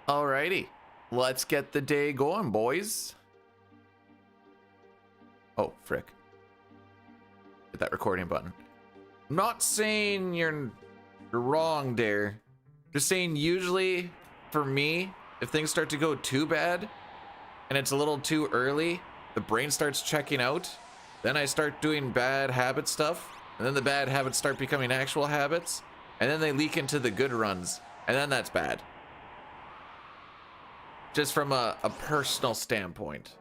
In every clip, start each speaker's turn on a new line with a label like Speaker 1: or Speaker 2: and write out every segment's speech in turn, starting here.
Speaker 1: Alrighty, let's get the day going, boys. Oh, frick. Hit that recording button. I'm not saying you're wrong there. Just saying usually, for me, if things start to go too bad, and it's a little too early, the brain starts checking out, then I start doing bad habit stuff, and then the bad habits start becoming actual habits, and then they leak into the good runs, and then that's bad. Just from a personal standpoint.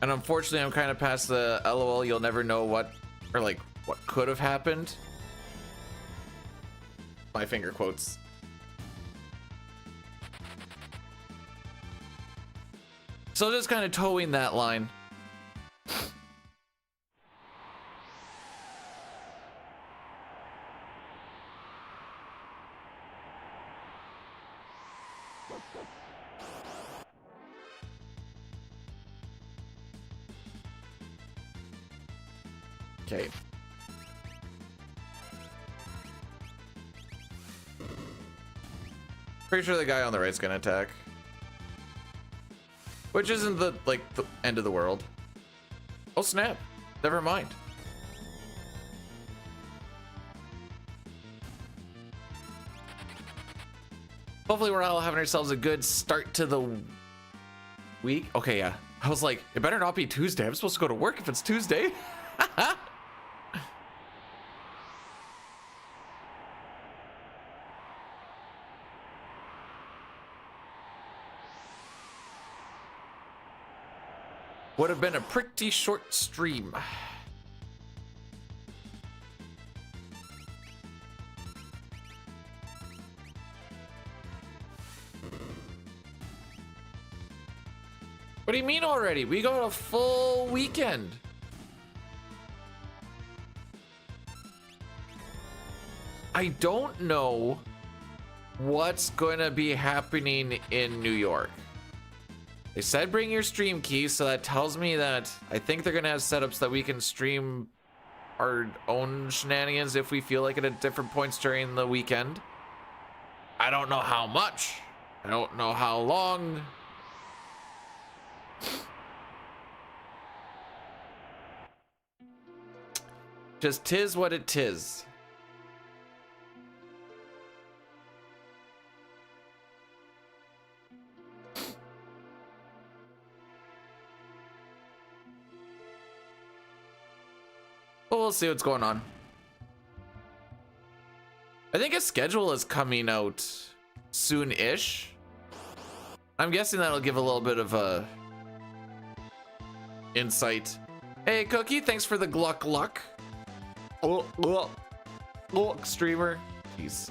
Speaker 1: And unfortunately, I'm kind of past the LOL, you'll never know what, or like, what could have happened. My finger quotes. So just kind of towing that line. Okay. Pretty sure the guy on the right's gonna attack. Which isn't the end of the world. Oh snap. Never mind. Hopefully we're all having ourselves a good start to the week. Okay, yeah. I was like, it better not be Tuesday. I'm supposed to go to work if it's Tuesday. Would have been a pretty short stream. What do you mean already? We got a full weekend. I don't know what's going to be happening in New York. They said bring your stream keys, so that tells me that I think they're gonna have setups that we can stream our own shenanigans if we feel like it at different points during the weekend. I don't know how much. I don't know how long. Just tis what it tis. Well, we'll see what's going on. I think a schedule is coming out soon-ish. I'm guessing that'll give a little bit of a insight. Hey, Cookie, thanks for the gluck. Streamer. Jeez.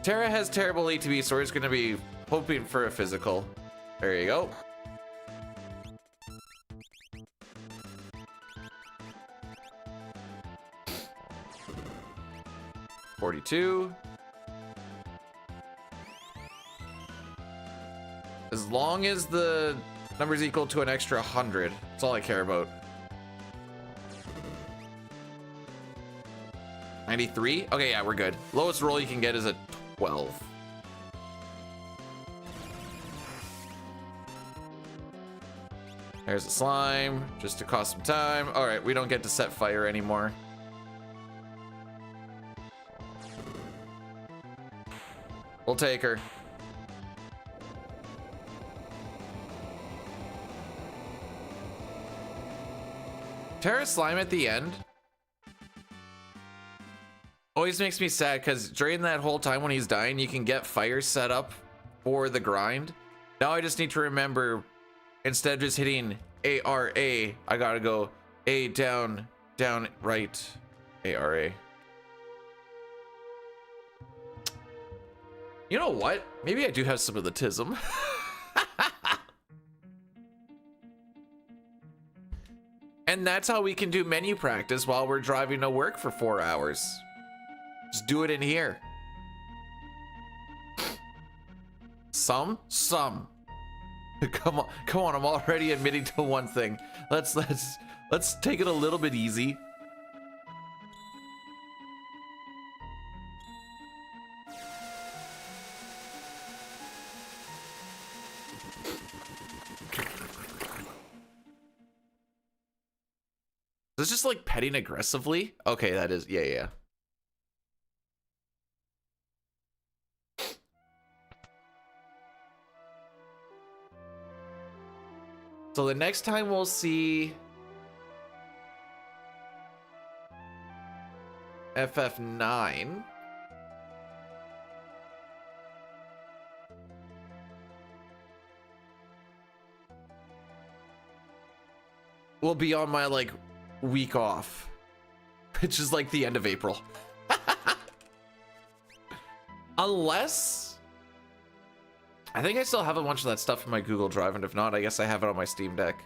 Speaker 1: Tara has terrible ATV, so we're just gonna be hoping for a physical. There you go. $42. As long as the number's equal to an extra 100, that's all I care about. 93? Okay, yeah, we're good. Lowest roll you can get is a 12. There's a slime, just to cost some time. All right, we don't get to set fire anymore. We'll take her. Terra slime at the end always makes me sad because during that whole time when he's dying, you can get fire set up for the grind. Now I just need to remember, instead of just hitting ARA, I gotta go A down, down, right, ARA. You know what? Maybe I do have some of the tism. And that's how we can do menu practice while we're driving to work for 4 hours. Just do it in here. Some. Come on, I'm already admitting to one thing. Let's take it a little bit easy. Is this just like petting aggressively? Okay, that is, yeah. So the next time we'll see FF9. We'll be on my like week off, which is like the end of April. Unless I think I still have a bunch of that stuff in my Google Drive, and if not, I guess I have it on my Steam Deck.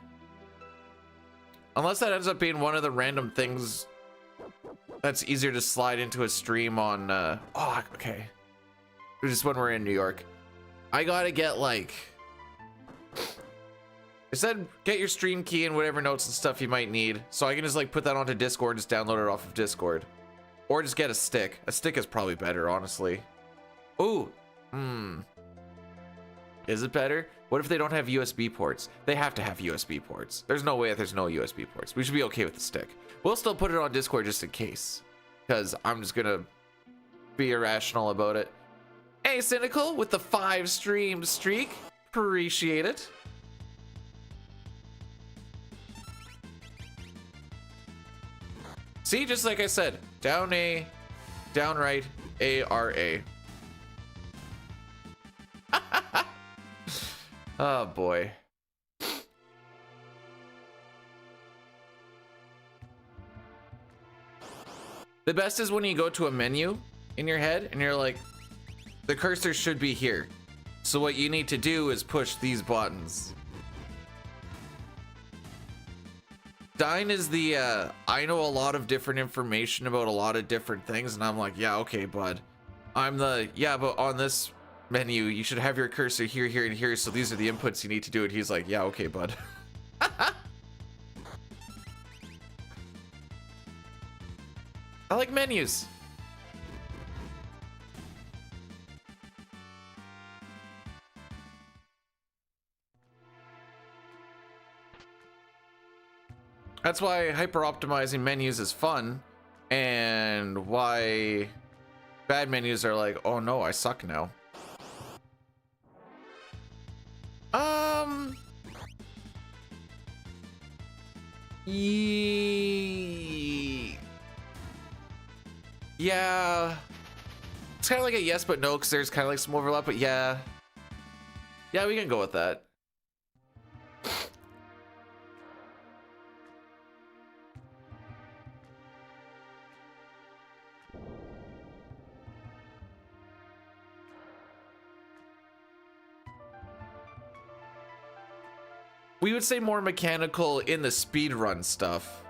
Speaker 1: Unless that ends up being one of the random things that's easier to slide into a stream on oh, okay. Just when we're in New York. I gotta get like, it said get your stream key and whatever notes and stuff you might need, so I can just like put that onto Discord, just download it off of Discord, or just get a stick. A stick is probably better, honestly. Ooh, is it better? What if they don't have USB ports? They have to have USB ports. There's no way that there's no USB ports. We should be okay with the stick. We'll still put it on Discord just in case, because I'm just gonna be irrational about it. Hey, Cynical with the 5 stream streak. Appreciate it. See, just like I said, down A, down right, A-R-A. Oh boy. The best is when you go to a menu in your head and you're like, the cursor should be here. So what you need to do is push these buttons. Dine is the, I know a lot of different information about a lot of different things, and I'm like, yeah, okay, bud. I'm the, yeah, but on this menu, you should have your cursor here, here, and here, so these are the inputs you need to do it. He's like, yeah, okay, bud. I like menus. That's why hyper optimizing menus is fun, and why bad menus are like, oh no, I suck now. Yeah. It's kind of like a yes but no, because there's kind of like some overlap, but yeah. Yeah, we can go with that. We would say more mechanical in the speedrun stuff.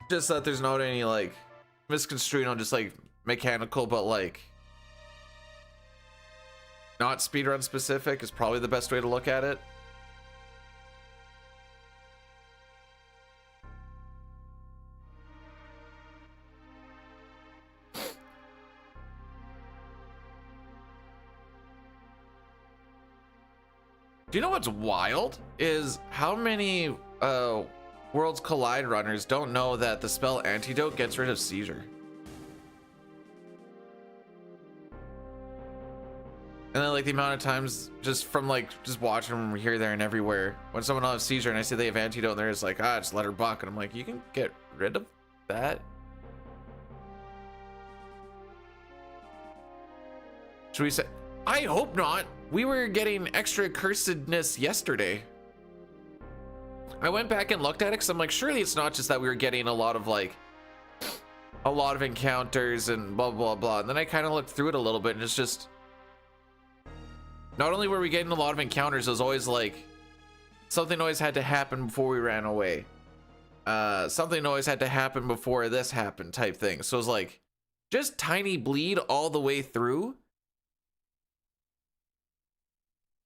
Speaker 1: Just that there's not any like misconstruing on just like mechanical, but like not speedrun specific is probably the best way to look at it. Do you know what's wild is how many Worlds Collide runners don't know that the spell antidote gets rid of seizure? And then like the amount of times just from like just watching them here, there, and everywhere, when someone will have seizure and I say they have antidote and they're just like, ah, just let her buck, and I'm like, you can get rid of that? Should we say? I hope not. We were getting extra cursedness yesterday. I went back and looked at it because I'm like, surely it's not just that we were getting a lot of like a lot of encounters and blah blah blah. And then I kind of looked through it a little bit and it's just not only were we getting a lot of encounters, it was always like something always had to happen before we ran away. Something always had to happen before this happened type thing. So it was like just tiny bleed all the way through.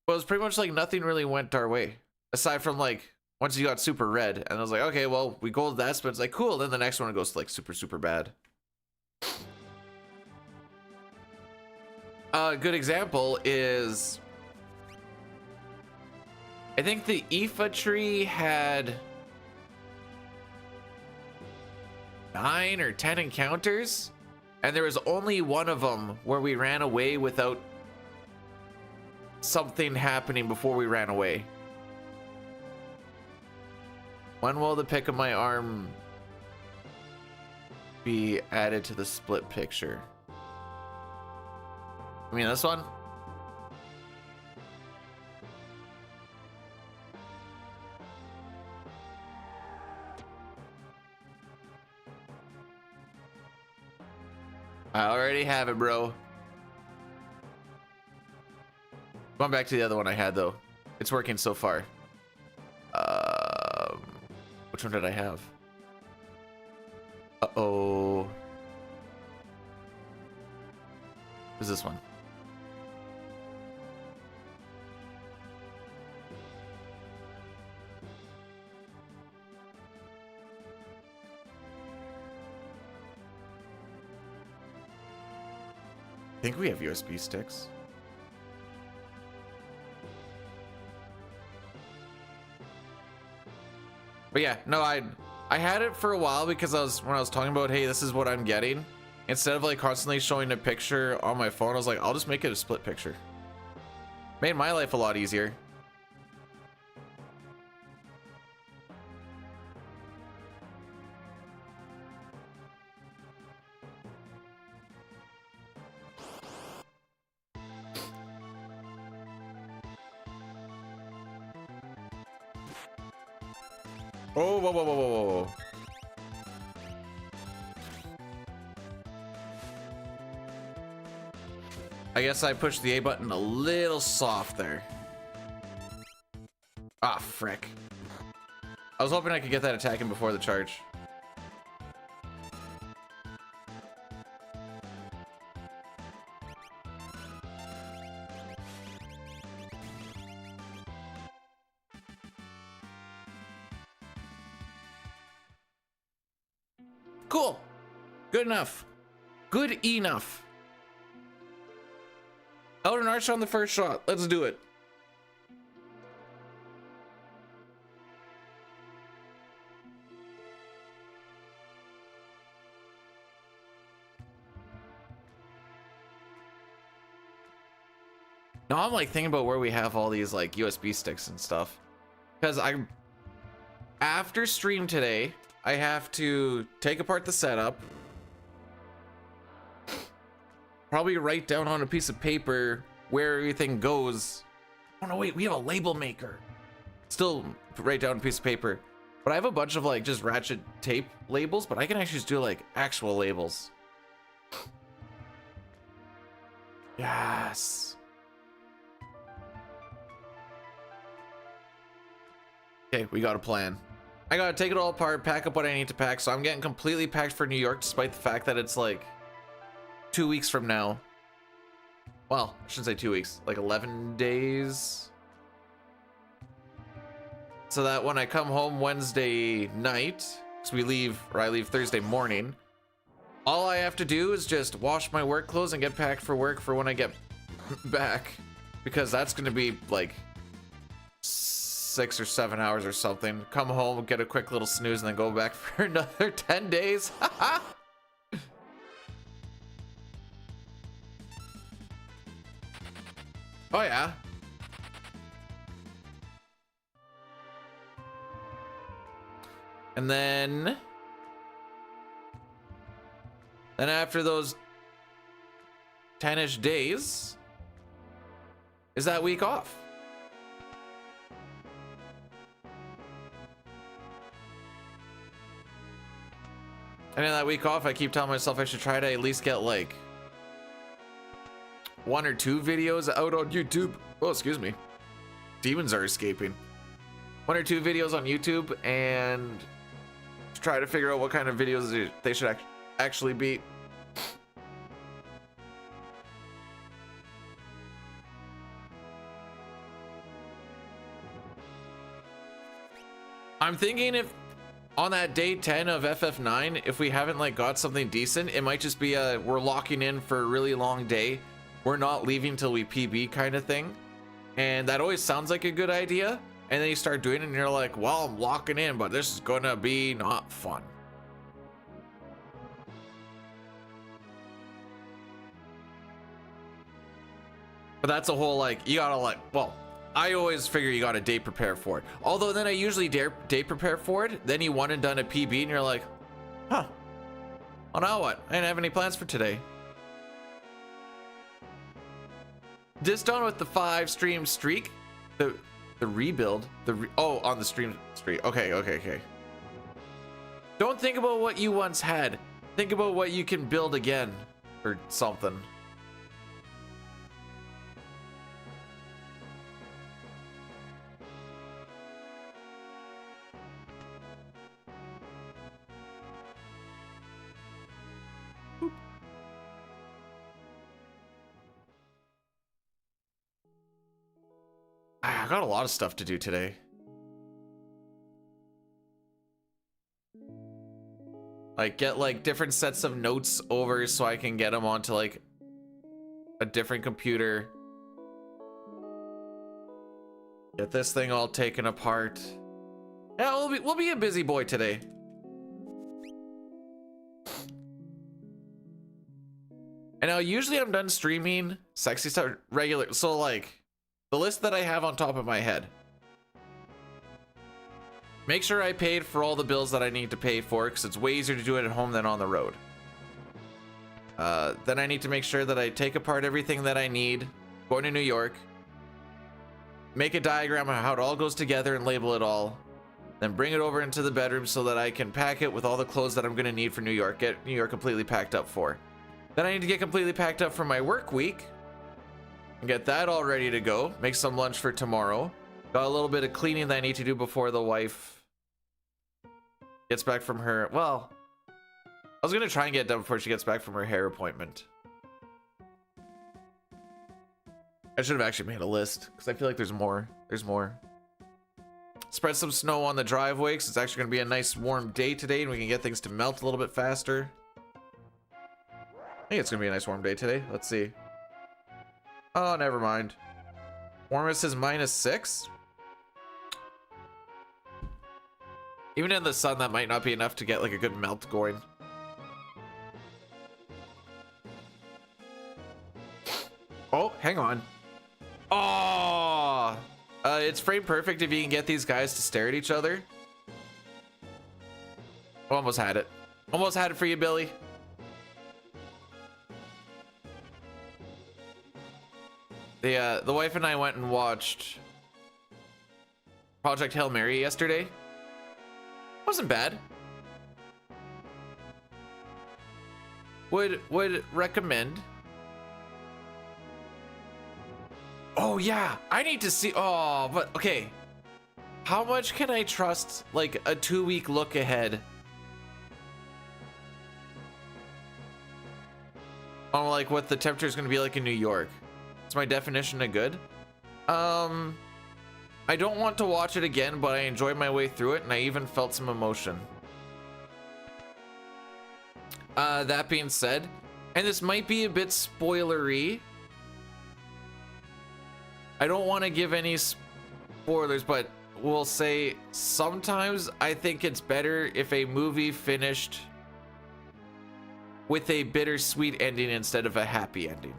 Speaker 1: But it was pretty much like nothing really went our way aside from like once you got super red, and I was like, okay, well, we gold that, but it's like cool. Then the next one goes to like super bad. A good example is I think the IFA tree had 9 or 10 encounters, and there was only one of them where we ran away without something happening before we ran away. When will the pic of my arm be added to the split picture? I mean, this one? I already have it, bro. Going back to the other one I had, though. It's working so far. Which one did I have? Uh-oh. Who's this one? I think we have USB sticks. But yeah, no, I had it for a while because when I was talking about, hey, this is what I'm getting, instead of like constantly showing a picture on my phone, I was like, I'll just make it a split picture. Made my life a lot easier. Oh, whoa, whoa, whoa, whoa, whoa. I guess I pushed the A button a little soft there. Ah, frick. I was hoping I could get that attack in before the charge. Cool. Good enough. Good enough. Elden Arch on the first shot. Let's do it. Now I'm like thinking about where we have all these like USB sticks and stuff. Because after stream today, I have to take apart the setup. Probably write down on a piece of paper where everything goes. Oh no, wait, we have a label maker. Still write down a piece of paper. But I have a bunch of like just ratchet tape labels, but I can actually just do like actual labels. Yes. Okay, we got a plan. I gotta take it all apart, pack up what I need to pack, so I'm getting completely packed for New York despite the fact that it's like 2 weeks from now. Well, I shouldn't say 2 weeks, like 11 days. So that when I come home Wednesday night, because I leave Thursday morning, all I have to do is just wash my work clothes and get packed for work for when I get back, because that's gonna be like 6 or 7 hours or something. Come home, get a quick little snooze, and then go back for another 10 days. Oh yeah. And then after those 10-ish days is that week off. And in that week off, I keep telling myself I should try to at least get like 1 or 2 videos out on YouTube. Oh, excuse me. Demons are escaping. 1 or 2 videos on YouTube and try to figure out what kind of videos they should actually be. I'm thinking if on that day 10 of FF9, if we haven't like got something decent, it might just be we're locking in for a really long day. We're not leaving till we PB kind of thing. And that always sounds like a good idea. and then you start doing it and you're like, well, I'm locking in, but this is gonna be not fun. But that's a whole, like, you gotta, like, well, I always figure you gotta day prepare for it. Although then I usually day prepare for it, then you went and done a PB and you're like, huh, well, now what? I didn't have any plans for today. Just done with the 5 stream streak. The rebuild. Oh, on the stream streak. Okay. Don't think about what you once had. Think about what you can build again or something. I got a lot of stuff to do today. Like, get like different sets of notes over so I can get them onto like a different computer. Get this thing all taken apart. Yeah, we'll be a busy boy today. And now usually I'm done streaming sexy stuff regular, so like the list that I have on top of my head. Make sure I paid for all the bills that I need to pay for, because it's way easier to do it at home than on the road. Then I need to make sure that I take apart everything that I need going to New York. Make a diagram of how it all goes together and label it all. Then bring it over into the bedroom so that I can pack it with all the clothes that I'm going to need for New York. Get New York completely packed up for. Then I need to get completely packed up for my work week. And get that all ready to go. Make some lunch for tomorrow. Got a little bit of cleaning that I need to do before the wife gets back from her, well, I was gonna try and get it done before she gets back from her hair appointment. I should have actually made a list, because I feel like there's more. Spread some snow on the driveway, because it's actually gonna be a nice warm day today, and we can get things to melt a little bit faster. I think it's gonna be a nice warm day today. Let's see. Oh, never mind. Warmest is -6. Even in the sun, that might not be enough to get like a good melt going. Oh, hang on. Oh, it's frame perfect if you can get these guys to stare at each other. Almost had it. Almost had it for you, Billy. The wife and I went and watched Project Hail Mary yesterday. Wasn't bad. Would recommend. Oh yeah, I need to see. Oh, but okay. How much can I trust like a 2-week look ahead on like what the temperature is going to be like in New York? It's my definition of good. I don't want to watch it again, but I enjoyed my way through it, and I even felt some emotion. That being said, and this might be a bit spoilery. I don't want to give any spoilers, but we'll say sometimes I think it's better if a movie finished with a bittersweet ending instead of a happy ending.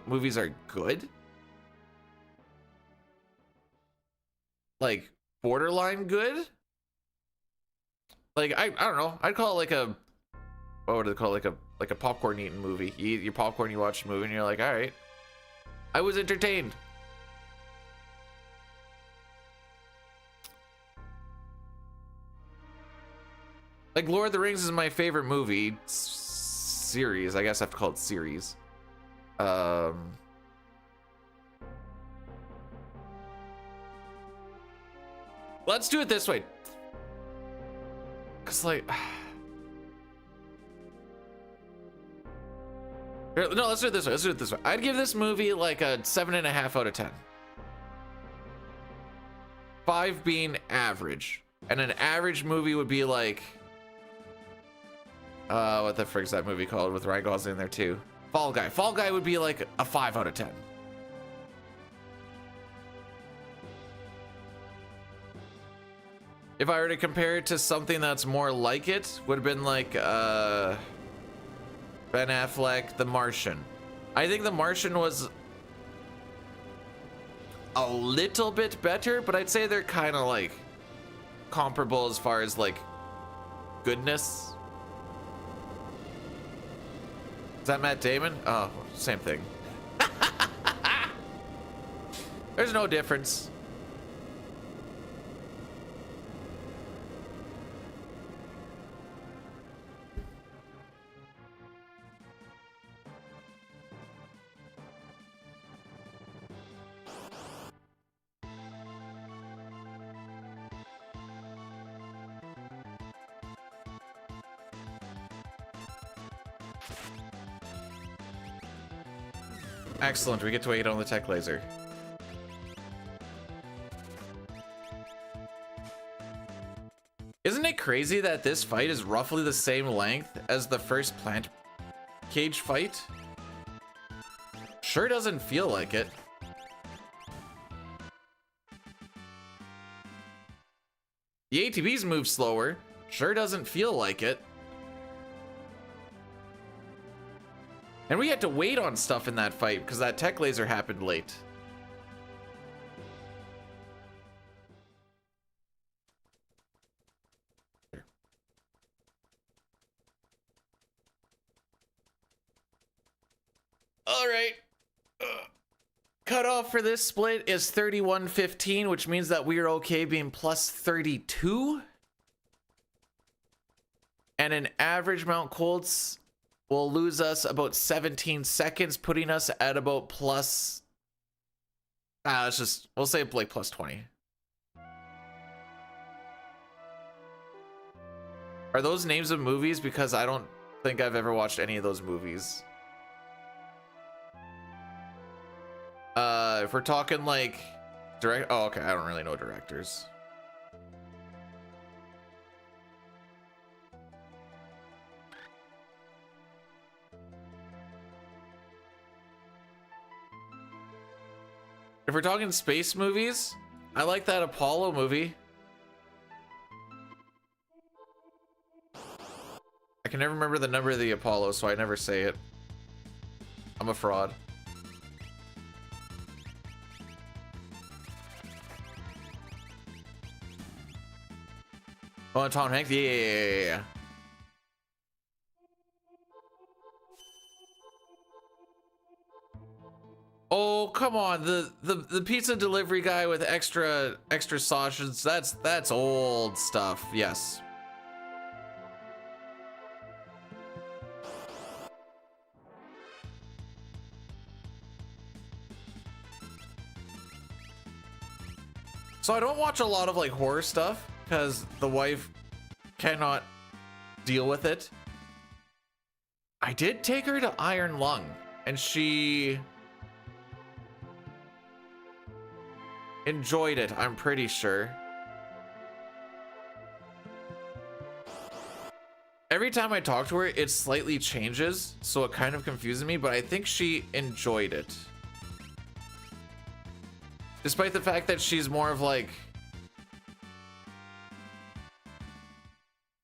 Speaker 1: Movies are good. Like borderline good. Like I don't know. I'd call it like a, what would they call it? Like a popcorn eating movie. You eat your popcorn, you watch the movie, and you're like, all right, I was entertained. Like Lord of the Rings is my favorite movie series. I guess I have to call it series. Let's do it this way. Cause like, no, let's do it this way. Let's do it this way. I'd give this movie like a 7.5 out of 10. 5 being average, and an average movie would be like, what the frick's that movie called with Ryan Gosling in there too? Fall Guy. Fall Guy would be like a 5 out of 10. If I were to compare it to something that's more like it, would have been like Ben Affleck, The Martian. I think The Martian was a little bit better, but I'd say they're kind of like comparable as far as like goodness. Is that Matt Damon? Oh, same thing. There's no difference. Excellent, we get to wait on the tech laser. Isn't it crazy that this fight is roughly the same length as the first plant cage fight? Sure doesn't feel like it. The ATVs move slower. Sure doesn't feel like it. And we had to wait on stuff in that fight because that tech laser happened late. All right. Cutoff for this split is 31-15, which means that we are okay being plus 32. And an average Mount Colts will lose us about 17 seconds, putting us at about plus... we'll say like plus 20. Are those names of movies? Because I don't think I've ever watched any of those movies. If we're talking like direct, oh okay, I don't really know directors. If we're talking space movies, I like that Apollo movie. I can never remember the number of the Apollo, so I never say it. I'm a fraud. Oh, Tom Hanks? Yeah. Oh, come on. The pizza delivery guy with extra sausage, that's old stuff. Yes. So I don't watch a lot of like horror stuff because the wife cannot deal with it. I did take her to Iron Lung and she enjoyed it, I'm pretty sure. Every time I talk to her, it slightly changes, so it kind of confuses me, but I think she enjoyed it. Despite the fact that she's more of like,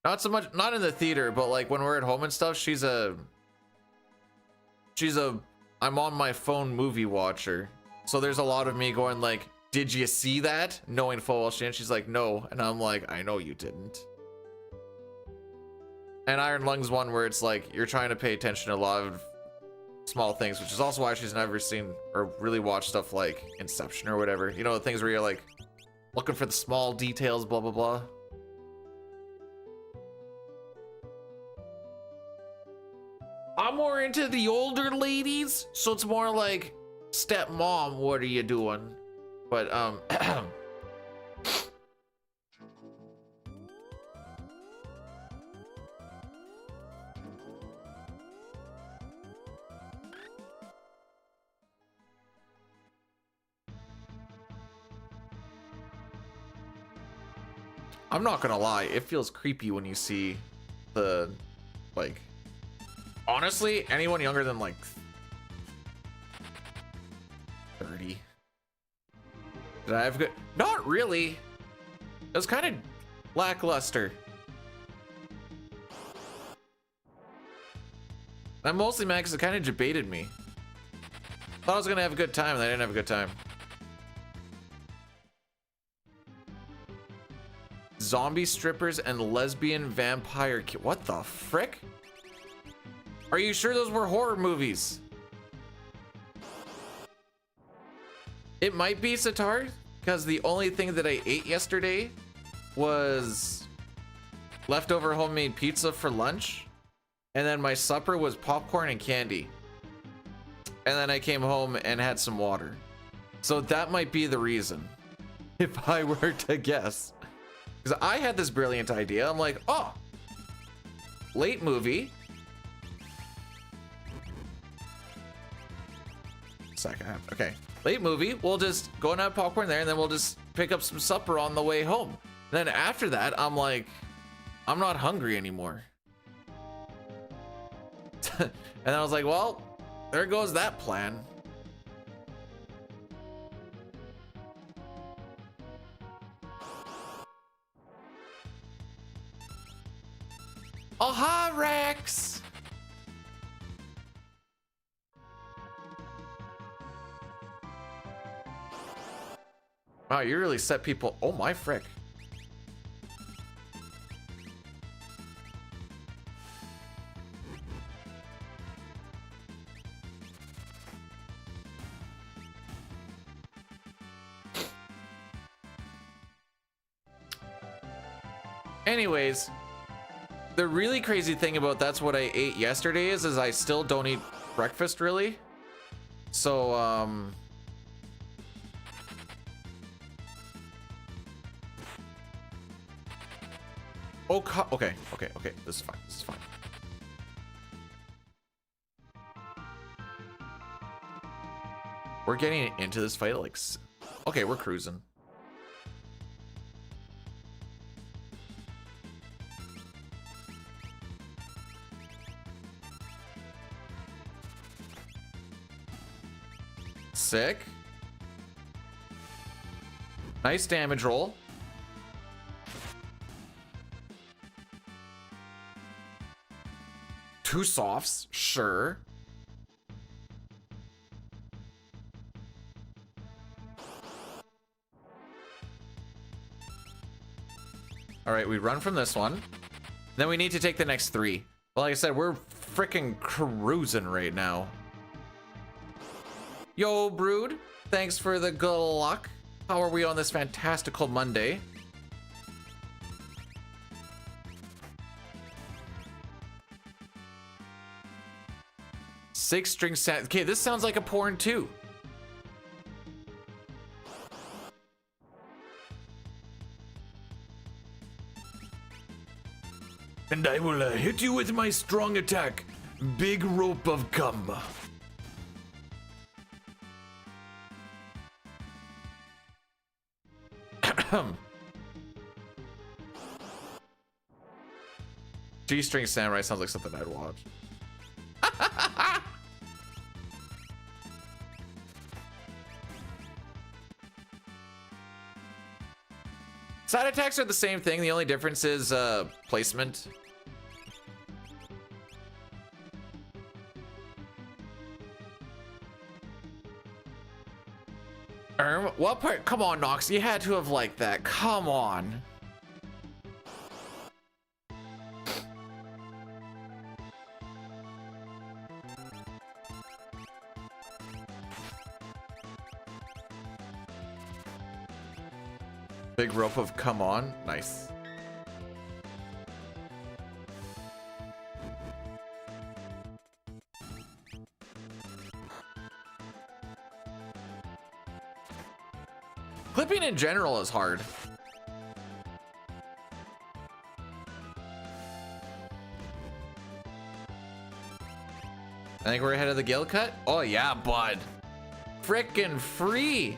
Speaker 1: not so much, not in the theater, but like when we're at home and stuff, she's a I'm on my phone movie watcher. So there's a lot of me going like, did you see that? Knowing full well she's like, no. And I'm like, I know you didn't. And Iron Lung's one where it's like, you're trying to pay attention to a lot of small things, which is also why she's never seen or really watched stuff like Inception or whatever. You know, the things where you're like looking for the small details, blah, blah, blah. I'm more into the older ladies, so it's more like, stepmom, what are you doing? But I'm not gonna lie, it feels creepy when you see the, like, honestly, anyone younger than like 30. Did I have good? Not really. It was kind of Lackluster. I'm mostly mad because it kind of debated me. Thought I was gonna have a good time, and I didn't have a good time. Zombie strippers and lesbian vampire what the frick? Are you sure those were horror movies? It might be Sitar, because the only thing that I ate yesterday was leftover homemade pizza for lunch, and then my supper was popcorn and candy. And then I came home and had some water. So that might be the reason, if I were to guess. Because I had this brilliant idea. I'm like, oh, late movie. Second half. Okay. Late movie. We'll just go and have popcorn there, and then we'll just pick up some supper on the way home. Then after that, I'm like, I'm not hungry anymore. And I was like, well, there goes that plan. Aha, Rex! Wow, you really set people. Oh my frick. Anyways, the really crazy thing about that's what I ate yesterday is I still don't eat breakfast really. So okay, this is fine. This is fine. We're getting into this fight like okay, we're cruising. Sick. Nice damage roll. Two softs, sure. All right, we run from this one. Then we need to take the next three. Well, like I said, we're freaking cruising right now. Yo, Brood, thanks for the good luck. How are we on this fantastical Monday? Six-string sound. Okay, this sounds like a porn too. And I will hit you with my strong attack. Big rope of cum. G-string samurai sounds like something I'd watch. Side attacks are the same thing. The only difference is placement. What part? Come on, Nox. You had to have liked that. Come on. Big rope of come on. Nice. Clipping in general is hard. I think we're ahead of the guild cut. Oh yeah, bud. Frickin' free.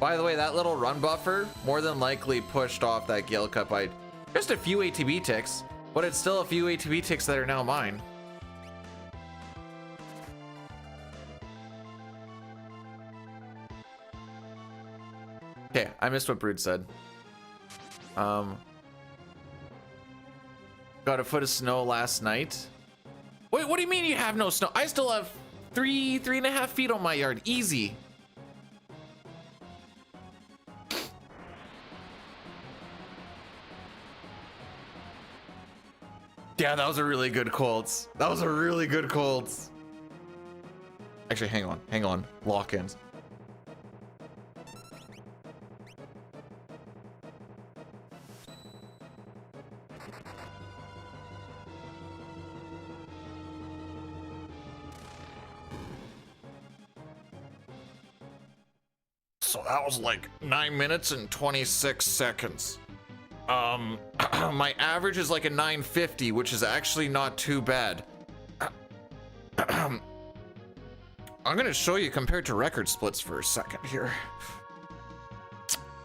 Speaker 1: By the way, that little run buffer more than likely pushed off that guild cut by just a few ATB ticks, but it's still a few ATB ticks that are now mine. Okay, I missed what Brood said. Got a foot of snow last night. Wait, what do you mean you have no snow? I still have 3.5 feet on my yard. Easy. Yeah, that was a really good Colts. That was a really good Colts. Actually, hang on. Lock-ins. So that was like 9 minutes and 26 seconds. My average is like a 950, which is actually not too bad. I'm gonna show you compared to record splits for a second here.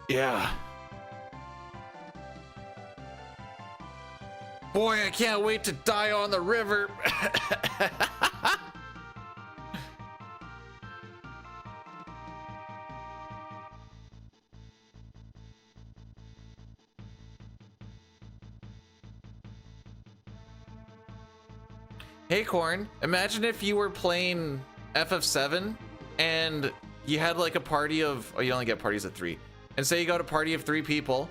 Speaker 1: Yeah. Boy, I can't wait to die on the river. Hey Corn, imagine if you were playing FF7 and you had like a party of, oh, you only get parties of 3. And say you got a party of 3 people.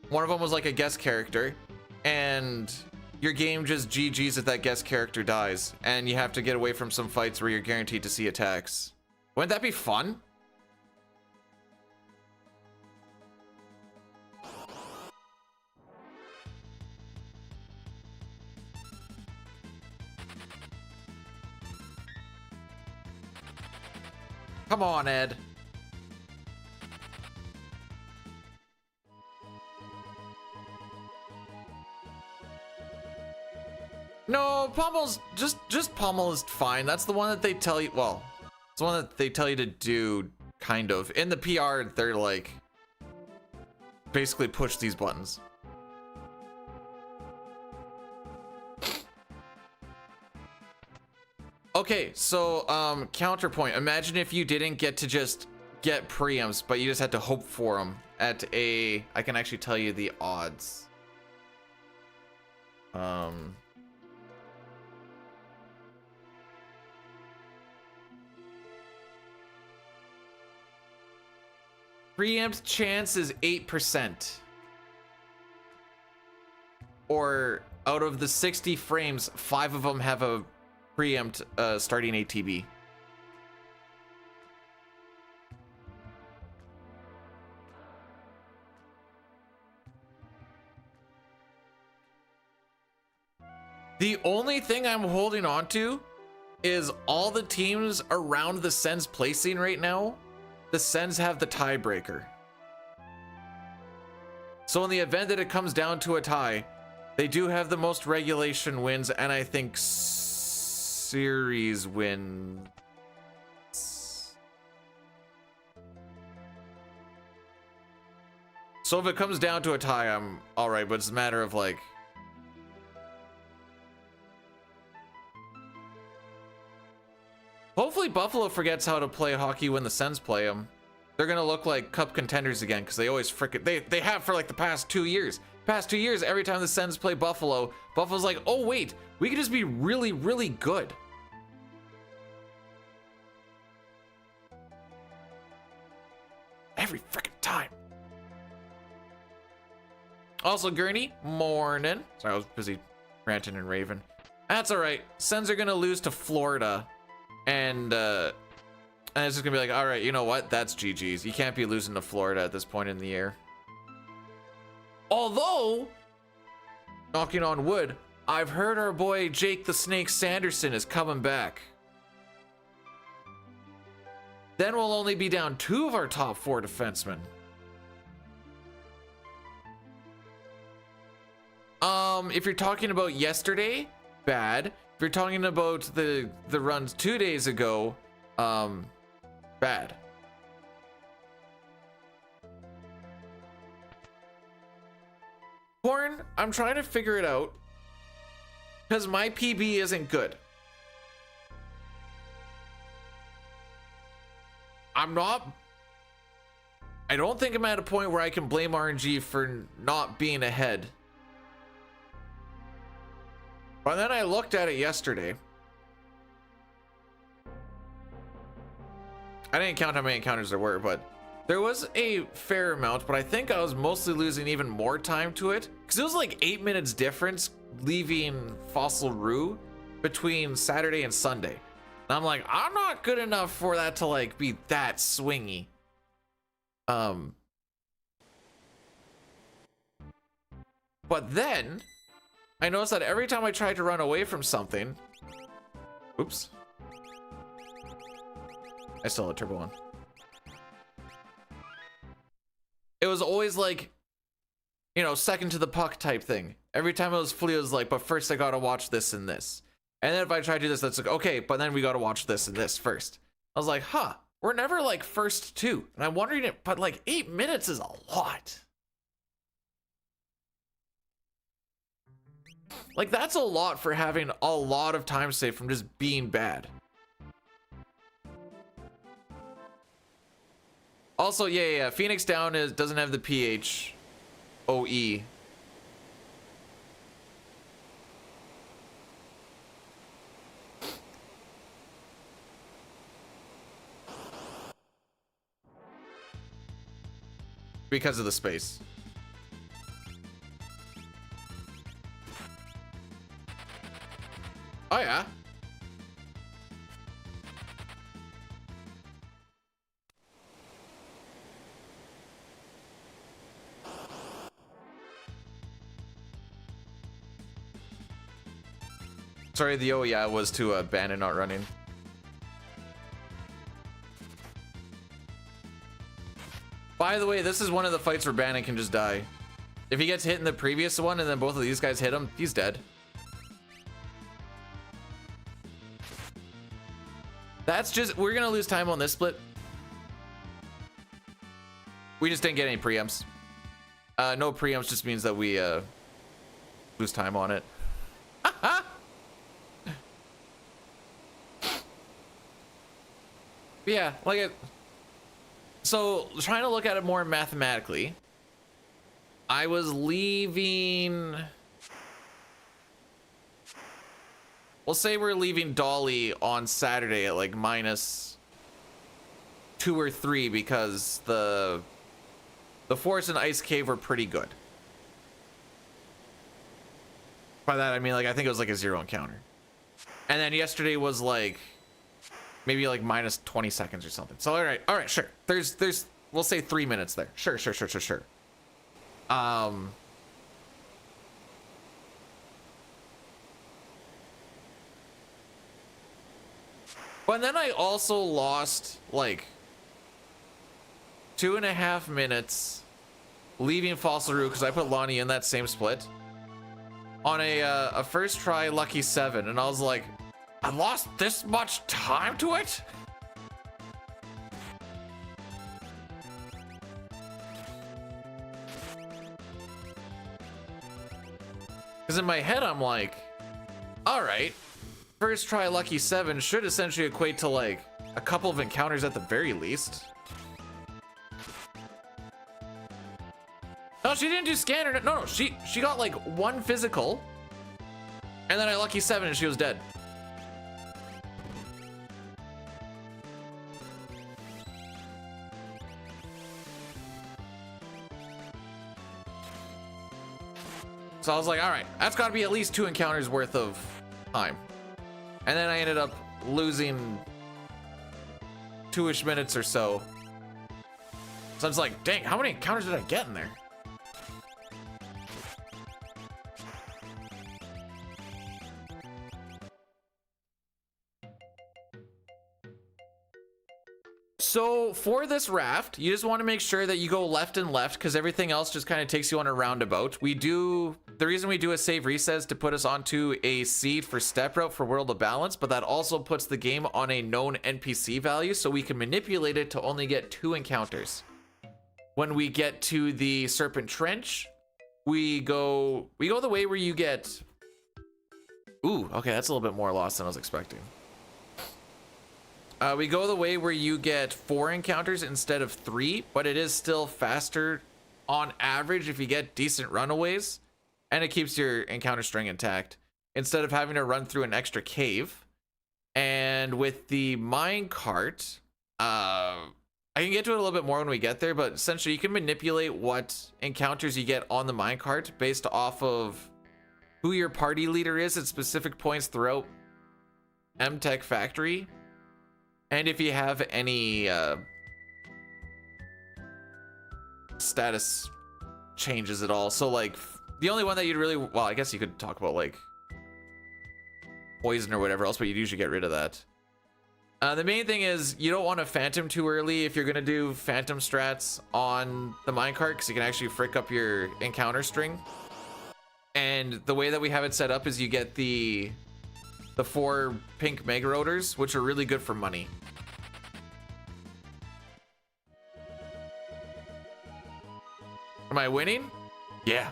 Speaker 1: One of them was like a guest character and your game just GG's if that guest character dies and you have to get away from some fights where you're guaranteed to see attacks. Wouldn't that be fun? Come on, Ed. No, Pommel's just Pommel is fine. That's the one that they tell you, well, it's the one that they tell you to do, kind of. In the PR, they're like, basically push these buttons. Okay, so counterpoint. Imagine if you didn't get to just get preamps, but you just had to hope for them at a, I can actually tell you the odds. Preamps chance is 8%. Or out of the 60 frames, 5 of them have a preempt starting ATB. The only thing I'm holding on to is all the teams around the Sens placing right now. The Sens have the tiebreaker. So in the event that it comes down to a tie, they do have the most regulation wins and I think series wins. So if it comes down to a tie, I'm all right, but it's a matter of like, hopefully Buffalo forgets how to play hockey when the Sens play them. They're gonna look like cup contenders again because they always frickin' they have for like the past 2 years. Past 2 years, every time the Sens play Buffalo, Buffalo's like, oh wait, we could just be really, really good. Every frickin' time. Also, Gurney, morning. Sorry, I was busy ranting and raving. That's all right. Sens are gonna lose to Florida, and it's just gonna be like, all right, you know what? That's GG's. You can't be losing to Florida at this point in the year. Although, knocking on wood, I've heard our boy Jake the Snake Sanderson is coming back. Then we'll only be down 2 of our top 4 defensemen. If you're talking about yesterday, bad. If you're talking about the runs 2 days ago, bad. Corn, I'm trying to figure it out because my PB isn't good. I'm not, I don't think I'm at a point where I can blame RNG for not being ahead. But then I looked at it yesterday. I didn't count how many encounters there were, but there was a fair amount, but I think I was mostly losing even more time to it because it was like 8 minutes difference leaving Fossil Rue between Saturday and Sunday. And I'm like, I'm not good enough for that to like be that swingy. But then I noticed that every time I tried to run away from something, oops, I still had turbo on. It was always like, you know, second to the puck type thing. Every time it was Flea, it was like, but first I gotta watch this and this. And then if I try to do this, that's like, okay, but then we gotta watch this and this first. I was like, huh, we're never like first two. And I'm wondering it, but like 8 minutes is a lot. Like that's a lot for having a lot of time saved from just being bad. Also, yeah, Phoenix Down doesn't have the PHOE. Because of the space. Oh yeah. Sorry, the oh yeah was to ban and not running. By the way, this is one of the fights where Bannon can just die. If he gets hit in the previous one and then both of these guys hit him, he's dead. That's just, we're gonna lose time on this split. We just didn't get any preempts. No preempts just means that we lose time on it. Yeah, like it. So trying to look at it more mathematically, I was leaving. We'll say we're leaving Dolly on Saturday at like -2 or 3 because the Forest and Ice Cave were pretty good. By that I mean like I think it was like a 0 encounter, and then yesterday was like maybe like -20 seconds or something. So all right, sure. There's we'll say 3 minutes there. Sure. But then I also lost like 2.5 minutes leaving Fossil Rue because I put Lonnie in that same split on a first try Lucky 7, and I was like, I lost this much time to it? Because in my head, I'm like, all right, first try Lucky 7 should essentially equate to like a couple of encounters at the very least. No, she didn't do scanner. No, she got like 1 physical, and then I Lucky 7 and she was dead. So I was like, all right, that's got to be at least 2 encounters worth of time. And then I ended up losing 2-ish minutes or so. So I was like, dang, how many encounters did I get in there? So for this raft, you just want to make sure that you go left and left because everything else just kind of takes you on a roundabout. The reason we do a save reset is to put us onto a seed for step route for World of Balance, but that also puts the game on a known NPC value so we can manipulate it to only get 2 encounters. When we get to the Serpent Trench, we go the way where you get, ooh, okay, that's a little bit more lost than I was expecting. We go the way where you get 4 encounters instead of 3, but it is still faster on average if you get decent runaways, and it keeps your encounter string intact instead of having to run through an extra cave. And with the mine cart, I can get to it a little bit more when we get there, but essentially you can manipulate what encounters you get on the minecart based off of who your party leader is at specific points throughout MTech Factory. And if you have any status changes at all. So like the only one that you'd really, well, I guess you could talk about like poison or whatever else, but you'd usually get rid of that. The main thing is you don't want to phantom too early if you're going to do phantom strats on the minecart, because you can actually frick up your encounter string. And the way that we have it set up is you get the 4 pink mega rotors, which are really good for money. Am I winning? Yeah.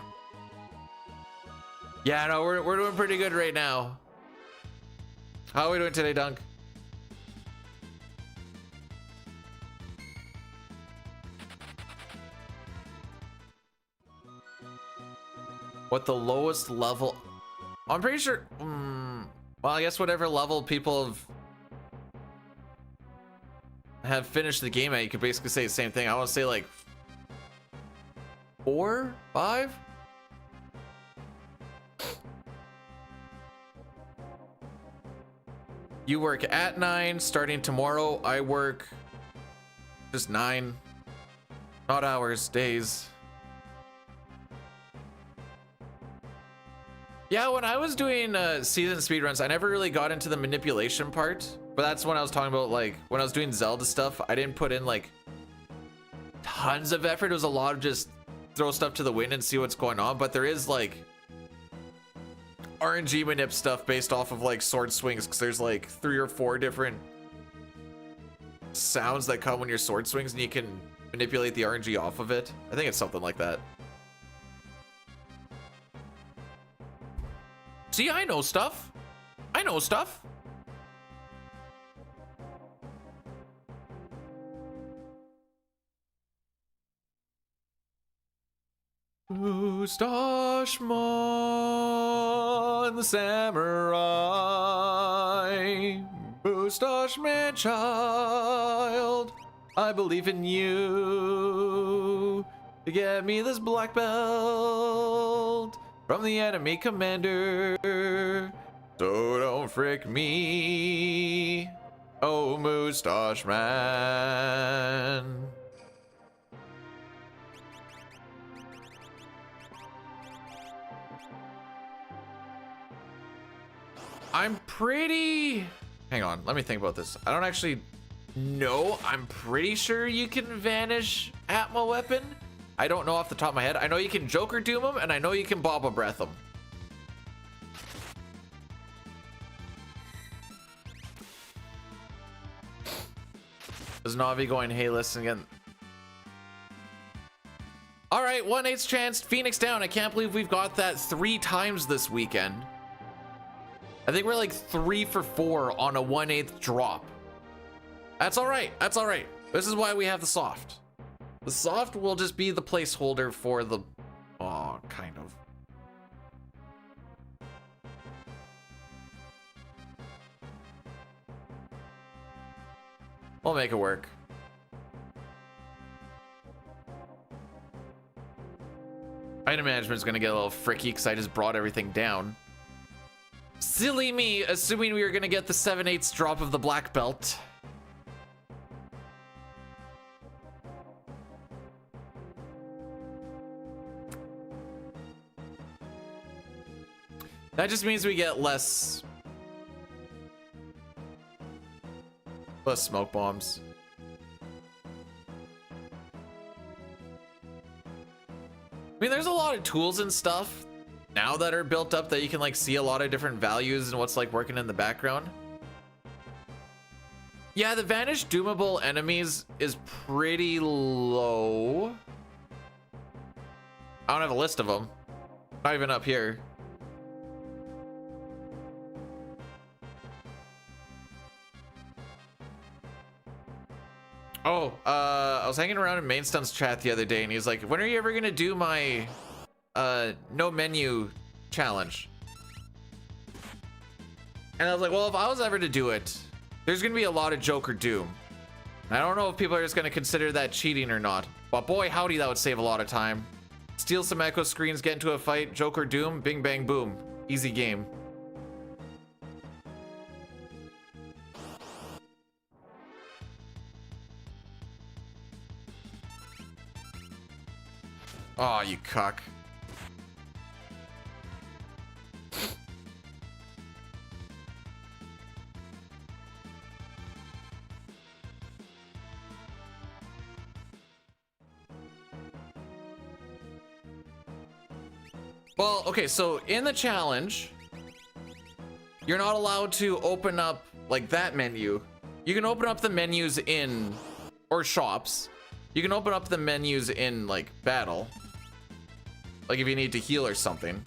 Speaker 1: Yeah, no, we're doing pretty good right now. How are we doing today, Dunk? What the lowest level? I'm pretty sure. Well, I guess whatever level people have finished the game at, you could basically say the same thing. I want to say like 4, 5. You work at 9 starting tomorrow. I work just 9, not hours, days. Yeah, when I was doing season speedruns, I never really got into the manipulation part, but that's when I was talking about, like, when I was doing Zelda stuff, I didn't put in like tons of effort. It was a lot of just throw stuff to the wind and see what's going on, but there is like RNG manip stuff based off of like sword swings, because there's like 3 or 4 different sounds that come when your sword swings, and you can manipulate the RNG off of it. I think it's something like that. See, I know stuff. I know stuff. Mustachemon the samurai, Mustache man child, I believe in you to get me this black belt from the enemy commander. So don't frick me, oh Mustache man. I'm pretty... Hang on, let me think about this. I don't actually know. I'm pretty sure you can vanish Atma weapon. I don't know off the top of my head. I know you can Joker Doom him, and I know you can Baba Breath him. Is Navi going, hey, listen again? All right, 1/8 chance, Phoenix down. I can't believe we've got that 3 times this weekend. I think we're like 3 for 4 on a 1/8 drop. That's all right. That's all right. This is why we have the soft. The soft will just be the placeholder for the... Oh, kind of. We'll make it work. Item management is going to get a little fricky because I just brought everything down. Silly me, assuming we were going to get the 7/8 drop of the black belt. That just means we get less smoke bombs. I mean, there's a lot of tools and stuff now that are built up that you can like see a lot of different values and what's like working in the background. Yeah, the vanished doomable enemies is pretty low. I don't have a list of them. Not even up here. Oh, I was hanging around in Mainstun's chat the other day, and he's like, "When are you ever gonna do my no menu challenge?" And I was like, well, if I was ever to do it, there's gonna be a lot of Joker Doom. And I don't know if people are just gonna consider that cheating or not, but boy howdy, that would save a lot of time. Steal some echo screens, get into a fight, Joker Doom, bing bang boom, easy game. Oh, you cuck. Well, okay, so in the challenge, you're not allowed to open up like that menu. You can open up the menus in, or shops. You can open up the menus in like battle. Like if you need to heal or something.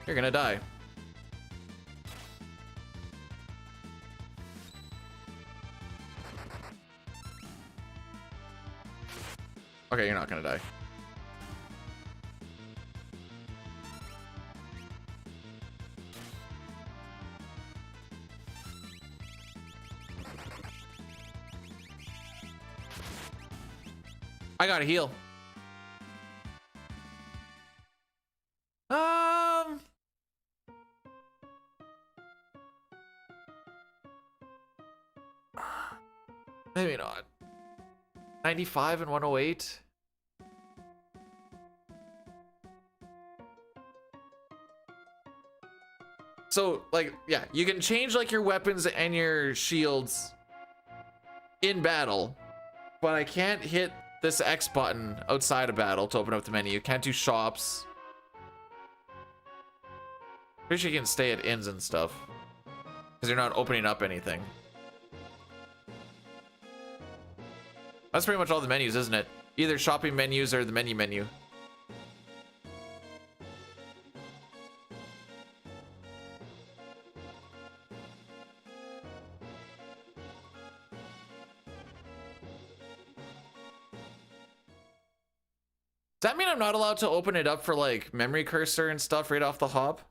Speaker 1: You're gonna die. Okay, you're not gonna die. I gotta heal. Maybe not. 95 and 108. So, like, yeah, you can change like your weapons and your shields in battle, but I can't hit this X button outside of battle to open up the menu. You can't do shops. Pretty sure you can stay at inns and stuff because you're not opening up anything. That's pretty much all the menus, isn't it? Either shopping menus or the menu. Does that mean I'm not allowed to open it up for like memory cursor and stuff right off the hop?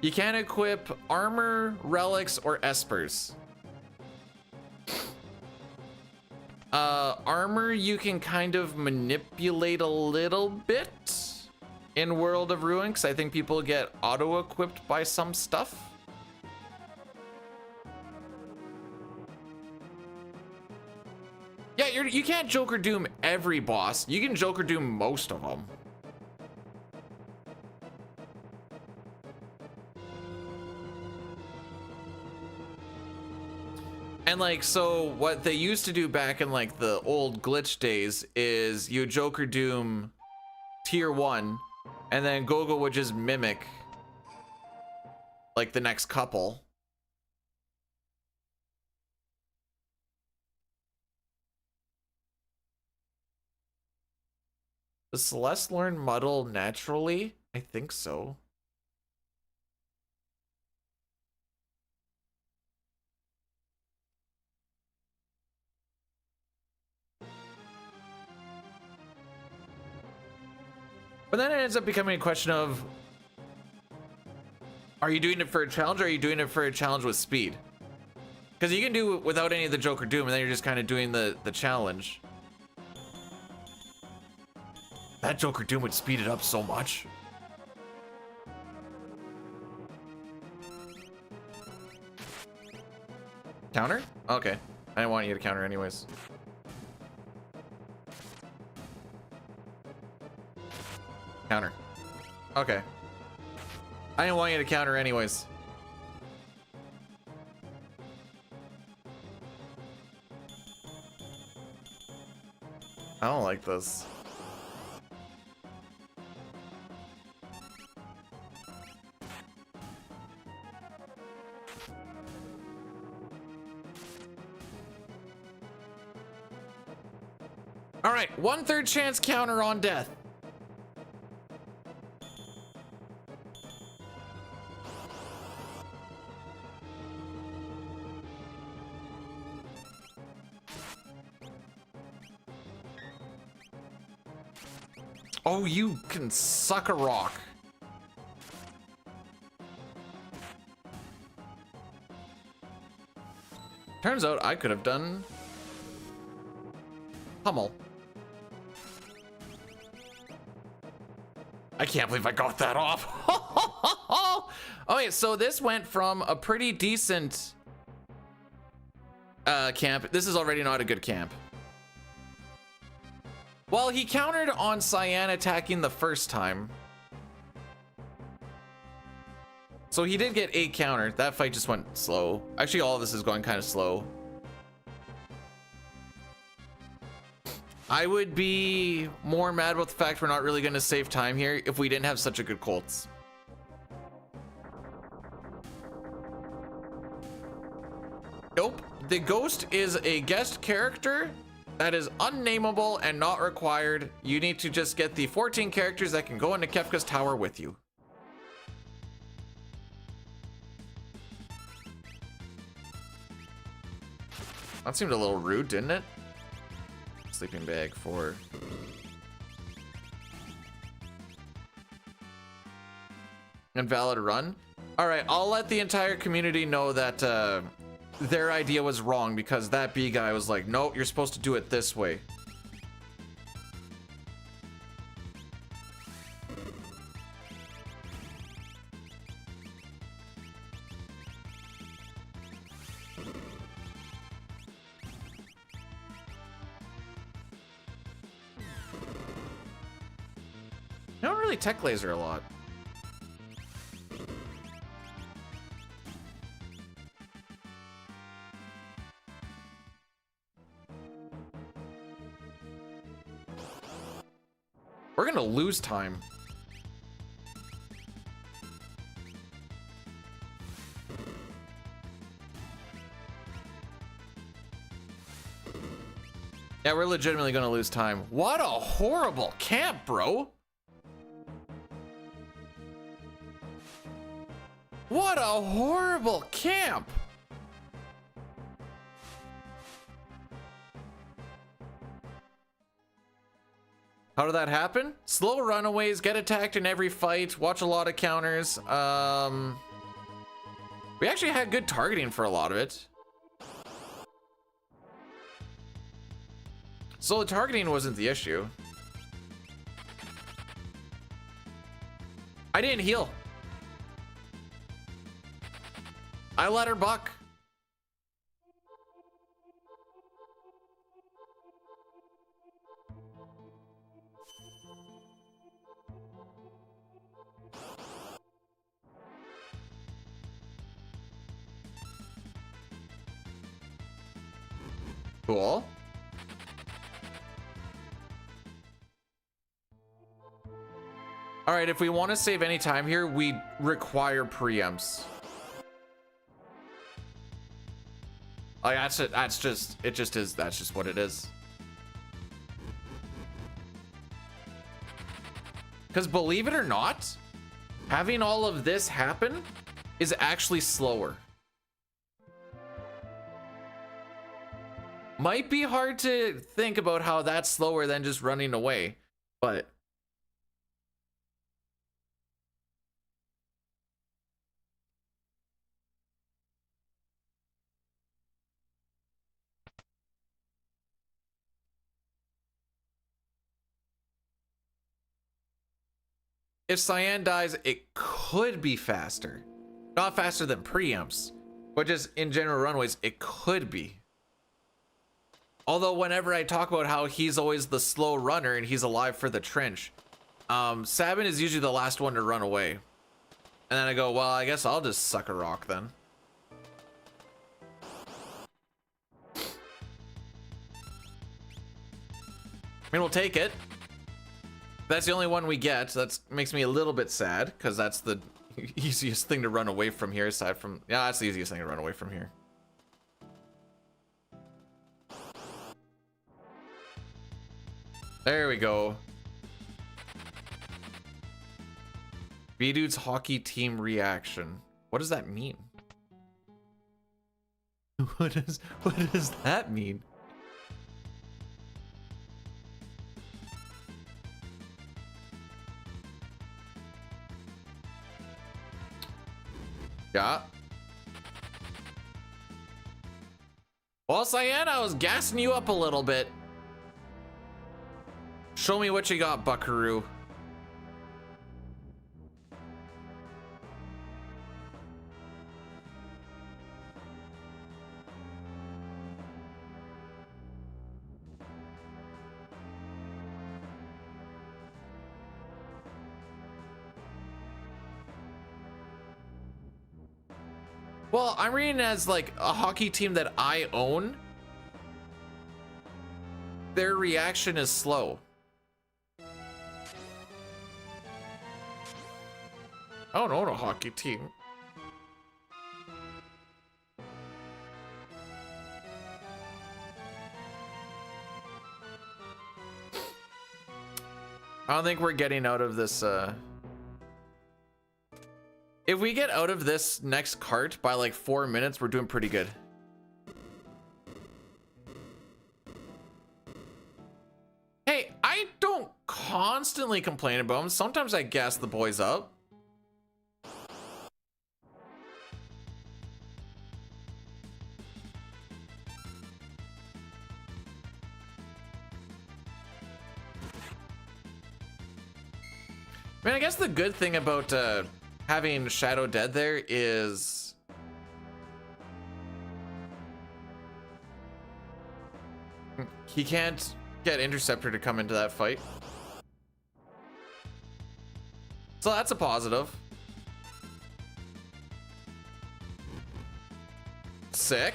Speaker 1: You can't equip armor, relics, or espers. Armor you can kind of manipulate a little bit in World of Ruin, because I think people get auto-equipped by some stuff. Yeah, you can't Joker Doom every boss. You can Joker Doom most of them. And like, so what they used to do back in like the old glitch days is you Joker Doom tier 1 and then Gogo would just mimic like the next couple. Does Celeste learn Muddle naturally? I think so. But then it ends up becoming a question of, are you doing it for a challenge or are you doing it for a challenge with speed? Because you can do it without any of the Joker Doom and then you're just kind of doing the challenge. That Joker Doom would speed it up so much. Counter? Okay. I didn't want you to counter anyways. Counter. Okay. I didn't want you to counter anyways. I don't like this. All right, 1/3 chance counter on death. Oh, you can suck a rock. Turns out I could have done Hummel. I can't believe I got that off. Okay, so this went from a pretty decent camp. This is already not a good camp. Well, he countered on Cyan attacking the first time. So he did get a counter. That fight just went slow. Actually, all of this is going kind of slow. I would be more mad about the fact we're not really going to save time here if we didn't have such a good Colts. Nope. The Ghost is a guest character that is unnameable and not required. You need to just get the 14 characters that can go into Kefka's tower with you. That seemed a little rude, didn't it? Sleeping bag for... Invalid run. All right, I'll let the entire community know that their idea was wrong because that B guy was like, nope, you're supposed to do it this way. I don't really tech laser a lot. We're gonna lose time. Yeah, we're legitimately gonna lose time. What a horrible camp, bro. What a horrible camp. How did that happen? Slow runaways, get attacked in every fight, watch a lot of counters. We actually had good targeting for a lot of it. So the targeting wasn't the issue. I didn't heal. I let her buck. Cool. All right, if we want to save any time here, we require preempts. Like that's it. That's just what it is. Because believe it or not, having all of this happen is actually slower. Might be hard to think about how that's slower than just running away, but if Cyan dies, it could be faster. Not faster than preempts, but just in general runways, it could be. Although whenever I talk about how he's always the slow runner and he's alive for the trench, Sabin is usually the last one to run away. And then I go, well, I guess I'll just suck a rock then. I mean, we'll take it. That's the only one we get. That makes me a little bit sad because that's the easiest thing to run away from here aside from... Yeah, that's the easiest thing to run away from here. There we go. B-Dude's hockey team reaction. What does that mean? What does that mean? Yeah. Well, Cyan, I was gassing you up a little bit. Show me what you got, Buckaroo. Well, I'm reading as like a hockey team that I own. Their reaction is slow. I don't own a hockey team. I don't think we're getting out of this. If we get out of this next cart by like 4 minutes, we're doing pretty good. Hey, I don't constantly complain about them. Sometimes I gas the boys up. I mean, I guess the good thing about having Shadow dead there is he can't get Interceptor to come into that fight. So that's a positive. Sick.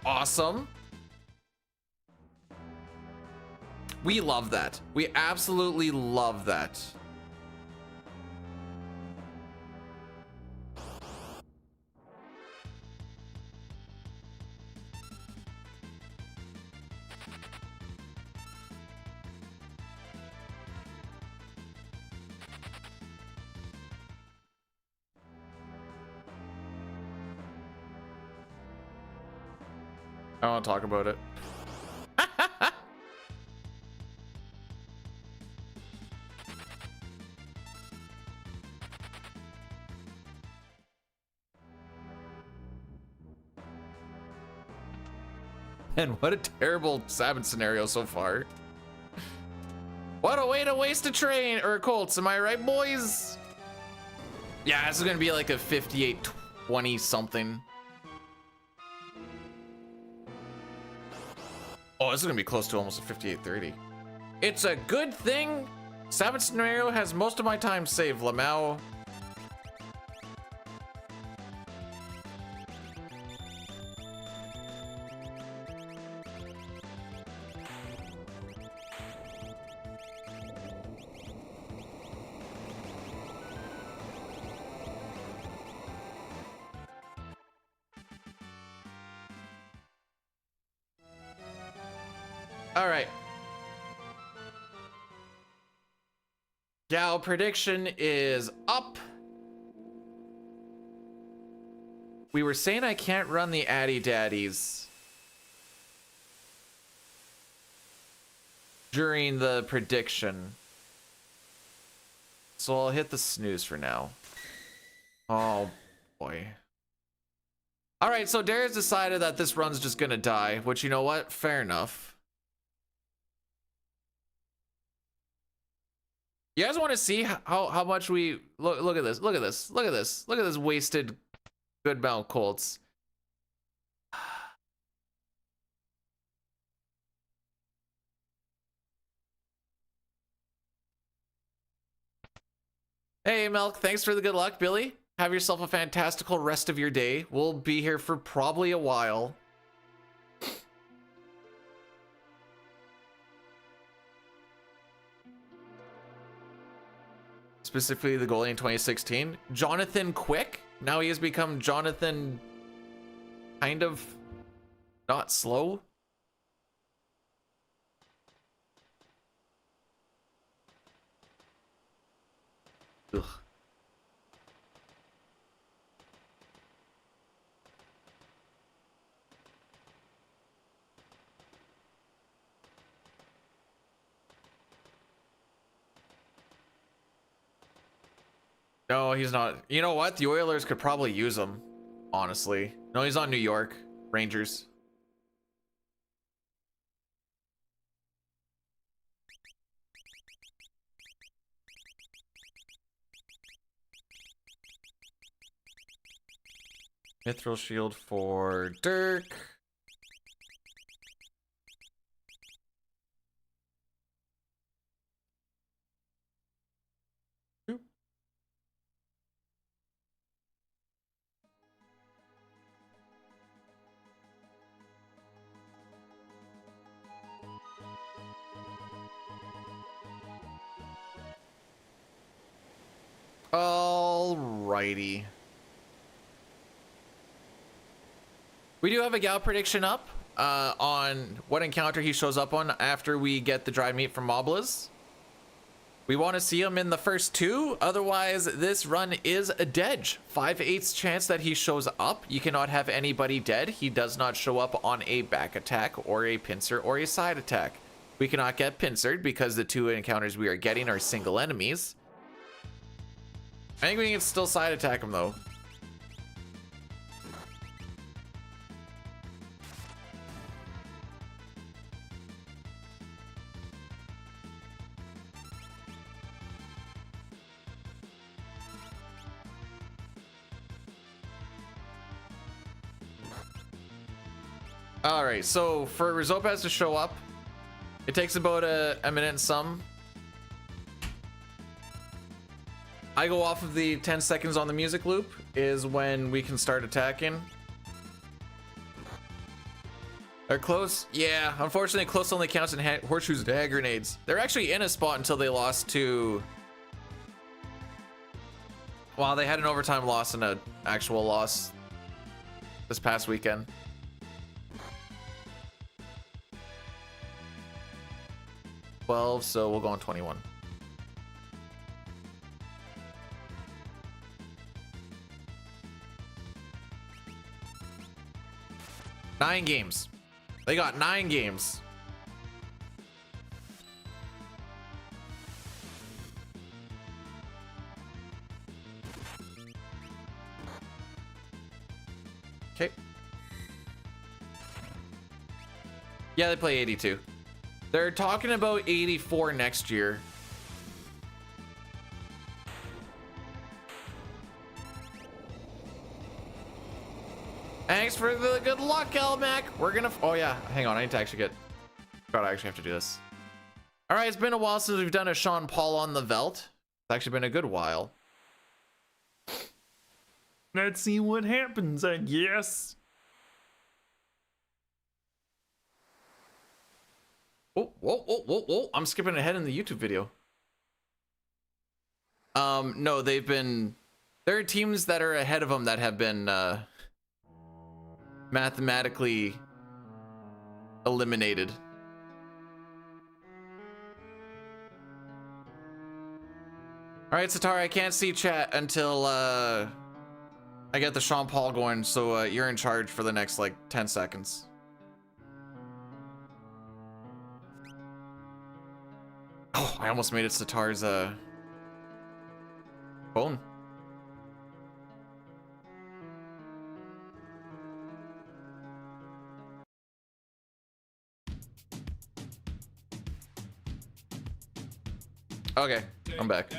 Speaker 1: Awesome. We love that. We absolutely love that. I don't want to talk about it. And what a terrible Sabin scenario so far. What a way to waste a train or a Colts, am I right, boys? Yeah, this is gonna be like a 58-20 something. Oh, this is gonna be close to almost a 58-30. It's a good thing Sabin scenario has most of my time saved, Lamau. All right. Gal prediction is up. We were saying I can't run the Addy Daddies during the prediction. So I'll hit the snooze for now. Oh boy. All right, so Darius decided that this run's just gonna die, which, you know what? Fair enough. You guys want to see how much we look at this? Look at this! Look at this! Look at this wasted good mount Colts. Hey Milk, thanks for the good luck, Billy. Have yourself a fantastical rest of your day. We'll be here for probably a while. Specifically the goalie in 2016. Jonathan Quick. Now he has become Jonathan kind of not slow. Ugh. No, he's not. You know what? The Oilers could probably use him, honestly. No, he's on New York Rangers. Mithril shield for Dirk. Alrighty. We do have a gal prediction up on what encounter he shows up on after we get the dry meat from Moblas. We want to see him in the first two, otherwise this run is a dead. 5/8 chance that he shows up. You cannot have anybody dead. He does not show up on a back attack or a pincer or a side attack. We cannot get pincered because the two encounters we are getting are single enemies. I think we can still side attack him though. All right, so for Rizopez to show up, it takes about a minute and some. I go off of the 10 seconds on the music loop is when we can start attacking. They're close. Yeah, unfortunately, close only counts in horseshoes and hand grenades. They're actually in a spot until they lost to... Well, they had an overtime loss and an actual loss this past weekend. So we'll go on 21. Nine games. They got 9 games. Okay. Yeah, they play 82. They're talking about 84 next year. Thanks for the good luck, Elmac. We're gonna... Oh, yeah. Hang on. I need to actually get... God, I actually have to do this. All right. It's been a while since we've done a Sean Paul on the Velt. It's actually been a good while.
Speaker 2: Let's see what happens, I guess.
Speaker 1: Oh, whoa, whoa, whoa, whoa. I'm skipping ahead in the YouTube video. No, they've been... There are teams that are ahead of them that have been mathematically eliminated. All right, Satara, I can't see chat until I get the Sean Paul going, so you're in charge for the next, like, 10 seconds. Oh, I almost made it Satar's phone. Okay, I'm back.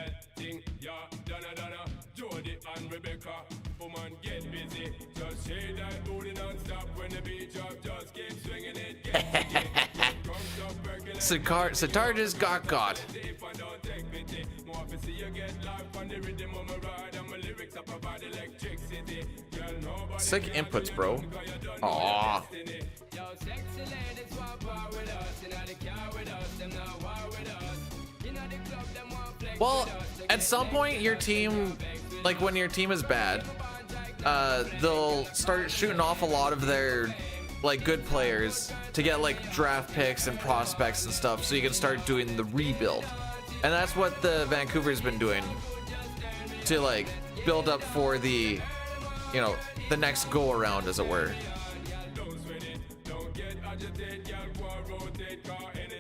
Speaker 1: Sitar just got. Sick inputs, bro. Aww. Well, at some point, your team, like when your team is bad, they'll start shooting off a lot of their like good players to get like draft picks and prospects and stuff, so you can start doing the rebuild. And that's what the Vancouver's been doing to like build up for the, you know, the next go around, as it were.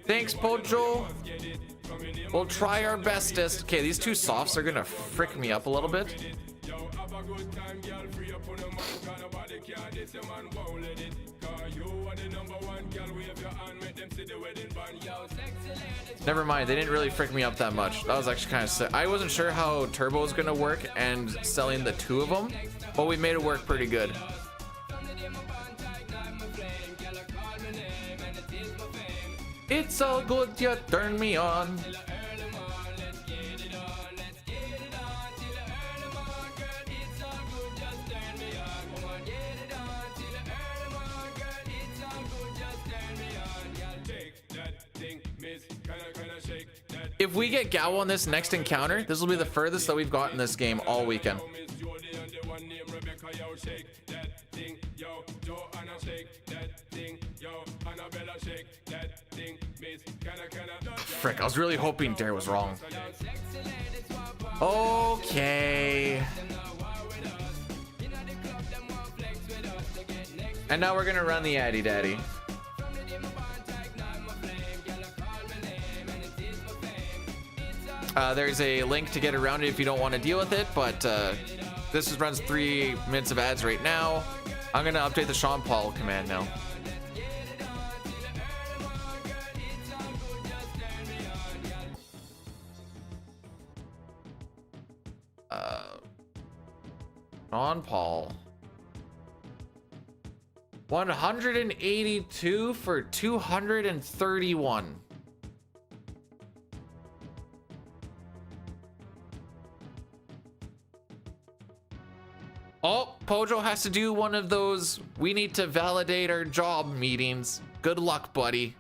Speaker 1: Thanks, Pojo. We'll try our bestest. Okay, these two softs are gonna frick me up a little bit. Never mind, they didn't really frick me up that much. That was actually kind of sick. I wasn't sure how turbo was gonna work and selling the two of them, but we made it work pretty good. It's all good, you turn me on. If we get Gal on this next encounter, this will be the furthest that we've gotten this game all weekend. Frick, I was really hoping Dare was wrong. Okay. And now we're gonna run the Addy Daddy. There's a link to get around it if you don't want to deal with it, but this runs 3 minutes of ads right now. I'm gonna update the Sean Paul command now. Sean Paul. 182 for 231. Oh, Pojo has to do one of those we need to validate our job meetings. Good luck, buddy.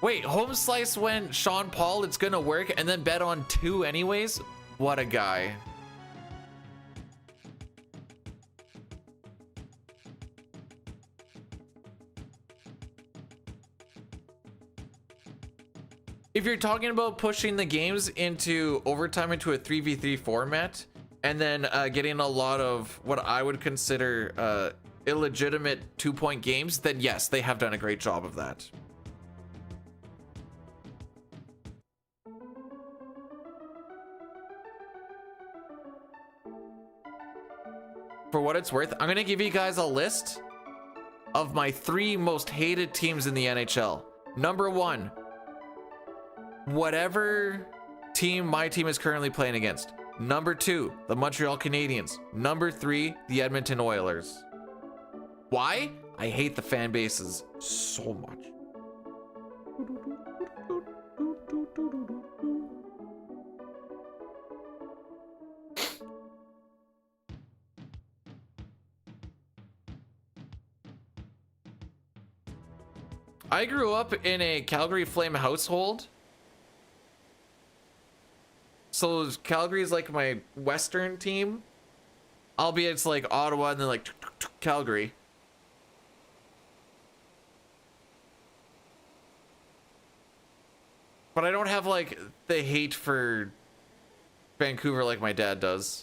Speaker 1: Wait, home slice when Sean Paul, it's gonna work, and then bet on 2 anyways? What a guy. If you're talking about pushing the games into overtime into a 3v3 format, and then getting a lot of what I would consider illegitimate 2-point games, then yes, they have done a great job of that. For what it's worth, I'm gonna give you guys a list of my 3 most hated teams in the NHL. Number 1, whatever team my team is currently playing against. Number 2, the Montreal Canadiens. Number 3, the Edmonton Oilers. Why? I hate the fan bases so much. I grew up in a Calgary Flame household. So Calgary is like my Western team. Albeit it's like Ottawa and then like Calgary. But I don't have like the hate for Vancouver like my dad does.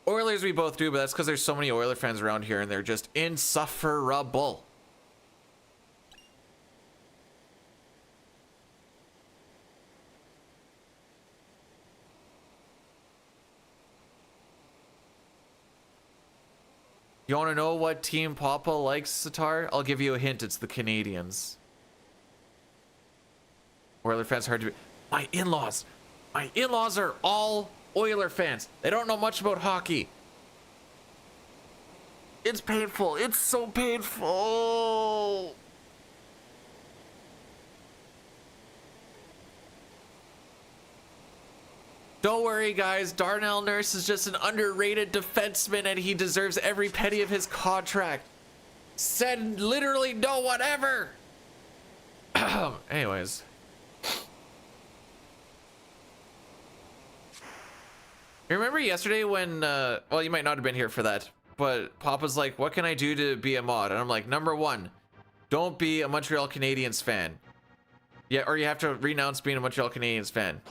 Speaker 1: Oilers we both do, but that's because there's so many Oiler fans around here and they're just insufferable. You want to know what team Papa likes, Sitar? I'll give you a hint. It's the Canadians. Oiler fans hard to be. My in-laws are all Oiler fans. They don't know much about hockey. It's painful. It's so painful. Don't worry, guys. Darnell Nurse is just an underrated defenseman and he deserves every penny of his contract. Said literally no one ever. Anyways. You remember yesterday when, well, you might not have been here for that, but Papa's like, what can I do to be a mod? And I'm like, number 1, don't be a Montreal Canadiens fan. Yeah, or you have to renounce being a Montreal Canadiens fan.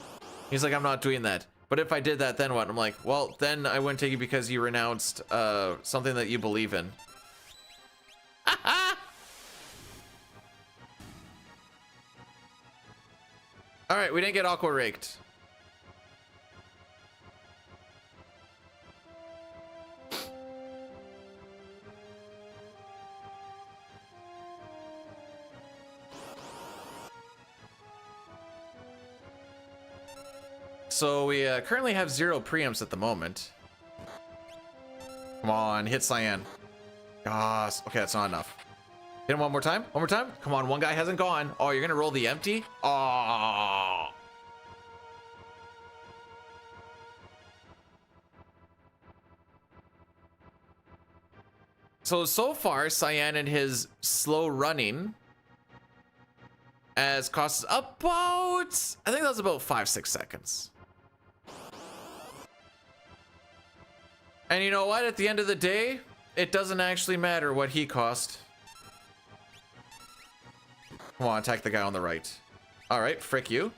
Speaker 1: He's like, I'm not doing that. But if I did that, then what? I'm like, well, then I wouldn't take you because you renounced something that you believe in. All right, we didn't get aqua raked. So we currently have 0 preamps at the moment. Come on, hit cyan. Gosh, okay, that's not enough. Hit him one more time. One more time. Come on, one guy hasn't gone. Oh, you're gonna roll the empty? Oh. So far, Cyan and his slow running has cost us about, I think that was about 5-6 seconds. And you know what? At the end of the day, it doesn't actually matter what he cost. Come on, attack the guy on the right. All right, frick you.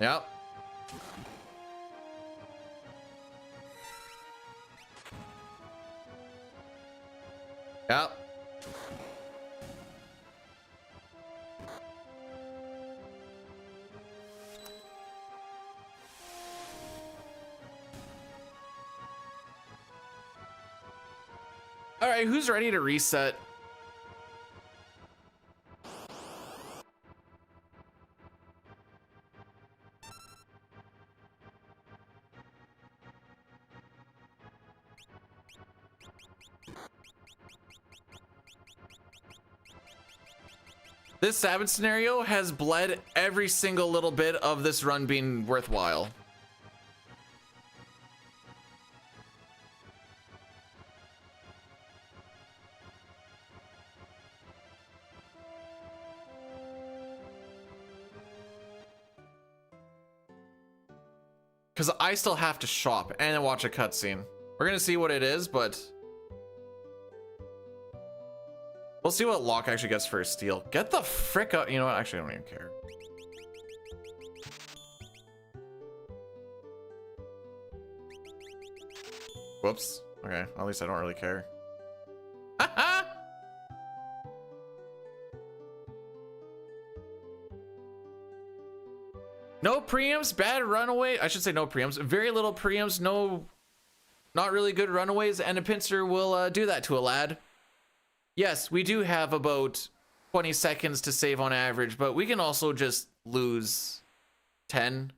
Speaker 1: Yep. Yep. All right, who's ready to reset? This Sabbath scenario has bled every single little bit of this run being worthwhile. Because I still have to shop and then watch a cutscene. We're gonna see what it is, but we'll see what Locke actually gets for his steal. Get the frick out. You know what? Actually, I don't even care. Whoops. Okay, at least I don't really care. No preamps, bad runaway. I should say no preamps. Very little preamps, no, not really good runaways, and a pincer will do that to a lad. Yes, we do have about 20 seconds to save on average, but we can also just lose 10.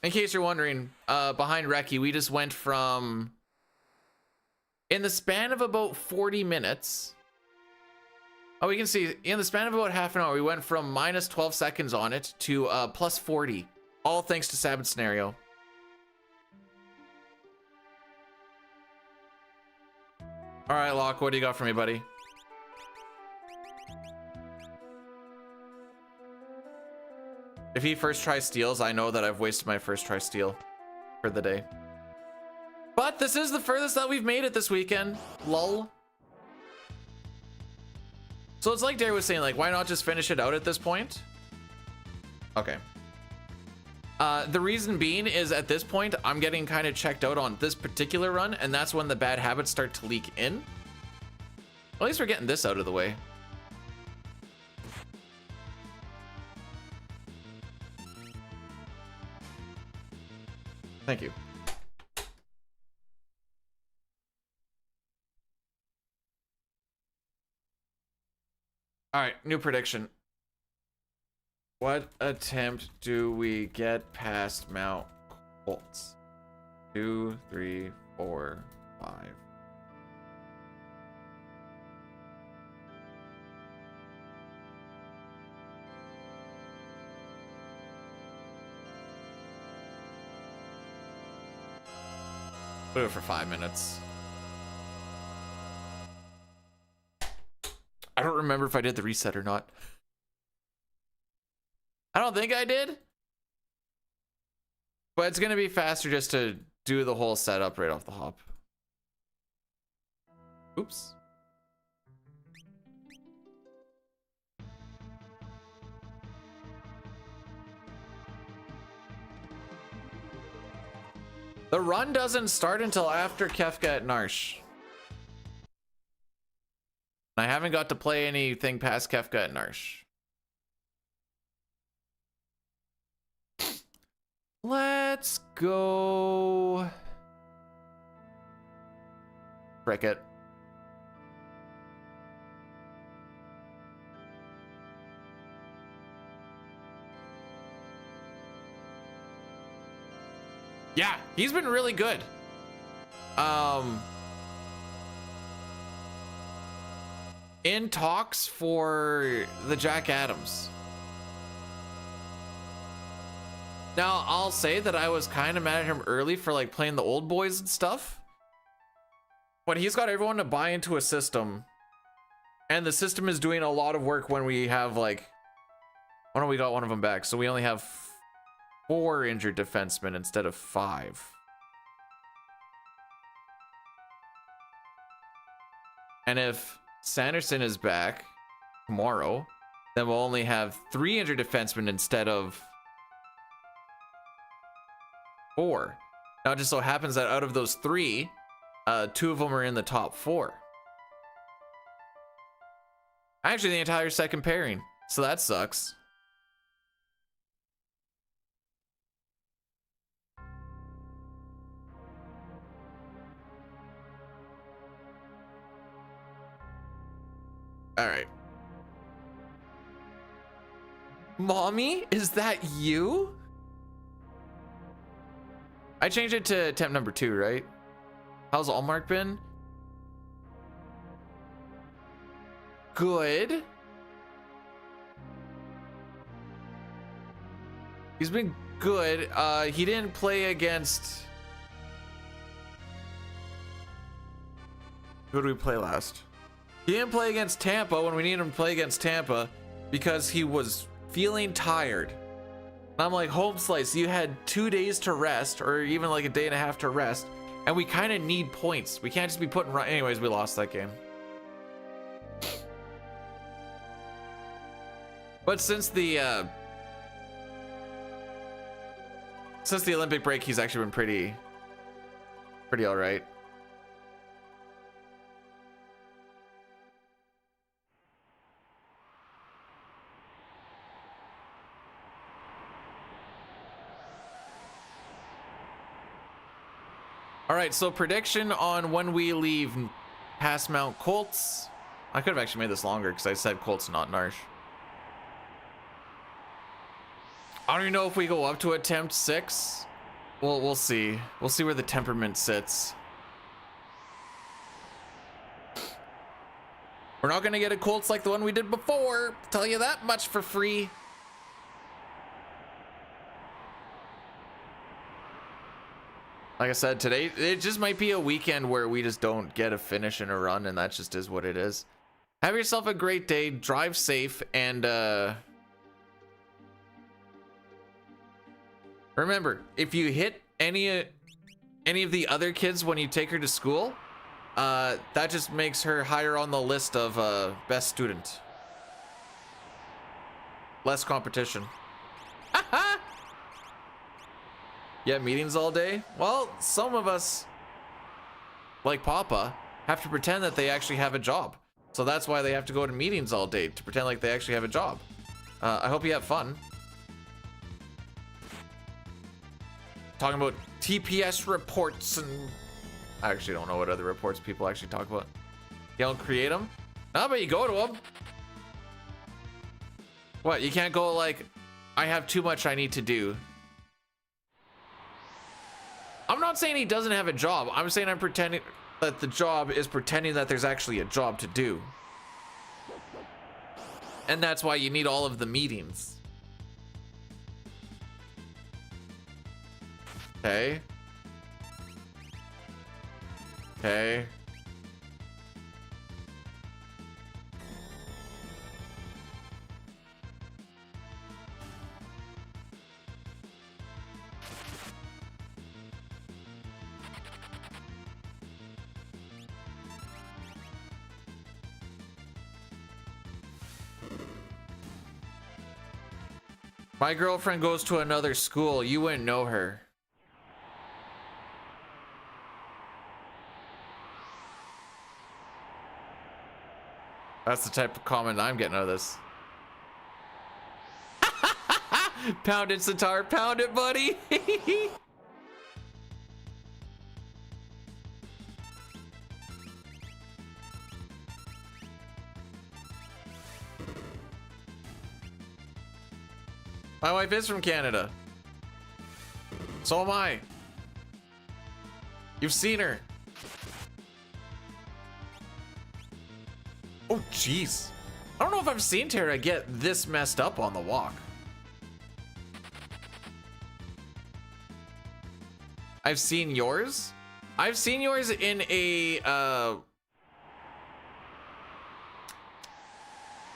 Speaker 1: In case you're wondering, behind Reki, we just went from, in the span of about 40 minutes, oh, we can see in the span of about half an hour, we went from minus 12 seconds on it to plus 40, all thanks to Sabbath scenario. All right, Locke, what do you got for me, buddy? If he first try steals, I know that I've wasted my first try steal for the day. But this is the furthest that we've made it this weekend. Lol. So it's like Dare was saying, like, why not just finish it out at this point? Okay. The reason being is at this point, I'm getting kind of checked out on this particular run, and that's when the bad habits start to leak in. At least we're getting this out of the way. Thank you. All right, new prediction. What attempt do we get past Mount Colts? 2, 3, 4, 5. Put it for 5 minutes. I don't remember if I did the reset or not. I don't think I did. But it's gonna be faster just to do the whole setup right off the hop. Oops. The run doesn't start until after Kefka at Narsh. I haven't got to play anything past Kefka at Narsh. Let's go. Frick it. Yeah, he's been really good. In talks for the Jack Adams. Now, I'll say that I was kind of mad at him early for like playing the old boys and stuff. But he's got everyone to buy into a system. And the system is doing a lot of work when we have like... Why don't we got one of them back? So we only have 4 injured defensemen instead of 5. And if Sanderson is back tomorrow, then we'll only have 3 injured defensemen instead of 4. Now it just so happens that out of those 3, 2 of them are in the top 4. Actually, the entire second pairing. So that sucks. All right. Mommy, is that you? I changed it to attempt number 2, right? How's Allmark been? Good. He's been good. He didn't play against... Who did we play last? He didn't play against Tampa when we needed him to play against Tampa because he was feeling tired. And I'm like, Home Slice, you had 2 days to rest, or even like a day and a half to rest, and we kind of need points. We can't just be putting... Anyways, we lost that game. But since the Olympic break, he's actually been pretty all right. All right, so prediction on when we leave past Mount Colts. I could have actually made this longer because I said Colts, not Narsh. I don't even know if we go up to attempt 6. Well, we'll see. We'll see where the temperament sits. We're not gonna get a Colts like the one we did before. Tell you that much for free. Like I said, today, it just might be a weekend where we just don't get a finish in a run, and that just is what it is. Have yourself a great day, drive safe, and remember, if you hit any of the other kids when you take her to school, that just makes her higher on the list of best student. Less competition. Yeah, meetings all day? Well, some of us, like Papa, have to pretend that they actually have a job. So that's why they have to go to meetings all day, to pretend like they actually have a job. I hope you have fun. Talking about TPS reports and... I actually don't know what other reports people actually talk about. You don't create them? No, but you go to them. What, you can't go like, I have too much I need to do. I'm not saying he doesn't have a job. I'm saying I'm pretending that the job is pretending that there's actually a job to do. And that's why you need all of the meetings. Okay. Okay. My girlfriend goes to another school. You wouldn't know her. That's the type of comment I'm getting out of this. Pound it, Sitar. Pound it, buddy. My wife is from Canada. So am I. You've seen her. Oh, jeez. I don't know if I've seen Tara get this messed up on the walk. I've seen yours. I've seen yours in a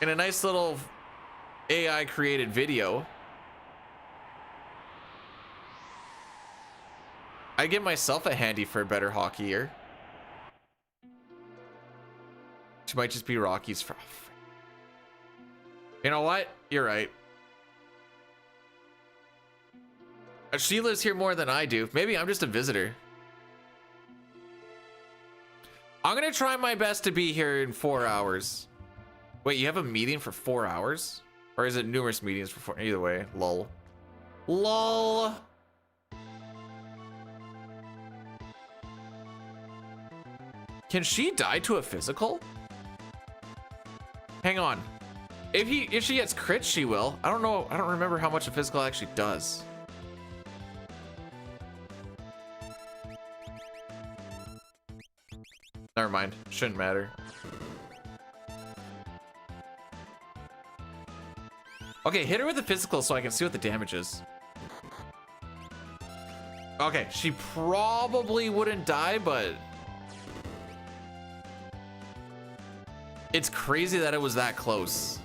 Speaker 1: nice little AI created video. I give myself a handy for a better hockey year. She might just be Rocky's friend. You know what? You're right. She lives here more than I do. Maybe I'm just a visitor. I'm gonna try my best to be here in 4 hours. Wait, you have a meeting for 4 hours? Or is it numerous meetings for 4? Either way, lol. LOL. Can she die to a physical? Hang on. If she gets crit, she will. I don't know. I don't remember how much a physical actually does. Never mind. Shouldn't matter. Okay, hit her with the physical so I can see what the damage is. Okay, she probably wouldn't die, but it's crazy that it was that close.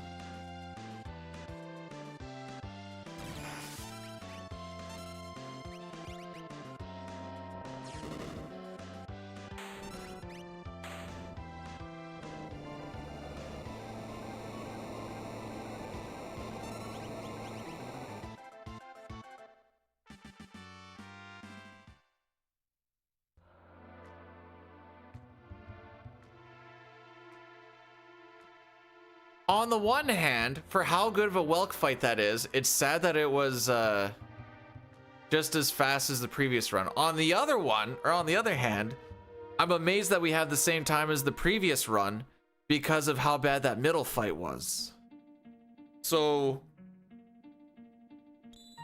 Speaker 1: On the one hand, for how good of a Welk fight that is, it's sad that it was just as fast as the previous run. On the other hand, I'm amazed that we had the same time as the previous run because of how bad that middle fight was. So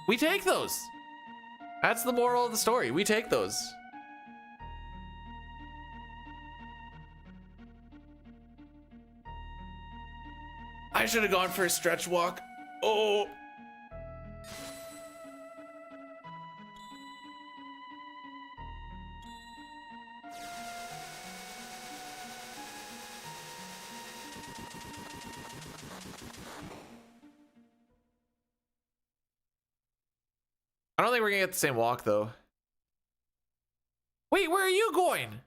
Speaker 1: we take those. That's the moral of the story. We take those. I should have gone for a stretch walk. Oh. I don't think we're gonna get the same walk though. Wait, where are you going?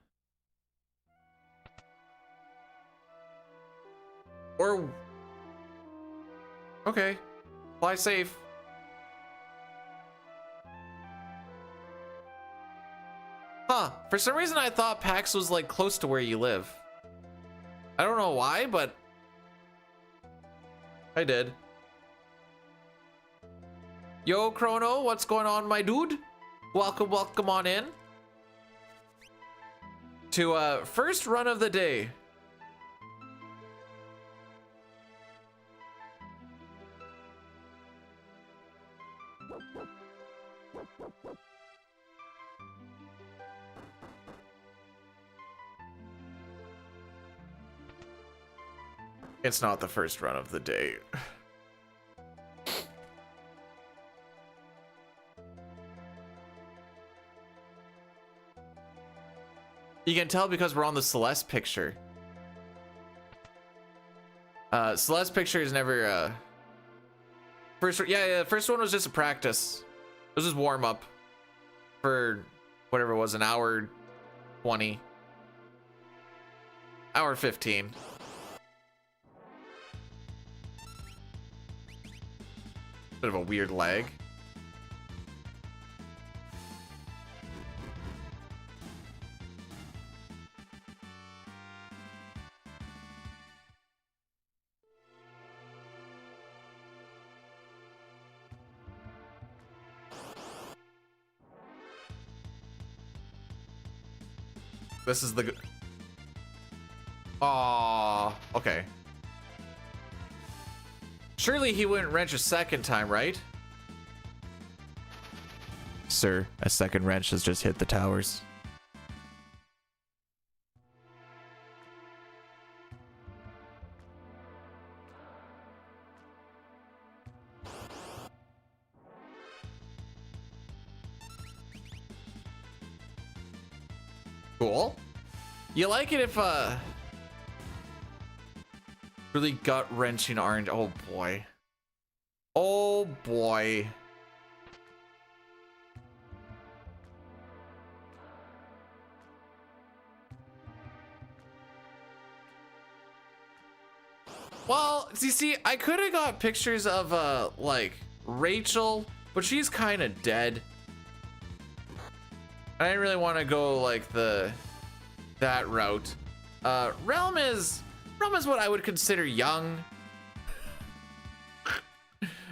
Speaker 1: Or okay, fly safe. Huh, for some reason I thought PAX was like close to where you live. I don't know why, but I did. Yo, Chrono, what's going on, my dude? Welcome on in. To first run of the day. It's not the first run of the day. You can tell because we're on the Celeste picture. Celeste picture is never first one was just a practice. It was just warm up for whatever it was, an hour 20. Hour 15. Bit of a weird lag. This is the... Aw, okay. Surely he wouldn't wrench a second time, right? Sir, a second wrench has just hit the towers. Cool. You like it if really gut-wrenching orange. Oh boy. Oh boy. Well, see, I could have got pictures of like Rachel, but she's kind of dead. I didn't really want to go like that route. Realm is what I would consider young.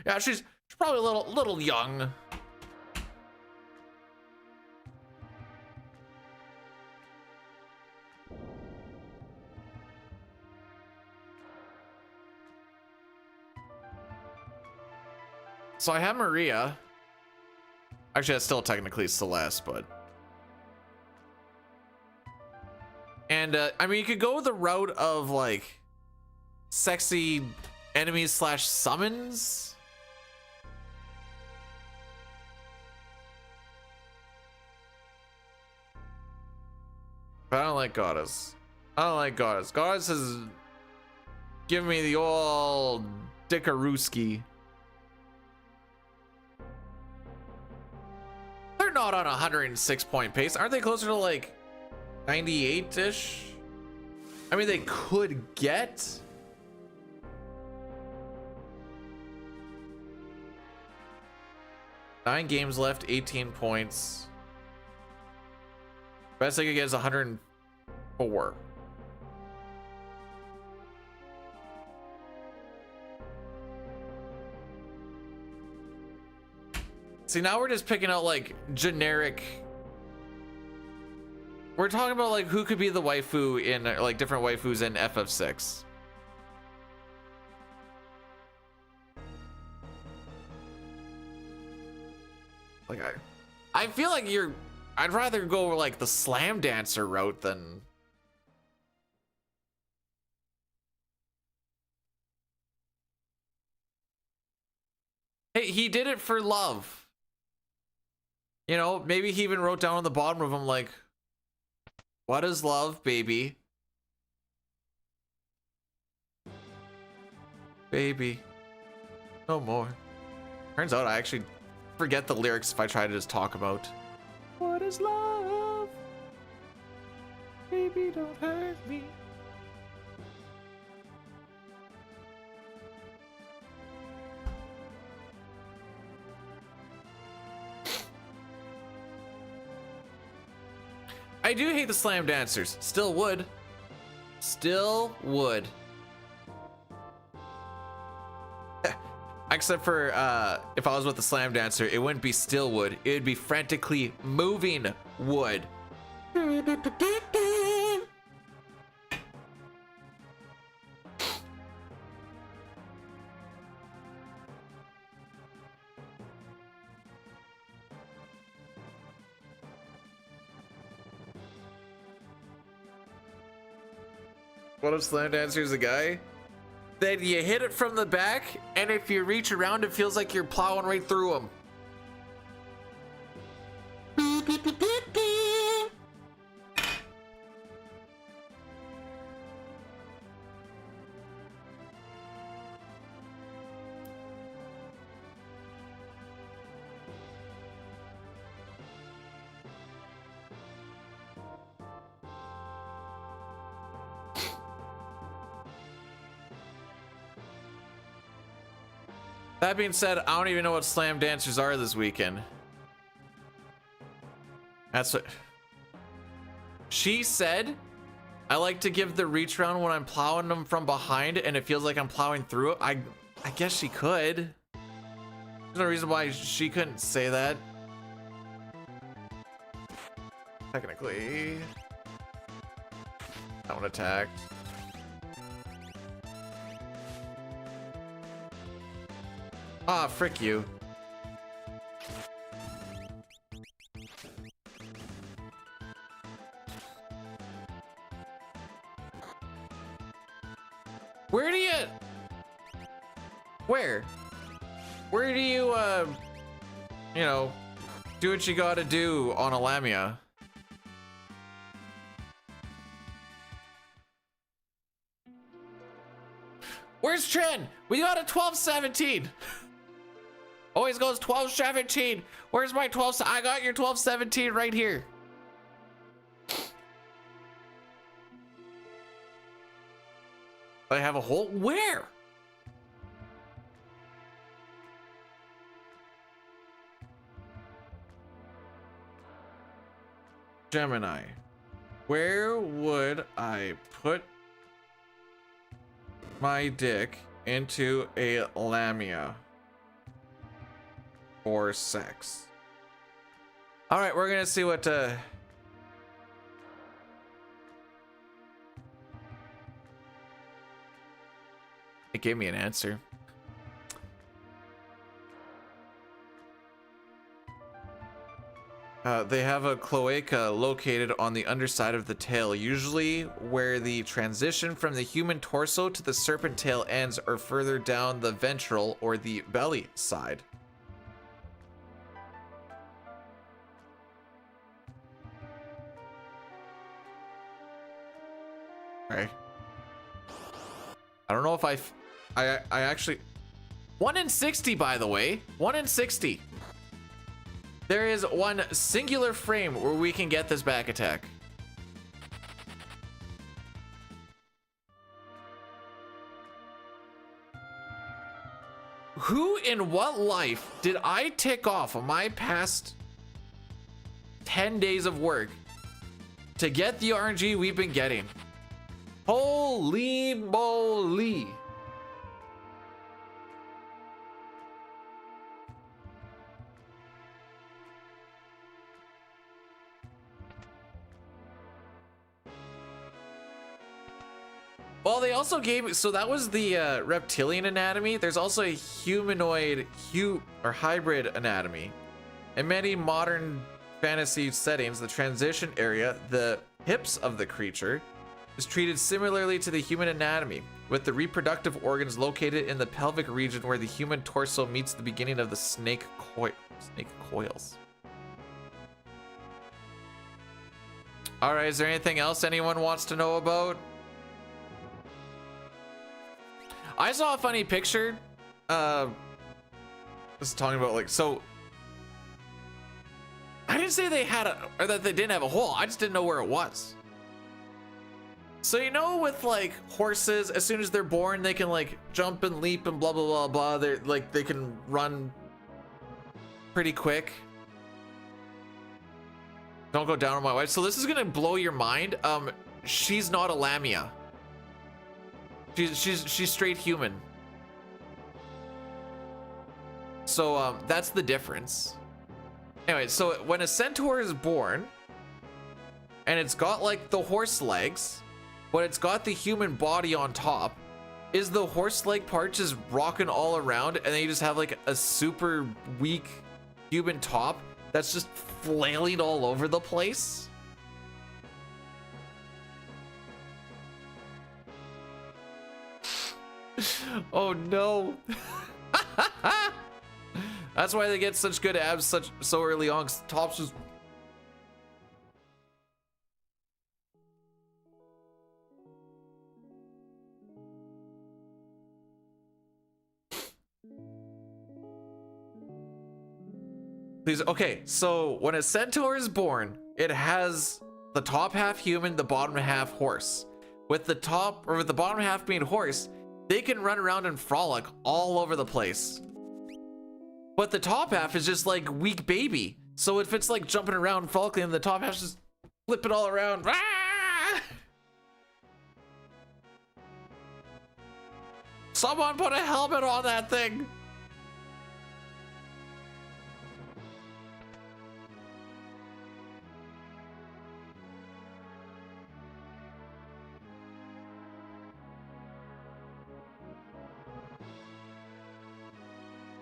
Speaker 1: Yeah, she's probably a little young. So I have Maria. Actually, that's still technically Celeste, but. And I mean, you could go the route of like sexy enemies slash summons. But I don't like Goddess. I don't like Goddess. Goddess has given me the old Dickarooski. They're not on a 106-point pace. Aren't they closer to like 98-ish? I mean, they could get. Nine games left, 18 points. Best they could get is 104. See, now we're just picking out like generic. We're talking about like who could be the waifu in like different waifus in FF6. Like I feel like I'd rather go like the slam dancer route than. Hey, he did it for love. You know, maybe he even wrote down on the bottom of him like, what is love, baby? Baby, no more. Turns out I actually forget the lyrics if I try to just talk about what is love? Baby, don't hurt me. I do hate the slam dancers. Still would. Still would. Except for if I was with the slam dancer, it wouldn't be still wood. It would be frantically moving wood. What if slam dancer is a guy? Then you hit it from the back, and if you reach around, it feels like you're plowing right through him. That being said, I don't even know what slam dancers are this weekend. That's what she said. I like to give the reach round when I'm plowing them from behind and it feels like I'm plowing through it. I guess she could. There's no reason why she couldn't say that. Technically. That one attacked. Ah, frick you. Where do you... Where do you, you know, do what you gotta do on a Lamia? Where's Trin? We got a 1217. Always goes 1217. Where's my 12? I got your 1217 right here. I have a hole. Where? Gemini. Where would I put my dick into a Lamia for sex? All right, we're gonna see what it gave me an answer. They have a cloaca located on the underside of the tail, usually where the transition from the human torso to the serpent tail ends, or further down the ventral or the belly side. Okay. I don't know if I actually... 1 in 60, by the way. 1 in 60. There is one singular frame where we can get this back attack. Who in what life did I tick off on my past 10 days of work to get the RNG we've been getting? Holy moly. Well, they also gave, so that was the reptilian anatomy. There's also a humanoid or hybrid anatomy. In many modern fantasy settings, the transition area, the hips of the creature, is treated similarly to the human anatomy, with the reproductive organs located in the pelvic region where the human torso meets the beginning of the snake coils. All right, is there anything else anyone wants to know about? I saw a funny picture. This is talking about, like, so I didn't say they had or that they didn't have a hole. I just didn't know where it was. So, you know, with like horses, as soon as they're born, they can like jump and leap and blah blah blah blah. They're like, they can run pretty quick. Don't go down on my wife. So this is gonna blow your mind. She's not a Lamia. She's straight human. So that's the difference. Anyway, so when a centaur is born and it's got like the horse legs, but it's got the human body on top, is the horse leg part just rocking all around and then you just have like a super weak human top that's just flailing all over the place? Oh no. That's why they get such good abs so early on, 'cause the top's just... Please, okay, so when a centaur is born, it has the top half human, the bottom half horse. With the top, or with the bottom half being horse, they can run around and frolic all over the place. But the top half is just like weak baby. So if it's like jumping around Falkland, the top half's just flip it all around. Ah! Someone put a helmet on that thing.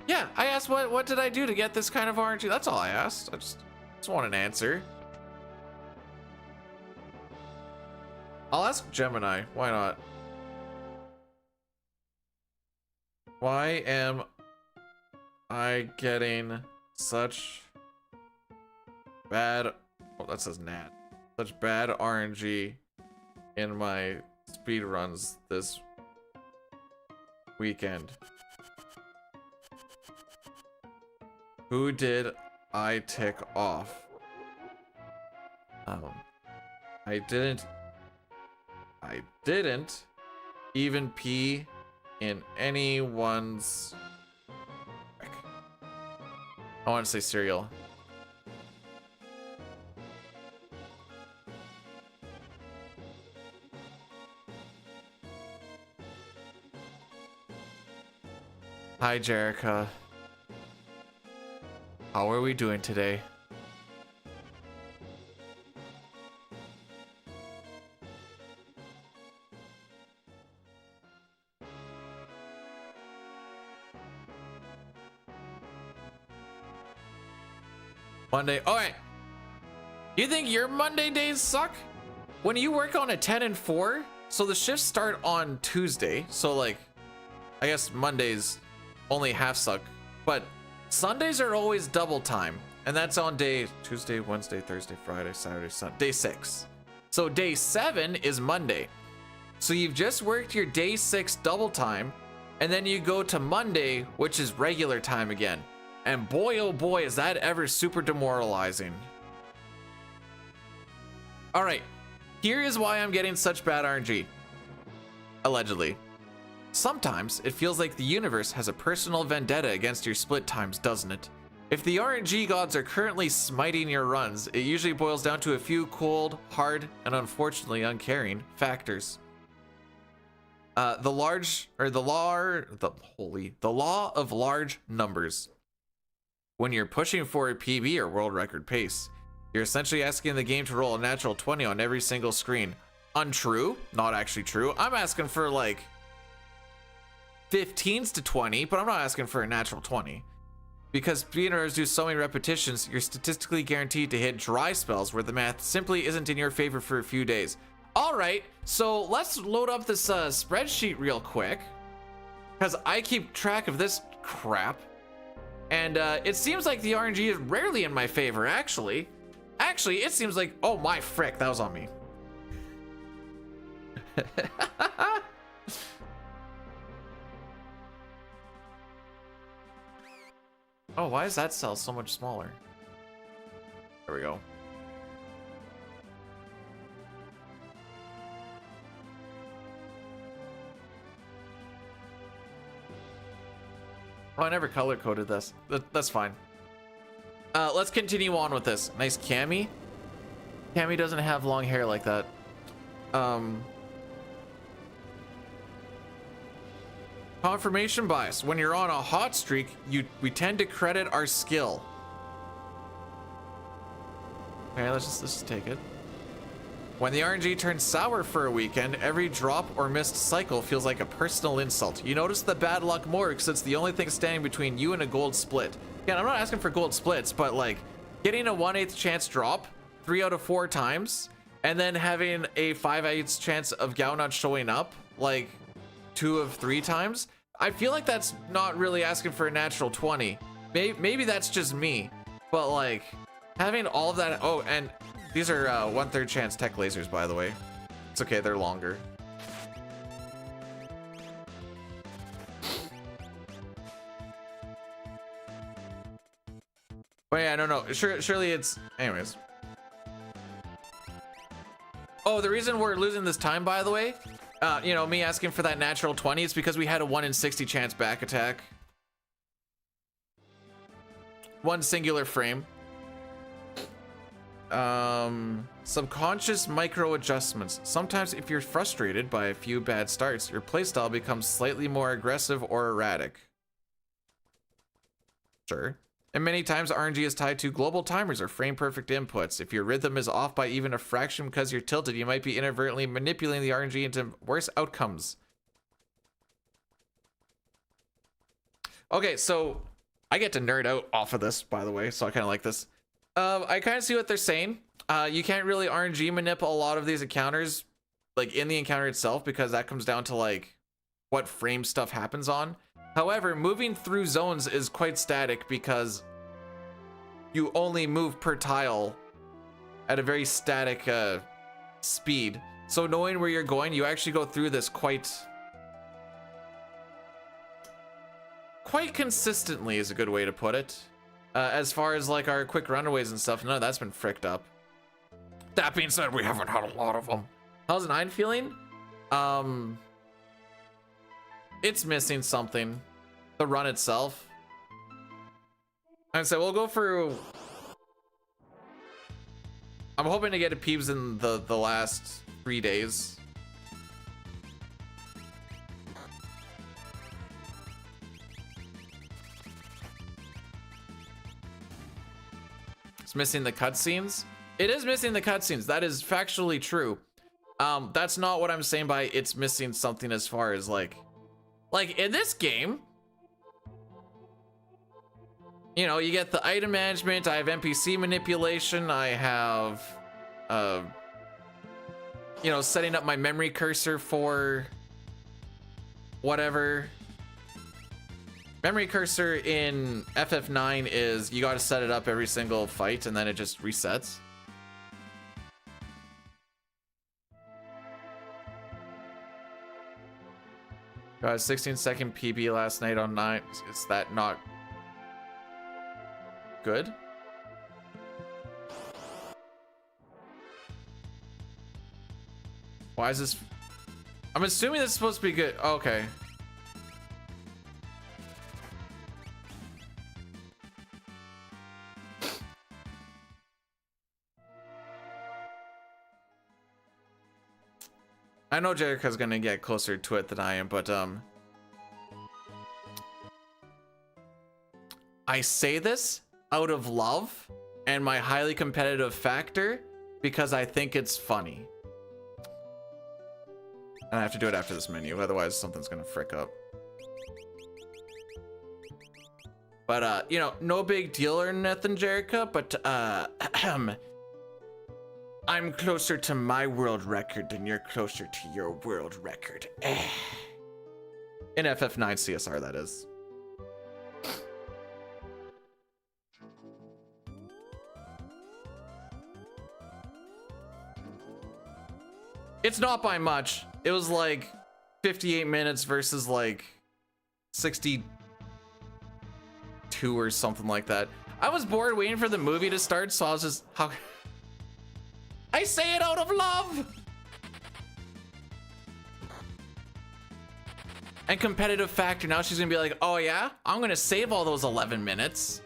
Speaker 1: Yeah, I asked what did I do to get this kind of RNG? That's all I asked. I just want an answer. I'll ask Gemini. Why not? Why am I getting such bad... Oh, that says Nat. Such bad RNG in my speedruns this weekend. Who did I tick off? I didn't even pee in anyone's... I want to say cereal. Hi, Jerica. How are we doing today? Monday. All right. You think your Monday days suck? When you work on a 10 and 4, so the shifts start on Tuesday. So like, I guess Mondays only half suck, but Sundays are always double time. And that's on day Tuesday, Wednesday, Thursday, Friday, Saturday, Sunday, day 6. So day 7 is Monday. So you've just worked your day 6 double time, and then you go to Monday, which is regular time again. And boy, oh boy, is that ever super demoralizing. All right, here is why I'm getting such bad RNG. Allegedly. Sometimes it feels like the universe has a personal vendetta against your split times, doesn't it? If the RNG gods are currently smiting your runs, it usually boils down to a few cold, hard, and unfortunately uncaring factors. The law of large numbers. When you're pushing for a PB or world record pace, you're essentially asking the game to roll a natural 20 on every single screen. Untrue, not actually true. I'm asking for like 15s to 20, but I'm not asking for a natural 20. Because speedrunners do so many repetitions, you're statistically guaranteed to hit dry spells where the math simply isn't in your favor for a few days. All right, so let's load up this spreadsheet real quick, because I keep track of this crap. And it seems like the RNG is rarely in my favor, actually. Actually, it seems like, oh my frick, that was on me. Oh, why is that cell so much smaller? There we go. Oh, I never color coded this. That's fine. Let's continue on with this. Nice Cammy. Cammy doesn't have long hair like that. Confirmation bias. When you're on a hot streak, we tend to credit our skill. Okay, let's just take it. When the RNG turns sour for a weekend, every drop or missed cycle feels like a personal insult. You notice the bad luck more because it's the only thing standing between you and a gold split. Again, I'm not asking for gold splits, but like getting a 1/8 chance drop 3 out of 4 times, and then having a 5/8 chance of Gao not showing up like 2 of 3 times. I feel like that's not really asking for a natural 20. Maybe that's just me, but like having all of that. Oh, and these are 1/3 chance tech lasers, by the way. It's okay, they're longer. But yeah, no. Surely it's... Anyways. Oh, the reason we're losing this time, by the way, you know, me asking for that natural 20 is because we had a 1 in 60 chance back attack. one singular frame. Subconscious micro adjustments. Sometimes if you're frustrated by a few bad starts, your playstyle becomes slightly more aggressive or erratic. Sure. And many times RNG is tied to global timers or frame perfect inputs. If your rhythm is off by even a fraction because you're tilted, you might be inadvertently manipulating the RNG into worse outcomes. Okay, so I get to nerd out off of this, by the way, so I kind of like this. I kind of see what they're saying. You can't really RNG manip a lot of these encounters, like in the encounter itself, because that comes down to like what frame stuff happens on. However, moving through zones is quite static because you only move per tile at a very static speed. So knowing where you're going, you actually go through this quite consistently is a good way to put it. As far as like our quick runaways and stuff, none of that's been fricked up. That being said, we haven't had a lot of them. How's 9 feeling? It's missing something. The run itself. I'd say we'll go for... I'm hoping to get a peeps in the last 3 days. It's missing the cutscenes. It is missing the cutscenes. That is factually true. That's not what I'm saying by it's missing something as far as like in this game, you know, you get the item management, I have NPC manipulation, I have, you know, setting up my memory cursor for whatever. Memory cursor in FF9 is you got to set it up every single fight and then it just resets. Got a 16-second PB last night on 9. Is that not good? Why is this? I'm assuming this is supposed to be good. Okay. I know Jerica's gonna get closer to it than I am, but I say this out of love and my highly competitive factor because I think it's funny. And I have to do it after this menu, otherwise something's gonna frick up. But you know, no big deal or nothing, Jerica, but I'm closer to my world record than you're closer to your world record. In FF9 CSR, that is. It's not by much. It was like 58 minutes versus like 62 or something like that. I was bored waiting for the movie to start, so I was just... I say it out of love! And competitive factor, now she's gonna be like, oh yeah? I'm gonna save all those 11 minutes.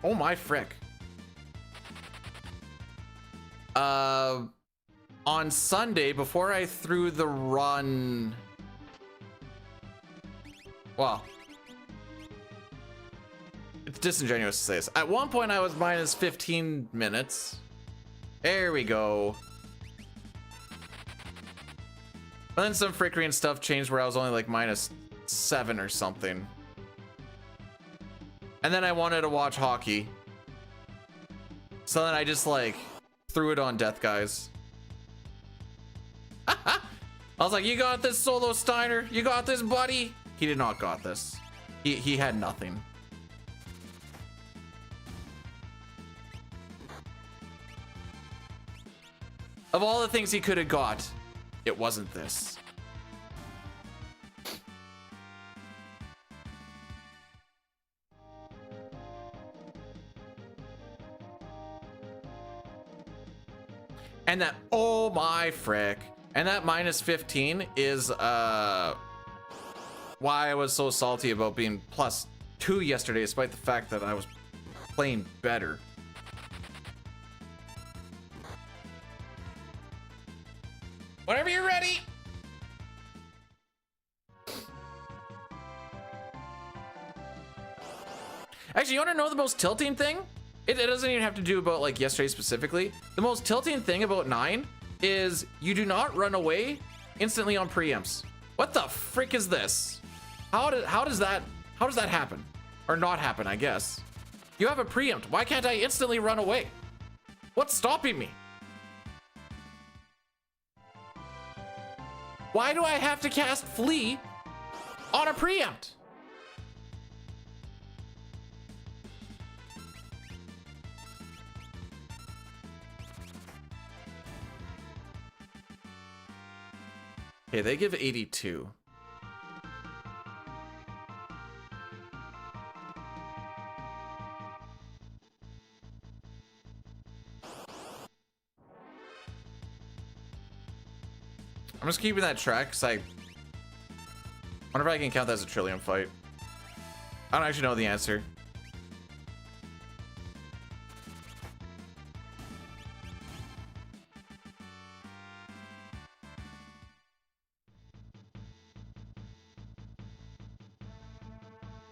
Speaker 1: Oh my frick. On Sunday, before I threw the run... Well, it's disingenuous to say this. At one point, I was minus 15 minutes. There we go. And then some frickery and stuff changed where I was only like minus 7 or something. And then I wanted to watch hockey. So then I just like threw it on Death Guys. I was like, you got this, Solo Steiner. You got this, buddy. He did not got this. He had nothing. Of all the things he could have got, it wasn't this. And that, oh my frick. And that minus 15 is why I was so salty about being +2 yesterday, despite the fact that I was playing better. Whenever you're ready. Actually, you want to know the most tilting thing? It doesn't even have to do about like yesterday specifically. The most tilting thing about 9 is you do not run away instantly on preempts. What the frick is this? How does that happen? Or not happen, I guess. You have a preempt. Why can't I instantly run away? What's stopping me? Why do I have to cast flee on a preempt? Okay, they give 82. I'm just keeping that track because I wonder if I can count that as a Trillium fight. I don't actually know the answer.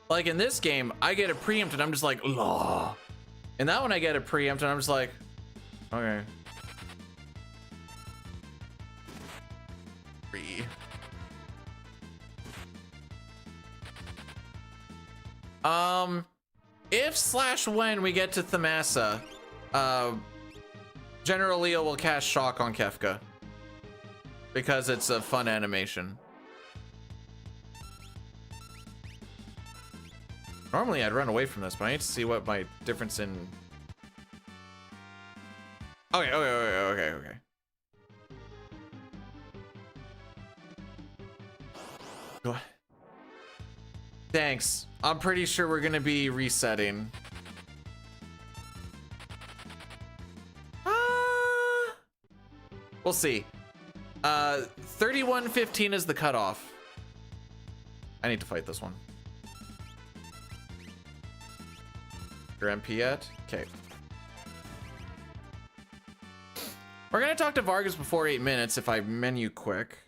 Speaker 1: Like in this game, I get a preempt and I'm just like, law. In that one, I get a preempt and I'm just like, okay. If/when we get to Thamasa, General Leo will cast Shock on Kefka because it's a fun animation. Normally I'd run away from this, but I need to see what my difference in... Okay. Go ahead. Thanks. I'm pretty sure we're gonna be resetting. We'll see. 31:15 is the cutoff. I need to fight this one. Your MP yet? Okay. We're gonna talk to Vargas before 8 minutes if I menu quick.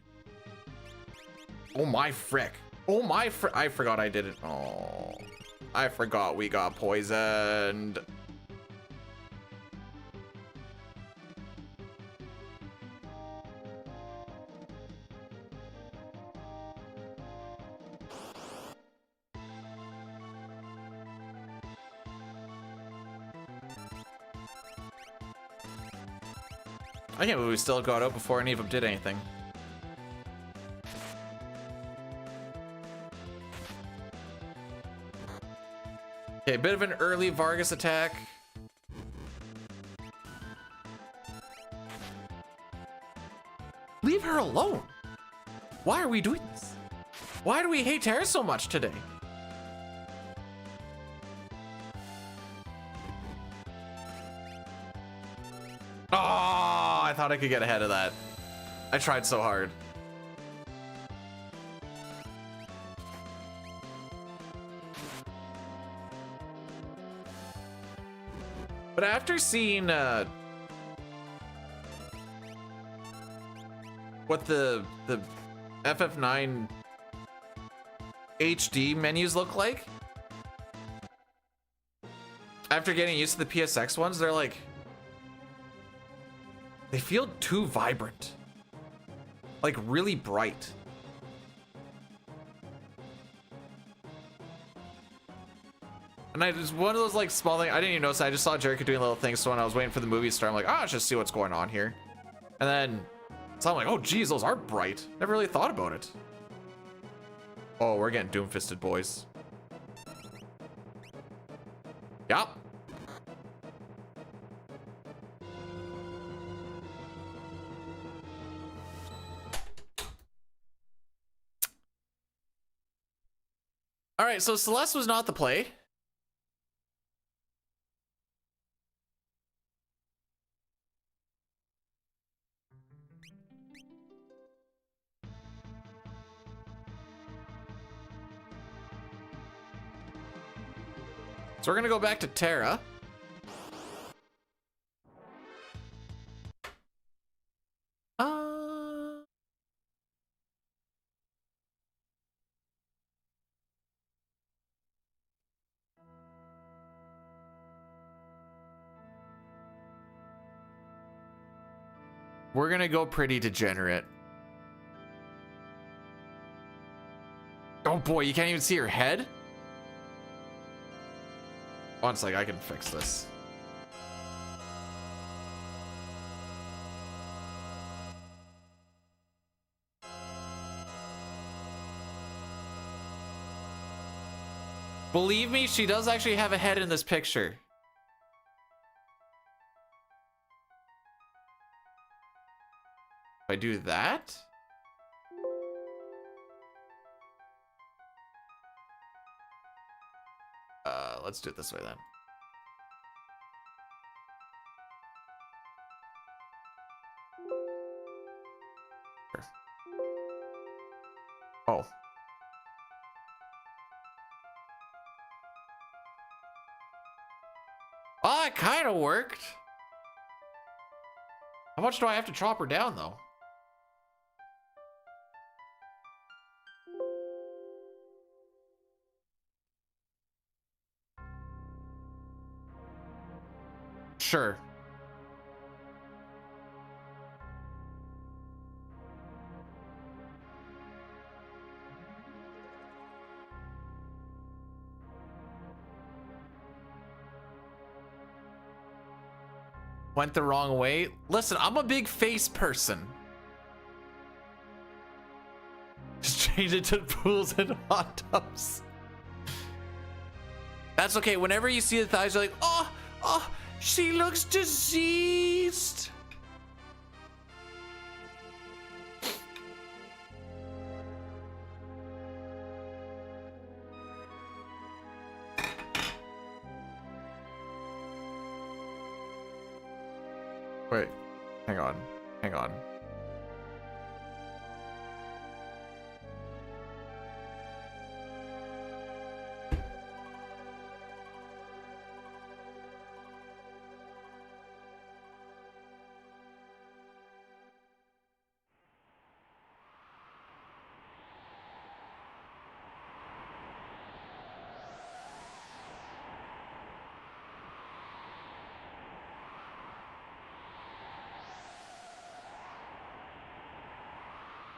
Speaker 1: Oh my frick. Oh my frick. I forgot I did it. Oh. I forgot we got poisoned. I can't believe we still got out before any of them did anything. Okay, bit of an early Vargas attack. Leave her alone. Why are we doing this? Why do we hate Terra so much today? Oh, I thought I could get ahead of that. I tried so hard. But after seeing what the FF9 HD menus look like, after getting used to the PSX ones, they're like, they feel too vibrant, like really bright. And I just, one of those like small things, I didn't even notice. I just saw Jericho doing little things. So when I was waiting for the movie to start, I'm like, oh, let's just see what's going on here. And then, so I'm like, oh geez, those are bright. Never really thought about it. Oh, we're getting doom-fisted, boys. Yep. All right, so Celeste was not the play. So we're gonna go back to Terra. We're gonna go pretty degenerate. Oh boy, you can't even see her head? One sec, I can fix this. Believe me, she does actually have a head in this picture. If I do that? Let's do it this way then. Sure. Oh. Oh, it kind of worked. How much do I have to chop her down, though? Sure. Went the wrong way. Listen, I'm a big face person. Just change it to pools and hot tubs. That's okay. Whenever you see the thighs, you're like, oh, she looks diseased. Wait, hang on.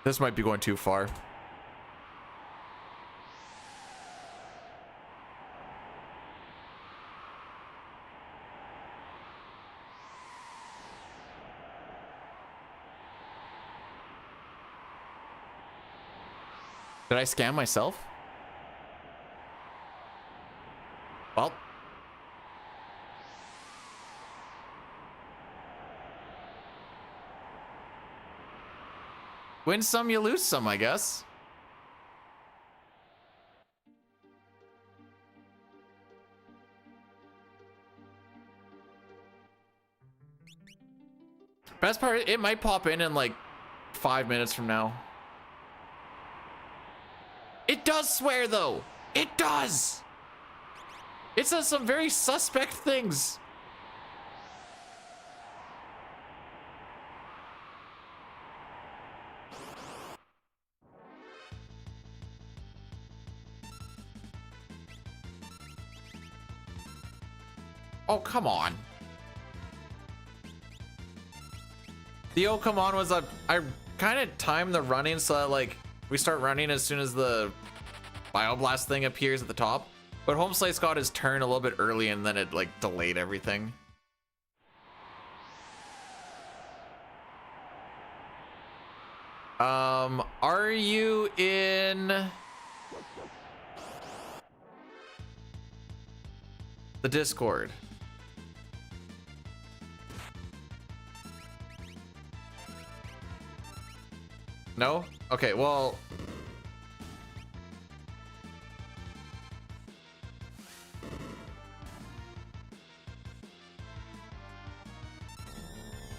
Speaker 1: This might be going too far. Did I scam myself? Well. Win some, you lose some, I guess. Best part, it might pop in like 5 minutes from now. It does swear though. It does. It says some very suspect things. Oh, come on. The oh, come on was I kind of timed the running so that like we start running as soon as the Bioblast thing appears at the top. But Homeslice got his turn a little bit early and then it like delayed everything. Are you in the Discord? No? Okay, well,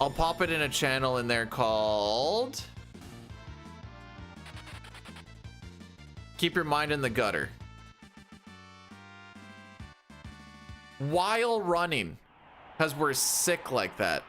Speaker 1: I'll pop it in a channel in there called Keep Your Mind in the Gutter. while running because we're sick like that.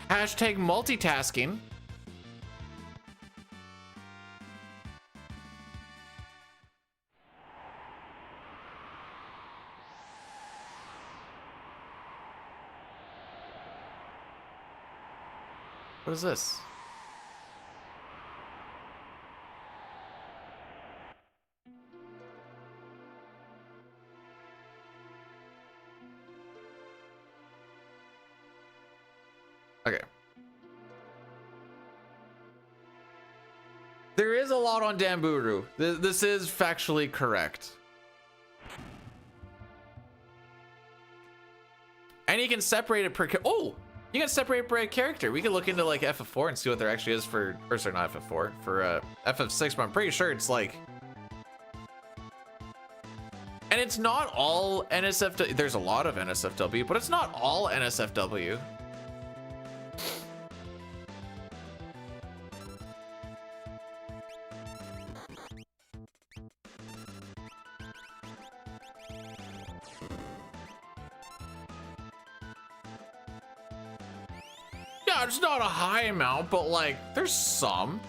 Speaker 1: Hashtag multitasking. What is this? Okay. There is a lot on Damburu. This is factually correct. And you can separate it per oh! You can separate it by character. We can look into like FF4 and see what there actually is for, or sorry, not FF4, for FF6, but I'm pretty sure it's like, and it's not all NSFW. There's a lot of NSFW, but it's not all NSFW. Yeah, it's not a high amount, but like, there's some.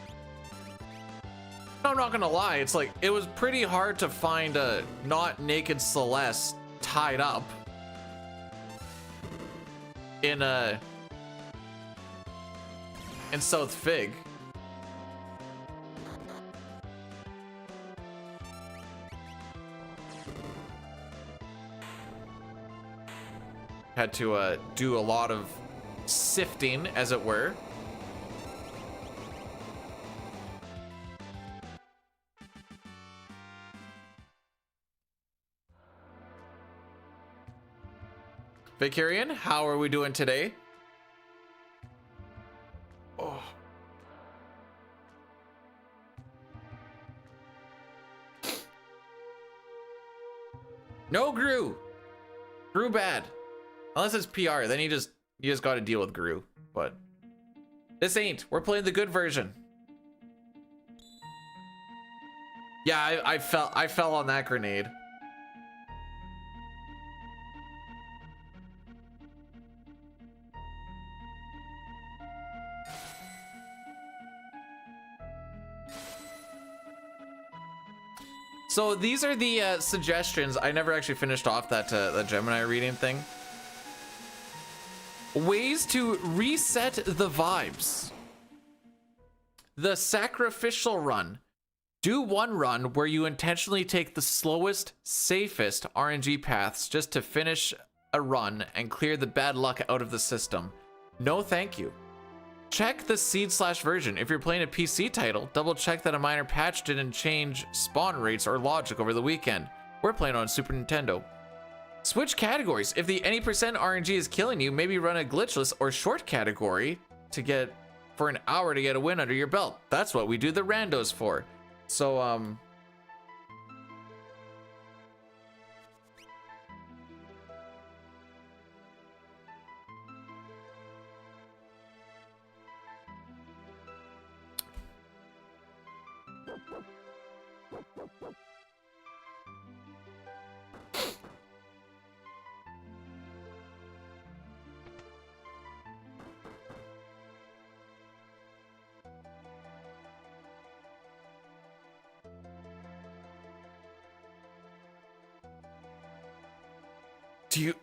Speaker 1: No, I'm not gonna lie, it's like, it was pretty hard to find a not naked Celeste tied up in South Fig. Had to do a lot of sifting, as it were. Vicarian, how are we doing today? Oh. No Gru. Gru bad. Unless it's PR, then you just got to deal with Gru. But this ain't. We're playing the good version. Yeah, I fell on that grenade. So these are the suggestions. I never actually finished off that Gemini reading thing. Ways to reset the vibes. The sacrificial run. Do one run where you intentionally take the slowest, safest RNG paths just to finish a run and clear the bad luck out of the system. No thank you. Check the seed/version. If you're playing a PC title, double check that a minor patch didn't change spawn rates or logic over the weekend. We're playing on Super Nintendo. Switch categories. If the any % RNG is killing you, maybe run a glitchless or short category to get for an hour to get a win under your belt. That's what we do the randos for. So do you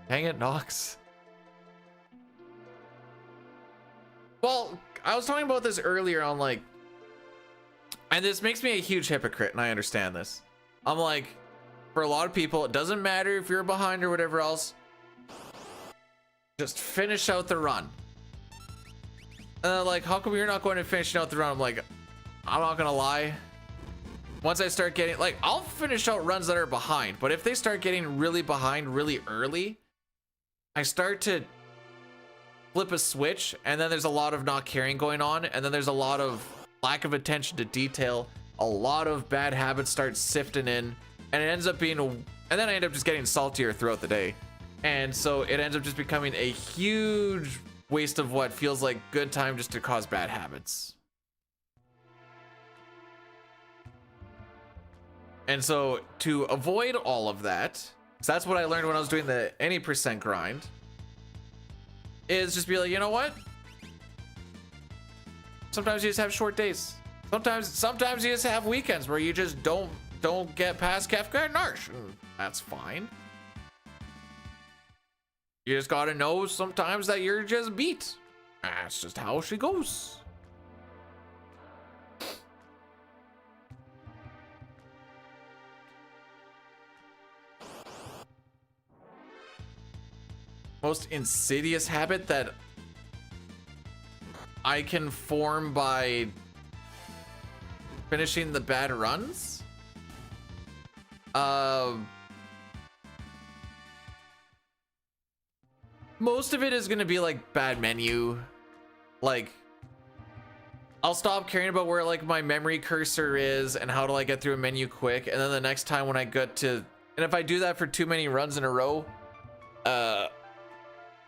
Speaker 1: hang it, Nox? Well, I was talking about this earlier on, like, and this makes me a huge hypocrite, and I understand this. I'm like, for a lot of people, it doesn't matter if you're behind or whatever else. Just finish out the run. Like, how come you're not going to finish out the run? I'm like, I'm not gonna lie. once I start getting, like, I'll finish out runs that are behind, but if they start getting really behind really early, I start to flip a switch, and then there's a lot of not caring going on, and then there's a lot of lack of attention to detail, a lot of bad habits start sifting in, and it ends up being and then I end up just getting saltier throughout the day. And so it ends up just becoming a huge waste of what feels like good time just to cause bad habits. And so to avoid all of that, because that's what I learned when I was doing the any percent grind, is just be like, you know what? Sometimes you just have short days. Sometimes you just have weekends where you just don't get past Kefka and Narsh. That's fine. You just gotta know sometimes that you're just beat. That's just how she goes. Most insidious habit that I can form by finishing the bad runs? Most of it is gonna be like bad menu. Like, I'll stop caring about where like my memory cursor is and how do I get through a menu quick, and then the next time when I get to, and if I do that for too many runs in a row,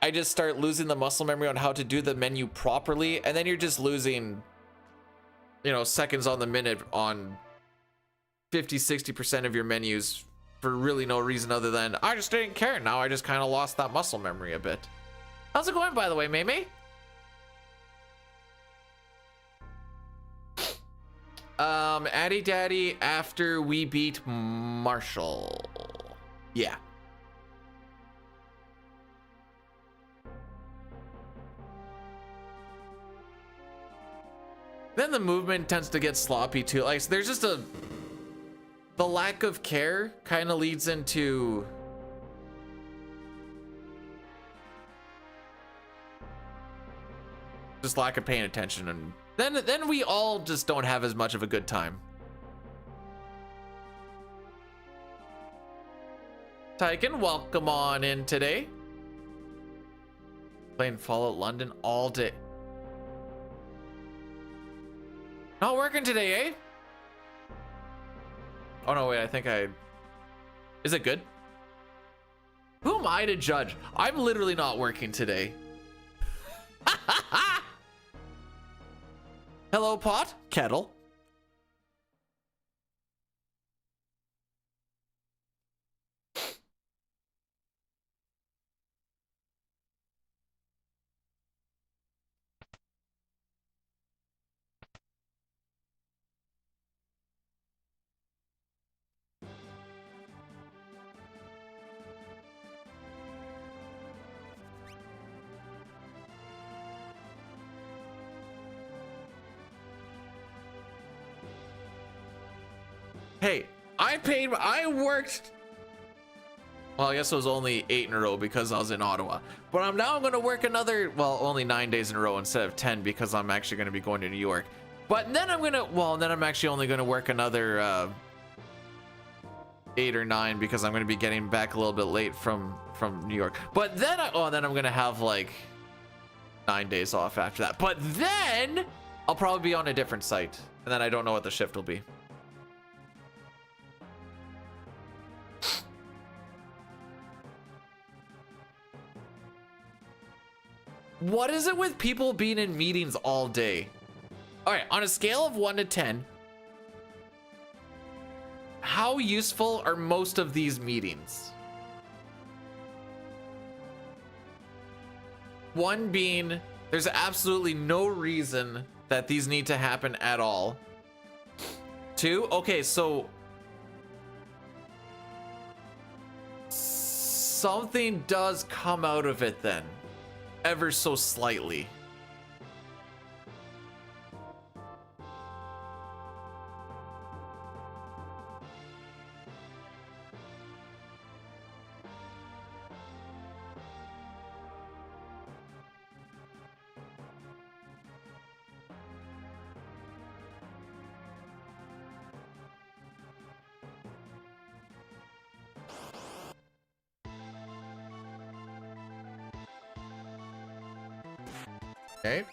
Speaker 1: I just start losing the muscle memory on how to do the menu properly, and then you're just losing, you know, seconds on the minute on 50-60% of your menus for really no reason other than I just didn't care. Now I just kind of lost that muscle memory a bit. How's it going, by the way, Maymay? Addy Daddy after we beat Marshall. Yeah. Then the movement tends to get sloppy too. Like, there's just the lack of care kind of leads into just lack of paying attention, and then we all just don't have as much of a good time. Tyken, welcome on in today. Playing Fallout London all day. Not working today, eh? Oh no, wait, I think is it good? Who am I to judge? I'm literally not working today. Hello, pot, kettle. Hey, I worked. Well, I guess it was only 8 in a row because I was in Ottawa. But I'm now going to work another, well, only 9 days in a row instead of 10 because I'm actually going to be going to New York. But then I'm actually only going to work another 8 or 9 because I'm going to be getting back a little bit late from New York. But then then I'm going to have like 9 days off after that. But then I'll probably be on a different site, and then I don't know what the shift will be. What is it with people being in meetings all day? All right, on a scale of 1 to 10, how useful are most of these meetings? 1 being, there's absolutely no reason that these need to happen at all. 2, okay, so something does come out of it then. Ever so slightly. Okay.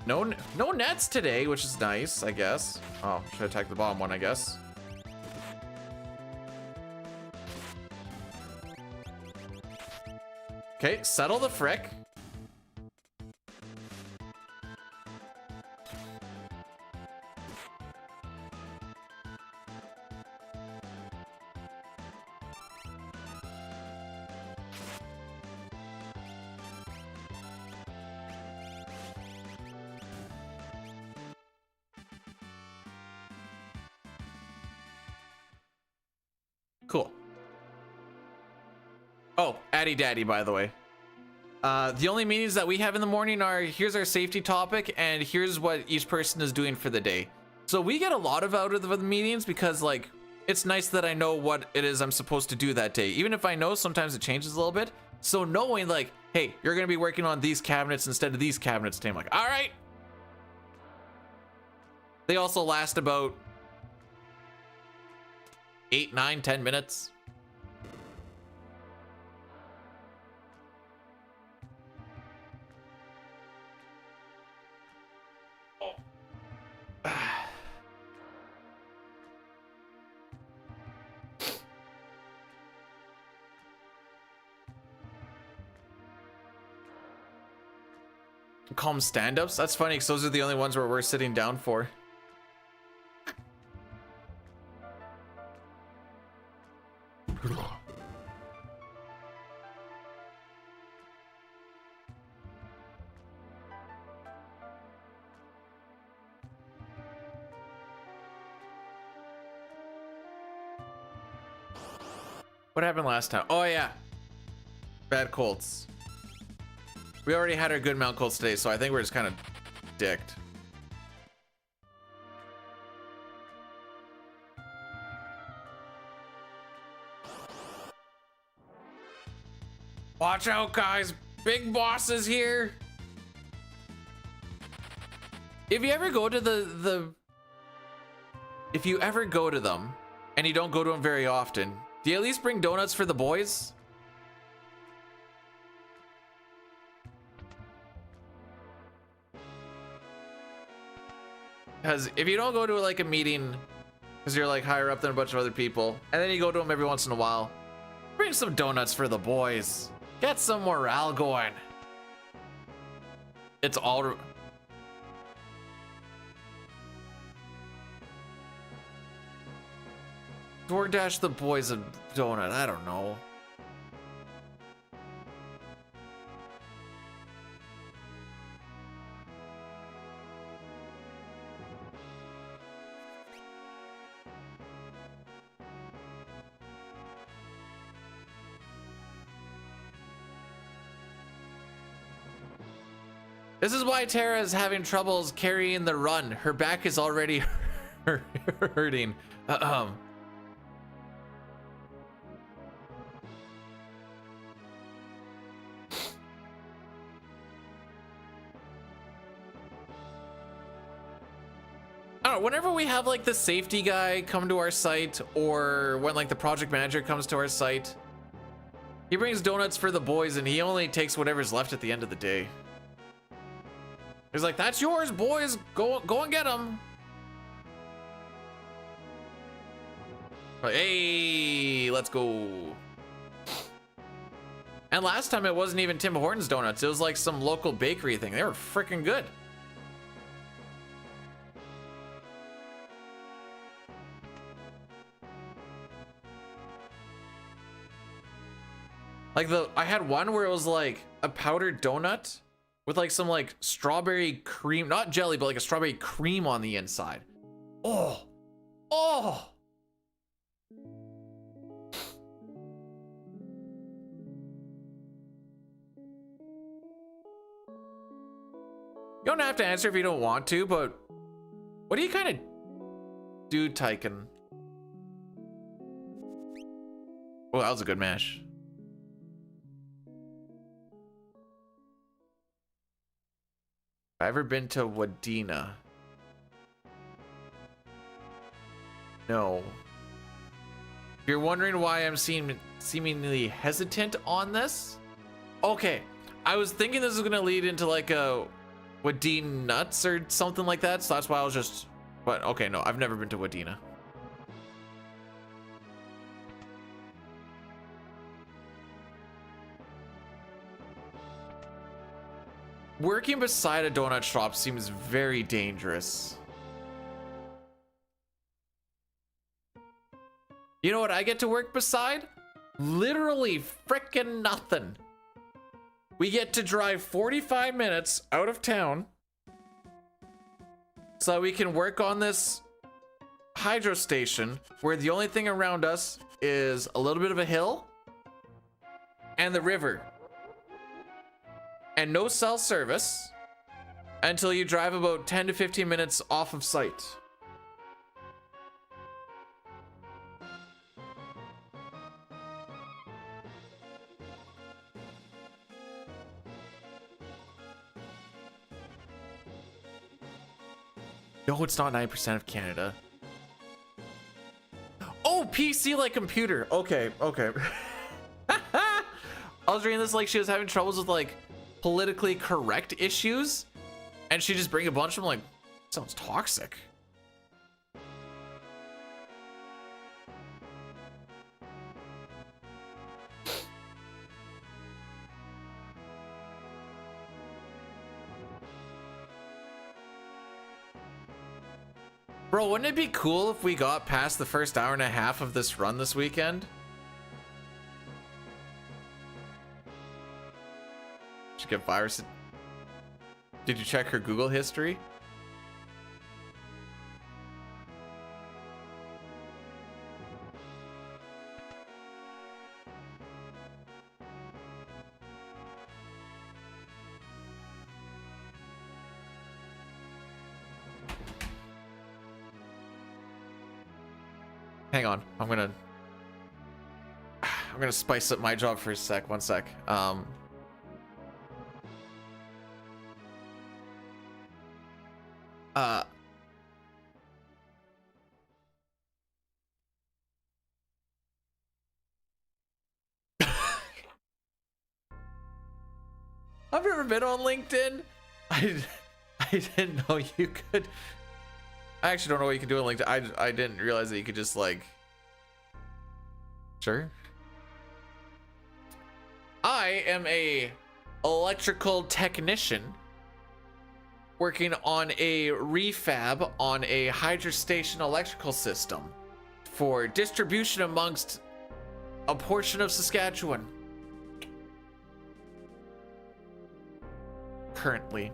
Speaker 1: No nets today, which is nice, I guess. Oh, should attack the bottom one, I guess. Okay, settle the frick. Cool. Oh, Addy Daddy, by the way. The only meetings that we have in the morning are, here's our safety topic, and here's what each person is doing for the day. So we get a lot of out of the meetings because, like, it's nice that I know what it is I'm supposed to do that day. Even if I know, sometimes it changes a little bit. So knowing, like, hey, you're going to be working on these cabinets instead of these cabinets today. I'm like, all right. They also last about 8, 9, 10 minutes. Calm stand-ups? That's funny because those are the only ones where we're sitting down for. What happened last time? Oh yeah, bad Colts. We already had our good Mount Colts today, so I think we're just kind of dicked. Watch out, guys. Big boss is here. If you ever go to if you ever go to them and you don't go to them very often, do you at least bring donuts for the boys? Because if you don't go to like a meeting because you're like higher up than a bunch of other people, and then you go to them every once in a while, bring some donuts for the boys. Get some morale going. It's all... DoorDash the boys a donut. I don't know. This is why Tara is having troubles carrying the run. Her back is already hurting. I don't know, whenever we have like the safety guy come to our site, or when like the project manager comes to our site, he brings donuts for the boys and he only takes whatever's left at the end of the day. He's like, that's yours, boys. Go and get them. Like, hey, let's go. And last time it wasn't even Tim Hortons donuts. It was like some local bakery thing. They were freaking good. Like I had one where it was like a powdered donut with like some like strawberry cream, not jelly, but like a strawberry cream on the inside. Oh, oh. You don't have to answer if you don't want to, but what do you kind of do, Tyken? Oh, that was a good mash. Have I ever been to Wadena? No. If you're wondering why I'm seemingly hesitant on this, okay, I was thinking this was gonna lead into like a Wadena Nuts or something like that, so that's why I was just. But okay, no, I've never been to Wadena. Working beside a donut shop seems very dangerous. You know what I get to work beside? Literally frickin' nothing. We get to drive 45 minutes out of town so we can work on this hydro station where the only thing around us is a little bit of a hill and the river. And no cell service until you drive about 10 to 15 minutes off of site. No, it's not 9% of Canada. Oh, PC like computer. Okay, okay. I was reading this like she was having troubles with like politically correct issues, and she just bring a bunch of them. Like, sounds toxic. Bro, wouldn't it be cool if we got past the first hour and a half of this run this weekend? Should get virus. Did you check her Google history? Hang on, I'm gonna spice up my job for a sec. One sec. I've never been on LinkedIn. I didn't know you could. I actually don't know what you can do on LinkedIn. I didn't realize that you could just like. Sure. I am a electrical technician working on a refab on a hydrostation electrical system for distribution amongst a portion of Saskatchewan. Currently.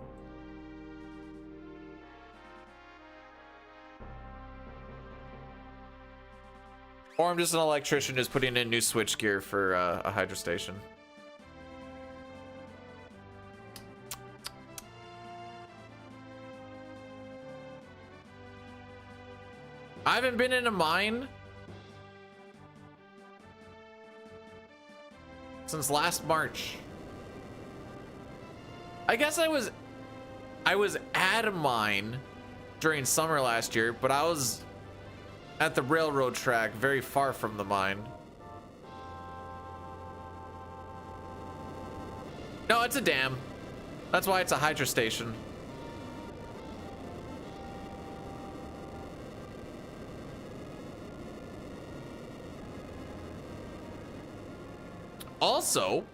Speaker 1: Or I'm just an electrician just putting in new switchgear for a hydrostation. I haven't been in a mine since last March. I guess I was at a mine during summer last year, but I was at the railroad track very far from the mine. No, it's a dam. That's why it's a hydrostation. Also,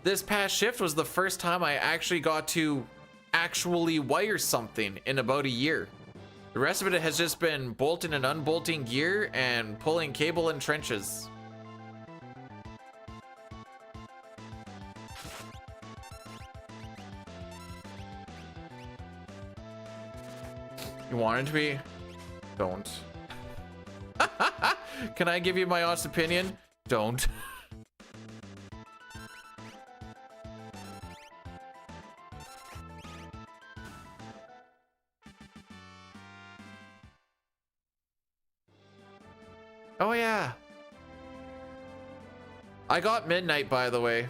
Speaker 1: this past shift was the first time I actually got to actually wire something in about a year. The rest of it has just been bolting and unbolting gear and pulling cable in trenches. You want it to be? Don't. Can I give you my honest opinion? Don't. Oh yeah. I got Midnight, by the way.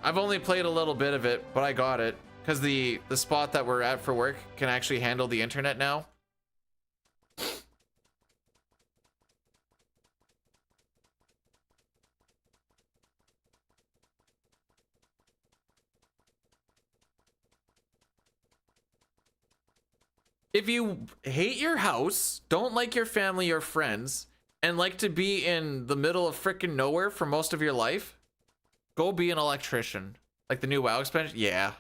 Speaker 1: I've only played a little bit of it, but I got it because the spot that we're at for work can actually handle the internet now. If you hate your house, don't like your family or friends, and like to be in the middle of freaking nowhere for most of your life, go be an electrician. Like the new WoW expansion? Yeah.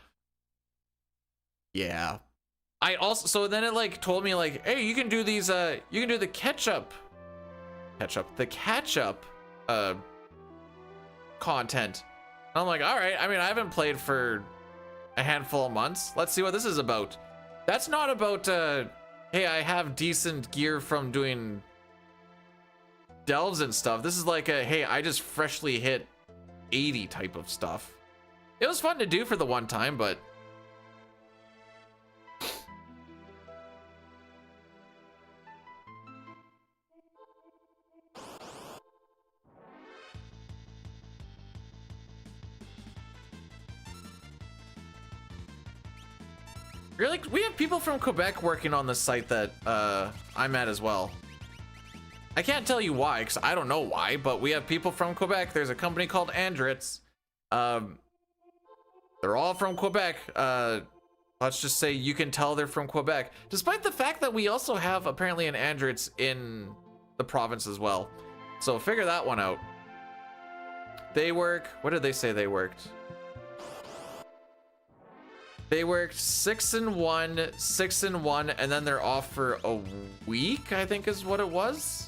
Speaker 1: Yeah. I also, so then it like told me like, hey, you can do these, you can do the catch up content. And I'm like, all right. I mean, I haven't played for a handful of months. Let's see what this is about. That's not about, hey, I have decent gear from doing delves and stuff. This is like a, hey, I just freshly hit 80 type of stuff. It was fun to do for the one time, but really, we have people from Quebec working on the site that I'm at as well. I can't tell you why, because I don't know why, but we have people from Quebec. There's a company called Andritz. They're all from Quebec. Let's just say you can tell they're from Quebec, despite the fact that we also have apparently an Andritz in the province as well. So figure that one out. They work, what did they say they worked? They worked 6 and 1, 6 and 1, and then they're off for a week, I think is what it was.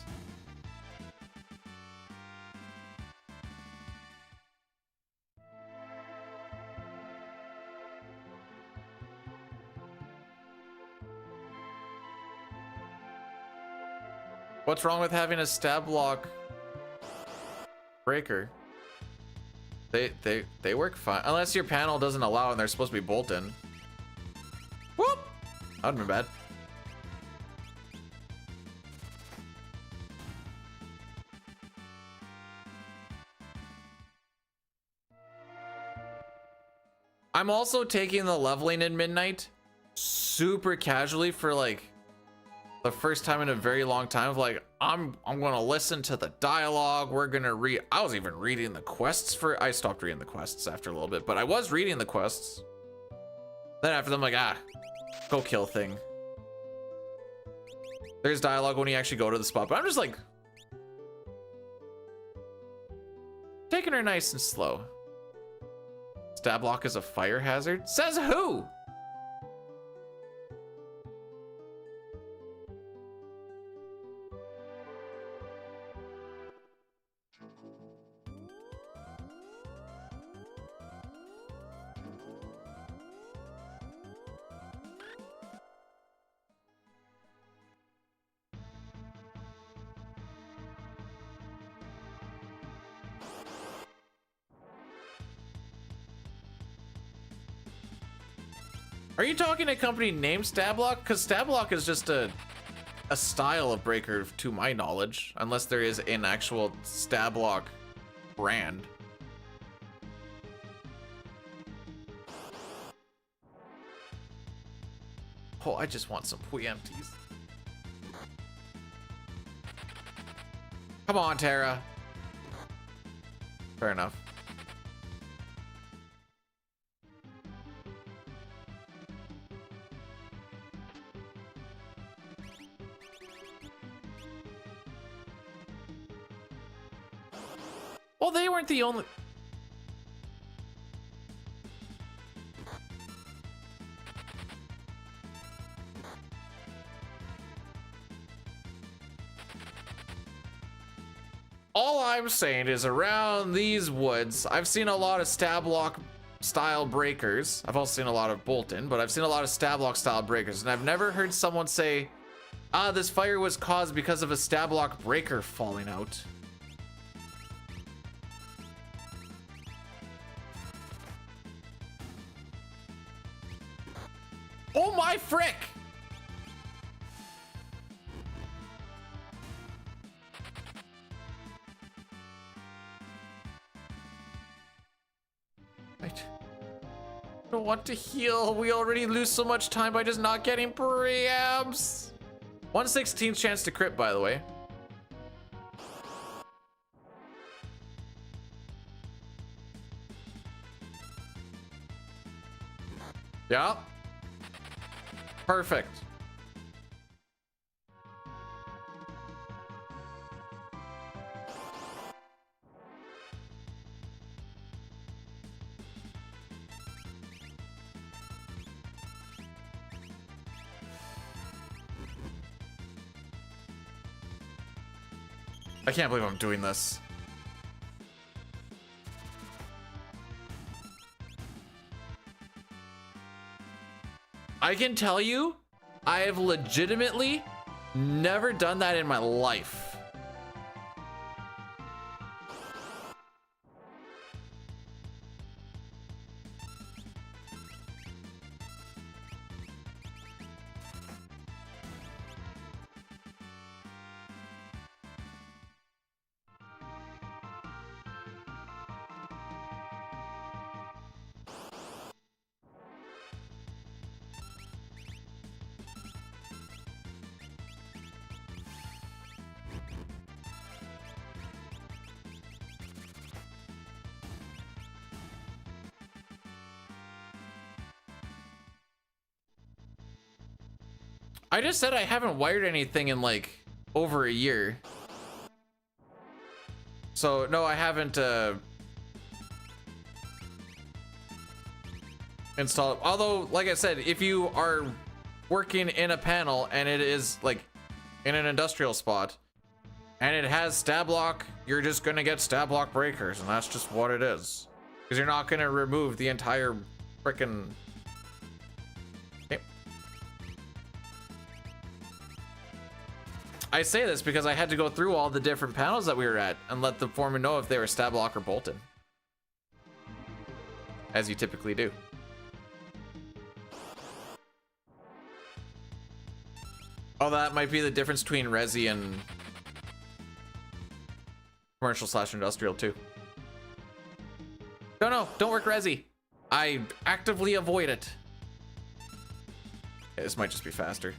Speaker 1: What's wrong with having a stab lock breaker? They work fine. Unless your panel doesn't allow and they're supposed to be bolt-in. Whoop! That would've been bad. I'm also taking the leveling in Midnight super casually for like the first time in a very long time. Of like, I'm gonna listen to the dialogue. We're gonna read. I was even reading the quests for. I stopped reading the quests after a little bit, but I was reading the quests. Then after them, like, go kill thing. There's dialogue when you actually go to the spot, but I'm just like taking her nice and slow. Stab lock is a fire hazard. Says who? Are you talking a company named Stablock? Because Stablock is just a style of breaker to my knowledge, unless there is an actual Stablock brand. Oh, I just want some preempties. Come on, Tara. Fair enough. Well, they weren't the only... All I'm saying is around these woods, I've seen a lot of stab lock style breakers. I've also seen a lot of bolt-in, but I've seen a lot of stab lock style breakers, and I've never heard someone say, this fire was caused because of a stab lock breaker falling out. Oh my frick! I don't want to heal. We already lose so much time by just not getting preamps. 1/16 chance to crit, by the way. Yeah. Perfect. I can't believe I'm doing this. I can tell you, I have legitimately never done that in my life. I just said I haven't wired anything in like over a year. So no, I haven't installed. Although, like I said, if you are working in a panel and it is like in an industrial spot and it has stab lock, you're just gonna get stab lock breakers, and that's just what it is. Because you're not gonna remove the entire frickin'. I say this because I had to go through all the different panels that we were at and let the foreman know if they were stab lock or bolted. As you typically do. Oh, that might be the difference between resi and commercial / industrial too. No, don't work resi. I actively avoid it. Yeah, this might just be faster.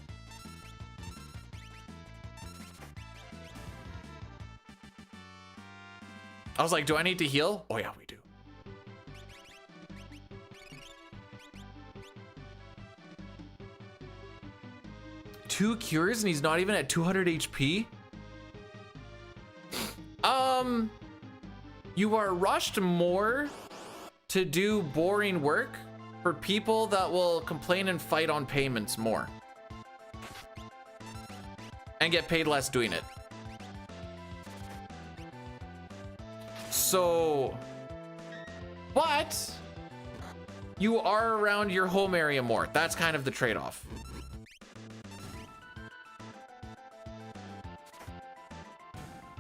Speaker 1: I was like, do I need to heal? Oh yeah, we do. Two cures and he's not even at 200 HP? You are rushed more to do boring work for people that will complain and fight on payments more. And get paid less doing it. So, but you are around your home area more. That's kind of the trade-off.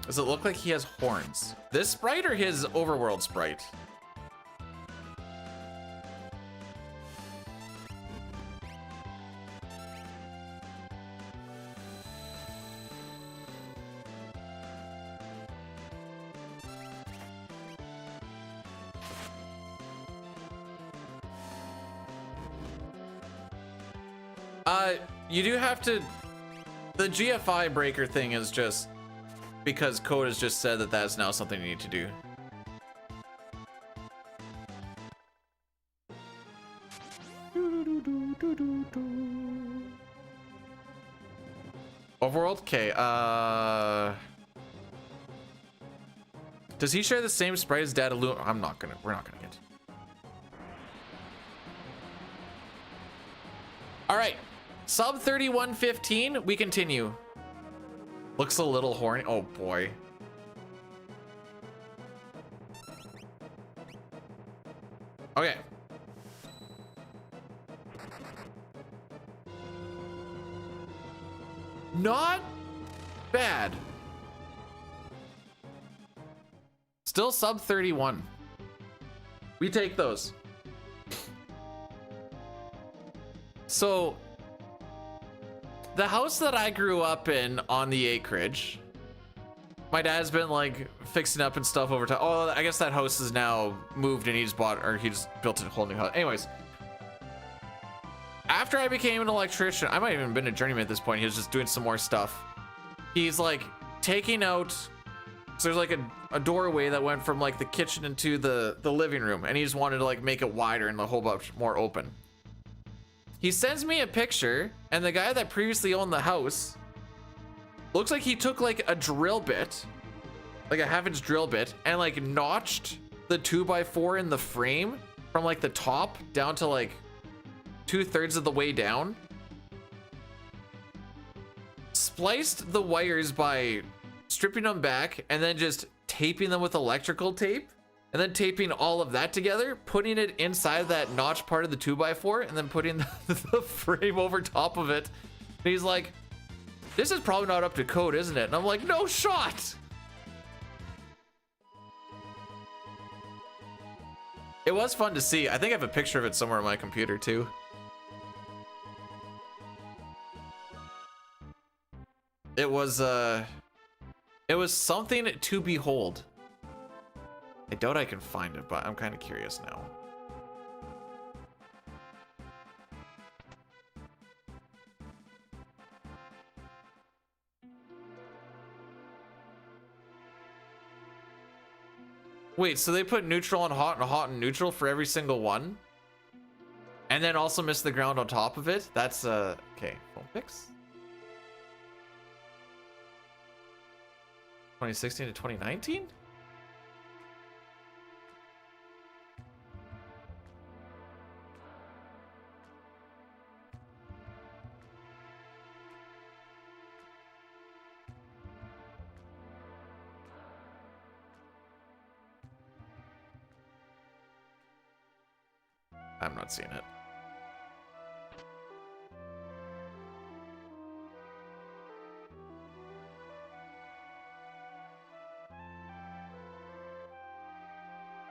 Speaker 1: Does it look like he has horns? This sprite or his overworld sprite? You do have to, the GFI breaker thing is just because code has just said that that's now something you need to do. Overworld? Okay, does he share the same sprite as Dad We're not gonna get. All right. Sub 3115, we continue. Looks a little horny. Oh boy. Okay. Not bad. Still sub 31. We take those. So, the house that I grew up in on the acreage, my dad's been like fixing up and stuff over time. Oh, I guess that house is now moved and he just built a whole new house. Anyways, after I became an electrician, I might have even been a journeyman at this point. He was just doing some more stuff. He's like taking out, so there's like a doorway that went from like the kitchen into the living room, and he just wanted to like make it wider and a whole bunch more open. He sends me a picture, and the guy that previously owned the house looks like he took like a drill bit, like a 1/2-inch drill bit, and like notched the 2x4 in the frame from like the top down to like 2/3 of the way down. Spliced the wires by stripping them back and then just taping them with electrical tape, and then taping all of that together, putting it inside that notch part of the 2x4, and then putting the frame over top of it. And he's like, this is probably not up to code, isn't it? And I'm like, no shot. It was fun to see. I think I have a picture of it somewhere on my computer too. It was something to behold. I doubt I can find it, but I'm kind of curious now. Wait, so they put neutral on hot and neutral for every single one? And then also miss the ground on top of it? That's, okay, phone fix? 2016 to 2019? I'm not seeing it.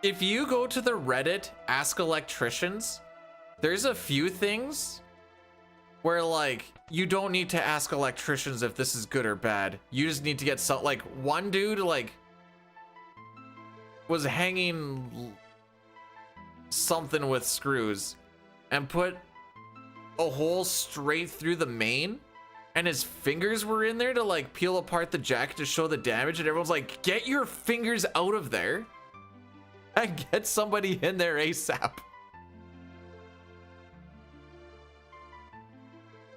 Speaker 1: If you go to the Reddit Ask Electricians, there's a few things where like you don't need to ask electricians if this is good or bad. You just need to get some, like one dude like was hanging something with screws and put a hole straight through the main, and his fingers were in there to like peel apart the jacket to show the damage, and everyone's like, get your fingers out of there and get somebody in there ASAP.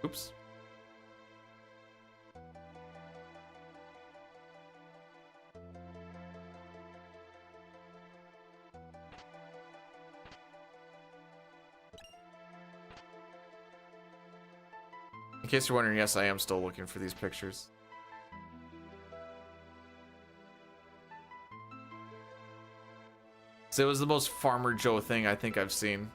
Speaker 1: Oops. In case you're wondering, yes, I am still looking for these pictures. So it was the most Farmer Joe thing I think I've seen.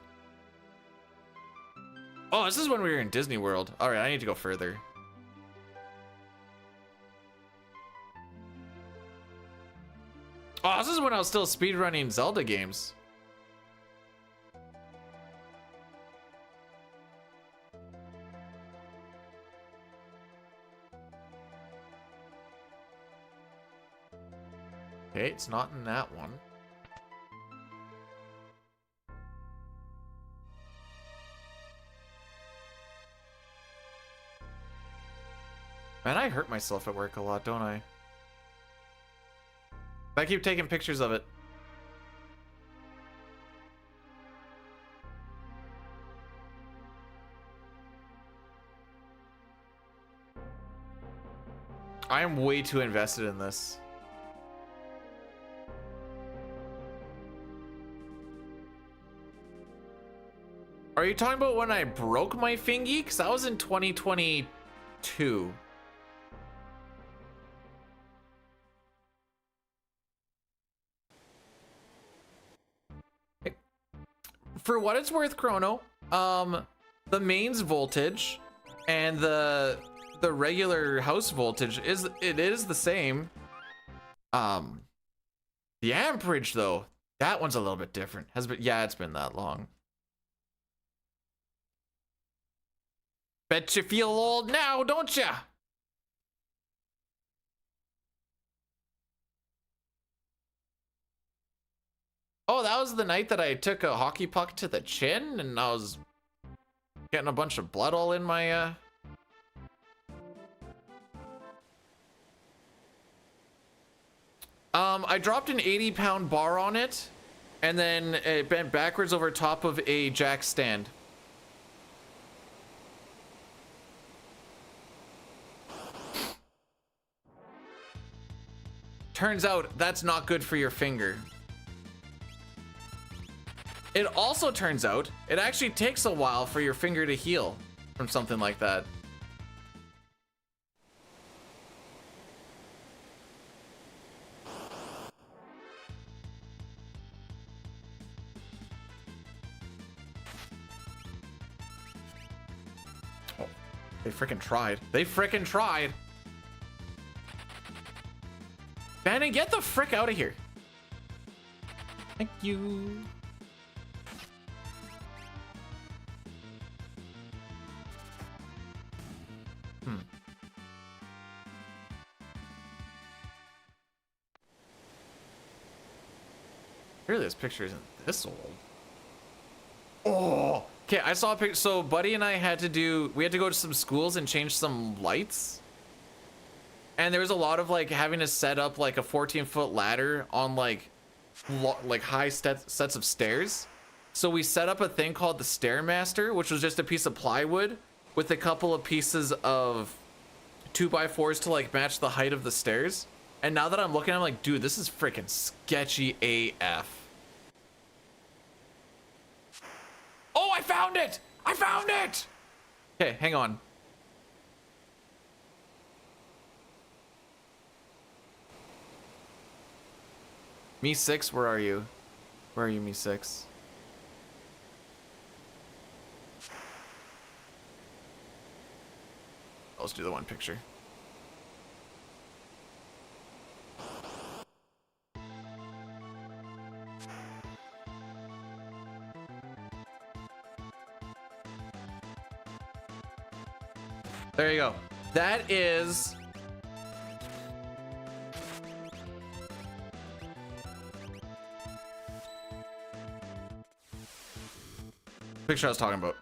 Speaker 1: Oh, this is when we were in Disney World. All right, I need to go further. Oh, this is when I was still speedrunning Zelda games. Okay, it's not in that one. Man, I hurt myself at work a lot, don't I? I keep taking pictures of it. I am way too invested in this. Are you talking about when I broke my fingy? Because that was in 2022. For what it's worth, Chrono, the mains voltage and the regular house voltage is the same. The amperage though, that one's a little bit different. Yeah, it's been that long. Bet you feel old now, don't ya? Oh, that was the night that I took a hockey puck to the chin and I was getting a bunch of blood all in my I dropped an 80-pound bar on it and then it bent backwards over top of a jack stand. Turns out that's not good for your finger. It also turns out it actually takes a while for your finger to heal from something like that. They freaking tried. They freaking tried. Bannon, get the frick out of here. Thank you. Really, this picture isn't this old. Oh, okay. I saw a picture. So, Buddy and I had to go to some schools and change some lights. And there was a lot of like having to set up like a 14-foot ladder on like high sets of stairs. So we set up a thing called the Stairmaster, which was just a piece of plywood with a couple of pieces of 2x4s to like match the height of the stairs. And now that I'm looking, I'm like, dude, this is freaking sketchy AF. Oh, I found it! I found it! Okay, hang on. Me 6, where are you? Where are you, Me 6? Let's do the one picture. There you go. That is... picture I was talking about.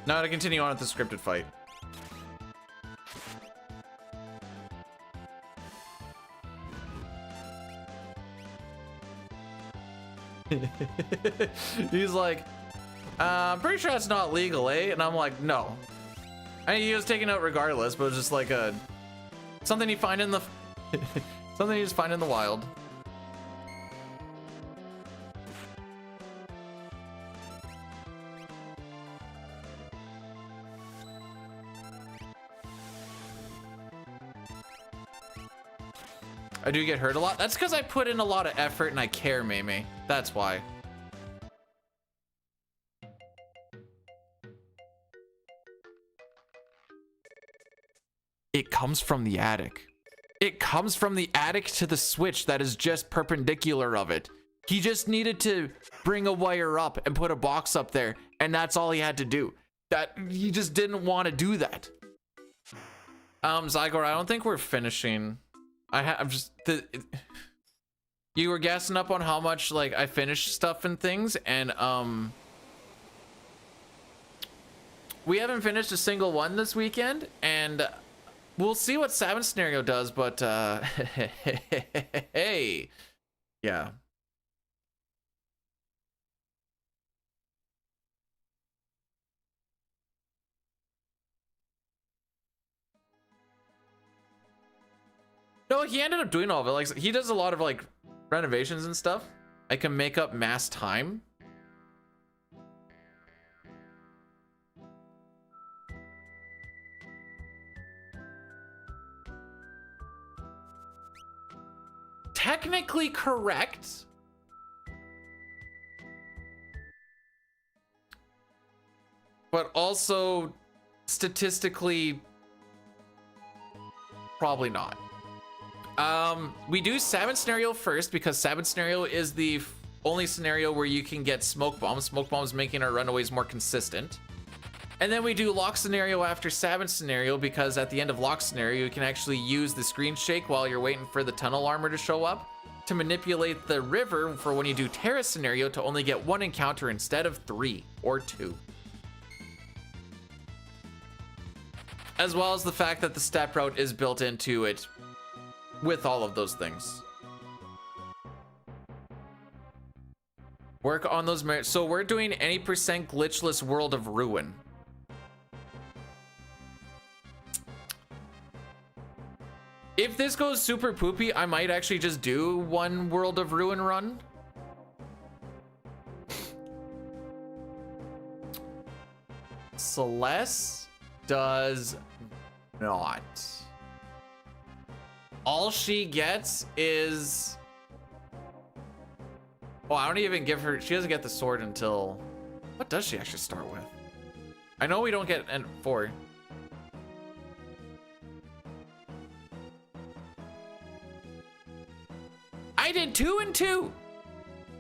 Speaker 1: Now to continue on with the scripted fight. He's like, I'm pretty sure that's not legal, eh? And I'm like, no. I mean, he was taken out regardless, but it was just like a something you find in the something you just find in the wild. I do get hurt a lot. That's because I put in a lot of effort and I care, Mimi. That's why. It comes from the attic. It comes from the attic to the switch that is just perpendicular of it. He just needed to bring a wire up and put a box up there, and that's all he had to do. That he just didn't want to do that. Zygor, I don't think we're finishing. I'm just you were gassing up on how much like I finished stuff and things, and we haven't finished a single one this weekend, and we'll see what Savin Scenario does, but hey, yeah. No, he ended up doing all of it. Like, he does a lot of like renovations and stuff. I can make up mass time. Technically correct. But also statistically probably not. We do Savin Scenario first because Savin Scenario is the only scenario where you can get smoke bombs. Smoke bombs making our runaways more consistent. And then we do Lock Scenario after Savin Scenario because at the end of Lock Scenario, you can actually use the screen shake while you're waiting for the tunnel armor to show up to manipulate the river for when you do Terra Scenario to only get 1 encounter instead of 3 or 2. As well as the fact that the step route is built into it with all of those things. Work on those merits. So we're doing any percent glitchless World of Ruin. If this goes super poopy, I might actually just do 1 World of Ruin run. Celeste does not. All she gets is... oh, I don't even give her... she doesn't get the sword until... what does she actually start with? I know we don't get an 4. I did 2 and 2.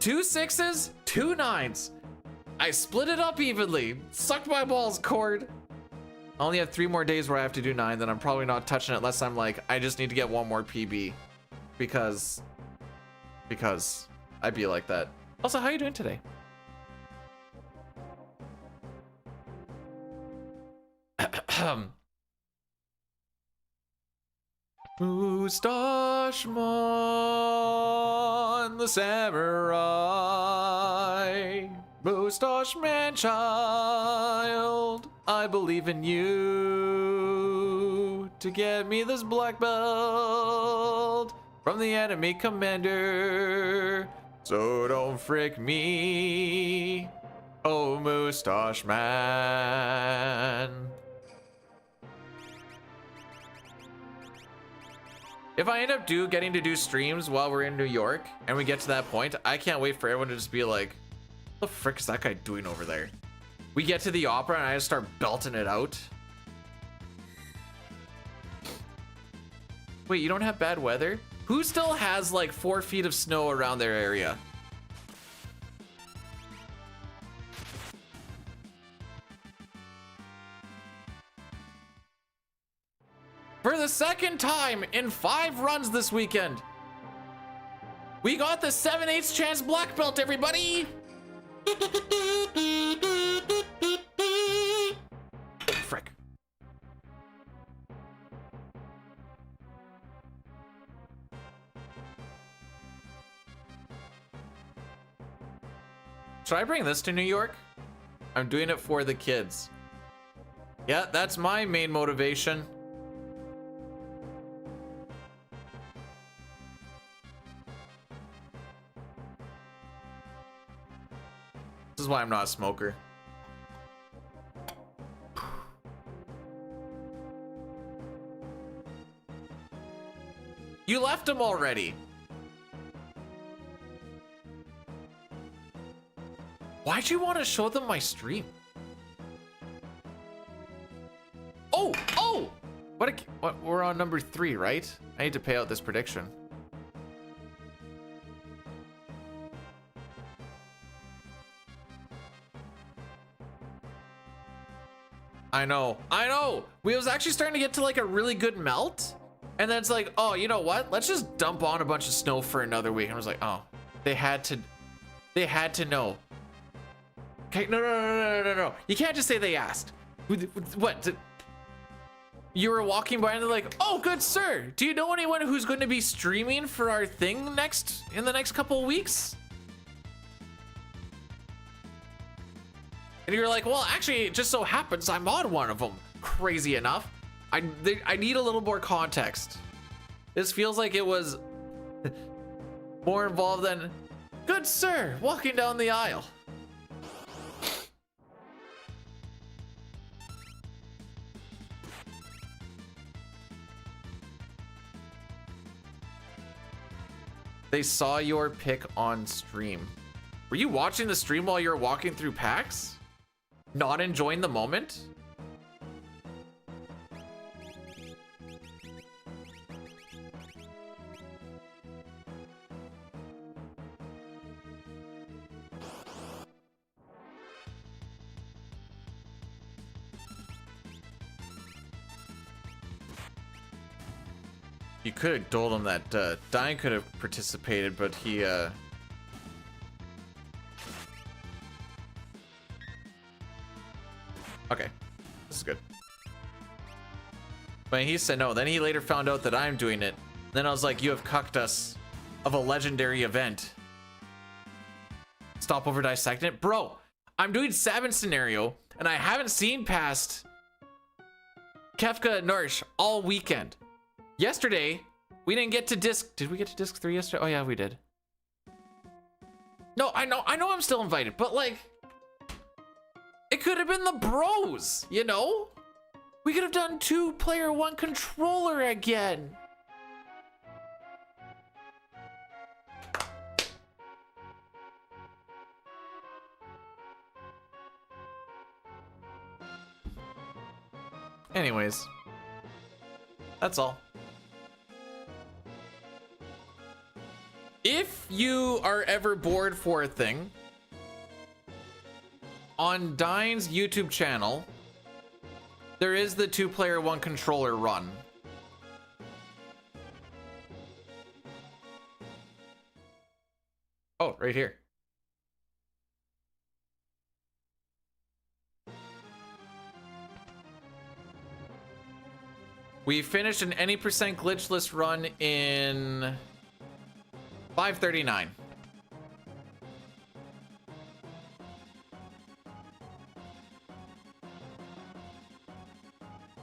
Speaker 1: 2 6s, 2 9s. I split it up evenly. Sucked my balls, Cord. I only have 3 more days where I have to do 9, then I'm probably not touching it unless I'm like, I just need to get 1 more PB. Because I'd be like that. Also, how are you doing today? Moustache-mon, the samurai. Moustache-man child, I believe in you to get me this black belt from the enemy commander. So don't frick me, oh Moustache Man. If I end up getting to do streams while we're in New York and we get to that point, I can't wait for everyone to just be like, what the frick is that guy doing over there? We get to the opera and I just start belting it out. Wait, you don't have bad weather? Who still has like 4 feet of snow around their area? For the second time in 5 runs this weekend, we got the 7/8 chance black belt, everybody! Frick. Should I bring this to New York? I'm doing it for the kids. Yeah, that's my main motivation. This is why I'm not a smoker. You left him already. Why'd you want to show them my stream? Oh! What? We're on number 3, right? I need to pay out this prediction. I know. We was actually starting to get to like a really good melt. And then it's like, oh, you know what? Let's just dump on a bunch of snow for another week. And I was like, oh, they had to know. Okay, no. You can't just say they asked. What? You were walking by and they're like, oh, good sir. Do you know anyone who's going to be streaming for our thing in the next couple of weeks? And you're like, well, actually, it just so happens I'm on one of them. Crazy enough. I need a little more context. This feels like it was more involved than, good sir, walking down the aisle. They saw your pick on stream. Were you watching the stream while you were walking through PAX? Not enjoying the moment? You could have told him that Diane could have participated, but he okay, this is good. But he said no. Then he later found out that I'm doing it. Then I was like, you have cucked us of a legendary event. Stop over dissecting it. Bro, I'm doing 7 scenario and I haven't seen past Kefka Narsh all weekend. Yesterday, we didn't get to disc. Did we get to disc 3 yesterday? Oh yeah, we did. No, I know I'm still invited, but like, it could have been the bros, you know? We could have done 2-player 1 controller again. Anyways, that's all. If you are ever bored for a thing, on Dine's YouTube channel, there is the 2-player 1-controller run. Oh, right here. We finished an any percent glitchless run in 5:39.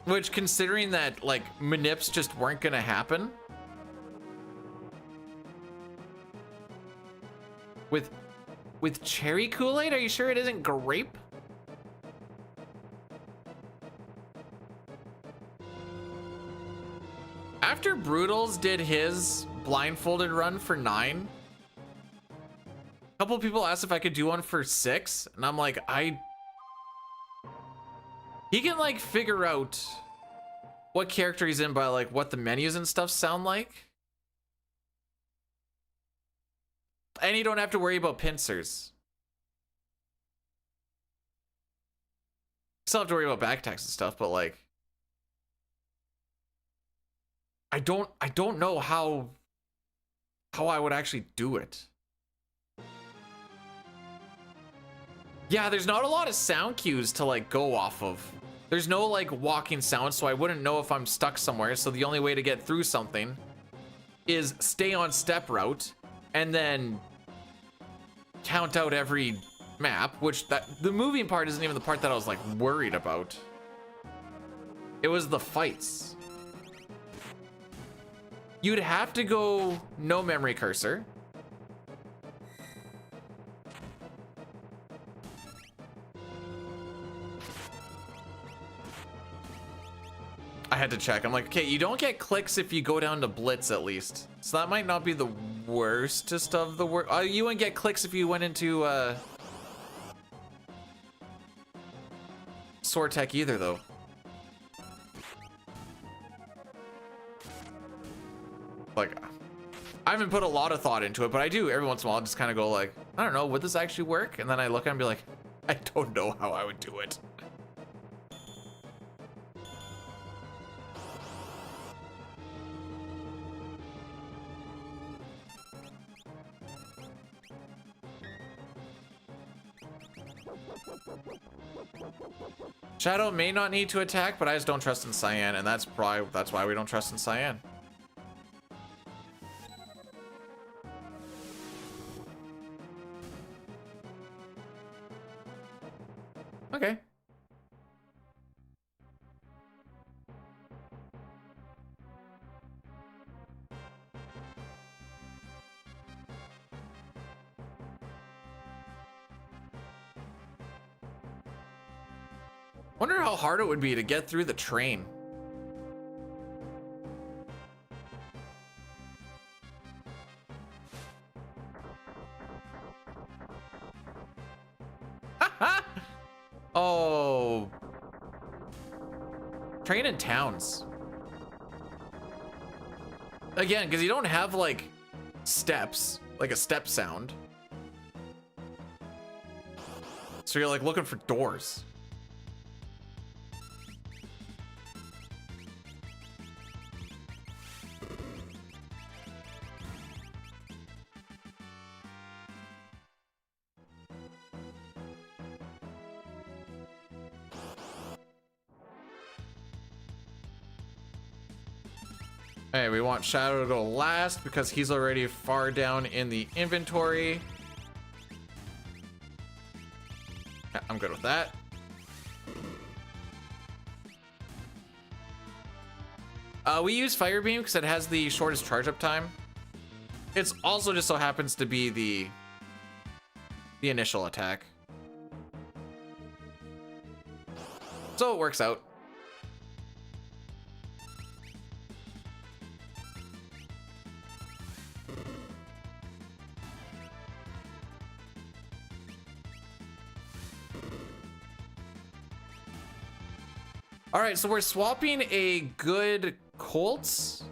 Speaker 1: Which, considering that like manips just weren't gonna happen with cherry Kool-Aid, are you sure it isn't grape? After Brutals did his blindfolded run for 9, a couple people asked if I could do one for 6, and I'm like, he can like figure out what character he's in by like what the menus and stuff sound like. And you don't have to worry about pincers. Still have to worry about backtax and stuff, but like I don't know how I would actually do it. Yeah, there's not a lot of sound cues to like go off of. There's no like walking sound, so I wouldn't know if I'm stuck somewhere. So the only way to get through something is stay on step route and then count out every map, which the moving part isn't even the part that I was like worried about. It was the fights. You'd have to go no memory cursor. I had to check. I'm like, okay, you don't get clicks if you go down to blitz at least. So that might not be the worstest of the worst. You wouldn't get clicks if you went into Sword Tech either, though. Like, I haven't put a lot of thought into it, but I do every once in a while just kind of go like, I don't know, would this actually work? And then I look and be like, I don't know how I would do it. Shadow may not need to attack, but I just don't trust in Cyan, and that's why we don't trust in Cyan. Okay. Wonder how hard it would be to get through the train. Oh. Train in towns. Again, because you don't have like steps, like a step sound. So you're like looking for doors. Hey, we want Shadow to go last because he's already far down in the inventory. Yeah, I'm good with that. We use Fire Beam because it has the shortest charge up time. It's also just so happens to be the initial attack. So it works out. All right, so we're swapping a good Colts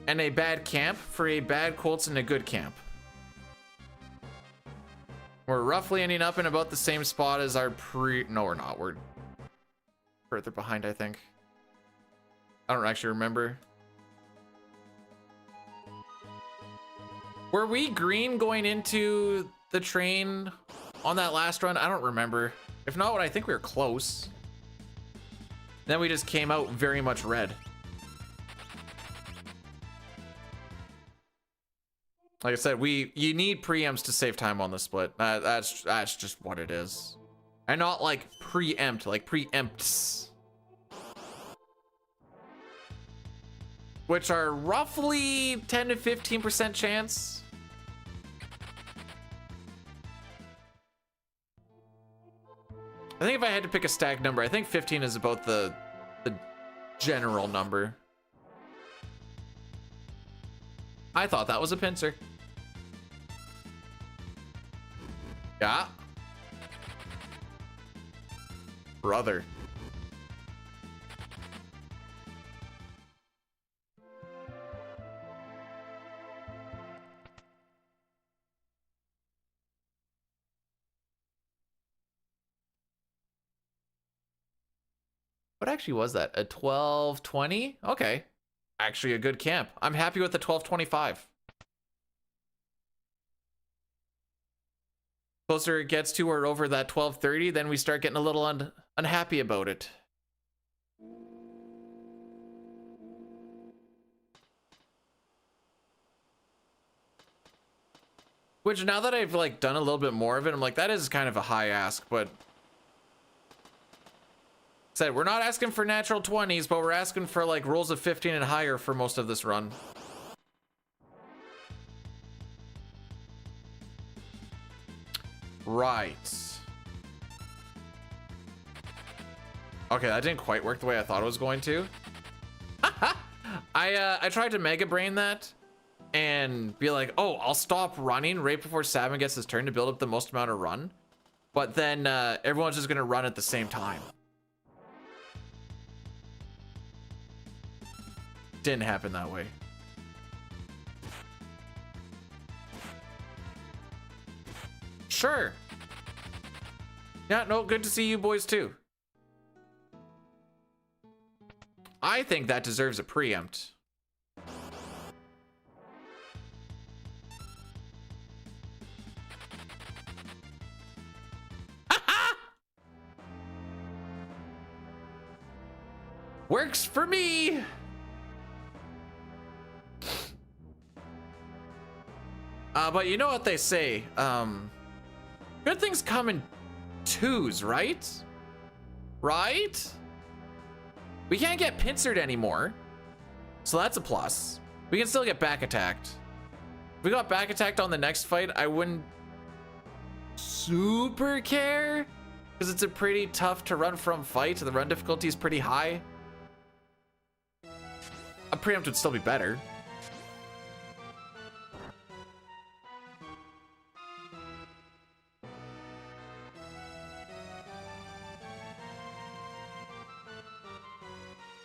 Speaker 1: and a bad camp for a bad Colts and a good camp. We're roughly ending up in about the same spot as our no, we're not. We're further behind, I think. I don't actually remember. Were we green going into the train on that last run? I don't remember. If not, I think we were close. Then we just came out very much red. Like I said, you need preempts to save time on the split. That's just what it is. And not like preempt, like preempts. Which are roughly 10 to 15% chance. I think if I had to pick a stack number, I think 15 is about the general number. I thought that was a pincer. Yeah. Brother. What actually was that? A 1220? Okay. Actually a good camp. I'm happy with the 1225. Closer it gets to or over that 1230, then we start getting a little unhappy about it. Which now that I've like done a little bit more of it, I'm like, that is kind of a high ask, but said we're not asking for natural 20s, but we're asking for like rolls of 15 and higher for most of this run. Right. Okay, that didn't quite work the way I thought it was going to. I tried to mega brain that and be like, oh, I'll stop running right before Sabin gets his turn to build up the most amount of run. But then everyone's just gonna run at the same time. Didn't happen that way. Sure. Yeah, no, good to see you boys too. I think that deserves a preempt. Works for me. But you know what they say, good things come in twos, right? Right? We can't get pincered anymore, so that's a plus. We can still get back attacked. If we got back attacked on the next fight, I wouldn't super care, because it's a pretty tough to run from fight. The run difficulty is pretty high. A preempt would still be better.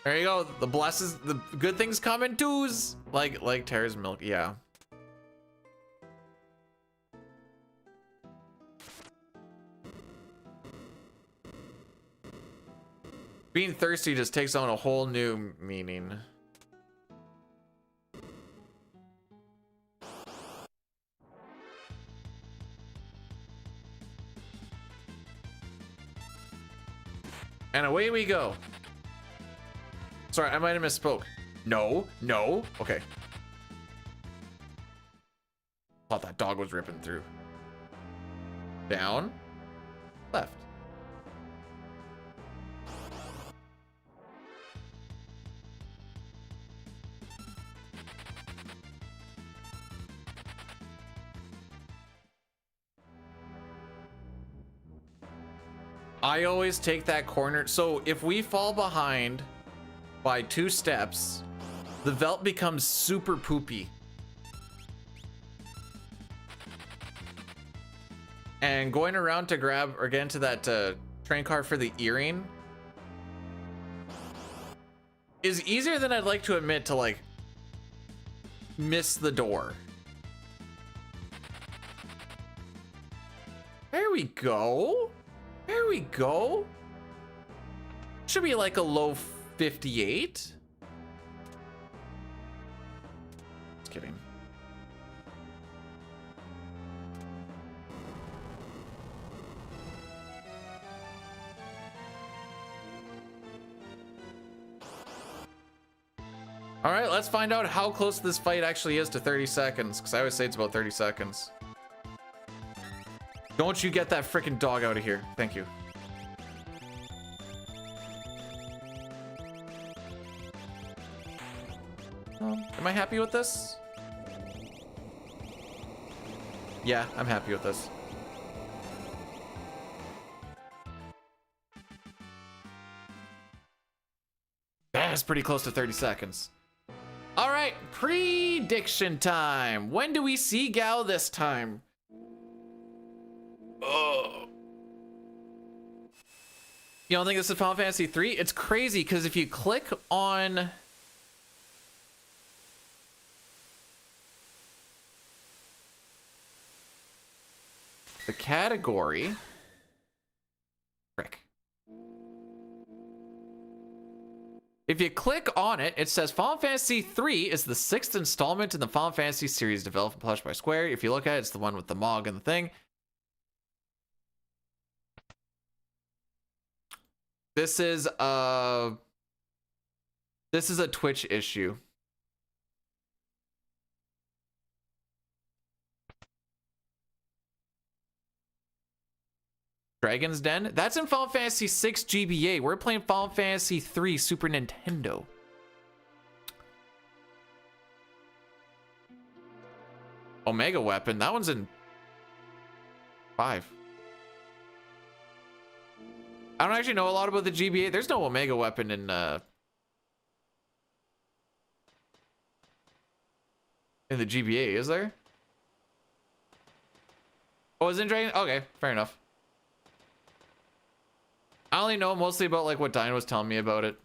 Speaker 1: There you go. The blesses, the good things come in twos. Like Tara's milk, yeah. Being thirsty just takes on a whole new meaning. And away we go. Sorry, I might have misspoke. No, no. Okay. Thought that dog was ripping through. Down. Left. I always take that corner. So if we fall behind by 2 steps, the Velt becomes super poopy. And going around to grab or get into that train car for the earring is easier than I'd like to admit to like miss the door. There we go. There we go. Should be like a low 58. Just kidding. All right, let's find out how close this fight actually is to 30 seconds, because I always say it's about 30 seconds. Don't you get that freaking dog out of here. Thank you. Am I happy with this? Yeah, I'm happy with this. That's pretty close to 30 seconds. All right, prediction time. When do we see Gao this time? Oh. You don't think this is Final Fantasy 3? It's crazy because if you click on the category, frick. If you click on it, it says Final Fantasy 3 is the 6th installment in the Final Fantasy series developed and published by Square. If you look at it, it's the one with the Mog and the thing. This is a Twitch issue. Dragon's Den? That's in Final Fantasy 6 GBA. We're playing Final Fantasy 3 Super Nintendo. Omega Weapon. That one's in 5. I don't actually know a lot about the GBA. There's no Omega Weapon in the GBA, is there? Oh, is it in Dragon? Okay, fair enough. I only know mostly about like what Diane was telling me about it.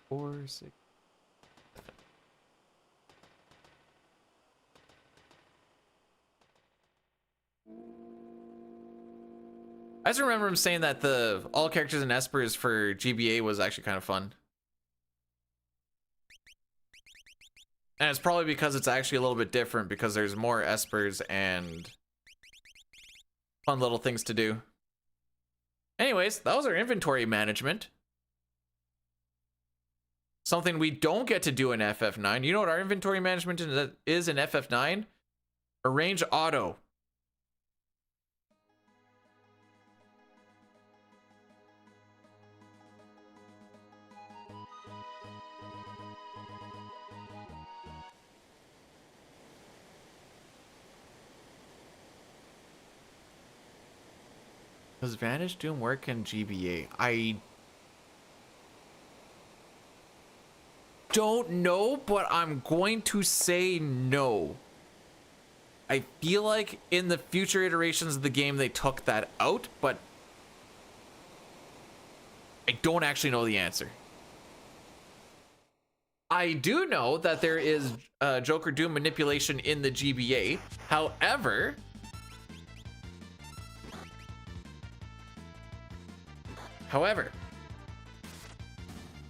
Speaker 1: 4, 6, 7. I just remember him saying that the all characters in Espers for GBA was actually kind of fun. And it's probably because it's actually a little bit different because there's more Espers and fun little things to do. Anyways, that was our inventory management. Something we don't get to do in FF9. You know what our inventory management is in FF9? Arrange auto. Does Vanish Doom work in GBA? I don't know, but I'm going to say no. I feel like in the future iterations of the game they took that out, but I don't actually know the answer. I do know that there is Joker Doom manipulation in the GBA. However,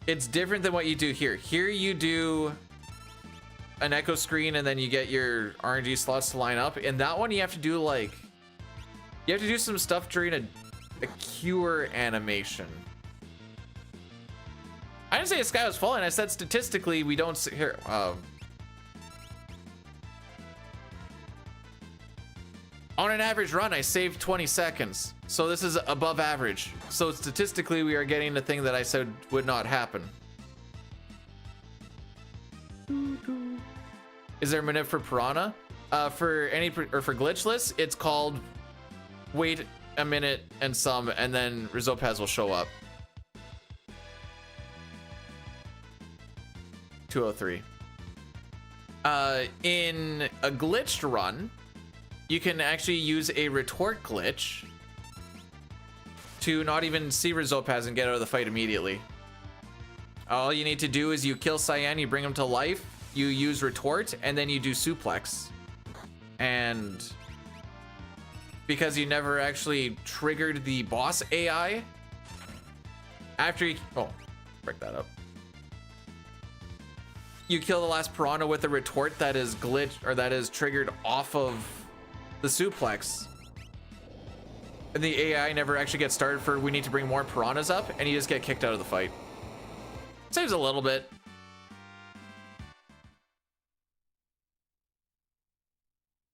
Speaker 1: it's different than what you do here. Here you do an echo screen and then you get your RNG slots to line up. In that one, you have to do like, you have to do some stuff during a cure animation. I didn't say the sky was falling. I said statistically we don't see here. On an average run, I saved 20 seconds. So this is above average. So statistically, we are getting the thing that I said would not happen. Is there a minute for Piranha? For Glitchless, it's called wait a minute and some, and then Rizopaz will show up. 203. In a glitched run, you can actually use a retort glitch to not even see Rizopaz and get out of the fight immediately. All you need to do is you kill Cyan, you bring him to life, you use retort, and then you do suplex. And because you never actually triggered the boss AI, after you, oh, break that up. You kill the last piranha with a retort that is glitched, or that is triggered off of the suplex. And the AI never actually gets started for we need to bring more piranhas up, and you just get kicked out of the fight. Saves a little bit.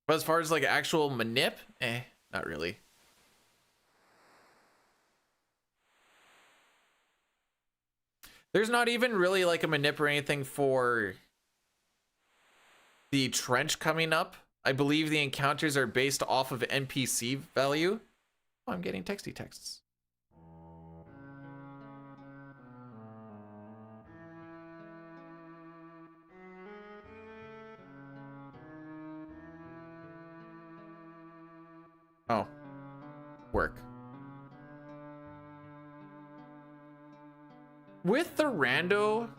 Speaker 1: But as far as like actual manip, not really. There's not even really like a manip or anything for the trench coming up. I believe the encounters are based off of NPC value. Oh, I'm getting texty texts. Oh, work. With the rando,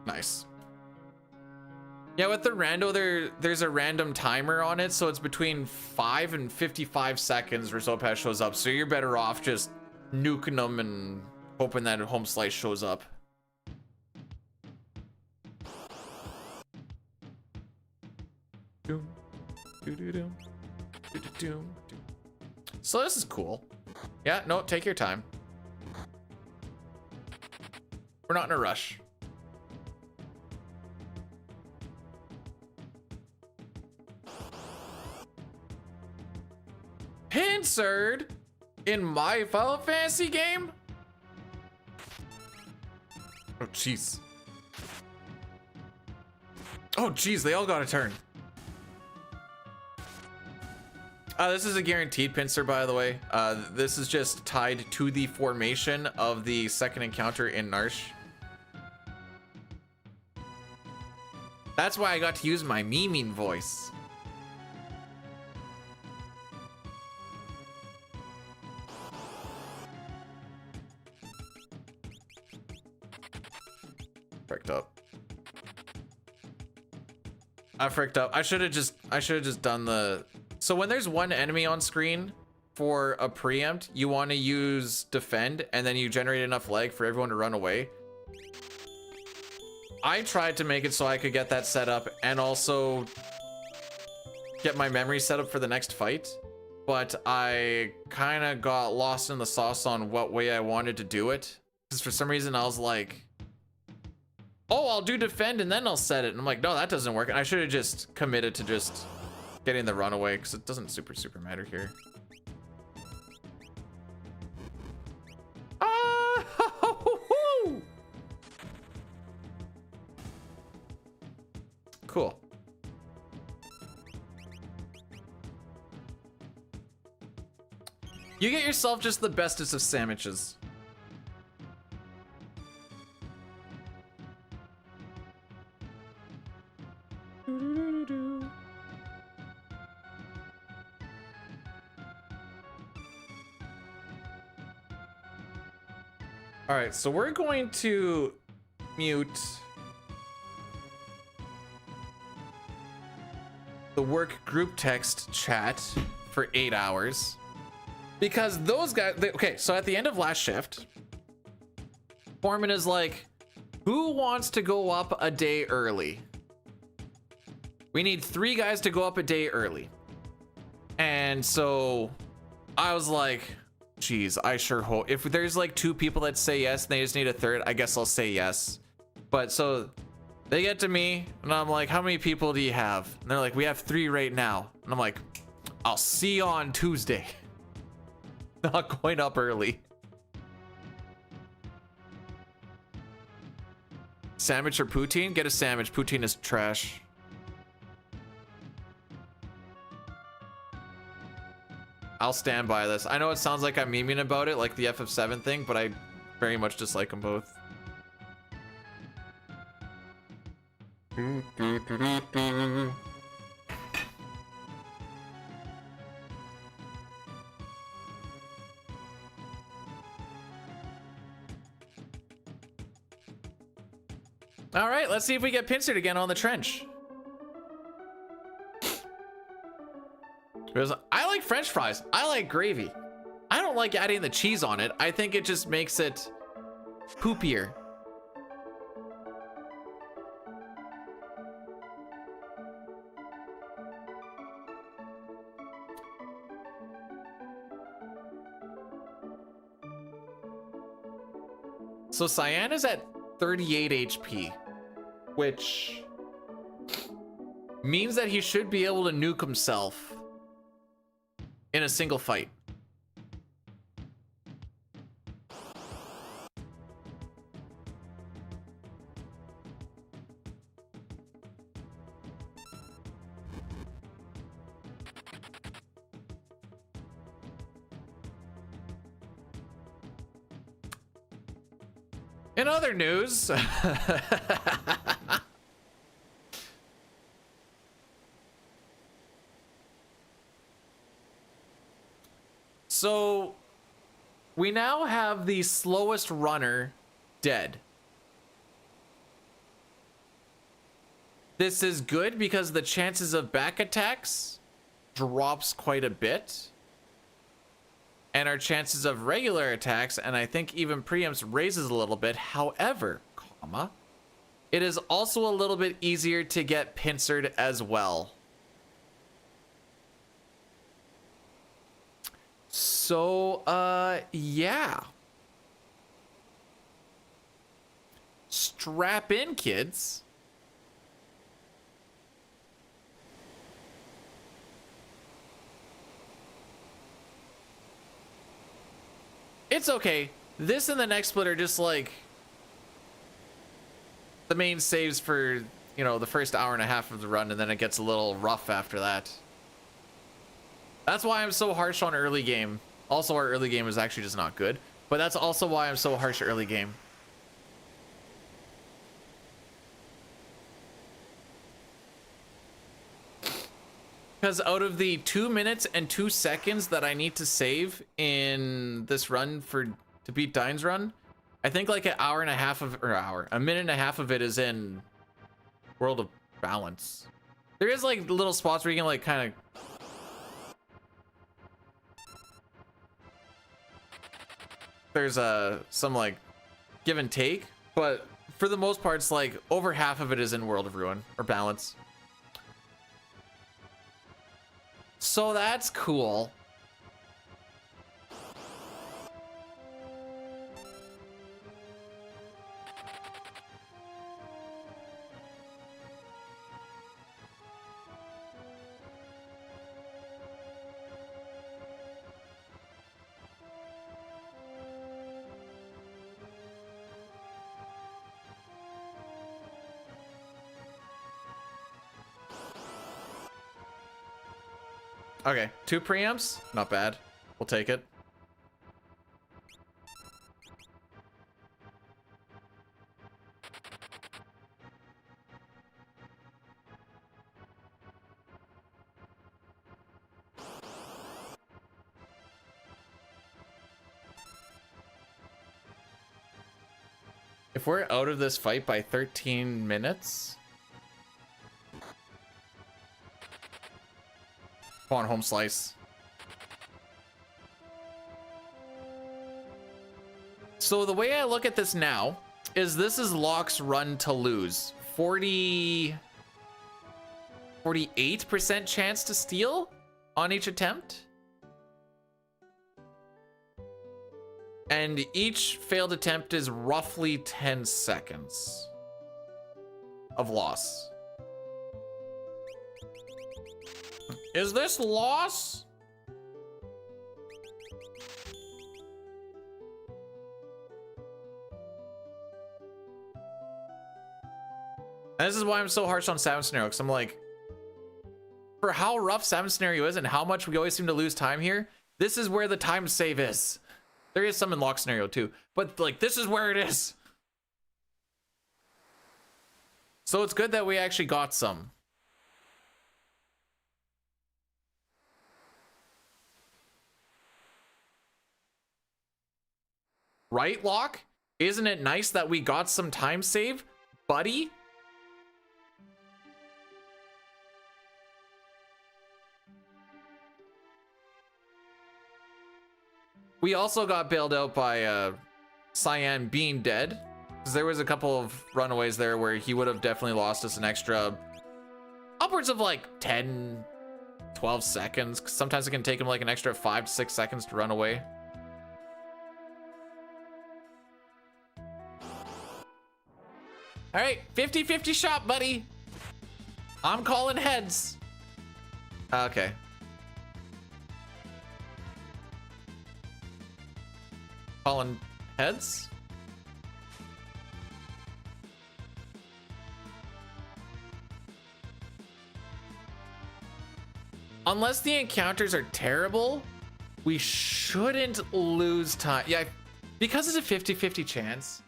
Speaker 1: nice. Yeah, with the rando, there's a random timer on it, so it's between 5 and 55 seconds where Topaz shows up. So you're better off just nuking them and hoping that home slice shows up. Doom, doo doo doom. So this is cool. Yeah, no, take your time. We're not in a rush. Pinsard in my Final Fantasy game? Oh, jeez. Oh, jeez, they all got a turn. This is a guaranteed pincer, by the way. This is just tied to the formation of the second encounter in Narsh. That's why I got to use my memeing voice. Fricked up. I fricked up. I should have just done the... So when there's one enemy on screen for a preempt, you want to use defend, and then you generate enough lag for everyone to run away. I tried to make it so I could get that set up and also get my memory set up for the next fight, but I kind of got lost in the sauce on what way I wanted to do it, because for some reason I was like, oh, I'll do defend and then I'll set it, and I'm like, no, that doesn't work. And I should have just committed to just getting the runaway, because it doesn't super matter here. Cool. You get yourself just the bestest of sandwiches. All right, so we're going to mute the work group text chat for 8 hours because those guys, okay, so at the end of last shift, Foreman is like, who wants to go up a day early? We need 3 guys to go up a day early. And so I was like, geez, I sure hope if there's like 2 people that say yes and they just need a third, I guess I'll say yes. But so they get to me and I'm like, how many people do you have? And they're like, we have 3 right now. And I'm like, I'll see you on Tuesday. Not going up early. Sandwich or poutine? Get a sandwich. Poutine is trash. I'll stand by this. I know it sounds like I'm memeing about it, like the FF7 thing, but I very much dislike them both. All right, let's see if we get pincered again on the trench. Because I like French fries. I like gravy. I don't like adding the cheese on it. I think it just makes it poopier. So Cyan is at 38 HP, which means that he should be able to nuke himself in a single fight. In other news, so we now have the slowest runner dead. This is good because the chances of back attacks drops quite a bit. And our chances of regular attacks, and I think even preempts, raises a little bit. However, comma, it is also a little bit easier to get pincered as well. So, yeah. Strap in, kids. It's okay. This and the next split are just like the main saves for, you know, the first hour and a half of the run, and then it gets a little rough after that. That's why I'm so harsh on early game. Also, our early game is actually just not good, but that's also why I'm so harsh early game. Because out of the 2 minutes and 2 seconds that I need to save in this run to beat Dine's run, I think like a minute and a half of it is in World of Balance. There is like little spots where you can like kind of there's some like give and take, but for the most part it's like over half of it is in World of Ruin or Balance. So that's cool. Okay, 2 preamps, not bad. We'll take it. If we're out of this fight by 13 minutes... Come on, home slice. So the way I look at this now is this is Locke's run to lose. 48% chance to steal on each attempt. And each failed attempt is roughly 10 seconds of loss. Is this loss? And this is why I'm so harsh on 7 scenario, because I'm like, for how rough 7 scenario is and how much we always seem to lose time here, this is where the time save is. There is some in lock scenario too, but like this is where it is. So it's good that we actually got some. Right, Locke? Isn't it nice that we got some time save buddy. We also got bailed out by Cyan being dead, because there was a couple of runaways there where he would have definitely lost us an extra upwards of like 10, 12 seconds. 'Cause sometimes it can take him like an extra 5 to 6 seconds to run away. All right, 50-50 shot, buddy. I'm calling heads. Okay. Calling heads? Unless the encounters are terrible, we shouldn't lose time. Yeah, because it's a 50-50 chance,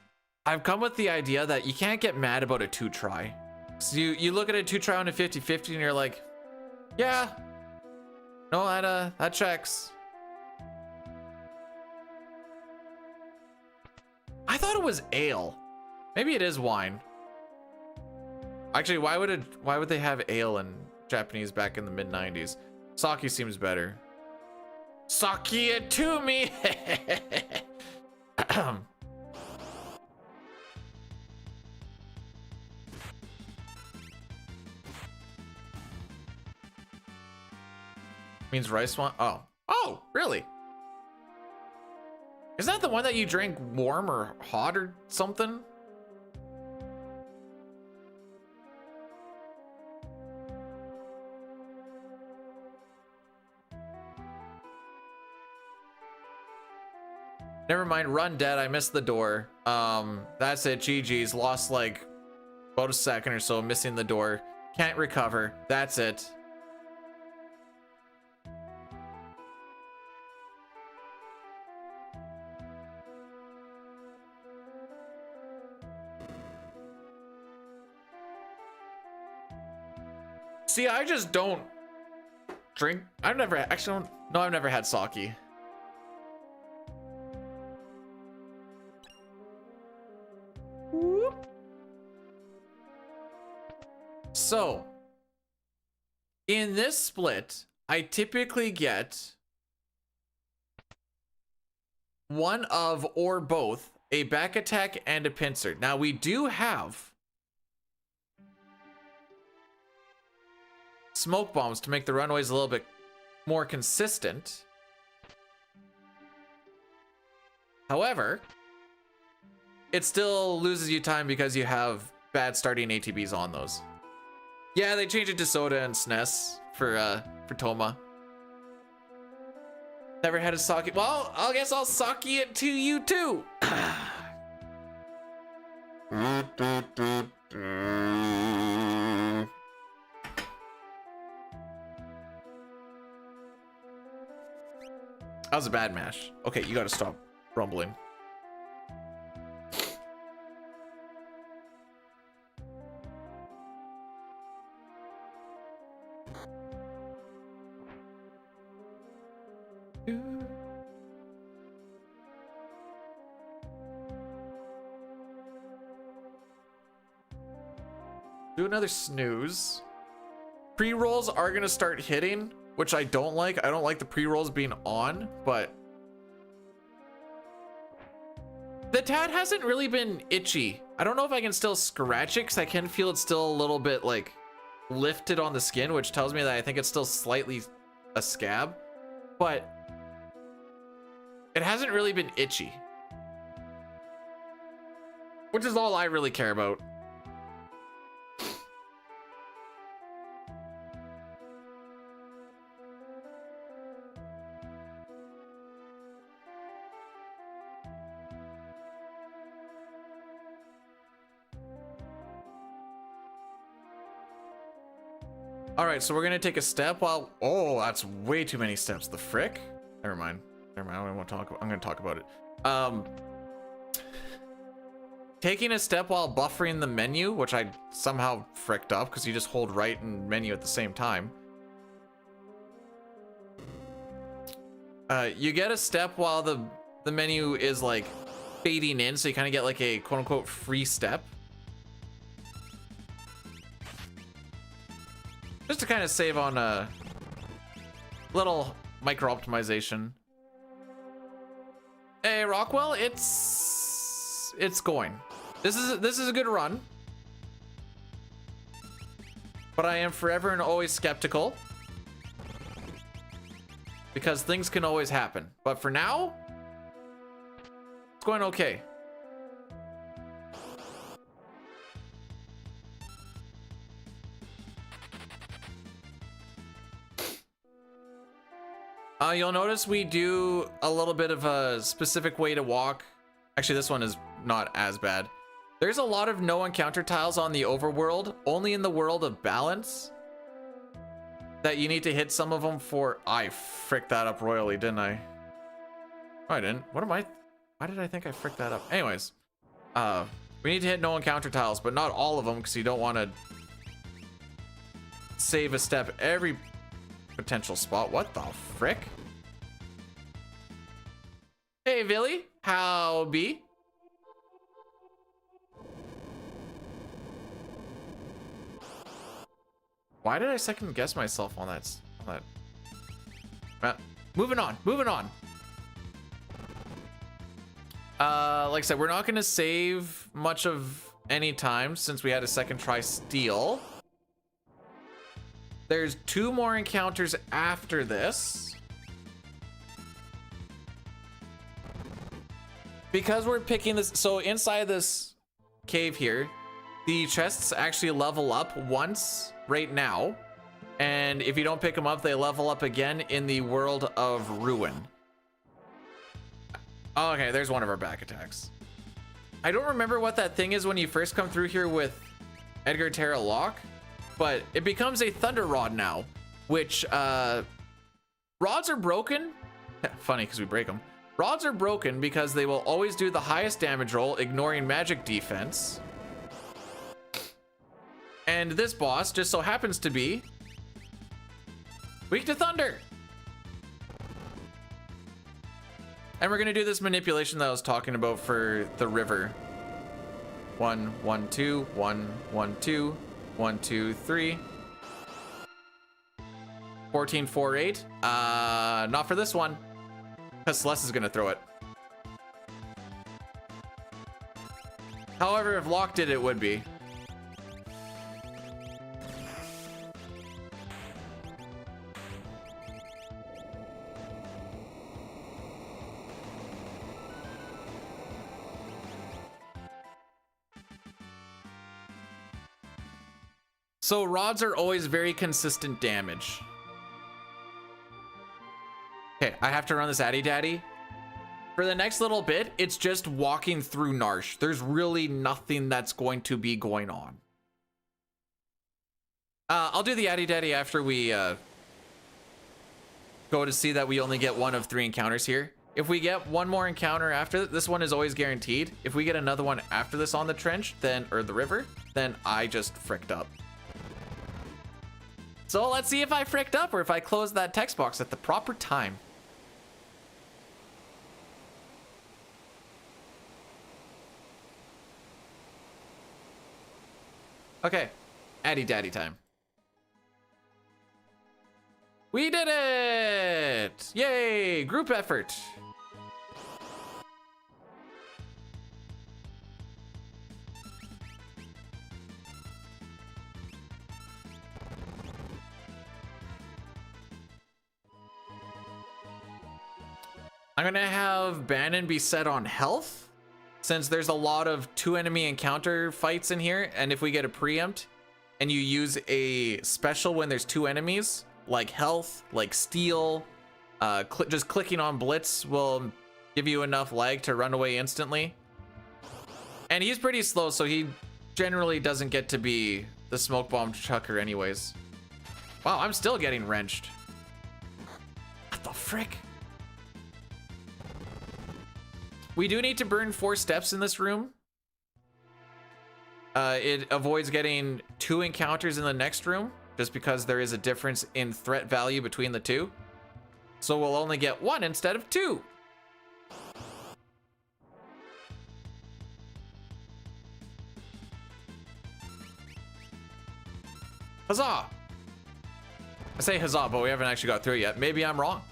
Speaker 1: I've come with the idea that you can't get mad about a 2-try. So you look at a 2-try on a 50-50 and you're like, yeah, no, that checks. I thought it was ale. Maybe it is wine. Actually, why would they have ale in Japanese back in the mid-90s? Sake seems better. Sake it to me. Means rice wine. Oh, really? Is that the one that you drink warm or hot or something? Never mind, run dead. I missed the door. That's it. GG's. Lost like about a second or so, missing the door. Can't recover. That's it. See, I just don't drink. I've never actually don't. No, I've never had sake. So, in this split, I typically get one of or both a back attack and a pincer. Now, we do have smoke bombs to make the runaways a little bit more consistent. However, it still loses you time because you have bad starting ATBs on those. Yeah, they changed it to soda and SNES for Toma. Never had a sake. Well, I guess I'll sake it to you too. That was a bad mash. Okay, you gotta stop rumbling. Do another snooze. Pre-rolls are gonna start hitting, which I don't like. I don't like the pre-rolls being on, but the tat hasn't really been itchy. I don't know if I can still scratch it because I can feel it's still a little bit like lifted on the skin, which tells me that I think it's still slightly a scab, but it hasn't really been itchy, which is all I really care about. All right, so we're gonna take a step while, oh, that's way too many steps. The frick? Never mind. I don't want to talk about, I'm gonna talk about it. Taking a step while buffering the menu, which I somehow fricked up because you just hold right and menu at the same time. You get a step while the menu is like fading in, so you kind of get like a quote unquote free step. kind of save on a little micro optimization. Hey, Rockwell, it's going. This is a good run. But I am forever and always skeptical. Because things can always happen. But for now, it's going okay. You'll notice we do a little bit of a specific way to walk. Actually, this one is not as bad. There's a lot of no encounter tiles on the overworld, only in the world of balance, that you need to hit some of them for. I fricked that up royally, didn't I? Oh, I didn't. What am I? Why did I think I fricked that up? Anyways, we need to hit no encounter tiles, but not all of them, because you don't want to save a step every potential spot. What the frick? Hey, Billy. How be? Why did I second guess myself on that? Moving on. Like I said, we're not going to save much of any time since we had a second try steal. There's 2 more encounters after this. Because we're picking this, so inside this cave here, the chests actually level up once right now. And if you don't pick them up, they level up again in the world of ruin. Oh, okay, there's one of our back attacks. I don't remember what that thing is when you first come through here with Edgar Terra Lock, but it becomes a thunder rod now, which rods are broken. Funny because we break them. Rods are broken because they will always do the highest damage roll, ignoring magic defense. And this boss just so happens to be weak to thunder. And we're gonna do this manipulation that I was talking about for the river. 1, 1, 2, 1, 1, 2, 1, 2, 3. 14, 4, 8. Not for this one. Because Celeste is gonna throw it. However, if Locke did, it would be. So rods are always very consistent damage. Okay, I have to run this Addy Daddy. For the next little bit, it's just walking through Narsh. There's really nothing that's going to be going on. I'll do the Addy Daddy after we go to see that we only get 1 of 3 encounters here. If we get 1 more encounter after this one is always guaranteed. If we get another one after this on the trench, then or the river, then I just fricked up. So let's see if I fricked up or if I closed that text box at the proper time. Okay, Addy Daddy time. We did it! Yay, group effort. I'm gonna have Bannon be set on health, since there's a lot of 2 enemy encounter fights in here, and if we get a preempt and you use a special when there's 2 enemies, like health, like steal, just clicking on blitz will give you enough lag to run away instantly. And he's pretty slow, so he generally doesn't get to be the smoke bomb chucker anyways. Wow, I'm still getting wrenched. What the frick? We do need to burn 4 steps in this room. It avoids getting 2 encounters in the next room, just because there is a difference in threat value between the 2. So we'll only get 1 instead of 2. Huzzah! I say huzzah, but we haven't actually got through it yet. Maybe I'm wrong.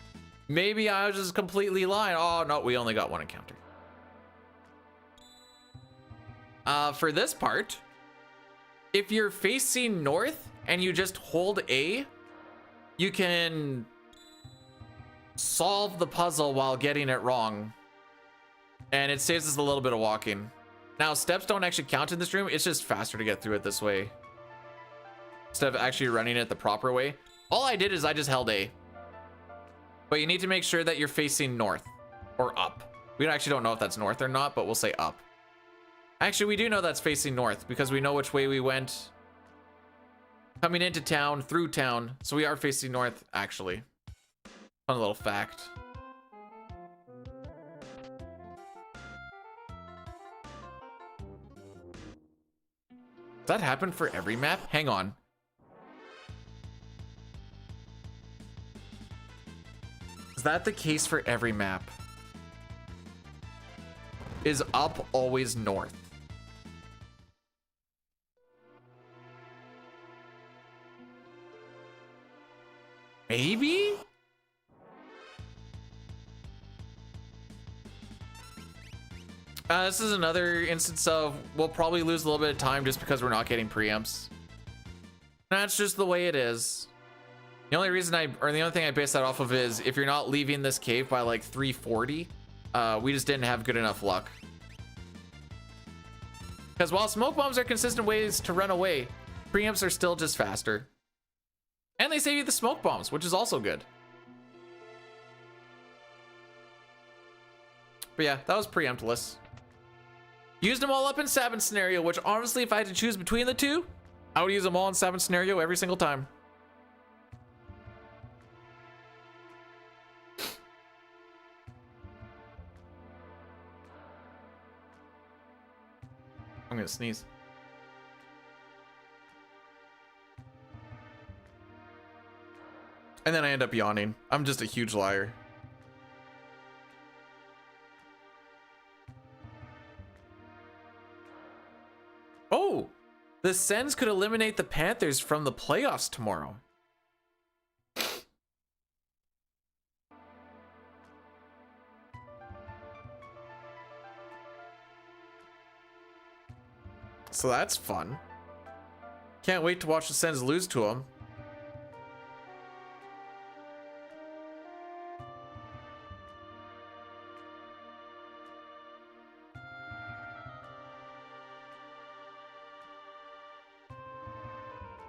Speaker 1: Maybe I was just completely lying. Oh, no, we only got one encounter. For this part, if you're facing north and you just hold A, you can solve the puzzle while getting it wrong. And it saves us a little bit of walking. Now, steps don't actually count in this room. It's just faster to get through it this way, instead of actually running it the proper way. All I did is I just held A. But you need to make sure that you're facing north or up. We actually don't know if that's north or not, but we'll say up. Actually, we do know that's facing north because we know which way we went coming into town, through town. So we are facing north, actually. Fun little fact. Does that happen for every map? Hang on. Is that the case for every map? Is up always north? Maybe? This is another instance of we'll probably lose a little bit of time just because we're not getting preempts. That's just the way it is. The only reason the only thing I base that off of is if you're not leaving this cave by like 340, we just didn't have good enough luck. Because while smoke bombs are consistent ways to run away, preempts are still just faster. And they save you the smoke bombs, which is also good. But yeah, that was preemptless. Used them all up in Savage scenario, which honestly, if I had to choose between the two, I would use them all in Savage scenario every single time. I'm gonna sneeze. And then I end up yawning. I'm just a huge liar. Oh, the Sens could eliminate the Panthers from the playoffs tomorrow. So that's fun. Can't wait to watch the Sens lose to them.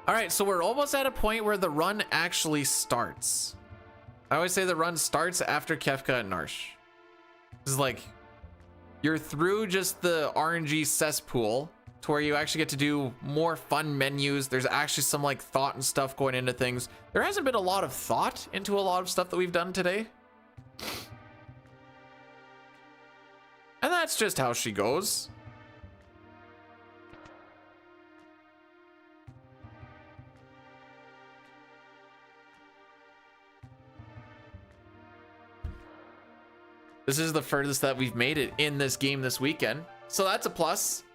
Speaker 1: All right, so we're almost at a point where the run actually starts. I always say the run starts after Kefka and Narsh. This is like, you're through just the RNG cesspool to where you actually get to do more fun menus. There's actually some like thought and stuff going into things. There hasn't been a lot of thought into a lot of stuff that we've done today. And that's just how she goes. This is the furthest that we've made it in this game this weekend. So that's a plus.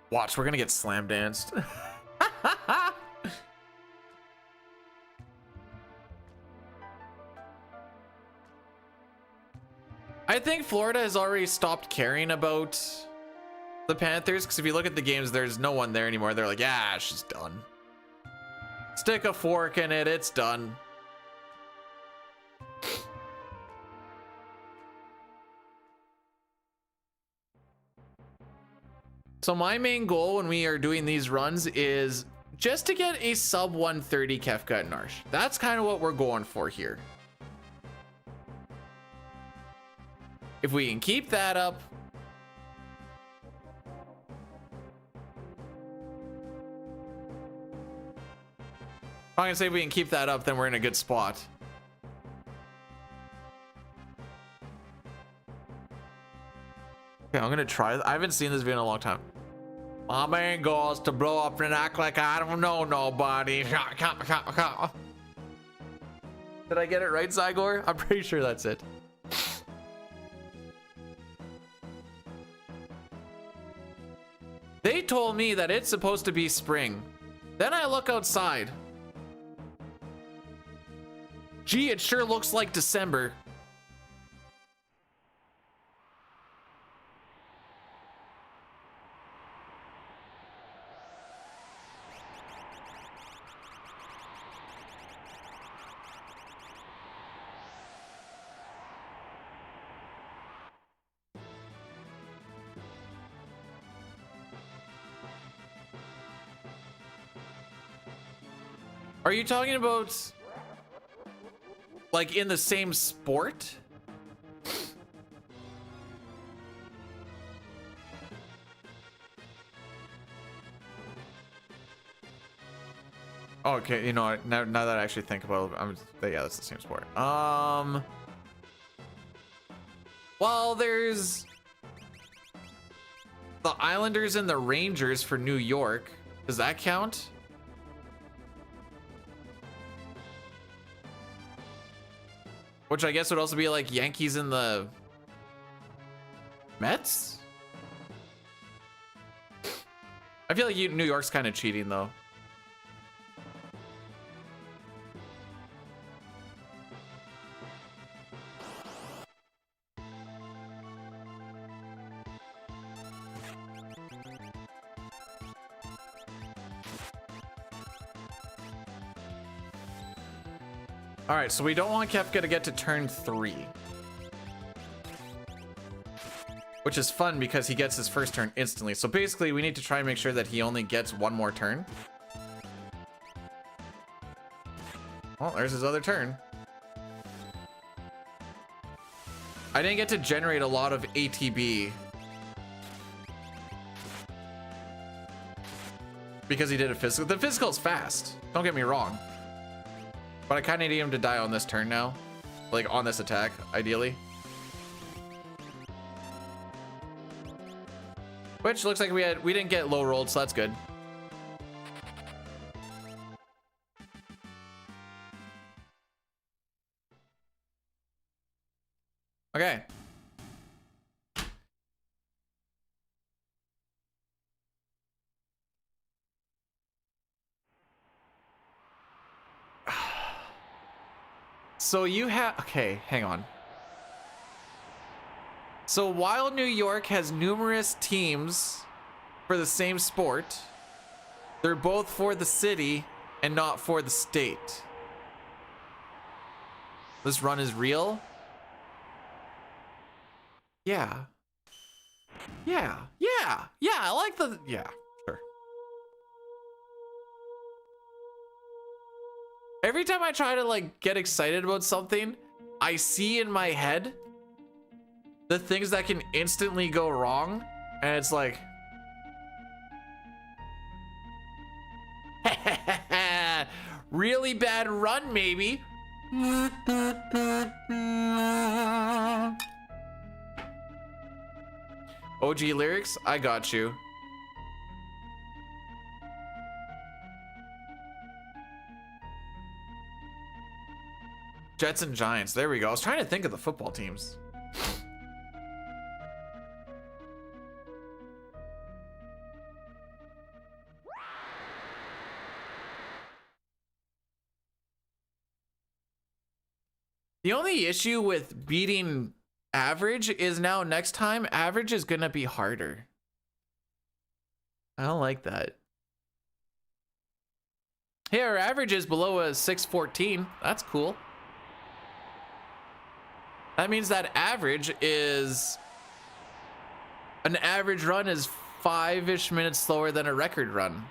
Speaker 1: Watch, we're gonna get slam danced. I think Florida has already stopped caring about the Panthers, because if you look at the games, there's no one there anymore. They're like, yeah, she's done. Stick a fork in it, it's done. So my main goal when we are doing these runs is just to get a sub 130 Kefka and Narsh. That's kind of what we're going for here. If we can keep that up, I'm gonna say if we can keep that up, then we're in a good spot. Okay, I'm gonna try. I haven't seen this video in a long time. My main goal is to blow up and act like I don't know nobody. Did I get it right, Zygor? I'm pretty sure that's it. They told me that it's supposed to be spring. Then I look outside. Gee, it sure looks like December. Are you talking about like in the same sport? Okay, you know what? Now that I actually think about it, yeah, that's the same sport. Well, there's the Islanders and the Rangers for New York. Does that count? Which I guess would also be like Yankees and the Mets? I feel like New York's kind of cheating though. All right, so we don't want Kefka to get to turn 3. Which is fun because he gets his first turn instantly. So basically we need to try and make sure that he only gets one more turn. Well, there's his other turn. I didn't get to generate a lot of ATB. Because he did a physical. The physical's fast, don't get me wrong. But I kind of need him to die on this turn now. Like on this attack, ideally. Which looks like we didn't get low rolled, so that's good. Okay. So you have, okay, hang on. So while New York has numerous teams for the same sport, they're both for the city and not for the state. This run is real? Yeah. Yeah, I like the, yeah, sure. Every time I try to like get excited about something, I see in my head the things that can instantly go wrong, and it's like, really bad run, maybe. OG lyrics, I got you. Jets and Giants, there we go. I was trying to think of the football teams. The only issue with beating average is now next time average is gonna be harder. I don't like that. Hey, our average is below a 614. That's cool. That means that average is an average run is 5-ish minutes slower than a record run.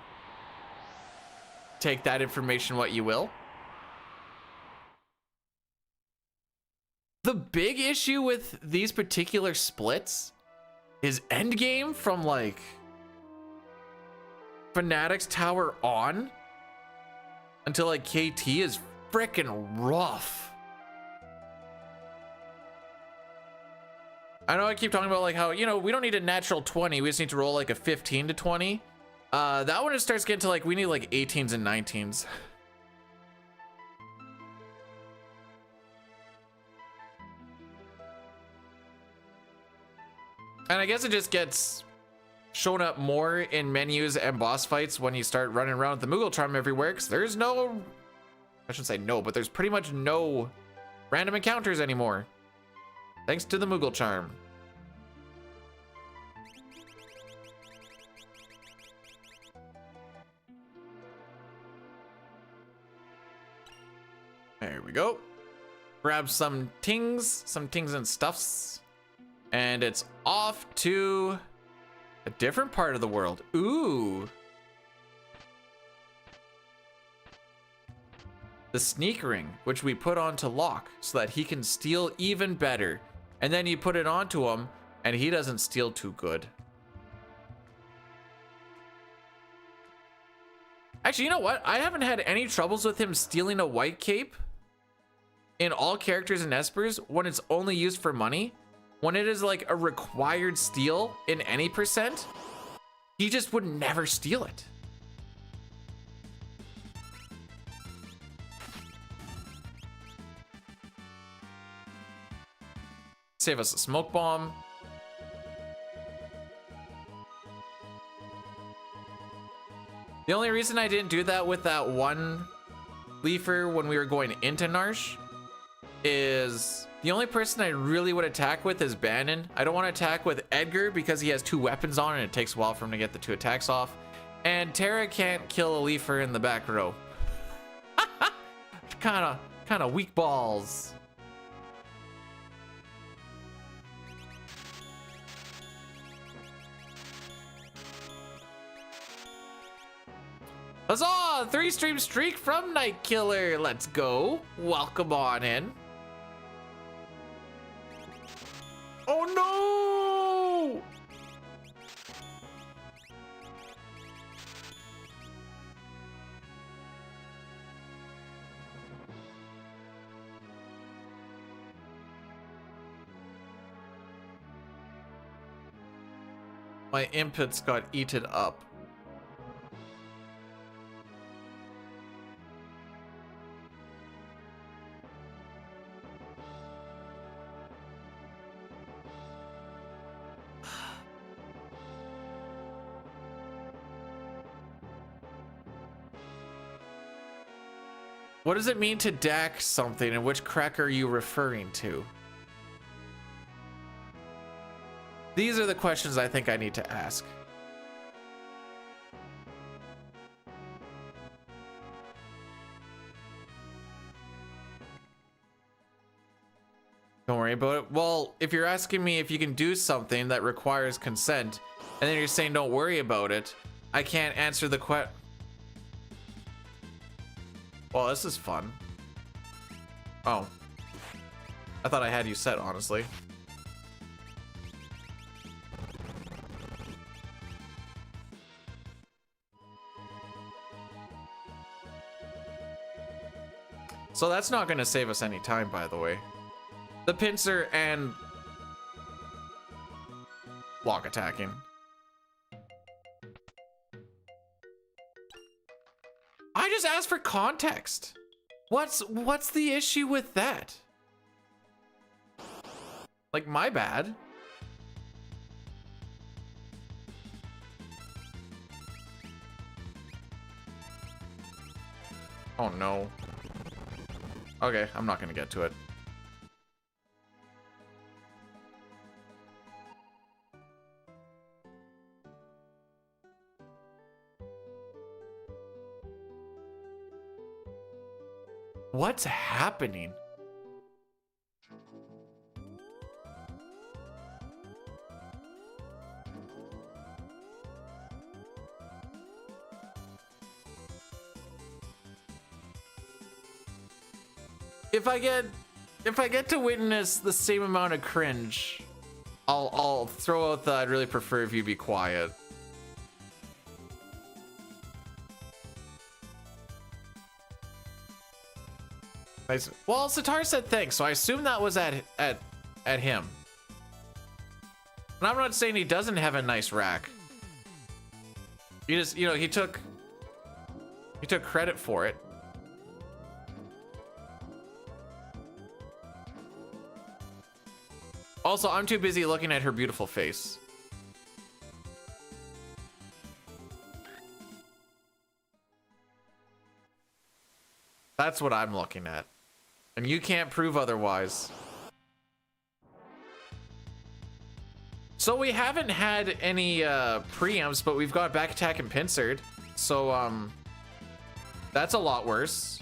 Speaker 1: Take that information what you will. The big issue with these particular splits is endgame from like Fanatics Tower on until like KT is freaking rough. I know I keep talking about like how, you know, we don't need a natural 20. We just need to roll like a 15 to 20. That one, it starts getting to like, we need like 18s and 19s. And I guess it just gets showing up more in menus and boss fights when you start running around with the Moogle Charm everywhere, because there's no, I shouldn't say no, but there's pretty much no random encounters anymore. Thanks to the Moogle Charm. There we go. Grab some tings and stuffs, and it's off to a different part of the world. Ooh. The sneak ring, which we put onto Locke so that he can steal even better. And then you put it onto him and he doesn't steal too good. Actually, you know what? I haven't had any troubles with him stealing a white cape in all characters in Espers when it's only used for money. When it is like a required steal in any percent, he just would never steal it. Save us a smoke bomb. The only reason I didn't do that with that one Leafer when we were going into Narsh is the only person I really would attack with is Bannon. I don't want to attack with Edgar because he has 2 weapons on and it takes a while for him to get the 2 attacks off. And Terra can't kill a Leafer in the back row. kind of weak balls. Huzzah! 3-stream streak from Night Killer. Let's go. Welcome on in. Oh no! My inputs got eaten up. What does it mean to DAC something, and which crack are you referring to? These are the questions I think I need to ask. Don't worry about it. Well, if you're asking me if you can do something that requires consent, and then you're saying don't worry about it, I can't answer the question. Well, this is fun. Oh. I thought I had you set, honestly. So that's not going to save us any time, by the way. The pincer and block attacking. I just asked for context. What's the issue with that? Like, my bad. Oh no. Okay, I'm not gonna get to it. What's happening? If I get to witness the same amount of cringe, I'll throw out that I'd really prefer if you be quiet. Well, Sitar said thanks, so I assume that was at him. And I'm not saying he doesn't have a nice rack. He just, you know, he took credit for it. Also, I'm too busy looking at her beautiful face. That's what I'm looking at. And you can't prove otherwise. So we haven't had any preamps, but we've got back attack and pincered. So that's a lot worse.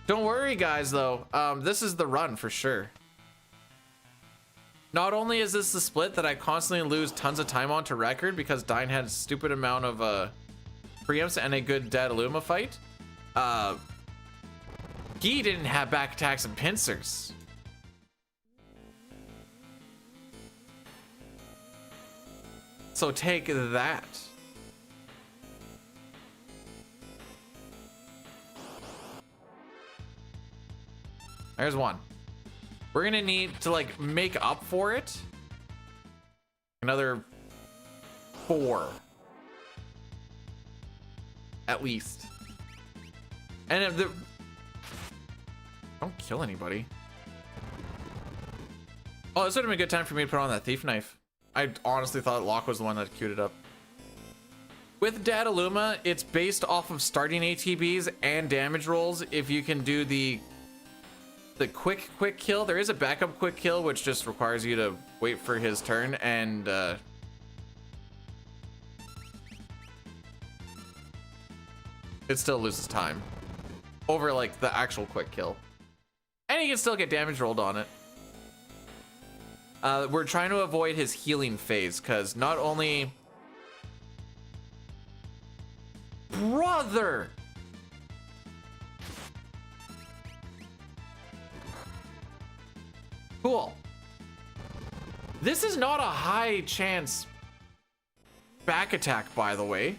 Speaker 1: Don't worry guys though, this is the run for sure. Not only is this the split that I constantly lose tons of time on to record because Dine had a stupid amount of preamps and a good Dadaluma fight, he didn't have back attacks and pincers. So take that. There's one. We're gonna need to like make up for it. Another 4. At least. And if the... Don't kill anybody. Oh, this would have been a good time for me to put on that thief knife. I honestly thought Locke was the one that queued it up. With Dadaluma, it's based off of starting ATBs and damage rolls. If you can do the quick kill, there is a backup quick kill, which just requires you to wait for his turn, and it still loses time over like the actual quick kill, and you can still get damage rolled on it. We're trying to avoid his healing phase, because not only... Brother! Cool. This is not a high chance back attack, by the way.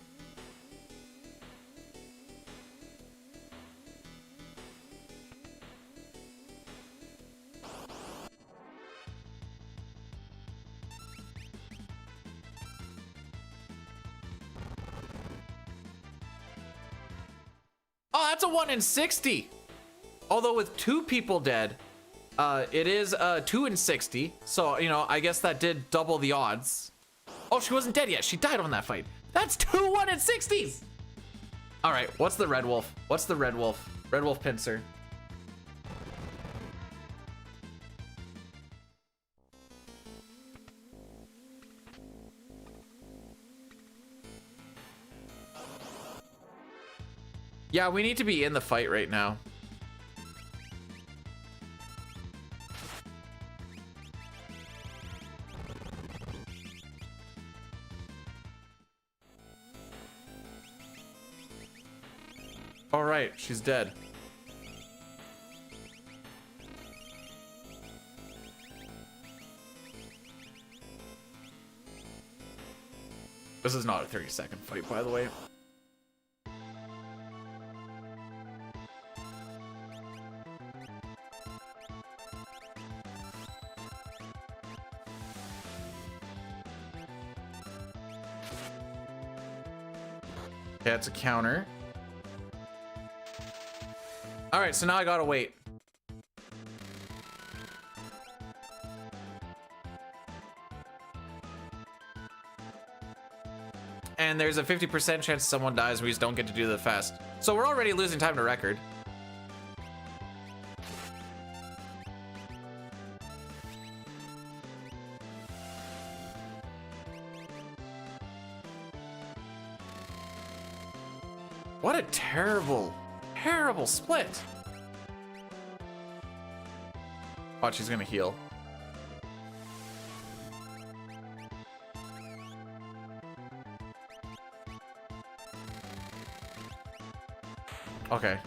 Speaker 1: Oh, that's a 1 in 60. Although with 2 people dead, it is 2 in 60. So, you know, I guess that did double the odds. Oh, she wasn't dead yet. She died on that fight. That's 2 1 in 60s. All right, what's the red wolf? What's the red wolf? Red wolf pincer. Yeah, we need to be in the fight right now. All right, she's dead. This is not a 30-second fight, by the way. Okay, that's a counter. All right, so now I gotta wait. And there's a 50% chance someone dies. We just don't get to do the fast. So we're already losing time to record. What a terrible, terrible split. Watch, she's gonna heal. Okay.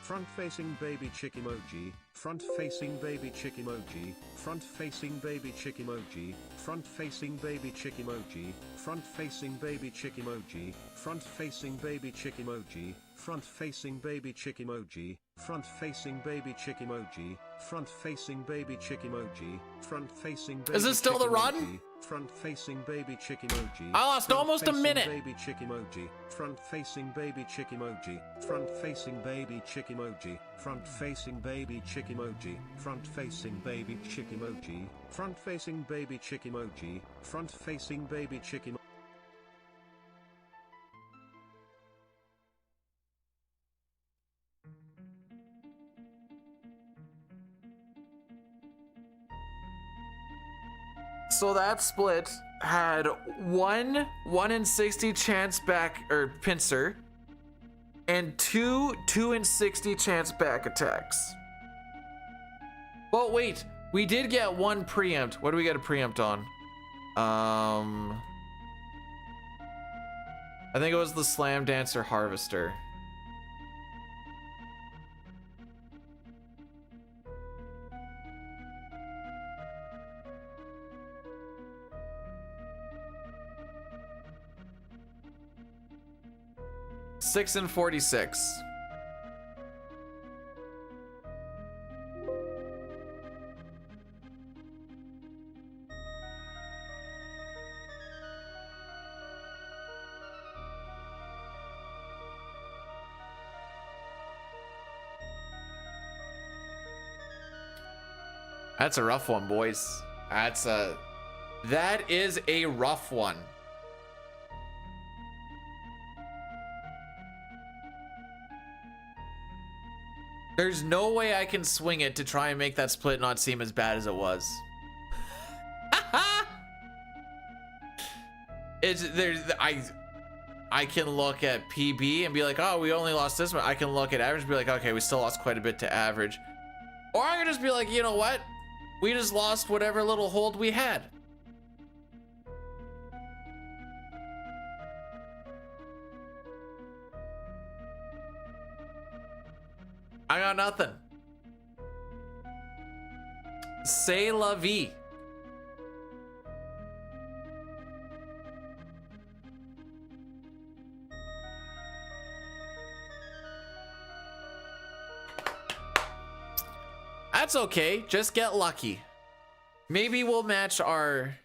Speaker 3: Front-facing baby chick emoji, front-facing baby chick emoji, front-facing baby chick emoji, front-facing baby chick emoji, front-facing baby chick emoji, front-facing baby chick emoji, front-facing baby chick emoji, front facing baby chick emoji, front facing baby chick emoji, front facing baby
Speaker 1: Is this still
Speaker 3: chick
Speaker 1: the run?
Speaker 3: emoji, front facing baby chick emoji.
Speaker 1: I lost
Speaker 3: front
Speaker 1: almost a
Speaker 3: facing
Speaker 1: minute.
Speaker 3: Baby chick emoji, front facing baby chick emoji, front facing baby chick emoji, front facing baby chick emoji, front facing baby chick emoji, front facing baby chick emoji, front facing baby chick emoji.
Speaker 1: So that split had 1 in 60 chance back or pincer and 2 in 60 chance back attacks. Well, wait, we did get 1 preempt. What do we get a preempt on? I think it was the Slam Dancer Harvester. Six and 46. That's a rough one, boys. That is a rough one. There's no way I can swing it to try and make that split not seem as bad as it was. I can look at PB and be like, oh, we only lost this one. I can look at average and be like, okay, we still lost quite a bit to average. Or I can just be like, you know what? We just lost whatever little hold we had. I got nothing. C'est la vie. That's okay. Just get lucky. Maybe we'll match our...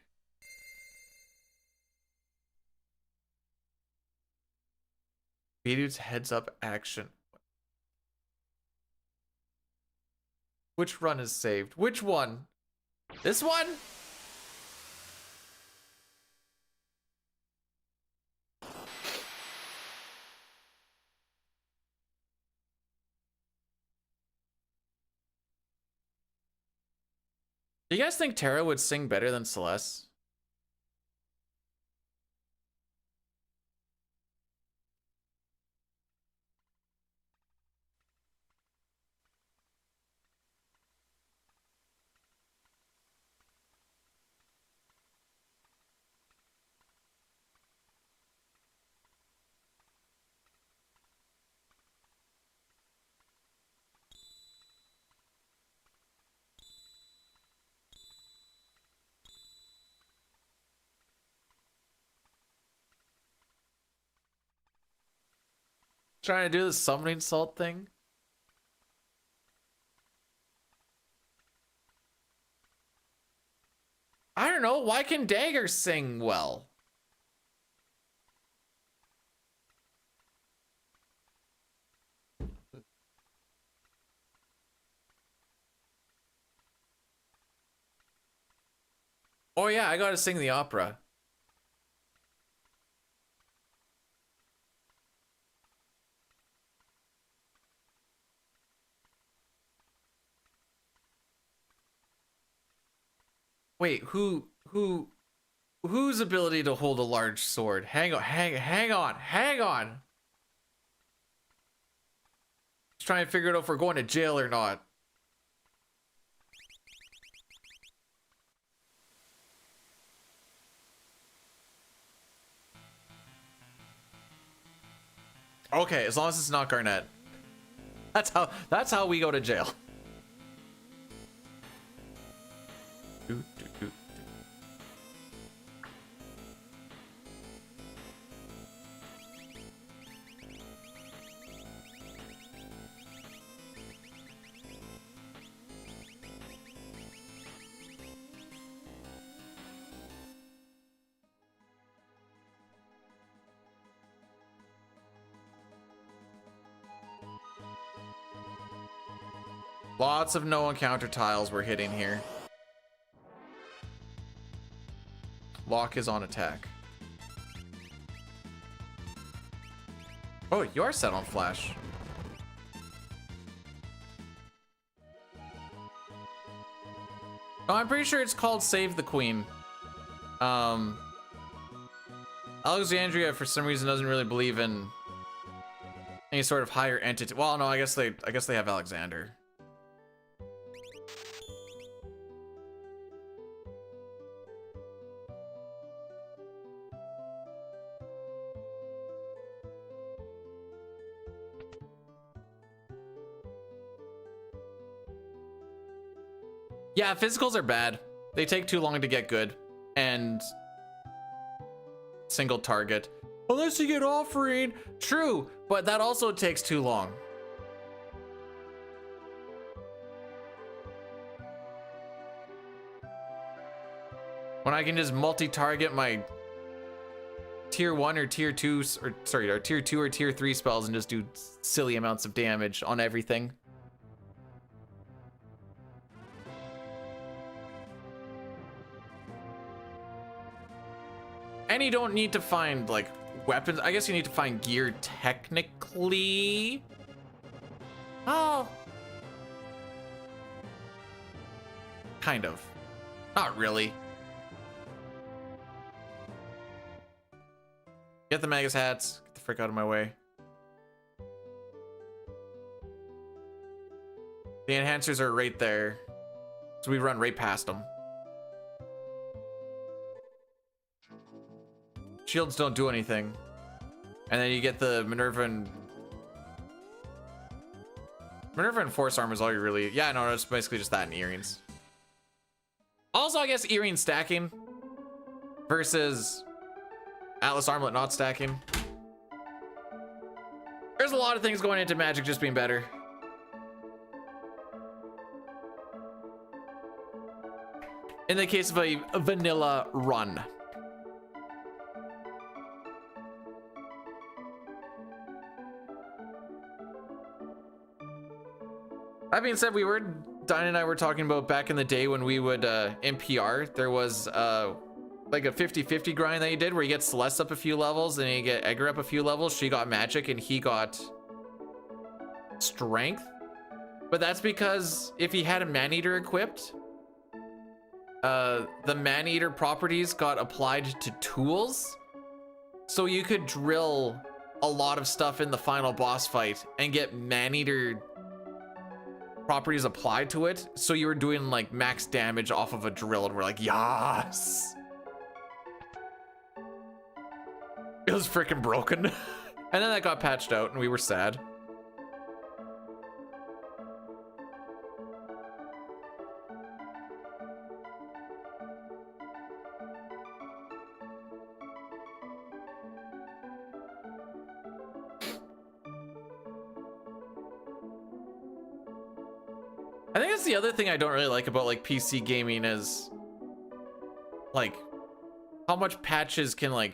Speaker 1: B-Dude's heads up action. Which run is saved? Which one? This one? Do you guys think Tara would sing better than Celeste? Trying to do the summoning salt thing. I don't know. Why can Dagger sing well? Oh yeah, I gotta sing the opera. Wait, whose ability to hold a large sword? Hang on. Just trying to figure out if we're going to jail or not. Okay, as long as it's not Garnett. That's how we go to jail. Lots of no encounter tiles we're hitting here. Lock is on attack. Oh, you are set on flash. No, I'm pretty sure it's called Save the Queen. Alexandria, for some reason, doesn't really believe in any sort of higher entity. Well, no, I guess they have Alexander. Yeah, physicals are bad. They take too long to get good. And single target. Unless you get offering. True, but that also takes too long. When I can just multi-target my tier 1 or tier 2 or sorry, or tier 2 or tier 3 spells and just do silly amounts of damage on everything. And you don't need to find like weapons. I guess you need to find gear technically. Oh. Kind of. Not really. Get the Magus hats. Get the frick out of my way. The enhancers are right there. So we run right past them. Shields don't do anything. And then you get the Minerva and Force Armor is all you really... Yeah, no, it's basically just that and earrings. Also, I guess earring stacking versus Atlas Armlet not stacking. There's a lot of things going into Magic just being better. In the case of a vanilla run. That being said, Diane and I were talking about back in the day when we would, in PR, there was, like a 50-50 grind that you did where you get Celeste up a few levels and you get Edgar up a few levels. She got Magic and he got Strength. But that's because if he had a Maneater equipped, the Maneater properties got applied to tools. So you could drill a lot of stuff in the final boss fight and get Maneater properties applied to it, so you were doing like max damage off of a drill, and we're like, yes. It was freaking broken. And then that got patched out and we were sad. I think that's the other thing I don't really like about like PC gaming is like how much patches can like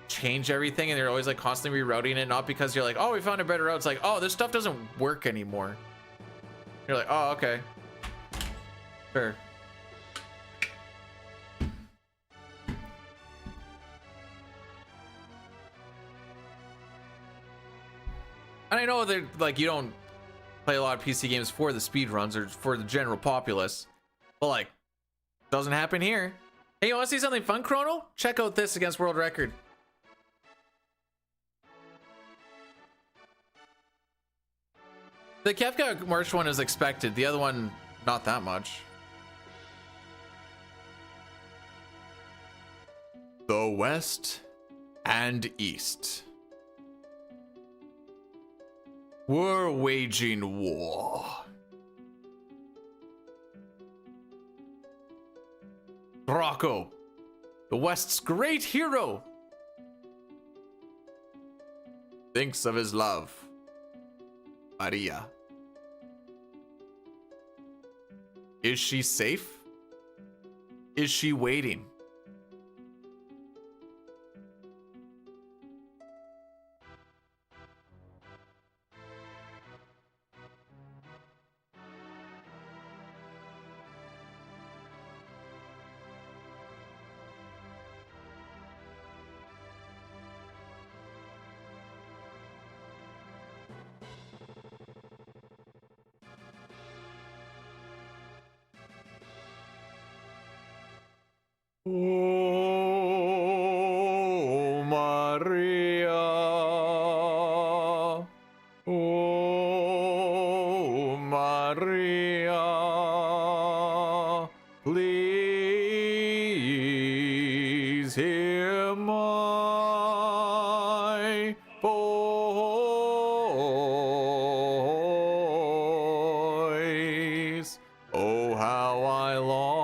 Speaker 1: change everything, and they're always like constantly rerouting it, not because you're like, oh, we found a better route. It's like, oh, this stuff doesn't work anymore. You're like, oh, okay. Sure. And I know that like you don't play a lot of PC games for the speedruns or for the general populace, but like, doesn't happen here. Hey, you want to see something fun, Chrono? Check out this against world record. The Kefka March one is expected. The other one, not that much. The West and East. We're waging war. Rocco, the West's great hero, thinks of his love, Maria. Is she safe? Is she waiting? Oh, Maria. Oh, Maria. Please hear my voice. Oh, how I long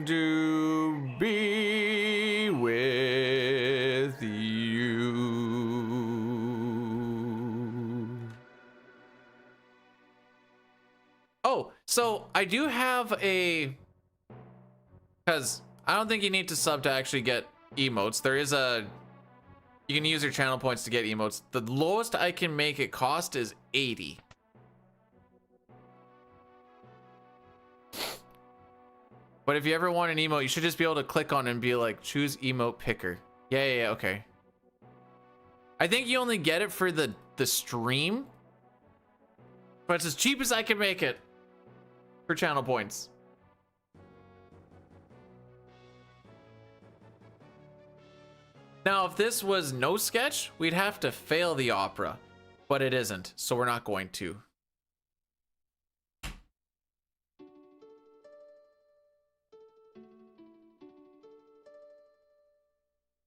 Speaker 1: to be with you. Oh, so I do have a, because I don't think you need to sub to actually get emotes. There is a, you can use your channel points to get emotes. The lowest I can make it cost is 80. But if you ever want an emote, you should just be able to click on it and be like, choose emote picker. Yeah, okay. I think you only get it for the stream, but it's as cheap as I can make it for channel points. Now, if this was no sketch, we'd have to fail the opera, but it isn't, so we're not going to.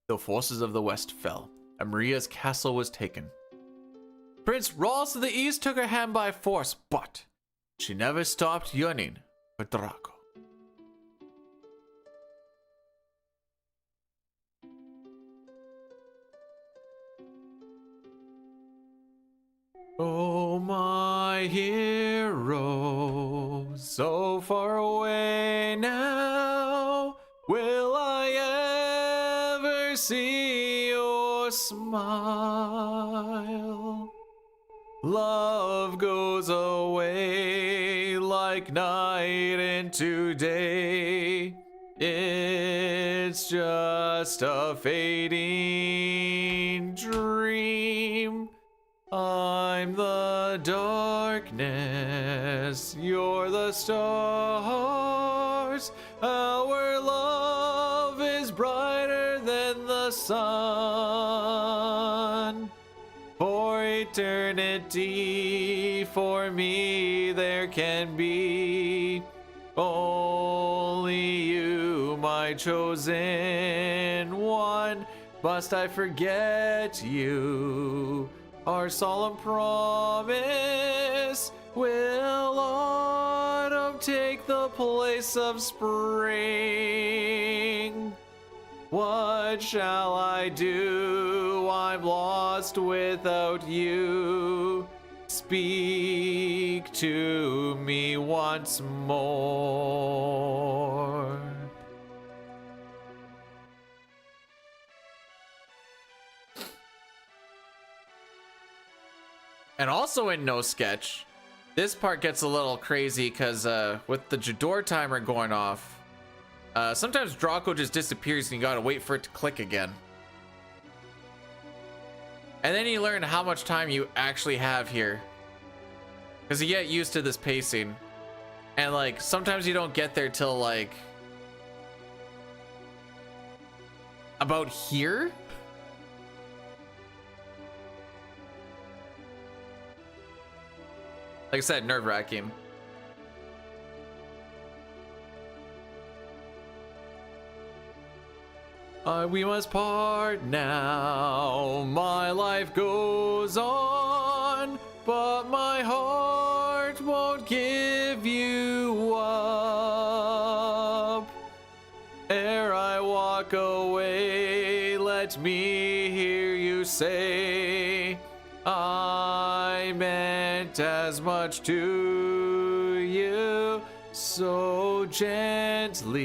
Speaker 1: The forces of the West fell, and Maria's castle was taken. Prince Rolls of the East took her hand by force, but she never stopped yearning for Draco. Oh, my hero, so far away now, will I ever see your smile? Love goes away like night into day. It's just a fading dream. I'm the darkness, you're the stars. Our love is brighter than the sun. For eternity, for me there can be only you, my chosen one. Must I forget you? Our solemn promise, will autumn take the place of spring? What shall I do? I'm lost without you. Speak to me once more. And also in No Sketch, this part gets a little crazy because with the Jador timer going off, sometimes Draco just disappears and you gotta wait for it to click again. And then you learn how much time you actually have here, because you get used to this pacing. And like, sometimes you don't get there till like about here. Like I said, nerve-wracking. We must part now. My life goes on, but my heart won't give you up. Ere I walk away, let me hear you say, I meant as much to you, so gently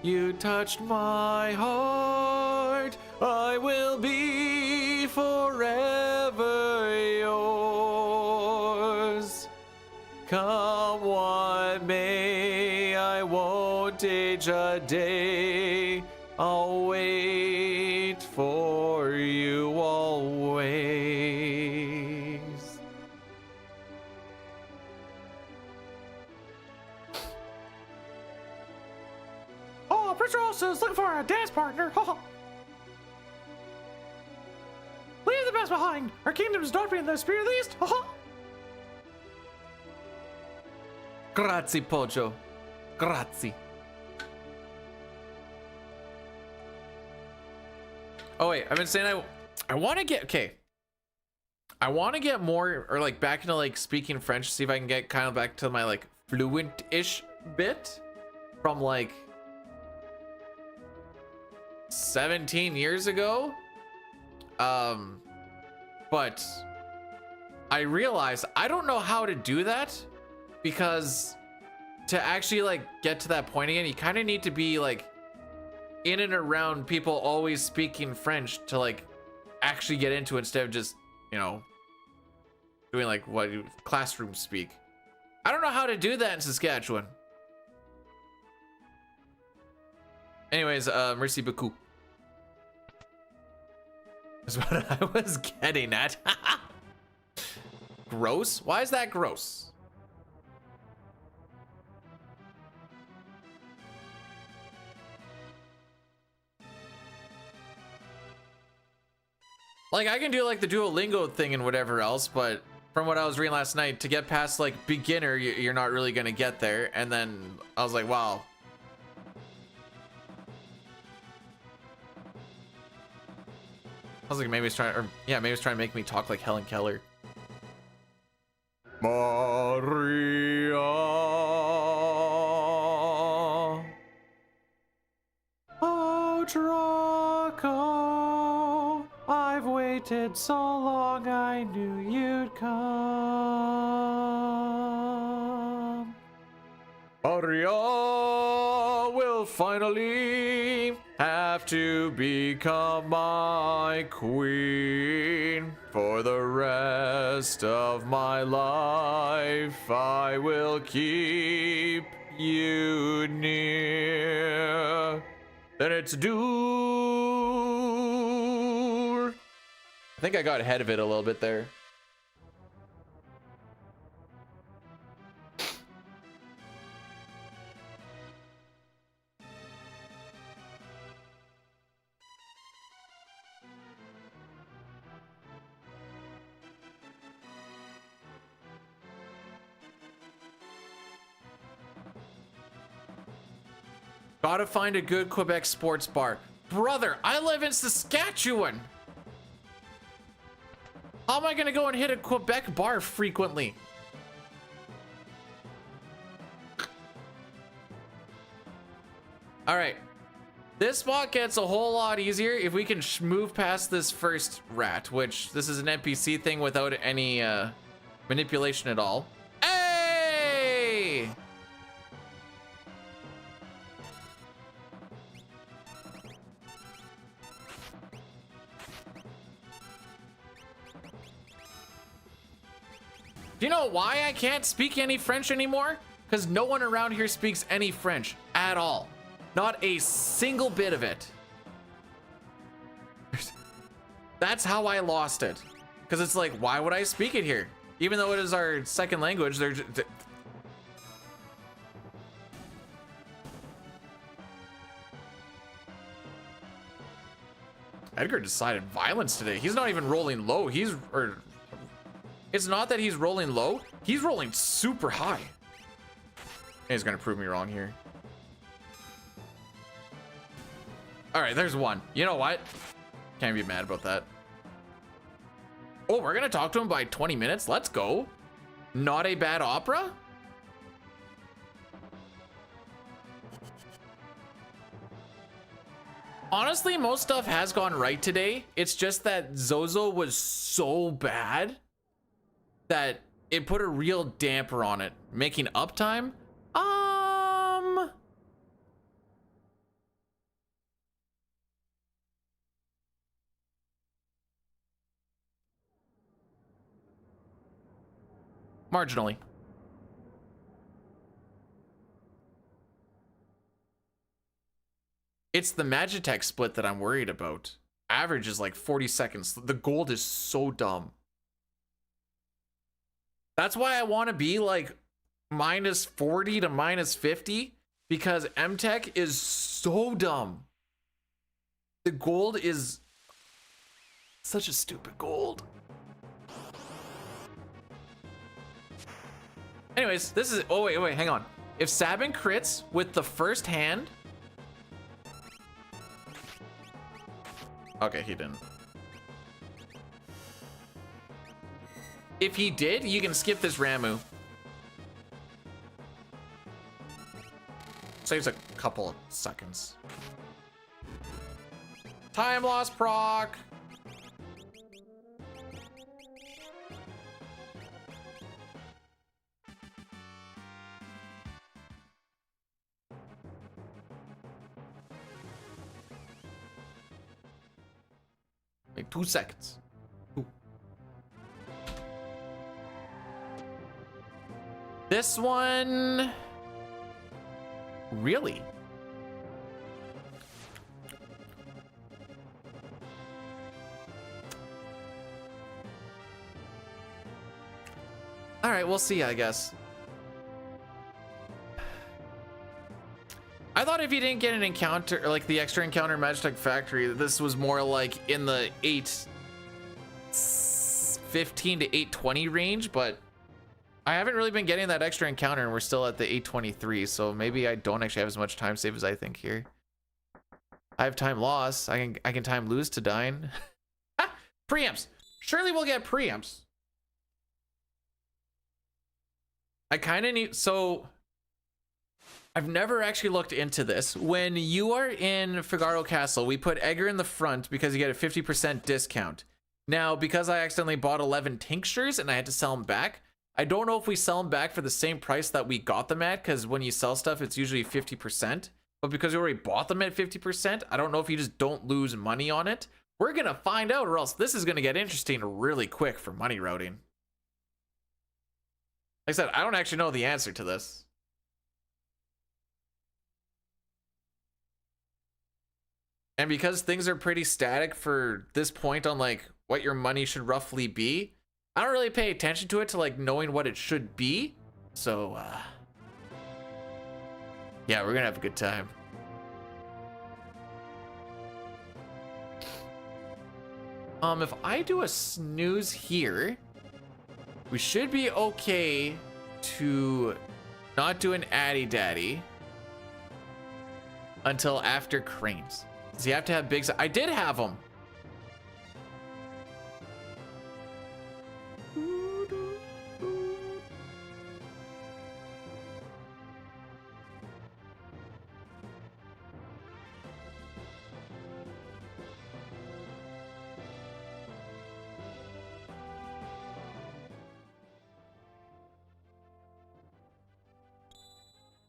Speaker 1: you touched my heart. I will be forever yours. Come what may, I won't age a day. I'll wait for you always.
Speaker 4: looking for a dance partner. Leave the best behind. Our kingdoms don't be in the spear least.
Speaker 1: Grazie, Poggio. Grazie. Oh wait, I've been saying I want to get, okay. I want to get more, or like back into like speaking French, see if I can get kind of back to my like fluent-ish bit from like 17 years ago. But I realized I don't know how to do that, because to actually like get to that point again, you kind of need to be like in and around people always speaking French to like actually get into it, instead of just, you know, doing like what classroom speak. I don't know how to do that in Saskatchewan. Anyways, merci beaucoup. Is what I was getting at. Gross? Why is that gross? Like, I can do like the Duolingo thing and whatever else, but from what I was reading last night, to get past like beginner, you're not really gonna get there. And then I was like, wow. I was like, maybe it's trying, or yeah, maybe it's trying to make me talk like Helen Keller. Maria.
Speaker 4: Oh, Draco, I've waited so long, I knew you'd come.
Speaker 1: Maria will finally have to become my queen. For the rest of my life, I will keep you near. Then it's due. I think I got ahead of it a little bit there. Gotta find a good Quebec sports bar. Brother, I live in Saskatchewan. How am I gonna go and hit a Quebec bar frequently? All right. This spot gets a whole lot easier if we can move past this first rat, which this is an NPC thing without any manipulation at all. Hey! Do you know why I can't speak any French anymore? Because no one around here speaks any French at all. Not a single bit of it. That's how I lost it. Because it's like, why would I speak it here? Even though it is our second language, they're just... Edgar decided violence today. He's not even rolling low. It's not that he's rolling low. He's rolling super high. He's gonna prove me wrong here. All right, there's one. You know what? Can't be mad about that. Oh, we're gonna talk to him by 20 minutes. Let's go. Not a bad opera. Honestly, most stuff has gone right today. It's just that Zozo was so bad that it put a real damper on it, making uptime. Marginally. It's the Magitech split that I'm worried about. Average is like 40 seconds. The gold is so dumb. That's why I want to be like -40 to -50, because MTech is so dumb. The gold is such a stupid gold. Anyways, this is, oh wait, hang on. If Sabin crits with the first hand. Okay, he didn't. If he did, you can skip this Ramu. Saves a couple of seconds. Time loss proc. Like 2 seconds. Ooh. This one. Really? All right, we'll see, I guess. I thought if you didn't get an encounter, or like the extra encounter in Magitech Factory, this was more like in the 815 to 820 range, but I haven't really been getting that extra encounter and we're still at the 823, so maybe I don't actually have as much time save as I think here. I have time loss. I can time lose to dine. Preamps. Surely we'll get preamps. I kind of need, so I've never actually looked into this. When you are in Figaro Castle, we put Edgar in the front because you get a 50% discount. Now, because I accidentally bought 11 tinctures and I had to sell them back, I don't know if we sell them back for the same price that we got them at, because when you sell stuff, it's usually 50%. But because you already bought them at 50%, I don't know if you just don't lose money on it. We're going to find out, or else this is going to get interesting really quick for money routing. Like I said, I don't actually know the answer to this. And because things are pretty static for this point on like what your money should roughly be, I don't really pay attention to it to like knowing what it should be. So, yeah, we're gonna have a good time. If I do a snooze here, we should be okay to not do an Addy Daddy until after Cranes. So you have to have big, I did have them.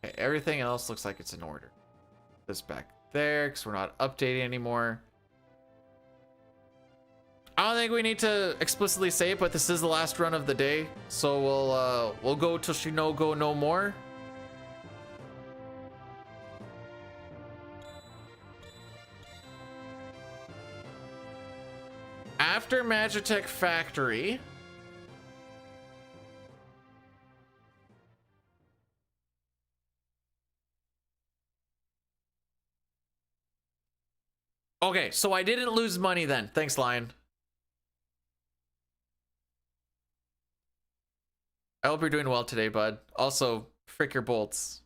Speaker 1: Okay, everything else looks like it's in order. This back there, because we're not updating anymore. I don't think we need to explicitly say it, but this is the last run of the day, so we'll go till she no go no more. After Magitech Factory, okay, so I didn't lose money then. Thanks, Lion. I hope you're doing well today, bud. Also, frick your bolts.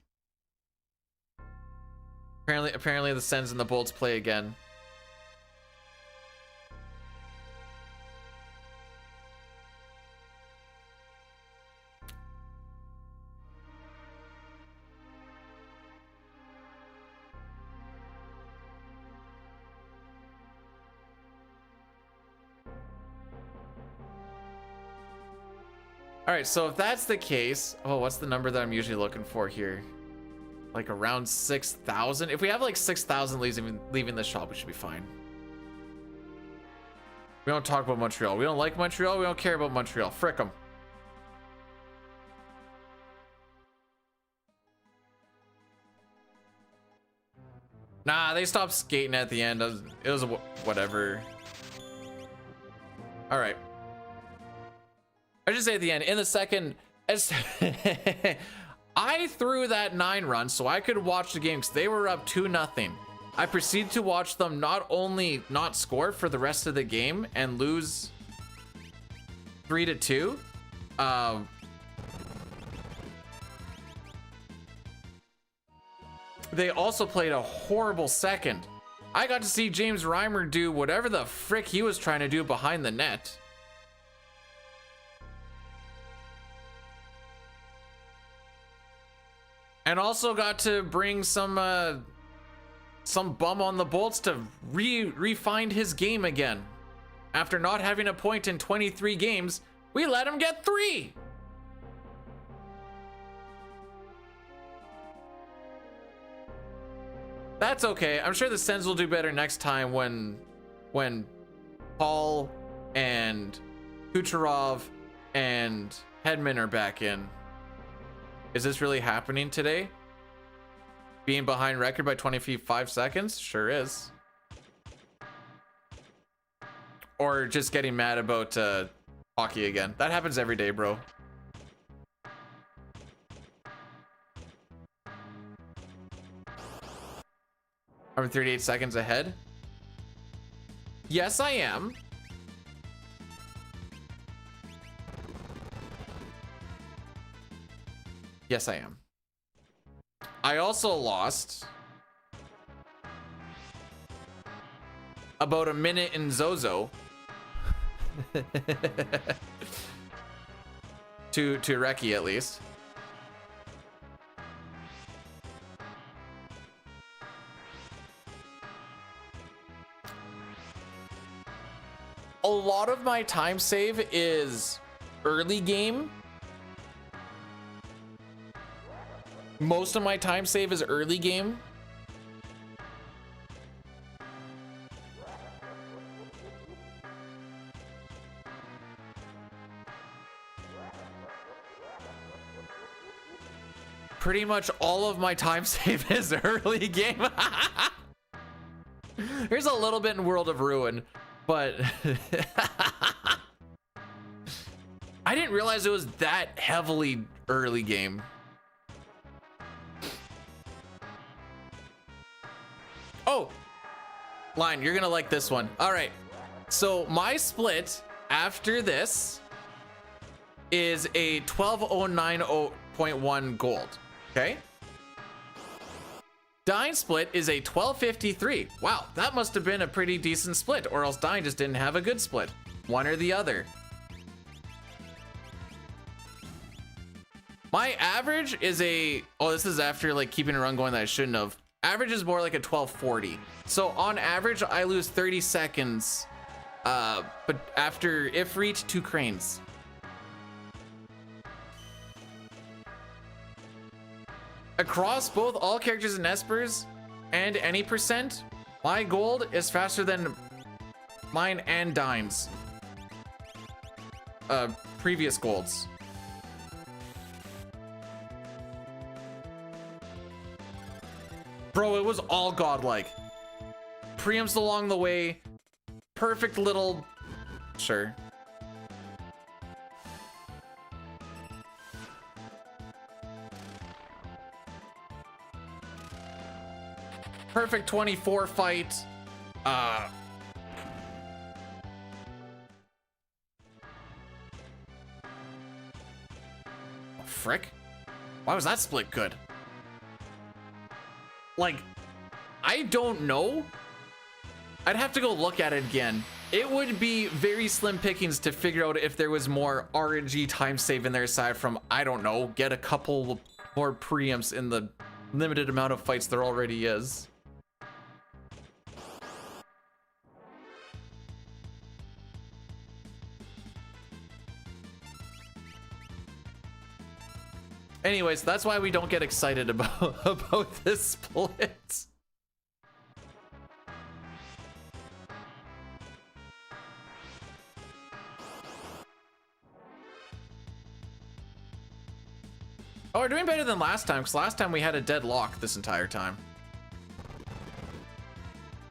Speaker 1: Apparently the Sens and the bolts play again. All right, so if that's the case, oh, what's the number that I'm usually looking for here? Like around 6,000. If we have like 6,000 leaving the shop, we should be fine. We don't talk about Montreal. We don't like Montreal. We don't care about Montreal. Frick them. Nah, they stopped skating at the end. It was whatever. All right. I should say at the end, in the second, I threw that 9 run so I could watch the game because they were up 2-0. I proceed to watch them not only not score for the rest of the game and lose 3-2, they also played a horrible second. I got to see James Reimer do whatever the frick he was trying to do behind the net. And also got to bring some bum on the bolts to refine his game again. After not having a point in 23 games, we let him get 3. That's okay. I'm sure the Sens will do better next time when Paul and Kucherov and Hedman are back in. Is this really happening today? Being behind record by 25 seconds? Sure is. Or just getting mad about hockey again. That happens every day, bro. I'm 38 seconds ahead. Yes, I am. Yes, I am. I also lost about a minute in Zozo to Reki at least. A lot of my time save is early game. Most of my time save is early game. Pretty much all of my time save is early game. Here's a little bit in World of Ruin, but I didn't realize it was that heavily early game. Oh, Line, you're gonna like this one. All right, so my split after this is a 1209.1 gold. Okay. Dine split is a 1253. Wow, that must have been a pretty decent split, or else Dine just didn't have a good split. One or the other. My average is a, oh, this is after like keeping a run going that I shouldn't have. Average is more like a 1240. So on average, I lose 30 seconds, but after if reach 2 cranes. Across both all characters in Espers and any percent, my gold is faster than mine and Dime's previous golds. Bro, it was all godlike. Preempts along the way. Perfect little... Sure. Perfect 24 fight. Oh, frick. Why was that split good? Like, I don't know. I'd have to go look at it again. It would be very slim pickings to figure out if there was more RNG time save in there aside from, I don't know, get a couple more preamps in the limited amount of fights there already is. Anyways, that's why we don't get excited about this split. Oh, we're doing better than last time, because last time we had a deadlock this entire time.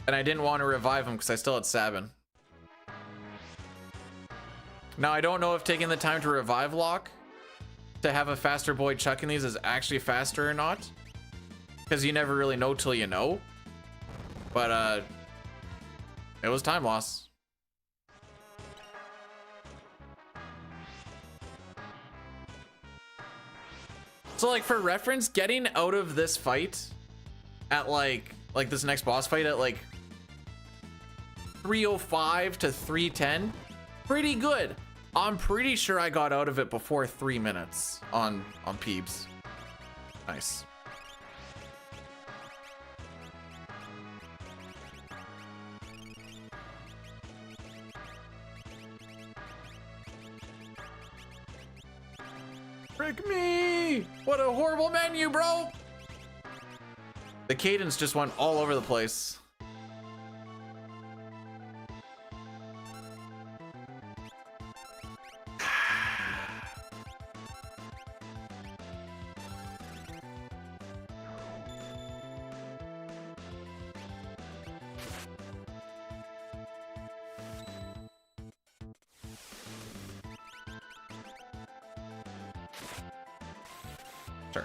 Speaker 1: And I didn't want to revive him because I still had Sabin. Now, I don't know if taking the time to revive lock to have a faster boy chucking these is actually faster or not, because you never really know till you know. But it was time loss. So like for reference, getting out of this fight at like this next boss fight at like 305 to 310, pretty good. I'm pretty sure I got out of it before 3 minutes on Peebs. Nice. Frick me! What a horrible menu, bro! The cadence just went all over the place. Sure.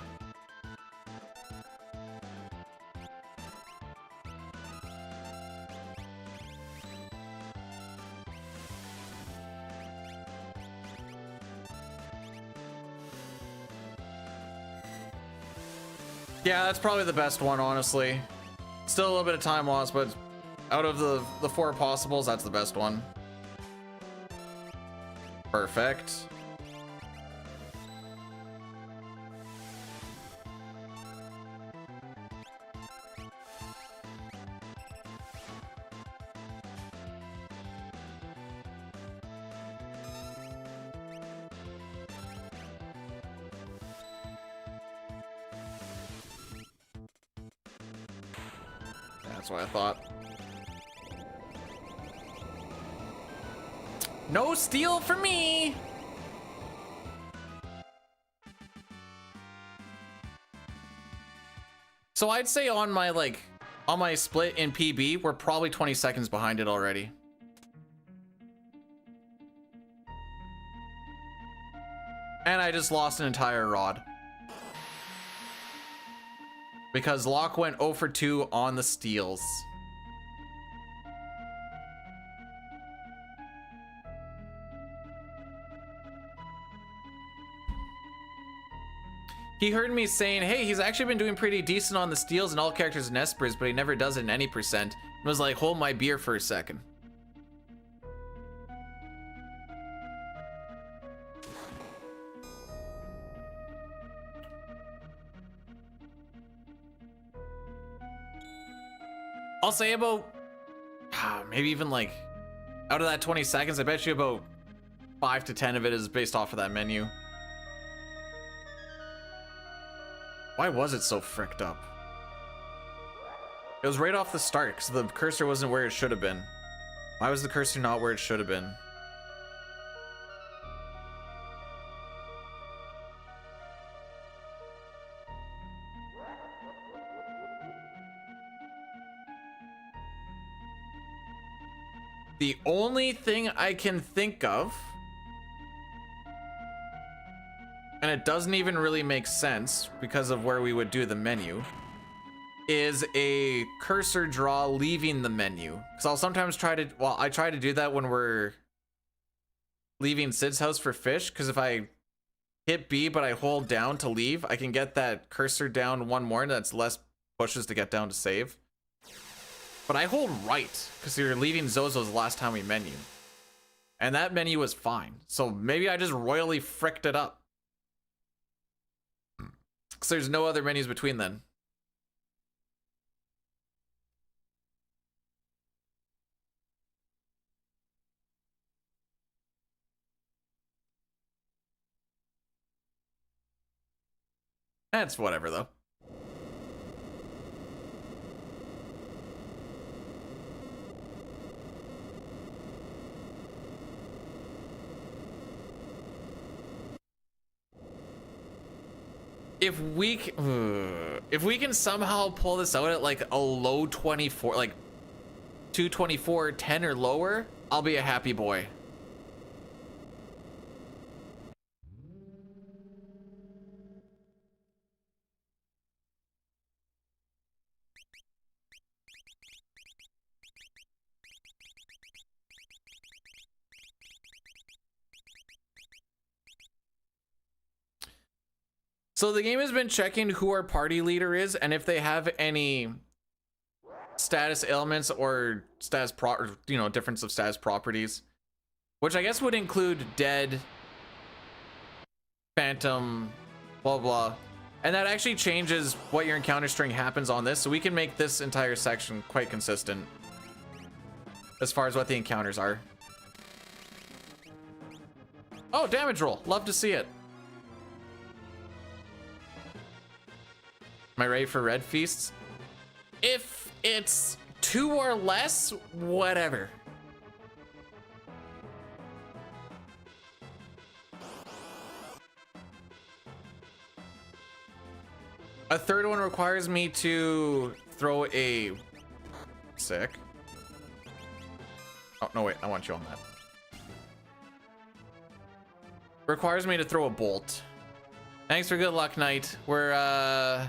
Speaker 1: Yeah, that's probably the best one, honestly. Still a little bit of time loss, but out of the 4 possibles, that's the best one. Perfect. That's what I thought. No steal for me. So I'd say on my split in PB, we're probably 20 seconds behind it already. And I just lost an entire rod. Because Locke went 0 for 2 on the steals. He heard me saying, hey, he's actually been doing pretty decent on the steals in all characters in Espers, but he never does it in any percent. And was like, hold my beer for a second. I'll say about, maybe even like, out of that 20 seconds, I bet you about 5 to 10 of it is based off of that menu. Why was it so fricked up? It was right off the start, because the cursor wasn't where it should have been. Why was the cursor not where it should have been? The only thing I can think of, and it doesn't even really make sense because of where we would do the menu, is a cursor draw leaving the menu. Because I'll sometimes try to, well, I try to do that when we're leaving Sid's house for fish, because if I hit B but I hold down to leave, I can get that cursor down one more, and that's less pushes to get down to save. But I hold right, because you're leaving Zozo's the last time we menu. And that menu was fine. So maybe I just royally fricked it up. Because there's no other menus between then. That's whatever, though. If we can somehow pull this out at like a low 24, like 224, 10 or lower, I'll be a happy boy. So the game has been checking who our party leader is and if they have any status ailments or difference of status properties, which I guess would include dead, phantom, blah blah. And that actually changes what your encounter string happens on this, so we can make this entire section quite consistent as far as what the encounters are. Oh, damage roll. Love to see it. Am I ready for red feasts? If it's 2 or less, whatever. A third one requires me to throw a sick. Oh, no, wait, I want you on that. Requires me to throw a bolt. Thanks for good luck, Knight. We're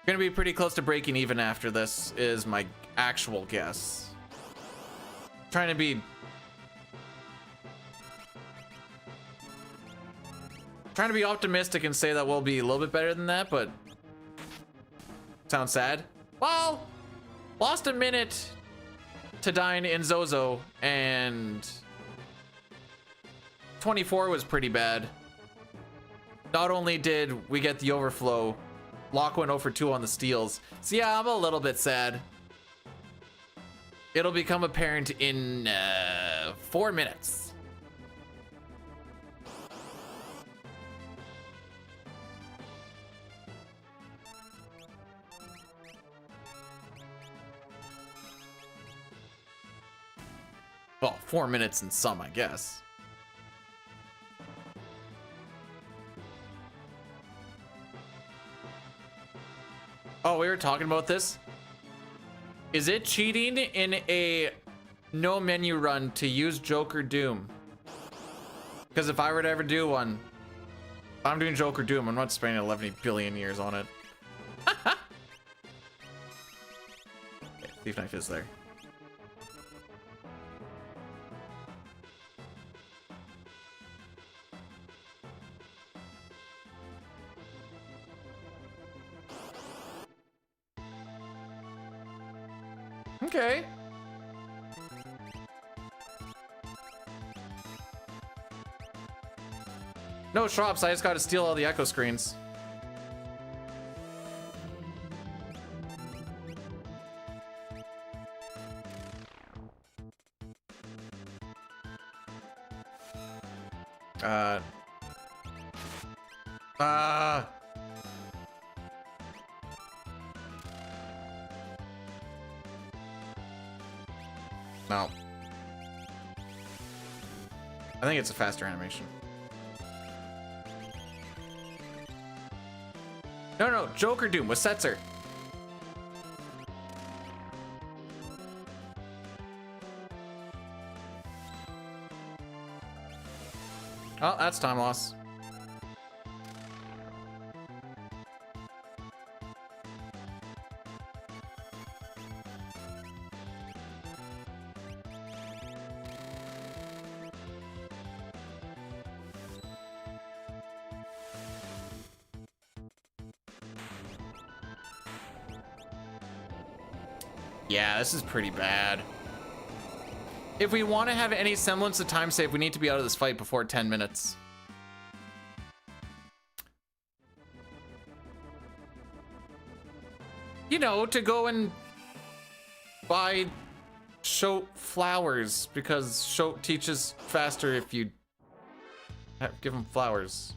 Speaker 1: gonna be pretty close to breaking even after this, is my actual guess. Trying to be optimistic and say that we'll be a little bit better than that, but sounds sad. Well, lost a minute to dying in Zozo, and 24 was pretty bad. Not only did we get the overflow, Locke went 0 for 2 on the steals. So yeah, I'm a little bit sad. It'll become apparent in 4 minutes. Well, 4 minutes and some, I guess. Oh, we were talking about this. Is it cheating in a no menu run to use Joker Doom? Because if I were to ever do one, if I'm doing Joker Doom, I'm not spending 11 billion years on it. Okay, Thief Knife is there. Okay. No shops, I just gotta steal all the echo screens. No. I think it's a faster animation. No, Joker Doom with Setzer. Oh, that's time loss. Yeah, this is pretty bad. If we want to have any semblance of time save, we need to be out of this fight before 10 minutes. You know, to go and buy Shoat flowers, because Shoat teaches faster if you give him flowers.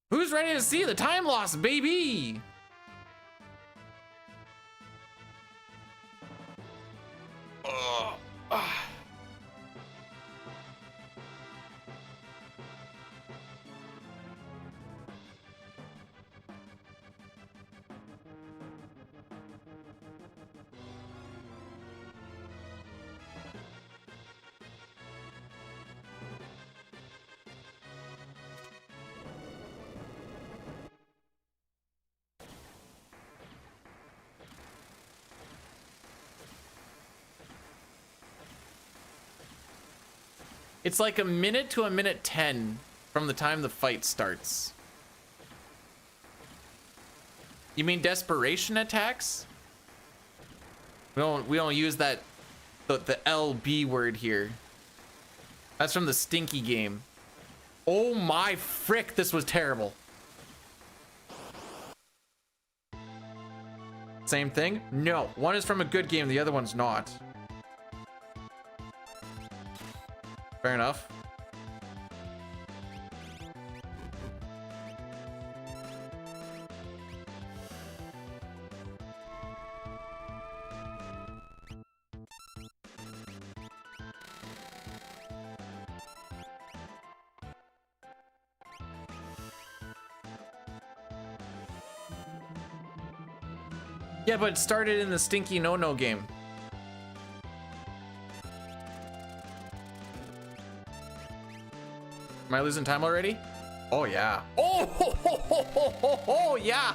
Speaker 1: Who's ready to see the time loss, baby? It's like a minute to a minute 10 from the time the fight starts. You mean desperation attacks? We don't use that the LB word here. That's from the Stinky game. Oh my frick, this was terrible. Same thing? No, one is from a good game, the other one's not. Fair enough. Yeah, but it started in the Stinky No-No game. Am I losing time already? Oh, yeah. Oh, ho, ho, ho, ho, ho, ho, yeah.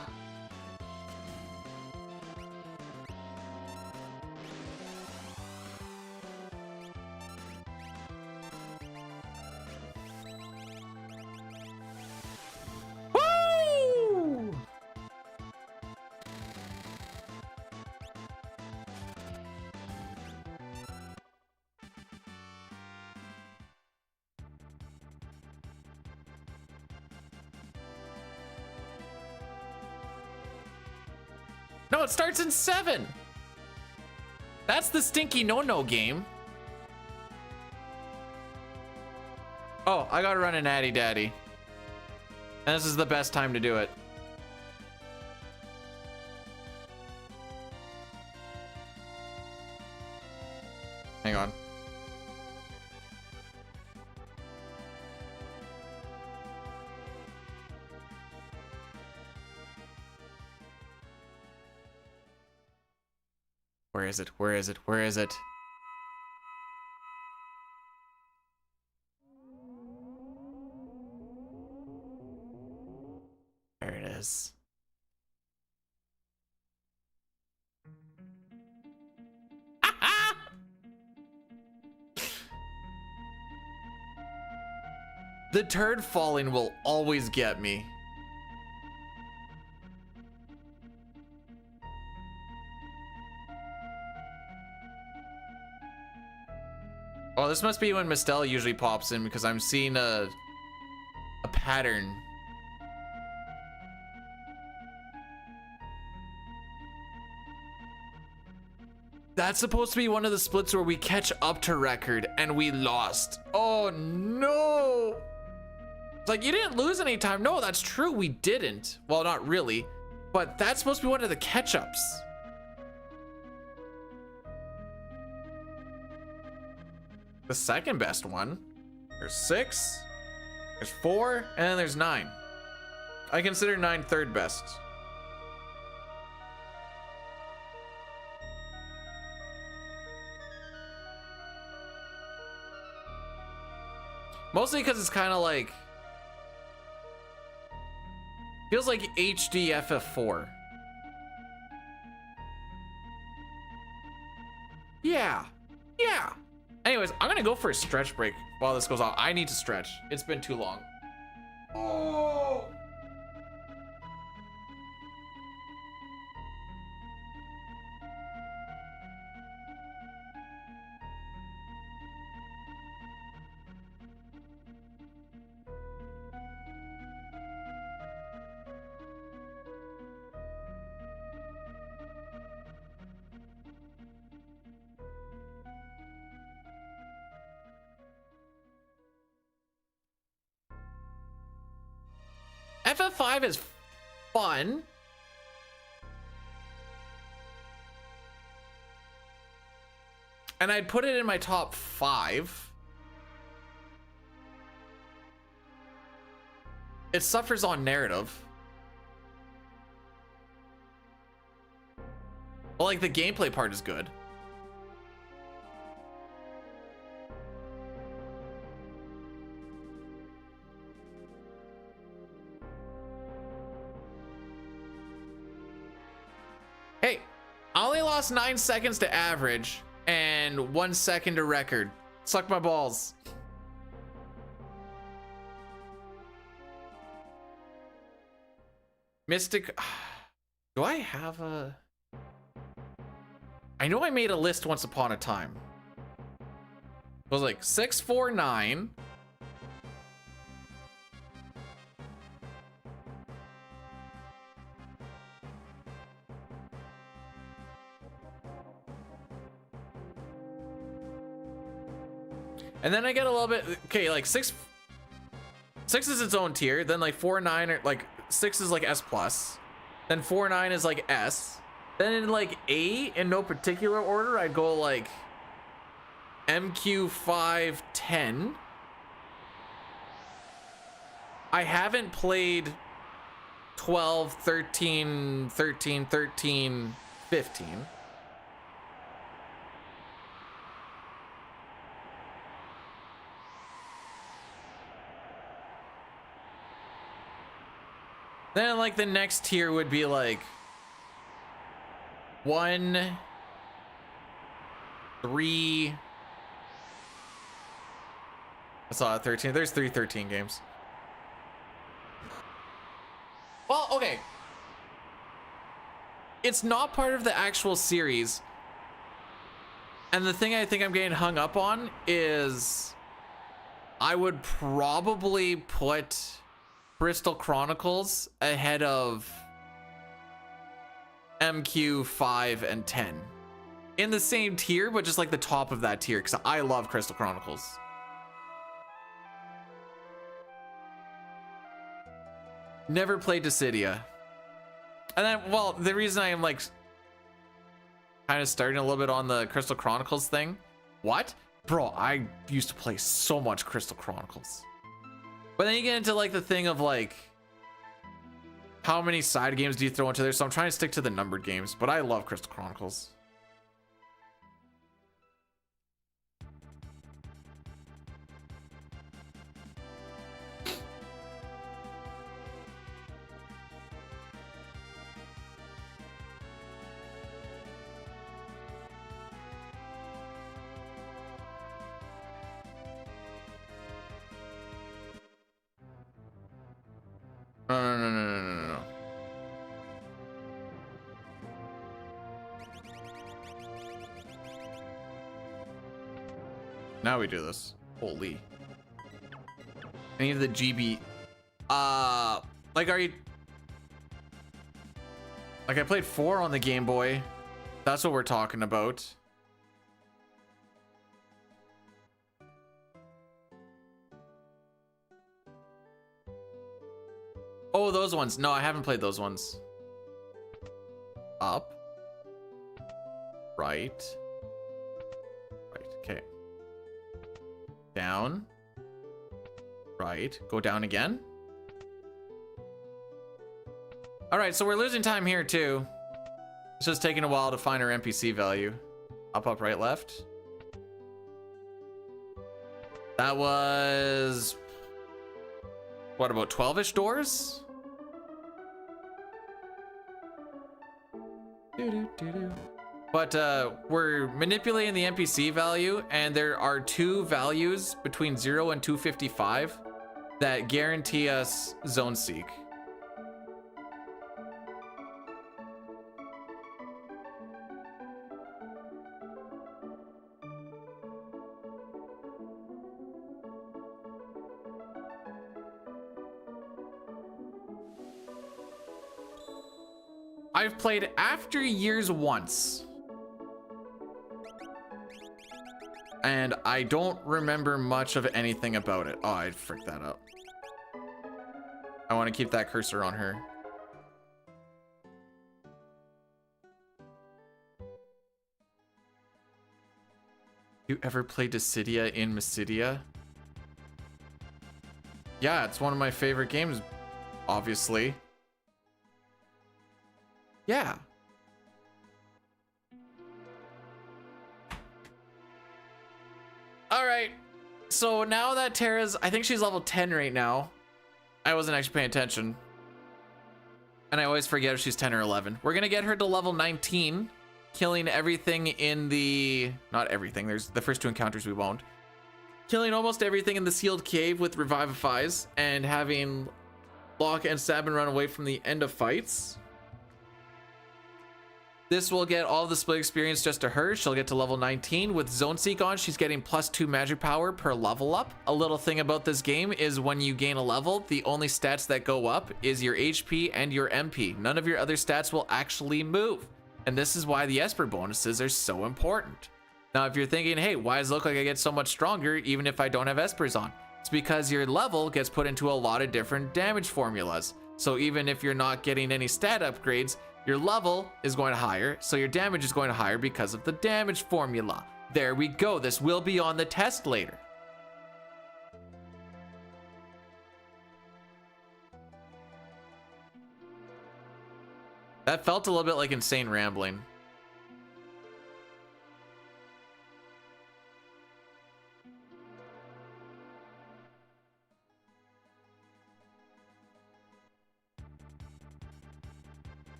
Speaker 1: Woo! No, it starts in 7. That's the Stinky No-No game. Oh, I gotta run an Natty Daddy. And this is the best time to do it. Hang on. Where is it? Where is it? Where is it? There it is. The turd falling will always get me. Oh, this must be when Mistel usually pops in because I'm seeing a pattern. That's supposed to be one of the splits where we catch up to record and we lost. Oh no! It's like, you didn't lose any time. No, that's true, we didn't. Well, not really, but that's supposed to be one of the catch-ups. The second best one. There's 6, there's 4, and then there's 9. I consider 9 third best. Mostly because it's kind of like, feels like HD FF4. Yeah. Anyways, I'm gonna go for a stretch break while this goes on. I need to stretch. It's been too long. Oh! FF5 is fun. And I'd put it in my top 5. It suffers on narrative. Well, like, the gameplay part is good. Hey, I only lost 9 seconds to average and 1 second to record. Suck my balls. Mystic. Do I have a... I know I made a list once upon a time. It was like 649. And then I get a little bit, okay, like six is its own tier. Then like 4-9 or like 6 is like S plus. Then 4-9 is like S. Then in like A, in no particular order, I'd go like MQ 5-10. I haven't played 12, 13, 13, 13, 15. Then like the next tier would be like 1, 3. I saw a 13. There's 3 13 games. Well, okay. It's not part of the actual series. And the thing I think I'm getting hung up on is I would probably put Crystal Chronicles ahead of MQ 5 and 10 in the same tier, but just like the top of that tier, because I love Crystal Chronicles. Never played Dissidia. And then, well, the reason I am like kind of starting a little bit on the Crystal Chronicles thing. What? Bro, I used to play so much Crystal Chronicles. But then you get into like the thing of like, how many side games do you throw into there? So I'm trying to stick to the numbered games, but I love Crystal Chronicles. No. Now we do this. Holy. Any of the GB. Like, are you... Like, I played 4 on the Game Boy. That's what we're talking about. Oh, those ones. No, I haven't played those ones. Up. Right. Right. Okay. Down. Right. Go down again. All right, so we're losing time here too. It's just taking a while to find our NPC value. Up, up, right, left. That was... what, about 12-ish doors? But we're manipulating the NPC value, and there are 2 values between 0 and 255 that guarantee us zone seek. I've played After Years once, and I don't remember much of anything about it. Oh, I freaked that up. I want to keep that cursor on her. You ever played Dissidia in Mysidia? Yeah, it's one of my favorite games, obviously. Yeah. All right. So now that Tara's, I think she's level 10 right now. I wasn't actually paying attention. And I always forget if she's 10 or 11. We're going to get her to level 19, killing everything in the, not everything. There's the first 2 encounters we won't. Killing almost everything in the sealed cave with Revivifies and having block and stab and run away from the end of fights. This will get all the split experience just to her. She'll get to level 19. With Zone Seek on, she's getting +2 magic power per level up. A little thing about this game is when you gain a level, the only stats that go up is your HP and your MP. None of your other stats will actually move. And this is why the Esper bonuses are so important. Now, if you're thinking, hey, why does it look like I get so much stronger even if I don't have Espers on? It's because your level gets put into a lot of different damage formulas. So even if you're not getting any stat upgrades, your level is going higher, so your damage is going higher because of the damage formula. There we go. This will be on the test later. That felt a little bit like insane rambling.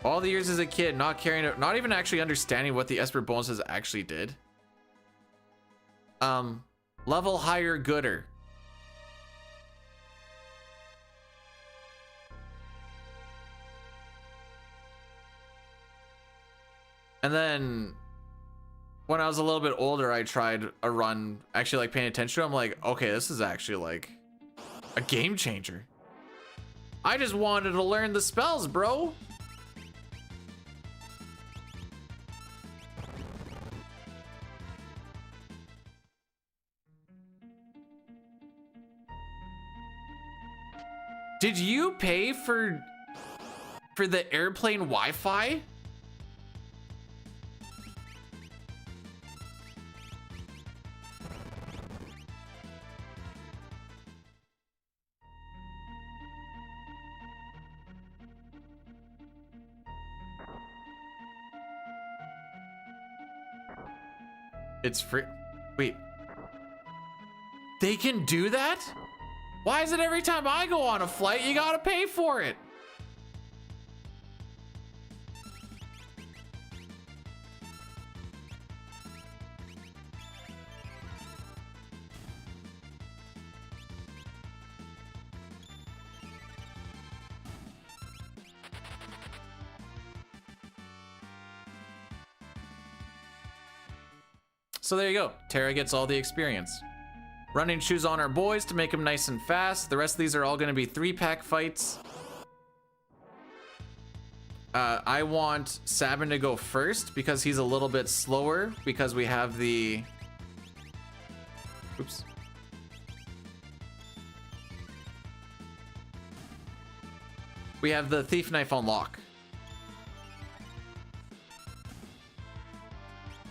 Speaker 1: All the years as a kid, not caring, not even actually understanding what the Esper bonuses actually did. Level higher, gooder. And then when I was a little bit older, I tried a run, actually like paying attention to it. I'm like, okay, this is actually like a game changer. I just wanted to learn the spells, bro. Did you pay for the airplane Wi-Fi? It's free. Wait. They can do that? Why is it every time I go on a flight, you gotta pay for it? So there you go. Tara gets all the experience. Running shoes on our boys to make them nice and fast. The rest of these are all going to be 3-pack fights. I want Sabin to go first because he's a little bit slower because we have the... Oops. We have the Thief Knife on lock.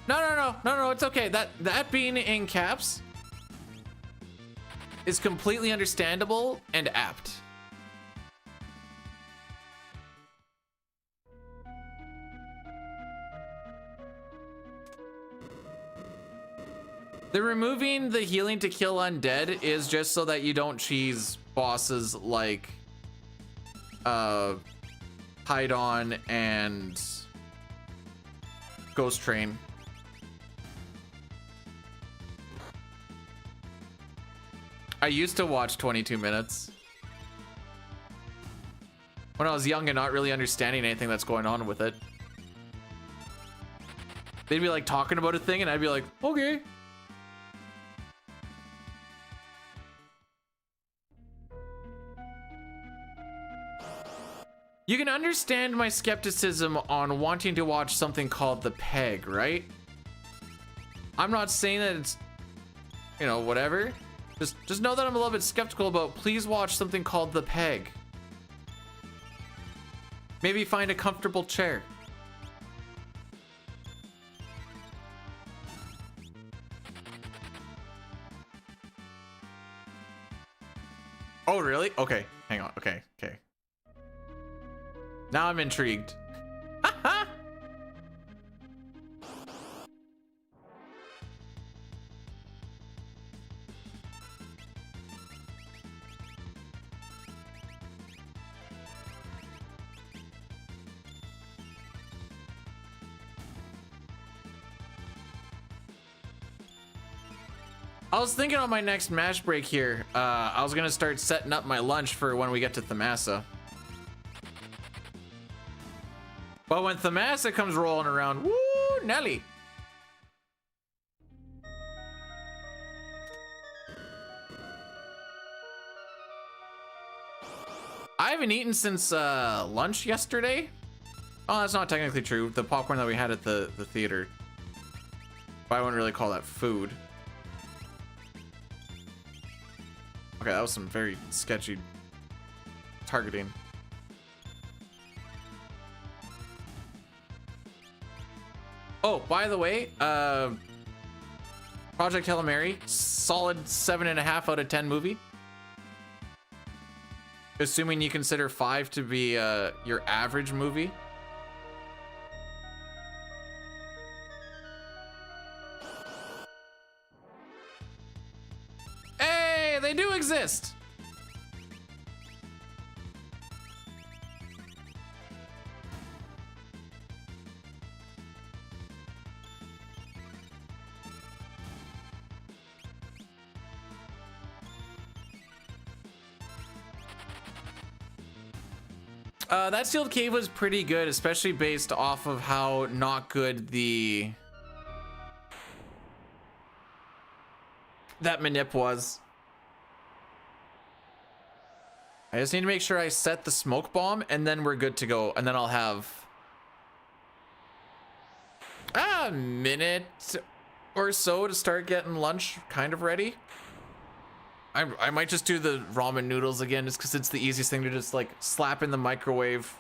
Speaker 1: No, it's okay. That being in caps is completely understandable and apt. The removing the healing to kill undead is just so that you don't cheese bosses like Hide On and Ghost Train. I used to watch 22 minutes when I was young and not really understanding anything that's going on with it. They'd be like talking about a thing and I'd be like, okay. You can understand my skepticism on wanting to watch something called The Peg, right? I'm not saying that it's, you know, whatever. Just know that I'm a little bit skeptical about, please watch something called The Peg. Maybe find a comfortable chair. Oh, really? Okay, hang on. Okay. Now I'm intrigued. I was thinking on my next match break here, I was gonna start setting up my lunch for when we get to Thamasa. But when Thamasa comes rolling around, woo, Nelly. I haven't eaten since lunch yesterday. Oh, that's not technically true. The popcorn that we had at the theater. But I wouldn't really call that food. Okay, that was some very sketchy targeting. Oh, by the way, Project Hail Mary, solid 7.5 out of 10 movie. Assuming you consider 5 to be your average movie. Hey, they do exist. That sealed cave was pretty good, especially based off of how not good that manip was. I just need to make sure I set the smoke bomb and then we're good to go. And then I'll have a minute or so to start getting lunch kind of ready. I might just do the ramen noodles again just because it's the easiest thing to just like slap in the microwave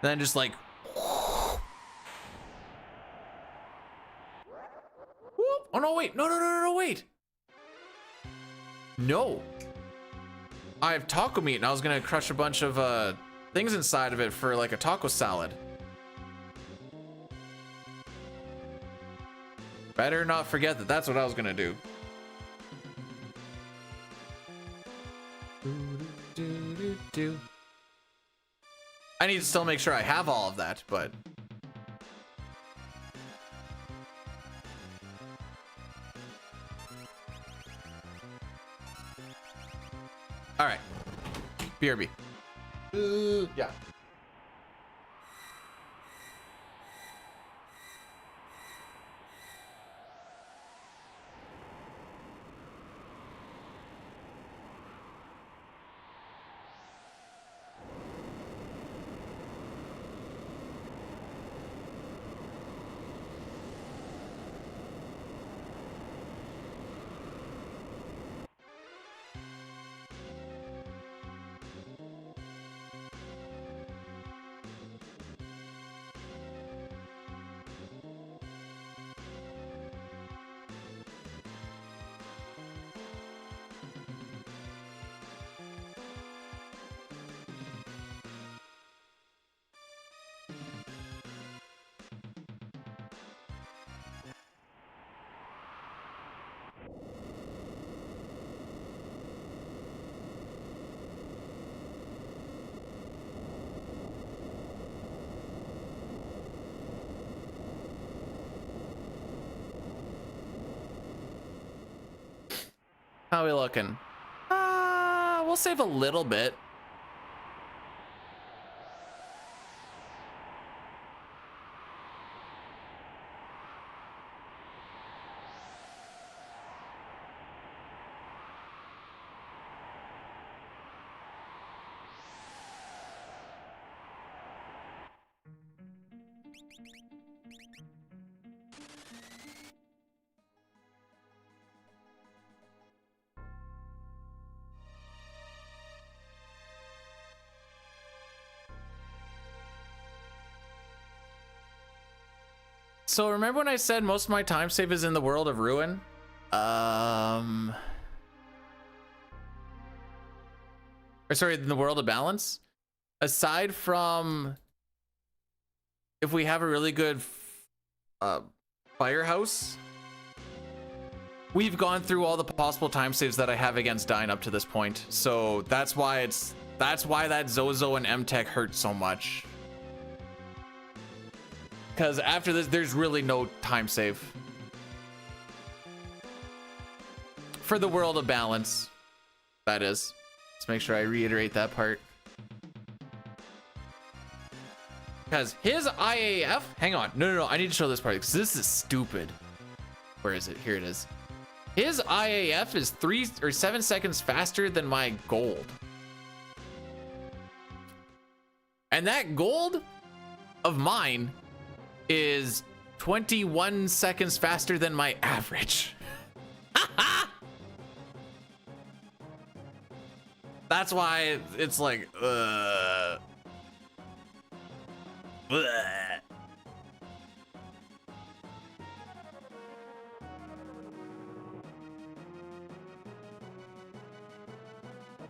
Speaker 1: and then just like oh no, wait, no, wait, no, I have taco meat and I was gonna crush a bunch of things inside of it for like a taco salad. Better not forget that that's what I was gonna do. I need to still make sure I have all of that, but all right. BRB. Yeah. How are we looking? We'll save a little bit. So remember when I said most of my time save is in the world of Ruin? Or sorry, in the world of balance? Aside from if we have a really good firehouse, we've gone through all the possible time saves that I have against dying up to this point. So that's why that Zozo and M-Tech hurt so much. Because after this, there's really no time save. for the world of balance. That is. Let's make sure I reiterate that part. Because his IAF, hang on, no, I need to show this part because this is stupid. Where is it? Here it is. His IAF is 3 or 7 seconds faster than my gold. And that gold of mine is 21 seconds faster than my average. That's why it's like, bleh.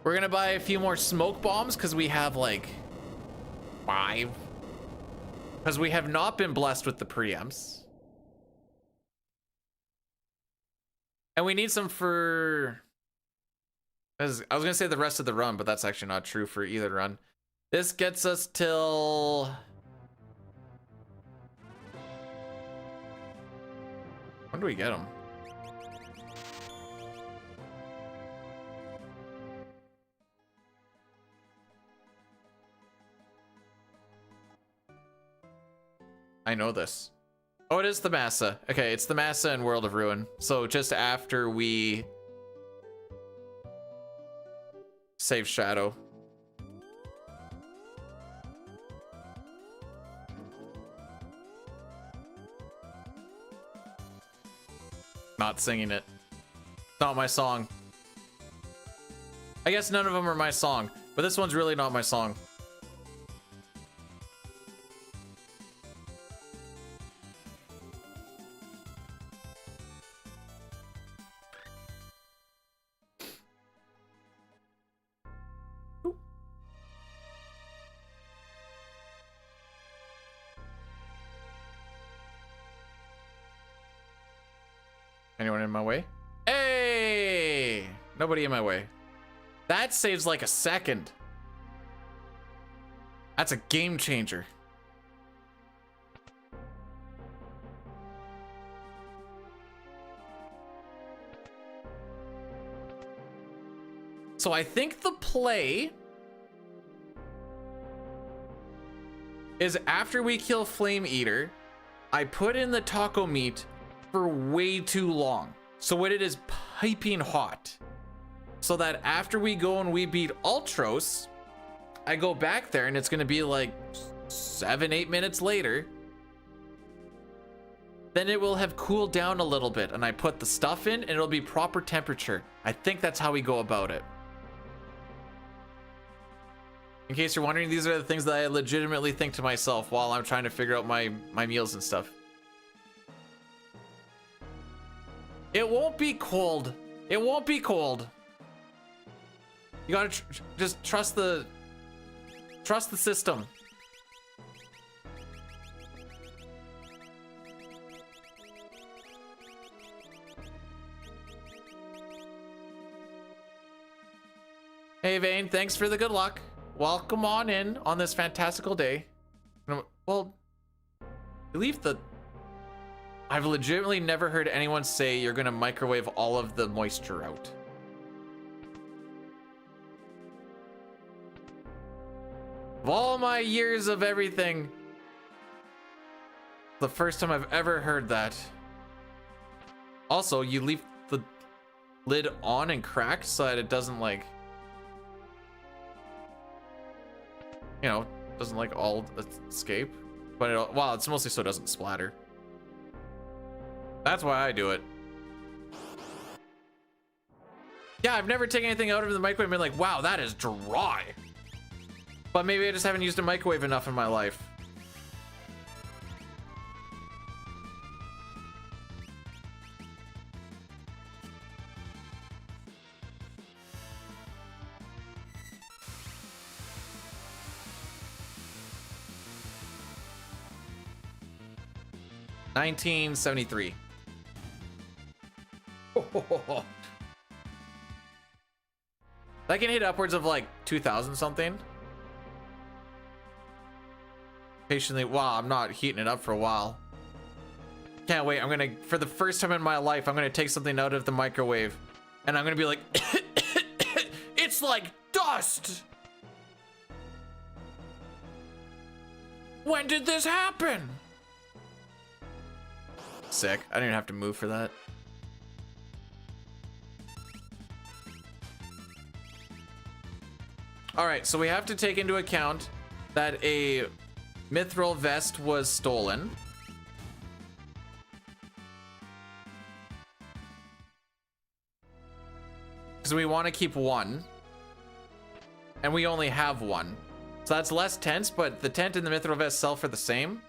Speaker 1: We're gonna buy a few more smoke bombs because we have like 5. Because we have not been blessed with the preamps. And we need some for... I was gonna say the rest of the run, but that's actually not true for either run. This gets us till... When do we get them? I know this. Oh, it is the Massa. Okay, it's the Massa and World of Ruin. So just after we save Shadow. Not singing it. Not my song. I guess none of them are my song, but this one's really not my song. Anyone in my way? Hey! Nobody in my way. That saves like a second. That's a game changer. So I think the play is after we kill Flame Eater, I put in the taco meat for way too long. So when it is piping hot, so that after we go and we beat Ultros, I go back there and it's gonna be like 7-8 minutes later. Then it will have cooled down a little bit and I put the stuff in and it'll be proper temperature. I think that's how we go about it. In case you're wondering, these are the things that I legitimately think to myself while I'm trying to figure out my meals and stuff. It won't be cold. It won't be cold. You gotta just trust the system. Hey Vane, thanks for the good luck. Welcome on in on this fantastical day. Well, leave the... I've legitimately never heard anyone say you're gonna microwave all of the moisture out. Of all my years of everything, the first time I've ever heard that. Also, you leave the lid on and cracked so that it doesn't like, you know, doesn't like all escape. But it, well, it's mostly so it doesn't splatter. That's why I do it. Yeah, I've never taken anything out of the microwave and been like, wow, that is dry. But maybe I just haven't used a microwave enough in my life. $19.73. That can hit upwards of like 2,000 something. Patiently, wow, I'm not heating it up for a while. Can't wait. I'm gonna, for the first time in my life, I'm gonna take something out of the microwave And I'm gonna be like, it's like dust. When did this happen? Sick. I didn't even have to move for that. All right, so we have to take into account that a mithril vest was stolen. Because we want to keep one. And we only have one. So that's less tents, but the tent and the mithril vest sell for the same.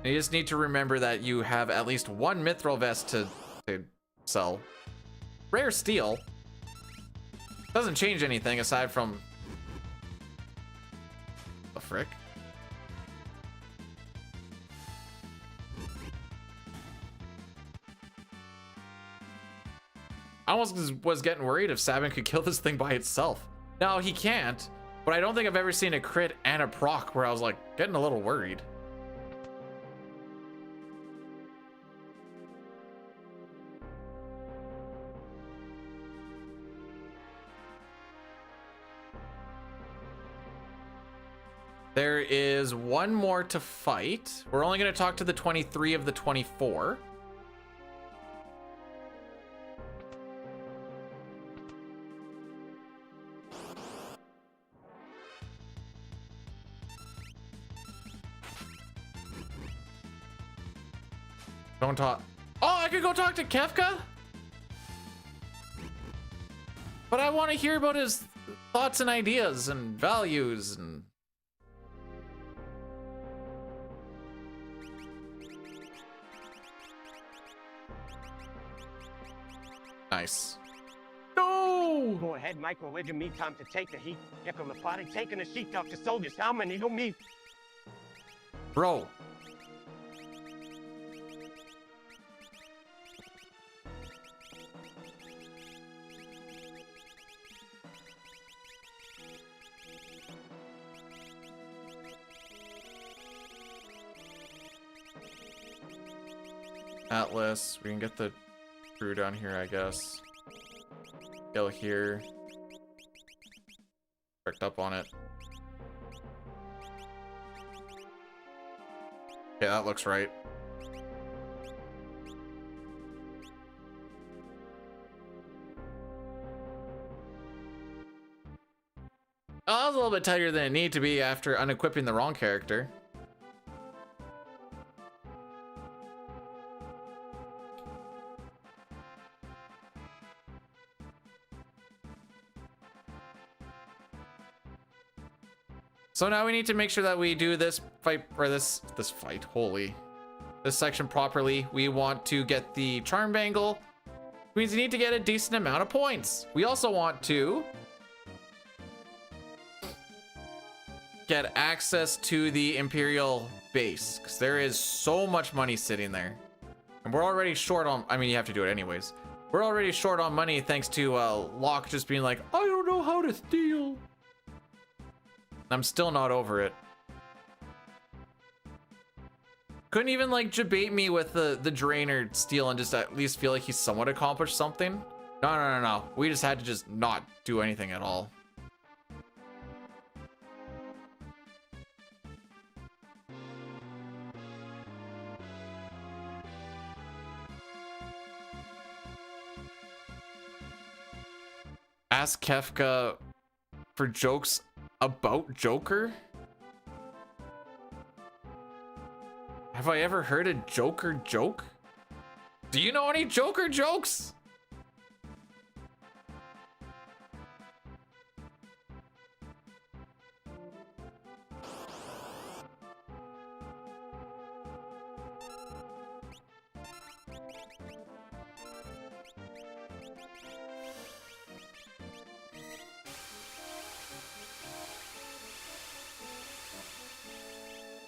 Speaker 1: And you just need to remember that you have at least one mithril vest to sell. Rare steel. Doesn't change anything aside from... the frick? I almost was getting worried if Sabin could kill this thing by itself. No, he can't. But I don't think I've ever seen a crit and a proc where I was like getting a little worried. There is one more to fight. We're only going to talk to the 23 of the 24. Don't talk. Oh, I could go talk to Kefka? But I want to hear about his thoughts and ideas and values and... Nice. No!
Speaker 5: Go ahead, microwave me time to take the heat. Echo the party, taking the sheet off the soldiers. How many do me?
Speaker 1: Bro. Atlas, we can get the crew down here, I guess. Go here. Picked up on it. Yeah, that looks right. Oh, that was a little bit tighter than it needed to be after unequipping the wrong character. So now we need to make sure that we do this fight, or this fight, holy. This section properly. We want to get the charm bangle. Which means you need to get a decent amount of points. We also want to get access to the Imperial base, because there is so much money sitting there. And we're already short on, I mean, you have to do it anyways. We're already short on money thanks to Locke just being like, I don't know how to steal. I'm still not over it. Couldn't even like debate me with the drainer steal and just at least feel like he's somewhat accomplished something. No. We just had to just not do anything at all. Ask Kefka for jokes about Joker? Have I ever heard a Joker joke? Do you know any Joker jokes?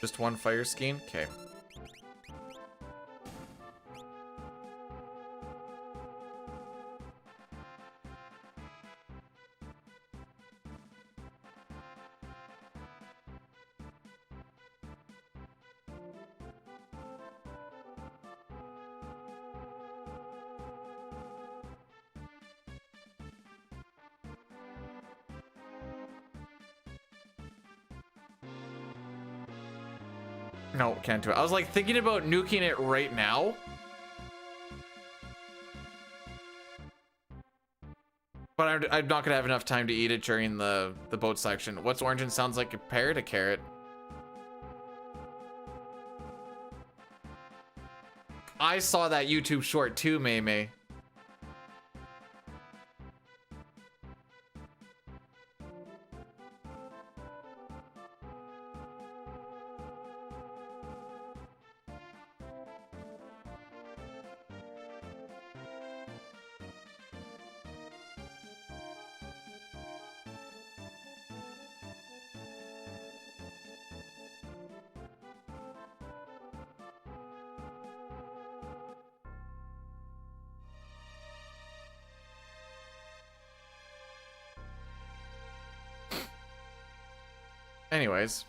Speaker 1: Just one fire scheme? Okay. No, can't do it. I was like thinking about nuking it right now. But I'm not gonna have enough time to eat it during the boat section. What's orange and sounds like a pear? A carrot. I saw that YouTube short too, May May. Anyways.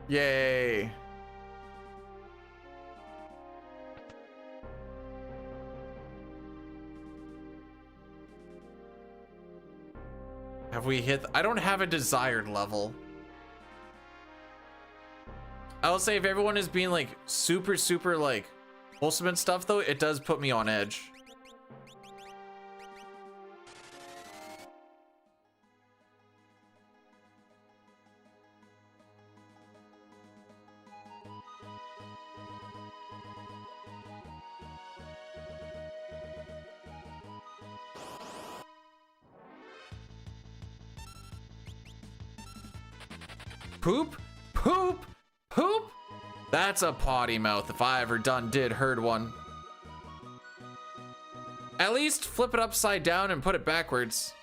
Speaker 1: Yay. Have we hit? I don't have a desired level. I will say if everyone is being like super like wholesome and stuff though, it does put me on edge. Poop? Poop? Poop? That's a potty mouth if I ever heard one. At least flip it upside down and put it backwards.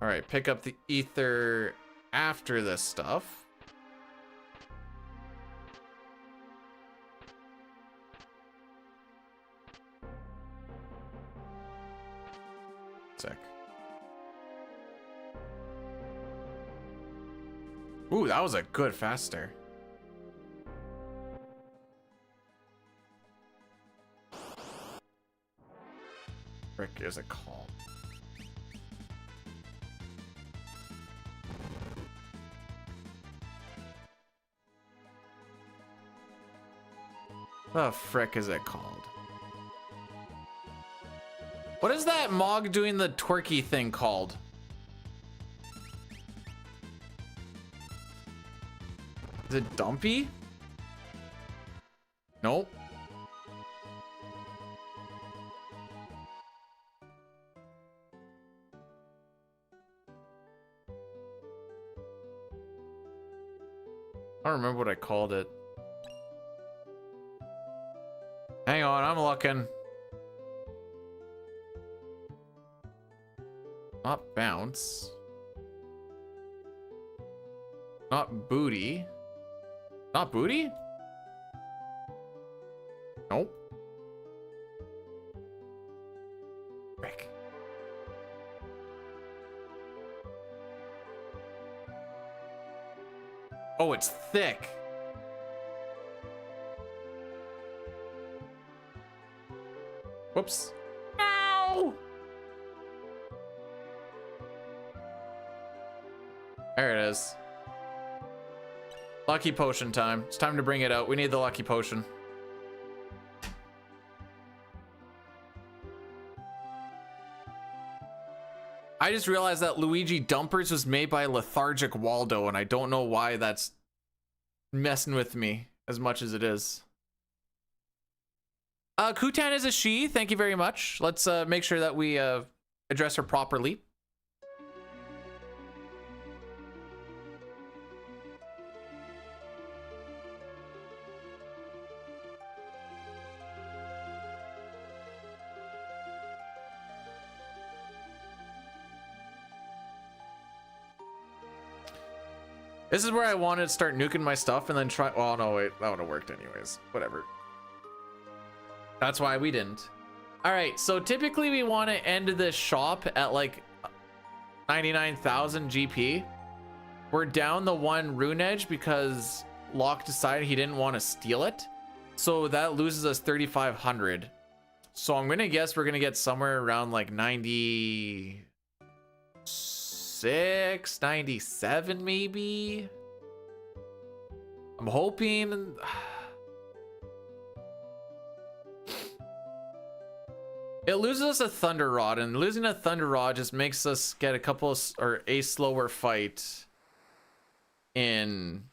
Speaker 1: All right, pick up the ether after this stuff. Sick. Ooh, that was a good faster. Frick is a call. The frick is it called? What is that Mog doing the twerky thing called? Is it Dumpy? Nope. I don't remember what I called it. Hang on, I'm looking. Not bounce. Not booty. Not booty? Nope. Frick. Oh, it's thick. Whoops. Ow! There it is. Lucky potion time. It's time to bring it out. We need the lucky potion. I just realized that Luigi Dumpers was made by Lethargic Waldo, and I don't know why that's messing with me as much as it is. Kutan is a she. Thank you very much. Let's make sure that we address her properly. This is where I wanted to start nuking my stuff and then try. Oh no, wait, that would have worked anyways. Whatever. That's why we didn't. All right, so typically we want to end this shop at like 99,000 GP. We're down the one rune edge because Locke decided he didn't want to steal it. So that loses us 3,500. So I'm going to guess we're going to get somewhere around like 96, 97 maybe. I'm hoping. It loses us a Thunder Rod, and losing a Thunder Rod just makes us get a couple of, or a slower fight in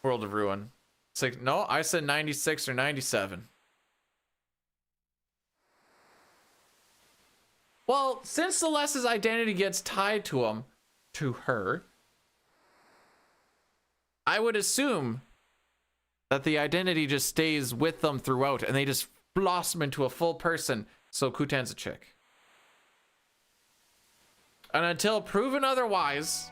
Speaker 1: World of Ruin. No, I said 96 or 97. Well, since Celeste's identity gets tied to her, I would assume that the identity just stays with them throughout and they just blossom into a full person. So Kutan's a chick. And until proven otherwise,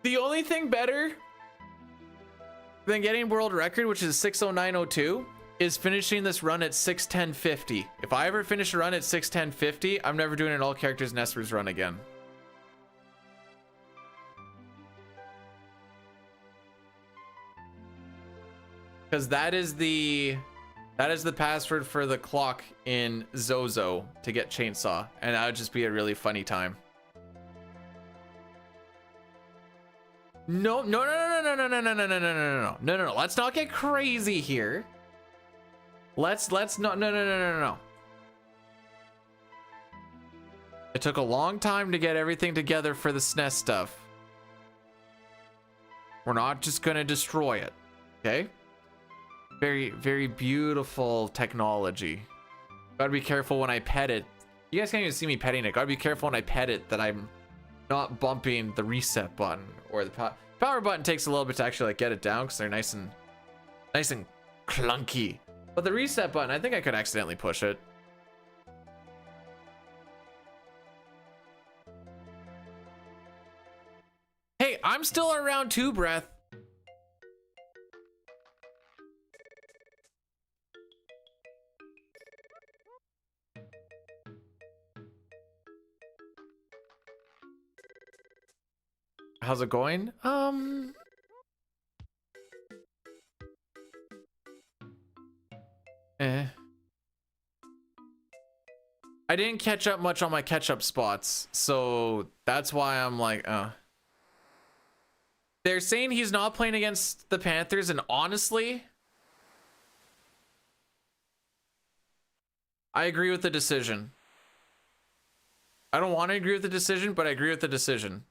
Speaker 1: the only thing better than getting world record, which is 609.02, is finishing this run at 610.50. If I ever finish a run at 610.50, I'm never doing an all characters and Espers run again. Because that is the password for the clock in Zozo to get Chainsaw, and that would just be a really funny time. No. Let's not get crazy here. Let's not. No. It took a long time to get everything together for the SNES stuff. We're not just gonna destroy it, okay? Very, very beautiful technology. Gotta be careful when I pet it. You guys can't even see me petting it. Gotta be careful when I pet it that I'm not bumping the reset button or the power button. Takes a little bit to actually like get it down because they're nice and clunky. But the reset button, I think I could accidentally push it. Hey, I'm still around 2 breath. How's it going? I didn't catch up much on my catch-up spots, so that's why I'm like, They're saying he's not playing against the Panthers, and honestly, I agree with the decision. I don't want to agree with the decision, but I agree with the decision.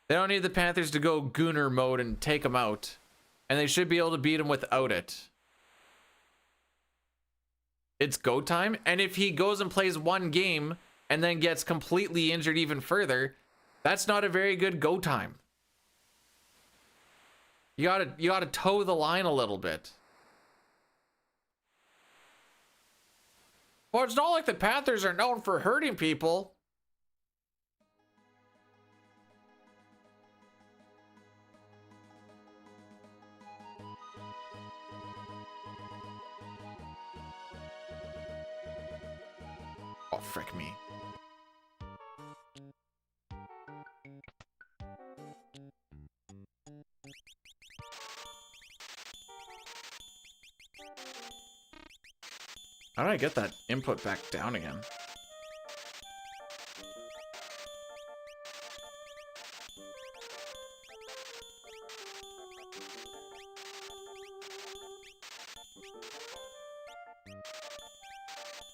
Speaker 1: They don't need the Panthers to go Gooner mode and take them out. And they should be able to beat him without it. It's go time. And if he goes and plays one game and then gets completely injured even further, that's not a very good go time. You gotta toe the line a little bit. Well, it's not like the Panthers are known for hurting people. Oh, frick me. How do I get that input back down again?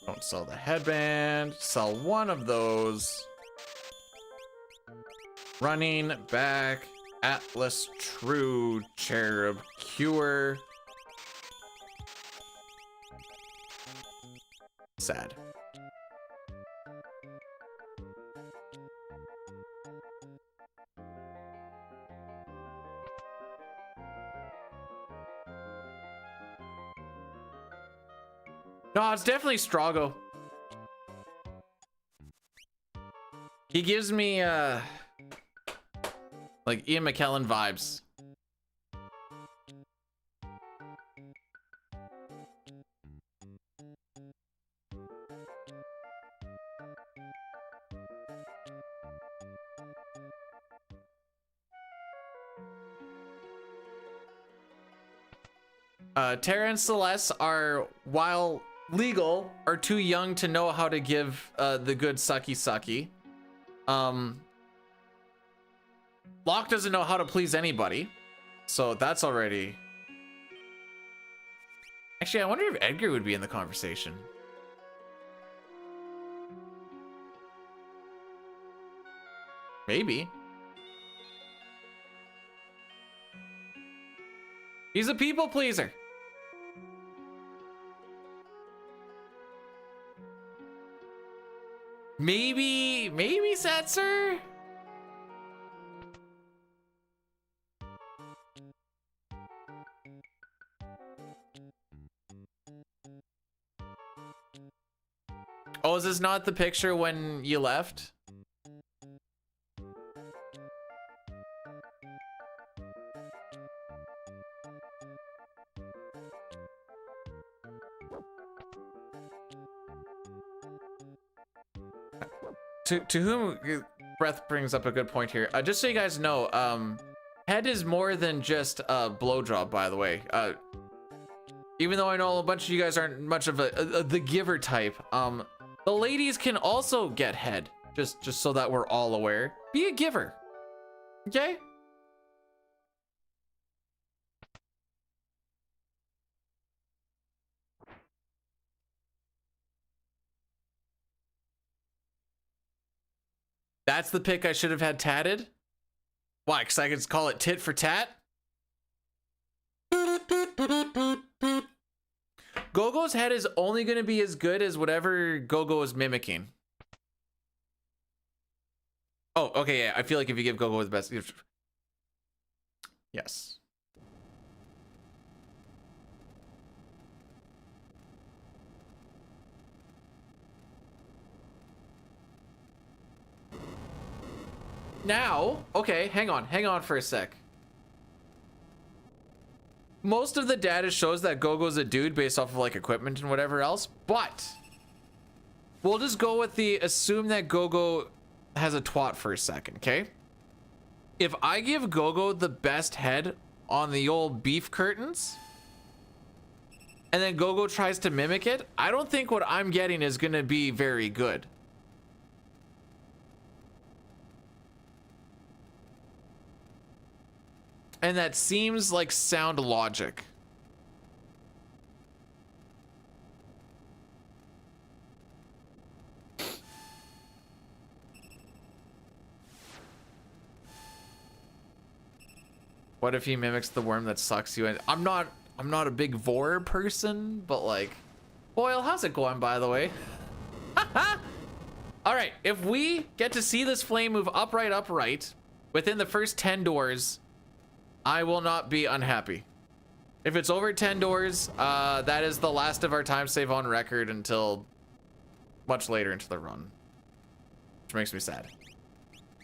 Speaker 1: Don't sell the headband. Sell one of those. Running back. Atlas True Cherub Cure. Sad. No, it's definitely Strago. He gives me like Ian McKellen vibes. Tara and Celeste are, while legal, are too young to know how to give the good sucky sucky. Locke doesn't know how to please anybody, so that's already... Actually, I wonder if Edgar would be in the conversation. Maybe. He's a people pleaser. Maybe Setzer? Oh, is this not the picture when you left? To whom Breath brings up a good point here. Just so you guys know, head is more than just a blowjob, by the way. Even though I know a bunch of you guys aren't much of the giver type, the ladies can also get head. Just so that we're all aware. Be a giver. Okay? That's the pick I should have had tatted? Why? Because I could call it tit for tat? Gogo's head is only going to be as good as whatever Gogo is mimicking. Oh, okay, yeah. I feel like if you give Gogo the best... Yes. Now, okay, hang on for a sec. Most of the data shows that Gogo's a dude based off of like equipment and whatever else, but we'll just go with the assume that Gogo has a twat for a second, okay? If I give Gogo the best head on the old beef curtains, and then Gogo tries to mimic it, I don't think what I'm getting is gonna be very good. And that seems like sound logic. What if he mimics the worm that sucks you in? I'm not a big vor person, but like, Boyle, how's it going, by the way? All right, if we get to see this flame move upright within the first 10 doors, I will not be unhappy. If it's over 10 doors, that is the last of our time save on record until much later into the run, which makes me sad.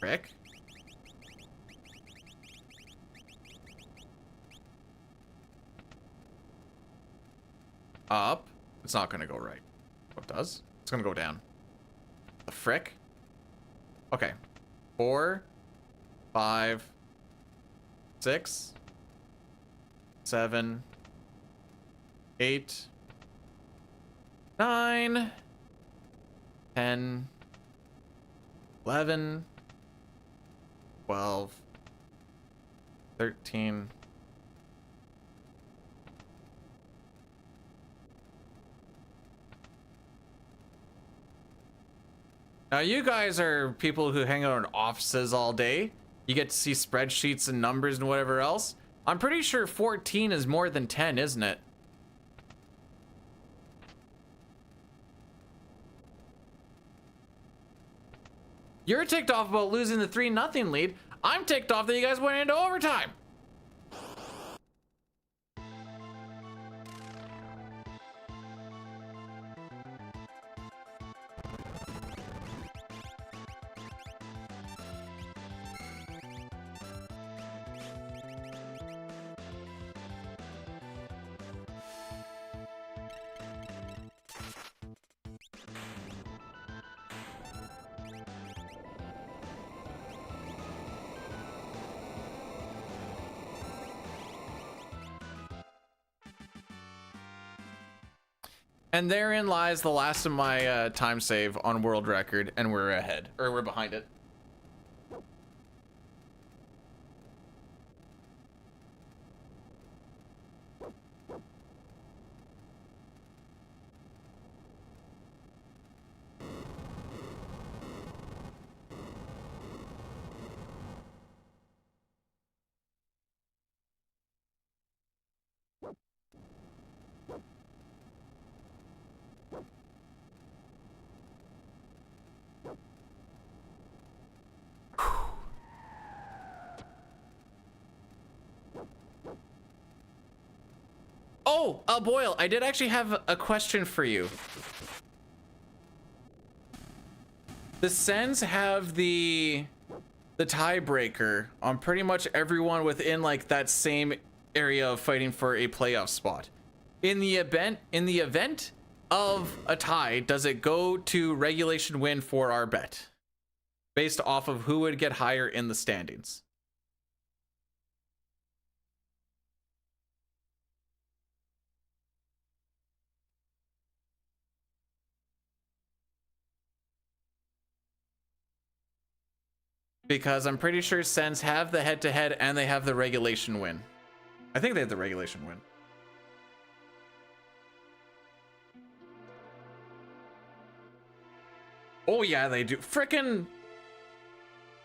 Speaker 1: Rick? Up. It's not gonna go right. What does? It's gonna go down. The frick? Okay. 4, 5, 6, 7, 8, 9, 10, 11, 12, 13. Now you guys are people who hang out in offices all day. You get to see spreadsheets and numbers and whatever else. I'm pretty sure 14 is more than 10, isn't it? You're ticked off about losing the 3-0 lead. I'm ticked off that you guys went into overtime. And therein lies the last of my time save on world record, and we're ahead, or we're behind it. Oh, Boyle, I did actually have a question for you. The Sens have the tiebreaker on pretty much everyone within like that same area of fighting for a playoff spot. In the event of a tie, does it go to regulation win for our bet based off of who would get higher in the standings? Because I'm pretty sure Sens have the head-to-head and they have the regulation win. I think they have the regulation win. Oh yeah, they do. Frickin'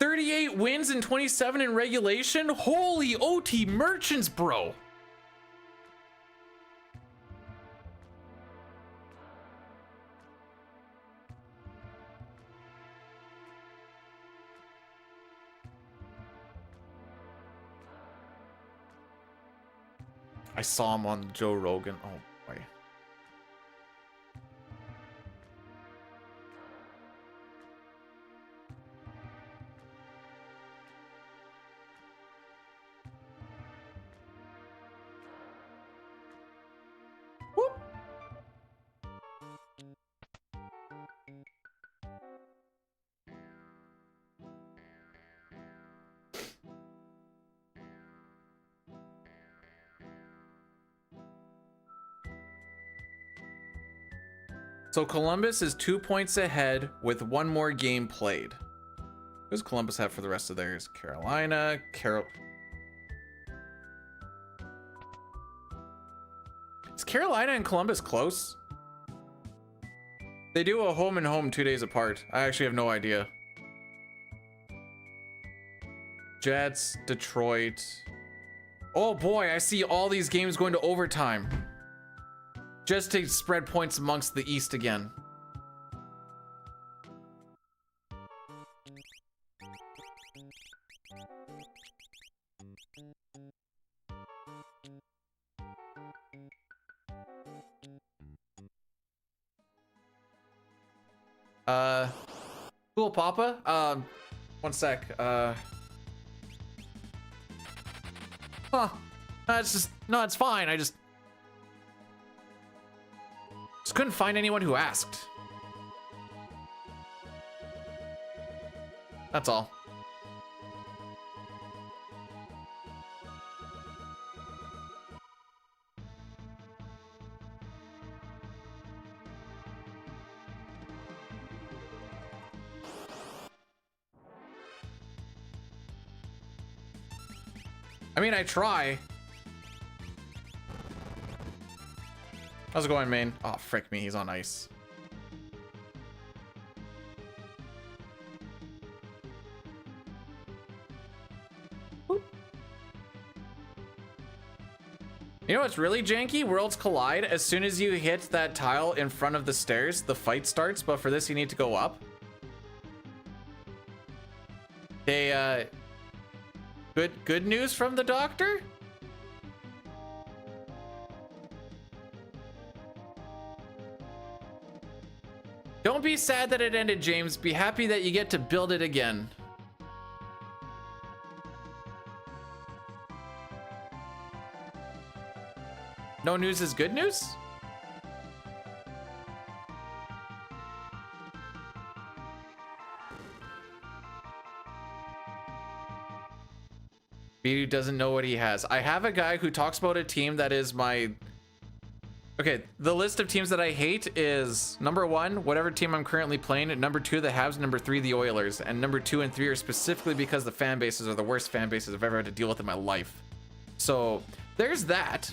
Speaker 1: 38 wins and 27 in regulation? Holy OT merchants, bro. I saw him on Joe Rogan. Oh boy. Whoop. So Columbus is 2 points ahead with one more game played. Who does Columbus have for the rest of theirs? Carolina, Is Carolina and Columbus close? They do a home and home 2 days apart. I actually have no idea. Jets, Detroit. Oh boy, I see all these games going to overtime. Just to spread points amongst the East again. Cool, Papa. One sec. Huh. No, it's fine. I just couldn't find anyone who asked. That's all. I mean, I try. How's it going, Maine? Oh, frick me, he's on ice. Whoop. You know what's really janky? Worlds collide. As soon as you hit that tile in front of the stairs, the fight starts, but for this you need to go up. Hey, good news from the doctor? Don't be sad that it ended, James. Be happy that you get to build it again. No news is good news? Beatty doesn't know what he has. I have a guy who talks about a team that is my Okay, the list of teams that I hate is number 1, whatever team I'm currently playing. Number 2, the Habs. Number 3, the Oilers. And number 2 and 3 are specifically because the fan bases are the worst fan bases I've ever had to deal with in my life. So there's that.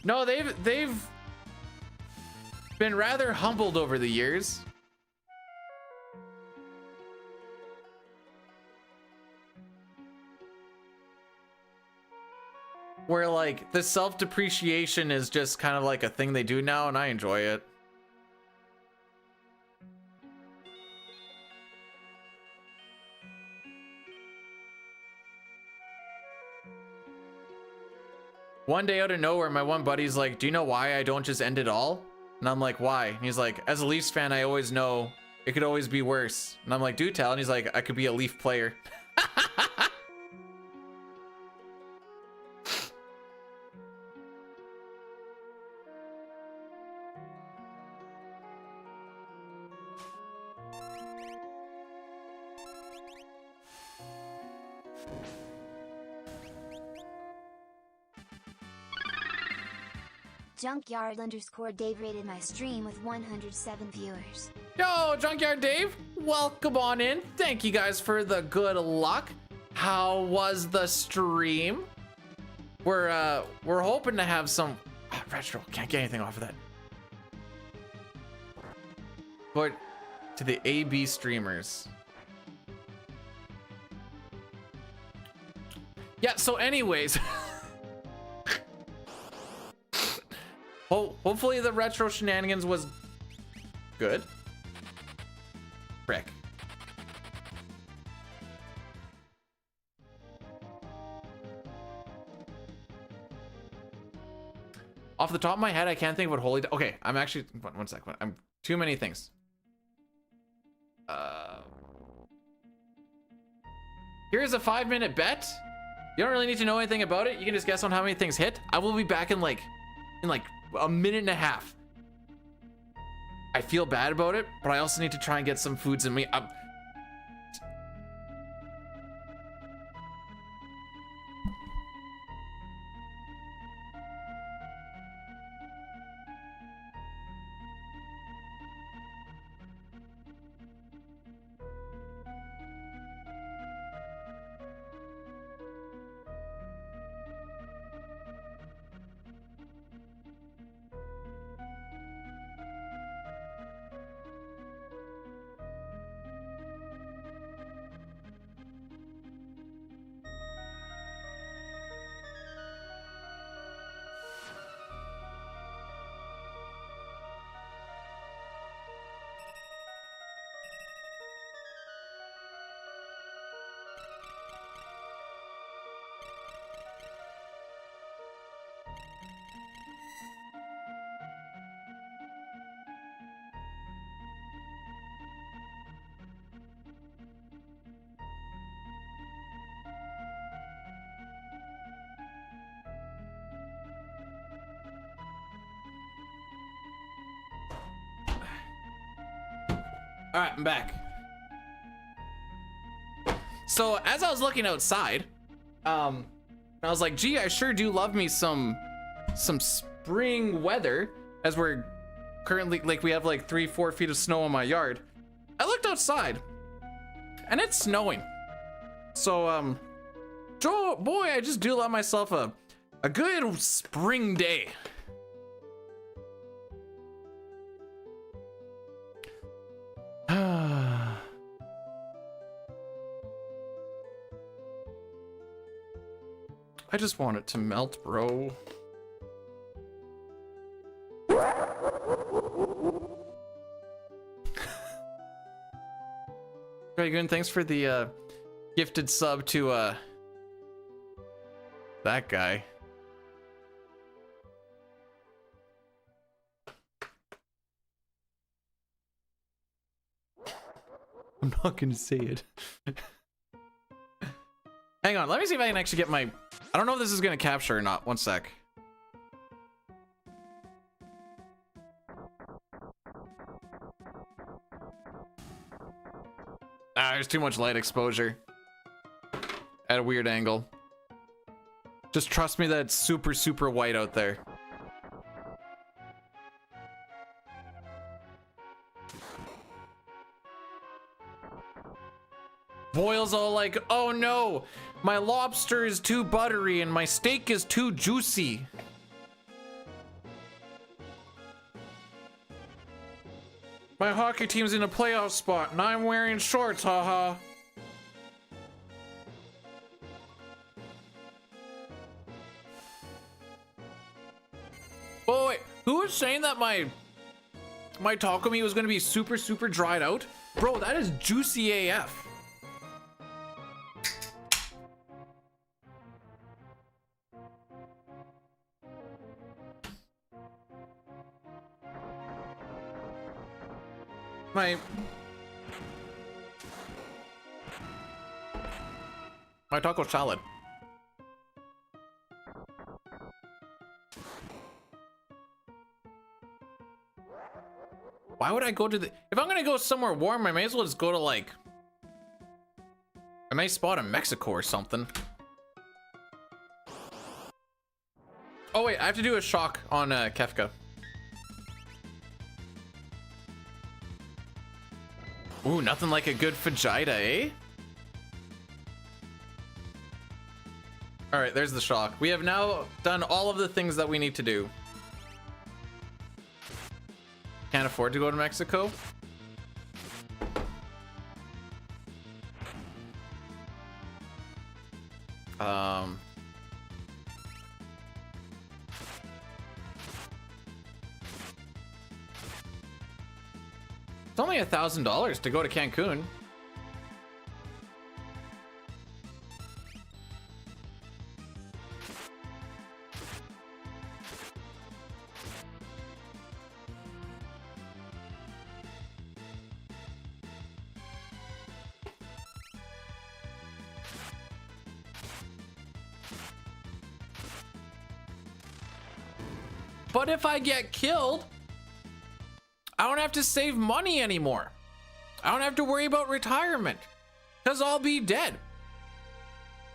Speaker 1: No, they've been rather humbled over the years. Where like the self-depreciation is just kind of like a thing they do now, and I enjoy it. One day out of nowhere, my one buddy's like, do you know why I don't just end it all? And I'm like, why? And he's like, as a Leafs fan, I always know it could always be worse. And I'm like, do tell. And he's like, I could be a Leaf player.
Speaker 6: Junkyard_Dave rated my stream with 107 viewers.
Speaker 1: Yo, Junkyard Dave, welcome on in. Thank you guys for the good luck. How was the stream? We're hoping to have some retro. Can't get anything off of that. But to the AB streamers. Yeah, so anyways. Hopefully the retro shenanigans was good. Frick. Off the top of my head, I can't think of what holy. Okay, I'm actually one second. I'm too many things. Here's a 5-minute bet. You don't really need to know anything about it. You can just guess on how many things hit. I will be back in like a minute and a half. I feel bad about it, but I also need to try and get some foods in me. All right, I'm back. So as I was looking outside, I was like, gee, I sure do love me some spring weather, as we're currently, like, we have like 3-4 feet of snow in my yard. I looked outside and it's snowing. So, Joe, boy, I just do love myself a good spring day. I just want it to melt, bro. Dragoon, thanks for the gifted sub to that guy. I'm not gonna say it. Hang on, let me see if I can actually get my... I don't know if this is gonna capture or not. One sec. There's too much light exposure at a weird angle. Just trust me that it's super, super white out there. Boyle's all like, oh no, my lobster is too buttery and my steak is too juicy. My hockey team's in a playoff spot and I'm wearing shorts, haha. Oh wait, who was saying that my taco meat was gonna be super, super dried out? Bro, that is juicy AF. My taco salad. Why would I go to the... If I'm gonna go somewhere warm, I may as well just go to like a nice spot in Mexico or something. Oh wait, I have to do a shock on Kefka. Ooh, nothing like a good fajita, eh? All right, there's the shock. We have now done all of the things that we need to do. Can't afford to go to Mexico. It's only $1,000 to go to Cancun. But if I get killed, I don't have to save money anymore. I don't have to worry about retirement because I'll be dead.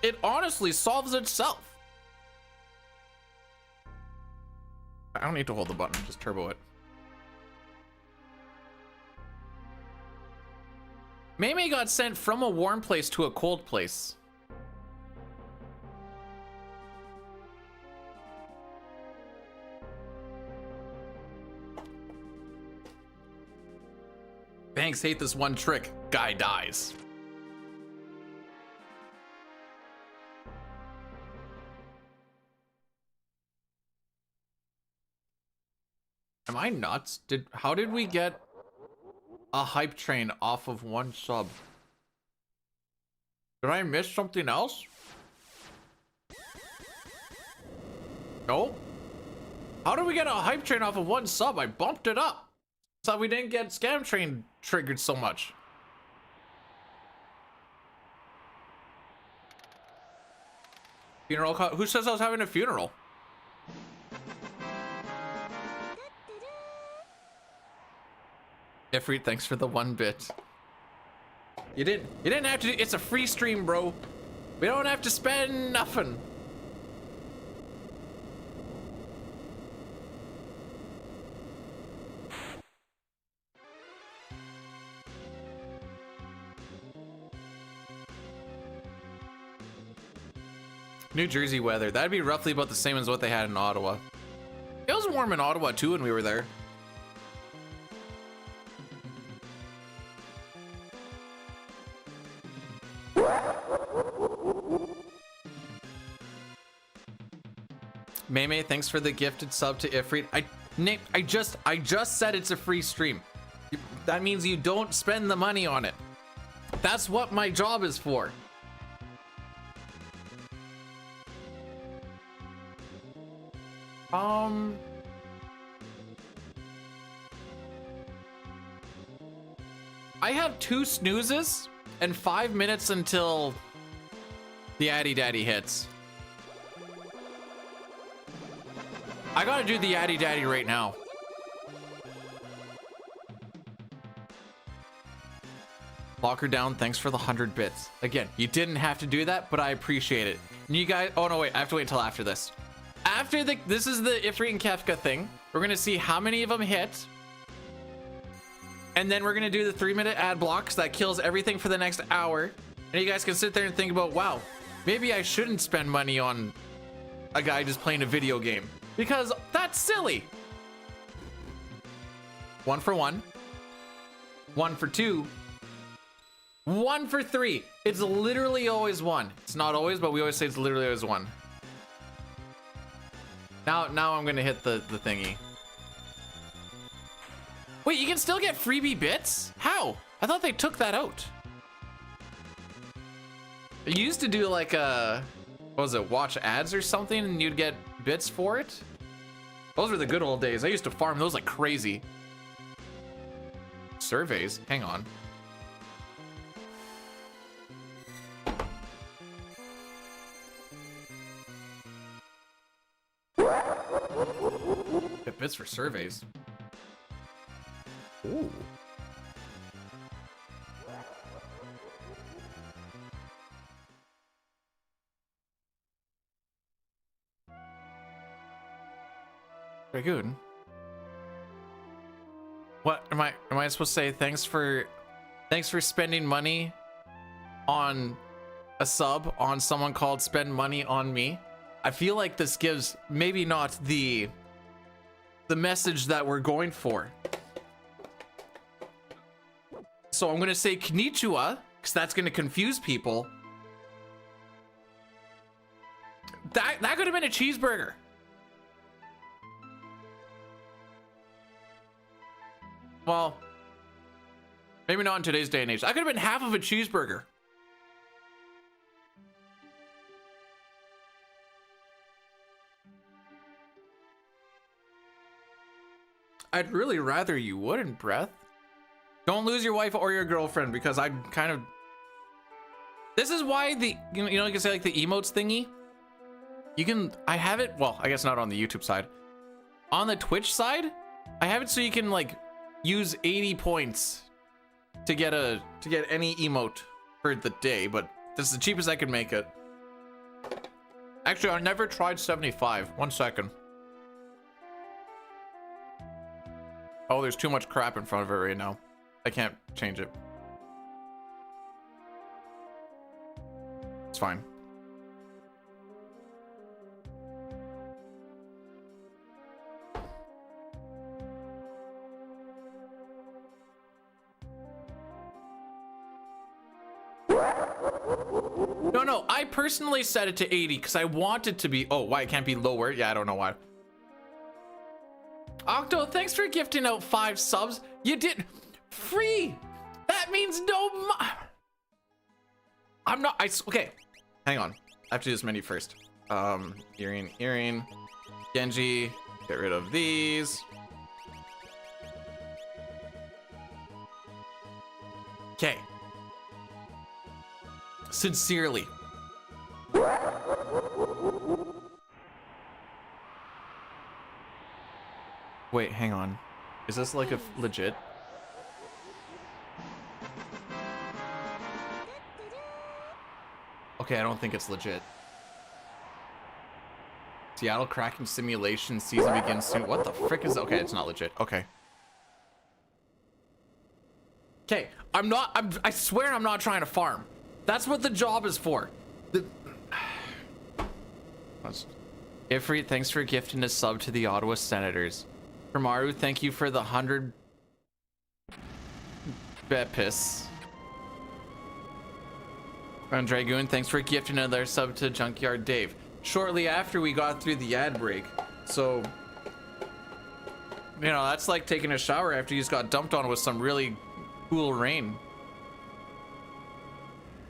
Speaker 1: It honestly solves itself. I don't need to hold the button, just turbo it. Mei got sent from a warm place to a cold place. Banks hate this one trick. Guy dies. Am I nuts? How did we get a hype train off of one sub? Did I miss something else? No. How did we get a hype train off of one sub? I bumped it up. So we didn't get scam train triggered so much. Funeral call? Who says I was having a funeral? Ifrit, thanks for the 1 bit. You didn't have to. It's a free stream, bro. We don't have to spend nothing. New Jersey weather. That'd be roughly about the same as what they had in Ottawa. It was warm in Ottawa too when we were there. Mei, thanks for the gifted sub to Ifrit. I just said it's a free stream. That means you don't spend the money on it. That's what my job is for. I have 2 snoozes and 5 minutes until the Addy Daddy hits. I gotta do the Addy Daddy right now. Lock her down. Thanks for the 100 bits. Again, you didn't have to do that, but I appreciate it. And you guys, oh no, wait, I have to wait until after this. After this is the Ifrit and Kefka thing. We're gonna see how many of them hit. And then we're gonna do the 3-minute ad blocks that kills everything for the next hour. And you guys can sit there and think about, wow, maybe I shouldn't spend money on a guy just playing a video game because that's silly. 1 for 1, 1 for 2, 1 for 3. It's literally always 1. It's not always, but we always say it's literally always 1. Now I'm gonna hit the thingy. Wait, you can still get freebie bits? How? I thought they took that out. It used to do like a, what was it, watch ads or something and you'd get bits for it? Those were the good old days. I used to farm those like crazy. Surveys, hang on. Get bits for surveys. Ooh. Very good. What am I supposed to say? Thanks for spending money on a sub on someone called Spend Money on Me. I feel like this gives maybe not the message that we're going for. So I'm gonna say konnichiwa, because that's gonna confuse people. That could have been a cheeseburger. Well, maybe not in today's day and age. That could have been half of a cheeseburger. I'd really rather you wouldn't, Breath. Don't lose your wife or your girlfriend, because I'd kind of... This is why the, you know, you can say like the emotes thingy. You can, I have it, well, I guess not on the YouTube side. On the Twitch side, I have it so you can like use 80 points to get any emote for the day, but this is the cheapest I could make it. Actually, I never tried 75. 1 second. Oh, there's too much crap in front of it right now. I can't change it. It's fine. No, I personally set it to 80 because I want it to be, oh, why it can't be lower? Yeah, I don't know why. Octo, thanks for gifting out 5 subs. You did free. That means I'm not, okay, hang on. I have to do this menu first. Earring, Genji, get rid of these. Okay. Sincerely. Wait, hang on. Is this like a legit? Okay, I don't think it's legit. Seattle Kraken simulation season begins soon. What the frick is? Okay, it's not legit. Okay. Okay, I swear I'm not trying to farm. That's what the job is for. Ifrit, thanks for gifting a sub to the Ottawa Senators. Kamaru, thank you for the 100 Bepis. And Dragoon, thanks for gifting another sub to Junkyard Dave. Shortly after we got through the ad break. So, you know, that's like taking a shower after you just got dumped on with some really cool rain.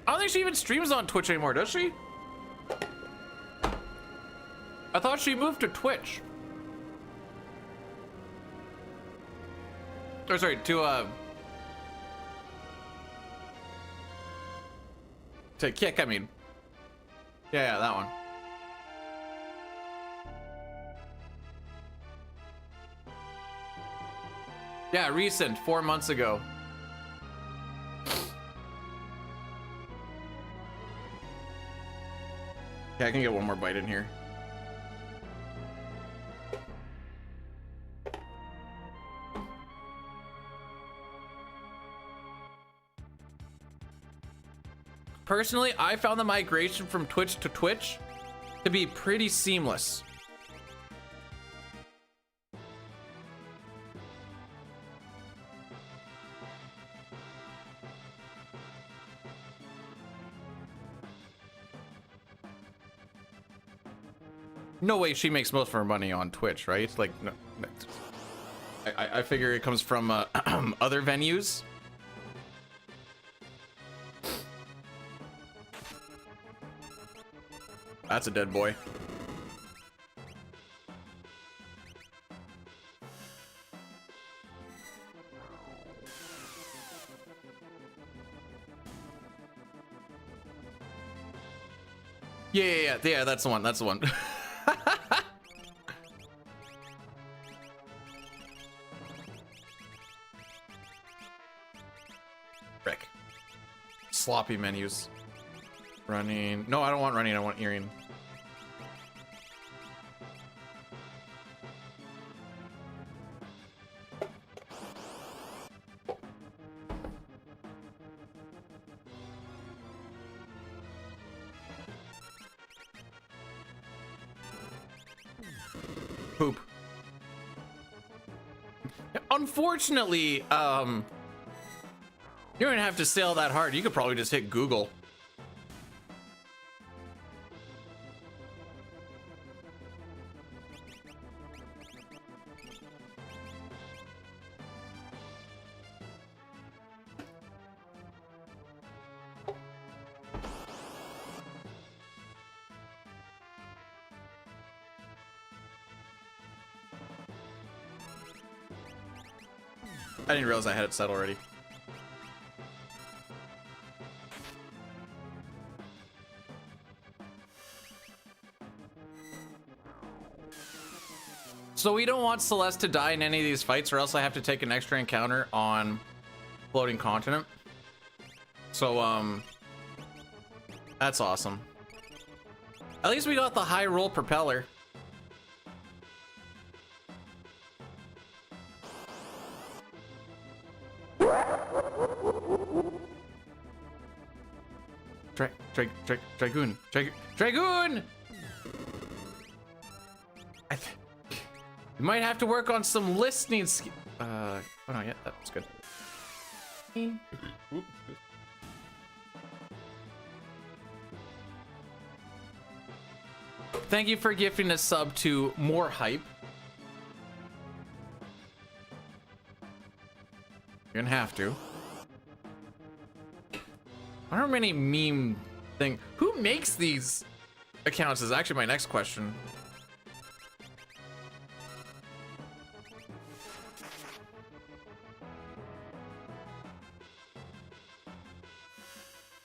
Speaker 1: I don't think she even streams on Twitch anymore, does she? I thought she moved to Twitch. Or sorry, to Kick, I mean. Yeah, that one. Yeah, recent, 4 months ago. Okay, I can get one more bite in here. Personally, I found the migration from Twitch to Twitch to be pretty seamless. No way she makes most of her money on Twitch, right? Like, no, I figure it comes from other venues. That's a dead boy. Yeah, that's the one. That's the one. Frick. Sloppy menus. Running. No, I don't want running. I want earring. Poop. Unfortunately, you don't have to sail that hard. You could probably just hit Google. I didn't realize I had it set already. So we don't want Celeste to die in any of these fights, or else I have to take an extra encounter on Floating Continent. So, that's awesome. At least we got the high roll propeller. Dragoon! You might have to work on some listening oh no, yeah, that's good. Thank you for gifting a sub to More Hype. You're gonna have to. I don't know many meme thing. Who makes these accounts is actually my next question.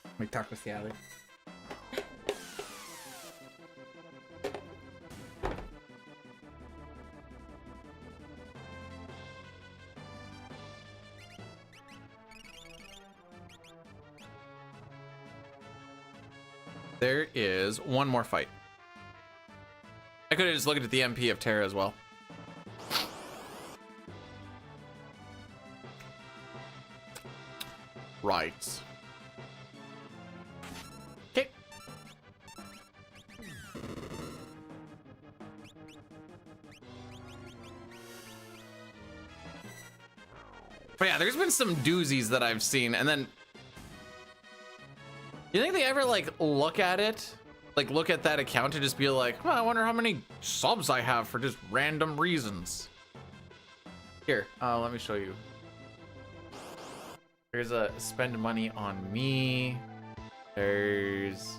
Speaker 1: Let me talk with the alley. There is one more fight. I could have just looked at the MP of Terra as well. Right. Okay. But yeah, there's been some doozies that I've seen, and then you think they ever like look at it, like look at that account and just be like, well, I wonder how many subs I have for just random reasons. Here, let me show you. There's a spend money on me. There's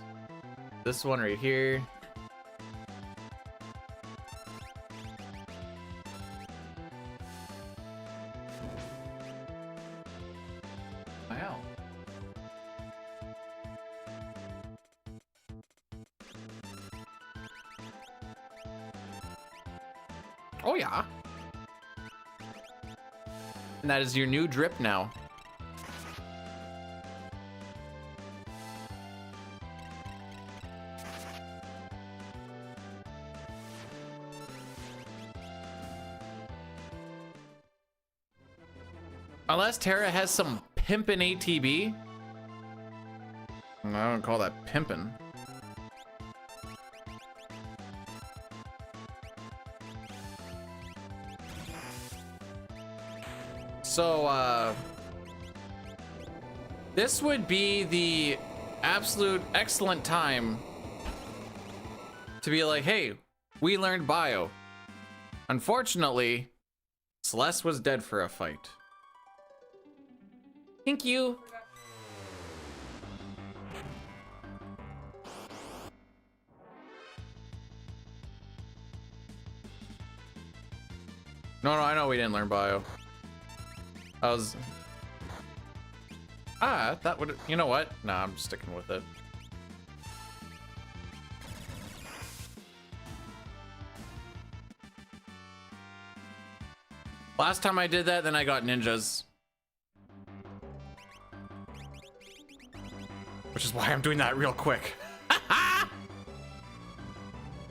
Speaker 1: this one right here. Wow. Oh yeah. And that is your new drip now. Unless Terra has some pimpin' ATB. I don't call that pimpin'. So, this would be the absolute excellent time to be like, hey, we learned bio. Unfortunately, Celeste was dead for a fight. Thank you. No, I know we didn't learn bio. That would, you know what? Nah, I'm sticking with it. Last time I did that, then I got ninjas. Which is why I'm doing that real quick.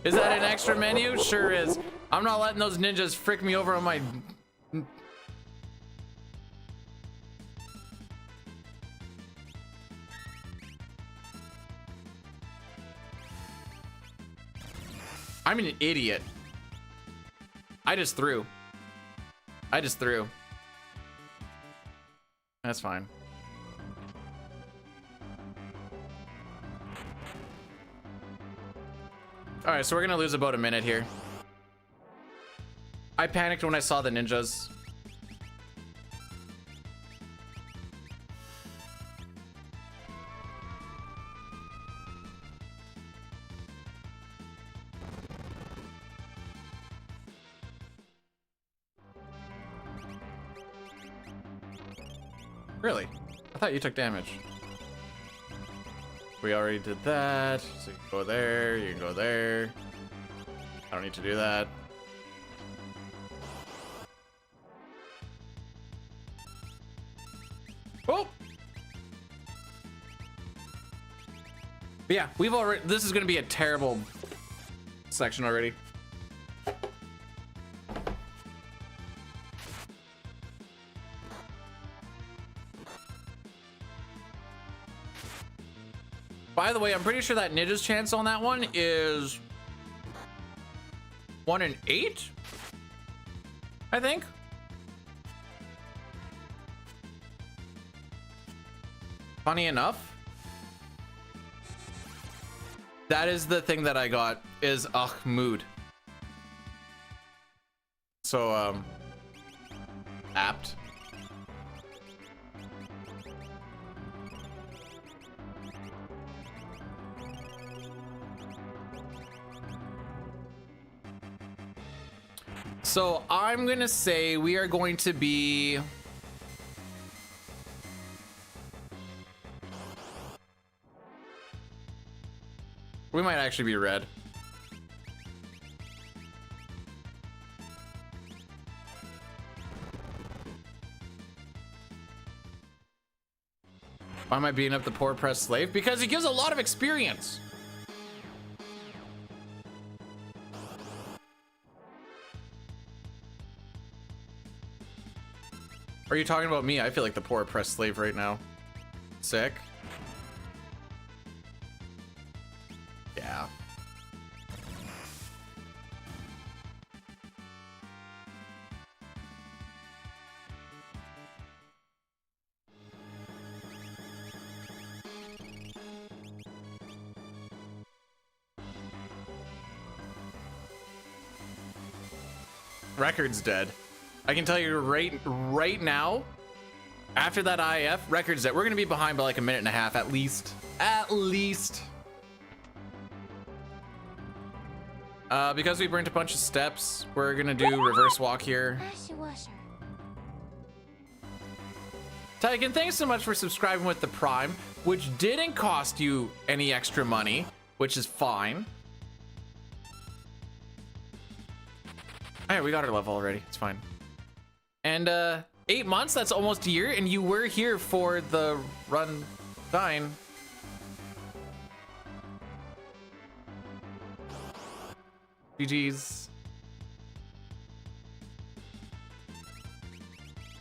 Speaker 1: Is that an extra menu? Sure is. I'm not letting those ninjas frick me over on my... I'm an idiot. I just threw. That's fine. All right, so we're gonna lose about a minute here. I panicked when I saw the ninjas. Really? I thought you took damage. We already did that. So you can go there, you can go there. I don't need to do that. Oh! But yeah, we've already, this is gonna be a terrible section already. By the way, I'm pretty sure that ninja's chance on that one is 1 in 8, I think. Funny enough, that is the thing that I got, is mood. So, apt. So I'm gonna say we are going to be... We might actually be red. Why am I beating up the poor press slave? Because he gives a lot of experience. Are you talking about me? I feel like the poor oppressed slave right now. Sick. Yeah. Record's dead. I can tell you right now, after that IF, Record's dead. We're gonna be behind by like a minute and a half at least. At least. Because we burnt a bunch of steps, we're gonna do reverse walk here. Tygan, thanks so much for subscribing with the Prime, which didn't cost you any extra money, which is fine. All right, we got our level already. It's fine. And 8 months, that's almost a year, and you were here for the run dine. GG's.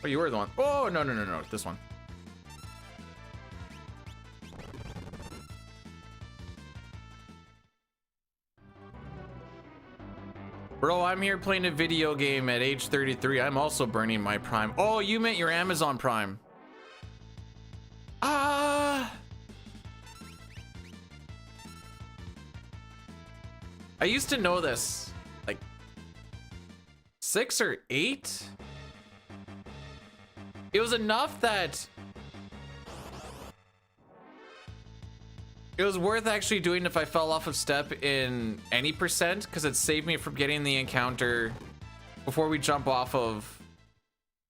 Speaker 1: Oh, you were the one. Oh, no, no, no, no. This one. Bro, I'm here playing a video game at age 33. I'm also burning my Prime. Oh, you meant your Amazon Prime. I used to know this. Like 6 or 8? It was enough that it was worth actually doing if I fell off of step in any percent, because it saved me from getting the encounter before we jump off of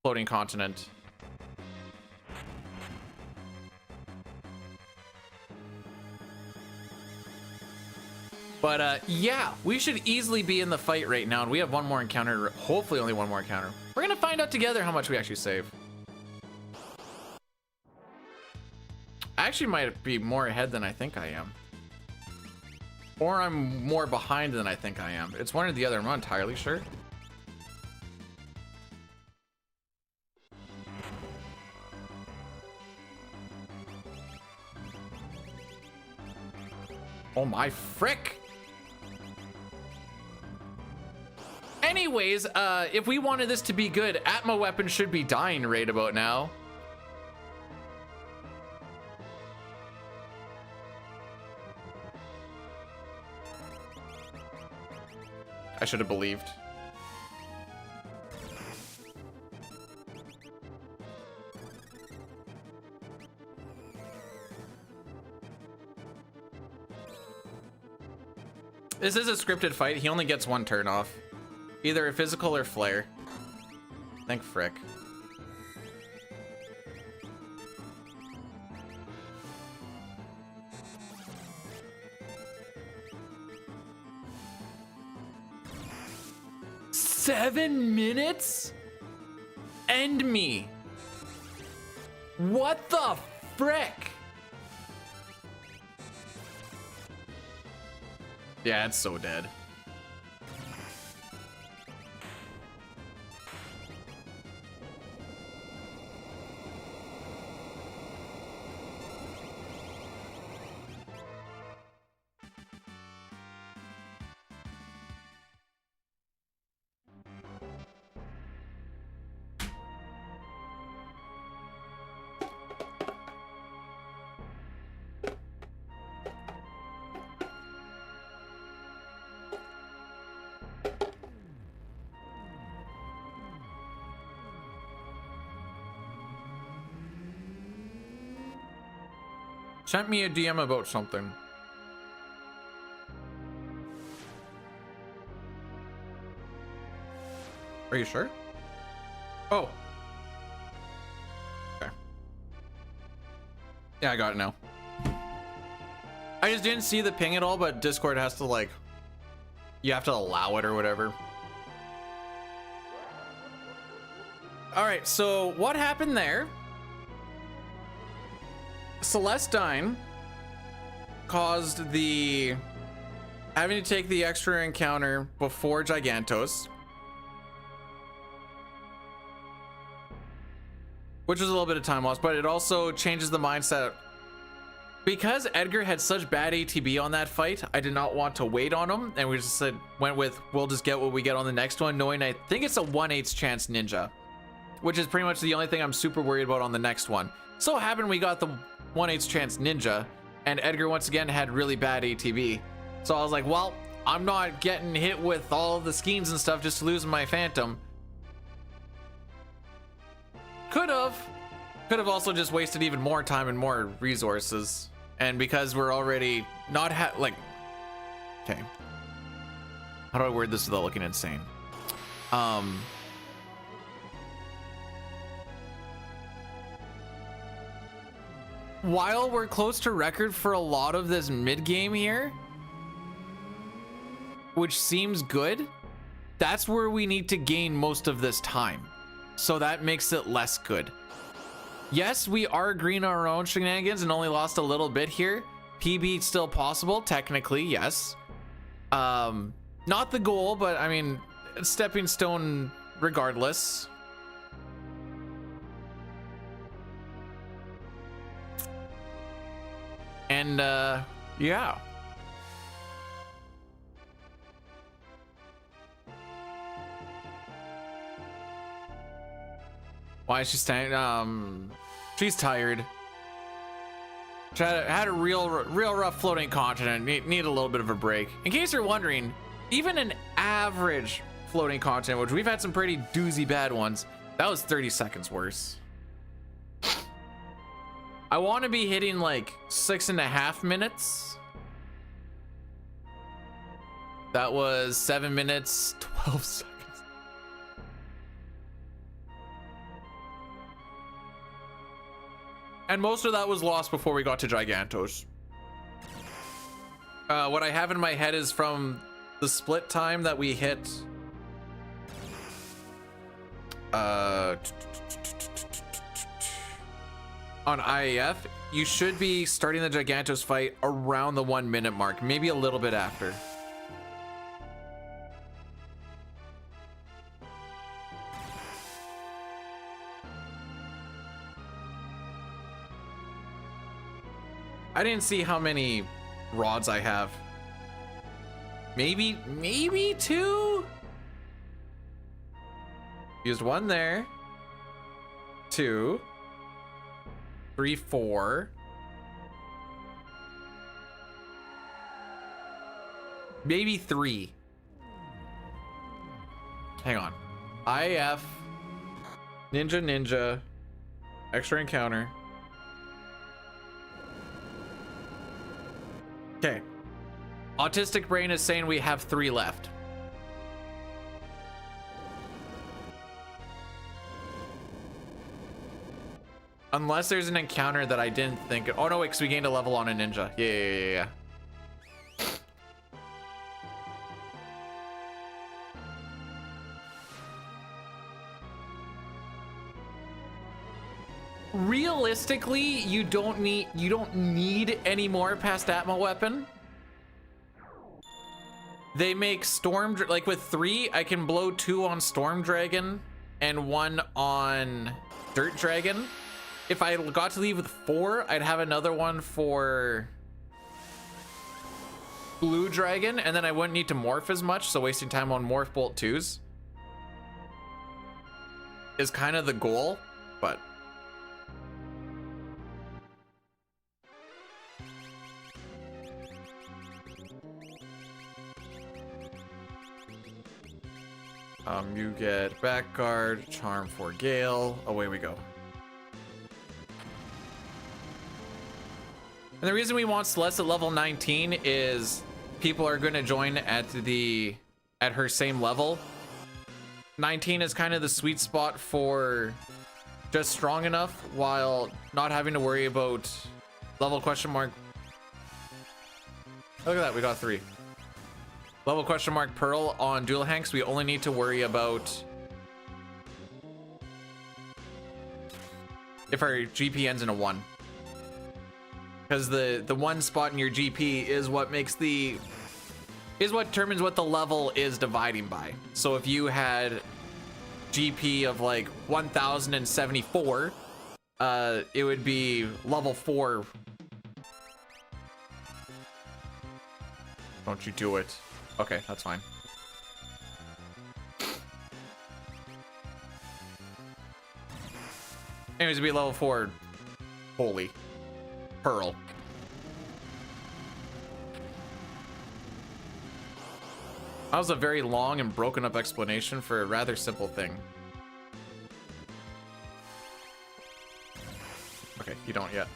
Speaker 1: floating continent. But yeah, we should easily be in the fight right now, and we have one more encounter, hopefully only one more encounter. We're gonna find out together how much we actually save. I actually might be more ahead than I think I am. Or I'm more behind than I think I am. It's one or the other, I'm not entirely sure. Oh my frick! Anyways, if we wanted this to be good, Atma weapon should be dying right about now. I should have believed. This is a scripted fight. He only gets one turn off. Either a physical or flare. Thank frick. Seven minutes? End me. What the frick? Yeah, it's so dead. Sent me a DM about something. Are you sure? Oh. Okay. Yeah, I got it now. I just didn't see the ping at all, but Discord has to, like, you have to allow it or whatever. All right, so what happened there? Celestine caused the having to take the extra encounter before Gigantos, which was a little bit of time lost, but it also changes the mindset. Because Edgar had such bad ATB on that fight, I did not want to wait on him, and we just went with, we'll just get what we get on the next one, knowing I think it's a 1/8 chance ninja, which is pretty much the only thing I'm super worried about on the next one. So happened we got the 1/8 chance ninja, and Edgar once again had really bad ATB. So I was like, well, I'm not getting hit with all the schemes and stuff just to lose my Phantom. Could have also just wasted even more time and more resources. And because we're already not okay. How do I word this without looking insane? While we're close to record for a lot of this mid game here, which seems good, that's where we need to gain most of this time. So that makes it less good. Yes, we are agreeing on our own shenanigans and only lost a little bit here. PB still possible, technically, yes. Not the goal, but I mean, stepping stone regardless. And yeah. Why is she staying? She's tired. She had a real rough floating continent. Need a little bit of a break. In case you're wondering, even an average floating continent, which we've had some pretty doozy bad ones, that was 30 seconds worse. I want to be hitting like 6.5 minutes. That was 7 minutes, 12 seconds. And most of that was lost before we got to Gigantos. What I have in my head is from the split time that we hit on IAF, you should be starting the Gigantos fight around the 1 minute mark, maybe a little bit after. I didn't see how many rods I have. Maybe 2? Used 1 there. 2. 3, 4. Maybe 3. Hang on. IF. Ninja. Extra encounter. Okay. Autistic Brain is saying we have 3 left. Unless there's an encounter that I didn't think of. Oh no, wait, because we gained a level on a ninja. Yeah. Realistically, you don't need any more past Atma weapon. They make like with 3, I can blow 2 on Storm Dragon and 1 on Dirt Dragon. If I got to leave with 4, I'd have another one for Blue Dragon, and then I wouldn't need to morph as much, so wasting time on Morph Bolt 2s is kind of the goal, but you get back guard, charm for Gale. Away we go. And the reason we want Celeste at level 19 is people are going to join at her same level. 19 is kind of the sweet spot for just strong enough while not having to worry about level question mark. Look at that, we got 3. Level question mark Pearl on Dual Hanks. We only need to worry about if our GP ends in a 1. Because the 1 spot in your GP is what determines what the level is dividing by. So if you had GP of like 1074, it would be level 4. Don't you do it. Okay, that's fine. Anyways, it'd be level 4. Holy. Pearl. That was a very long and broken up explanation for a rather simple thing. Okay, you don't yet.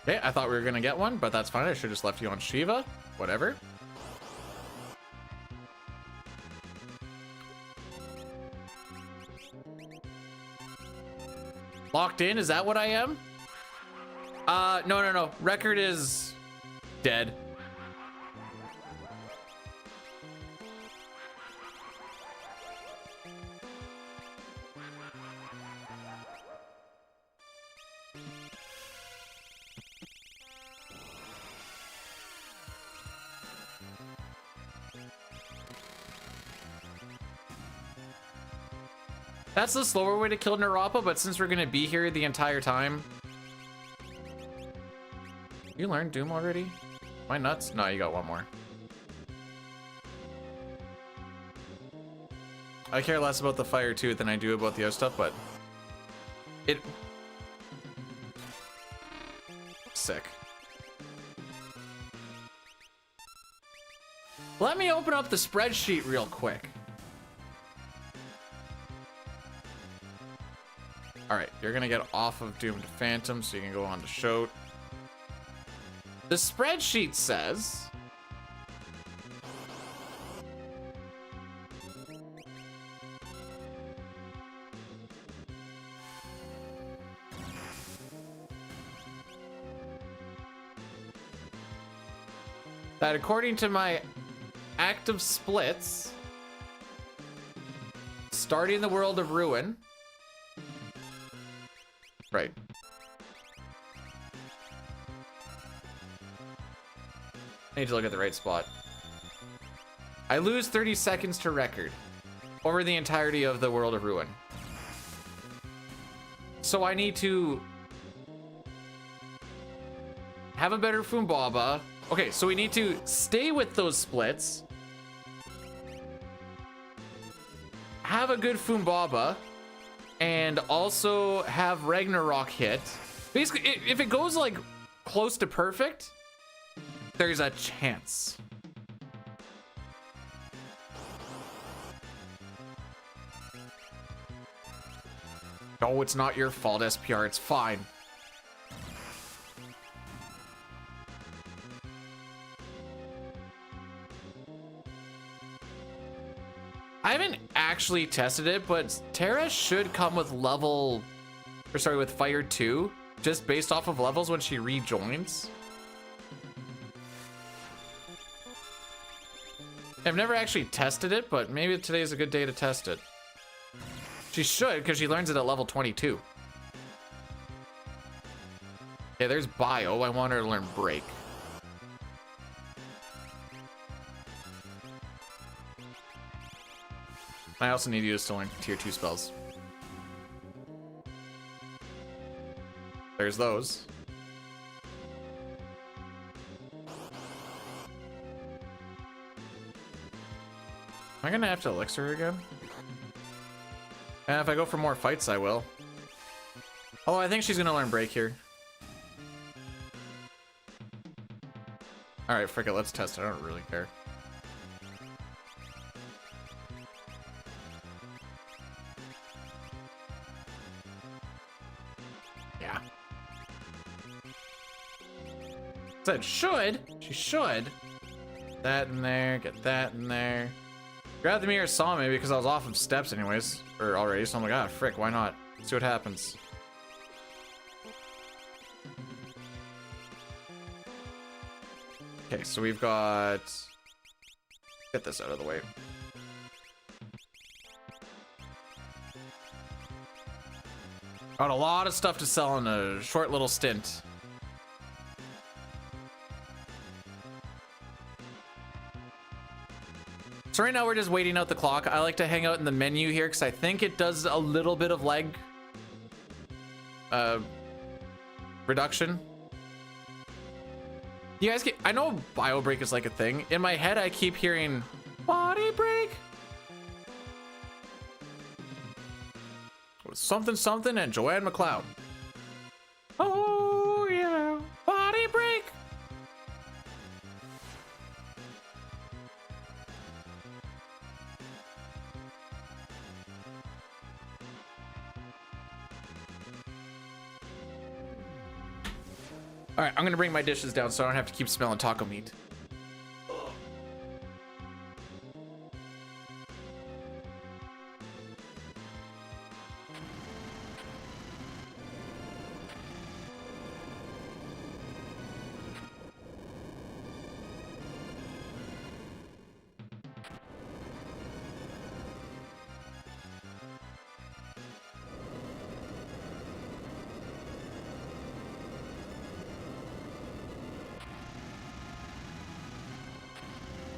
Speaker 1: Okay, I thought we were gonna get one, but that's fine. I should just left you on Shiva. Whatever. Locked in? Is that what I am? No. Record is dead. That's the slower way to kill Narapa, but since we're gonna be here the entire time. You learned Doom already? Am I nuts? No, you got one more. I care less about the fire too than I do about the other stuff, but it sick. Let me open up the spreadsheet real quick. All right, you're gonna get off of Doom to Phantom so you can go on to Shoat. The spreadsheet says that according to my active splits, starting the World of Ruin, right. I need to look at the right spot. I lose 30 seconds to record over the entirety of the World of Ruin. So I need to have a better Fumbaba. Okay, so we need to stay with those splits, have a good Fumbaba, and also have Ragnarok hit. Basically, if it goes like close to perfect, there's a chance. No, it's not your fault, SPR. It's fine. I haven't actually tested it, but Terra should come with with Fire 2, just based off of levels when she rejoins. I've never actually tested it, but maybe today's a good day to test it. She should, because she learns it at level 22. Okay, there's Bio. I want her to learn Break. I also need you to learn tier 2 spells. There's those. Am I gonna have to elixir again? And if I go for more fights, I will. Oh, I think she's gonna learn Break here. Alright, frick it, let's test it. I don't really care. Yeah. Said should. She should. That in there, get that in there. Grab the mirror saw me because I was off of steps anyways, or already, so I'm like, ah, frick, why not? See what happens. Okay, so we've got... Get this out of the way. Got a lot of stuff to sell in a short little stint. So right now we're just waiting out the clock. I like to hang out in the menu here because I think it does a little bit of lag reduction. You guys I know bio break is like a thing. In my head, I keep hearing body break. Something something and Joanne McLeod. Oh yeah, body break. All right, I'm gonna bring my dishes down so I don't have to keep smelling taco meat.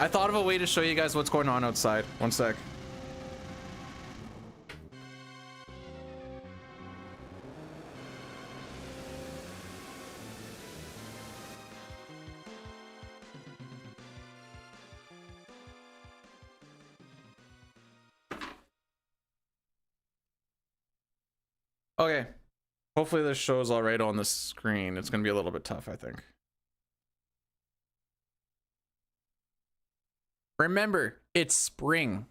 Speaker 1: I thought of a way to show you guys what's going on outside. One sec. Okay. Hopefully this shows all right on the screen. It's going to be a little bit tough, I think. Remember, it's spring.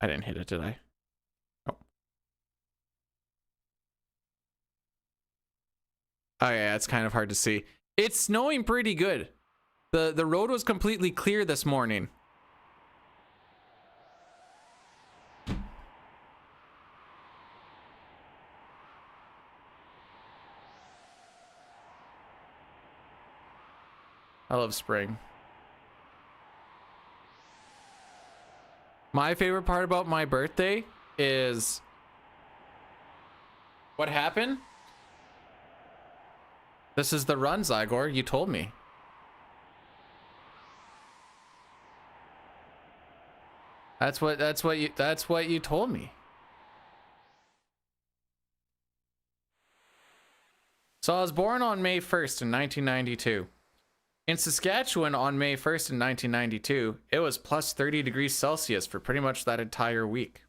Speaker 1: I didn't hit it, did I? Oh. Oh yeah, it's kind of hard to see. It's snowing pretty good. The road was completely clear this morning. I love spring. My favorite part about my birthday is what happened? This is the run, Zygor. You told me. That's what you told me. So I was born on May 1st in 1992. In Saskatchewan on May 1st in 1992, it was plus 30 degrees Celsius for pretty much that entire week.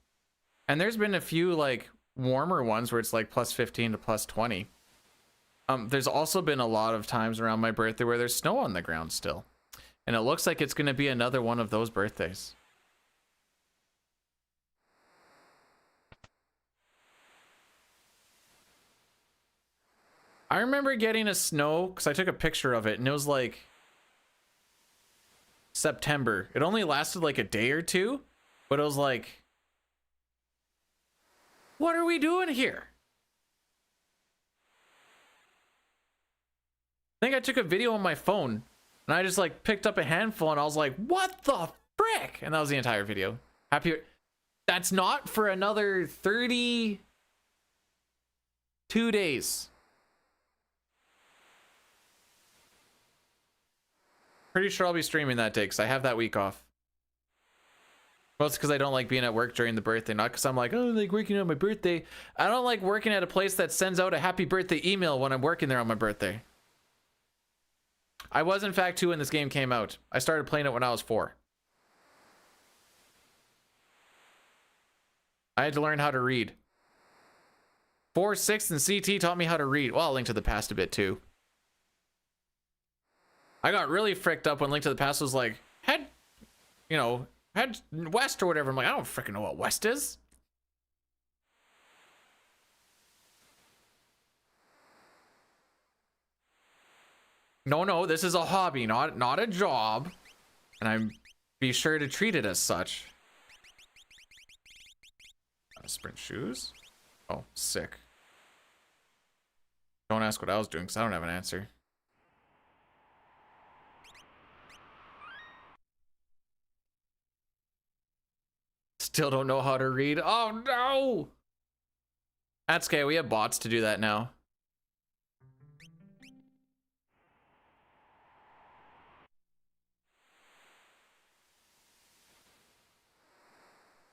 Speaker 1: And there's been a few like warmer ones where it's like plus 15 to plus 20. There's also been a lot of times around my birthday where there's snow on the ground still. And it looks like it's going to be another one of those birthdays. I remember getting a snow because I took a picture of it and it was like September. It only lasted like a day or two, but it was like, what are we doing here? I think I took a video on my phone and I just like picked up a handful and I was like, what the frick? And that was the entire video. Happy. That's not for another 32 days. Pretty sure I'll be streaming that day because I have that week off. Well, it's because I don't like being at work during the birthday, not because I'm like, oh, I like working on my birthday. I don't like working at a place that sends out a happy birthday email when I'm working there on my birthday. I was, in fact, 2 when this game came out. I started playing it when I was 4. I had to learn how to read. 4, 6, and CT taught me how to read. Well, I'll Link to the Past a bit, too. I got really fricked up when Link to the Past was like, head west or whatever. I'm like, I don't freaking know what west is. No, this is a hobby, not a job. And I'm be sure to treat it as such. Sprint shoes? Oh, sick. Don't ask what I was doing because I don't have an answer. Still don't know how to read. Oh no! That's okay, we have bots to do that now.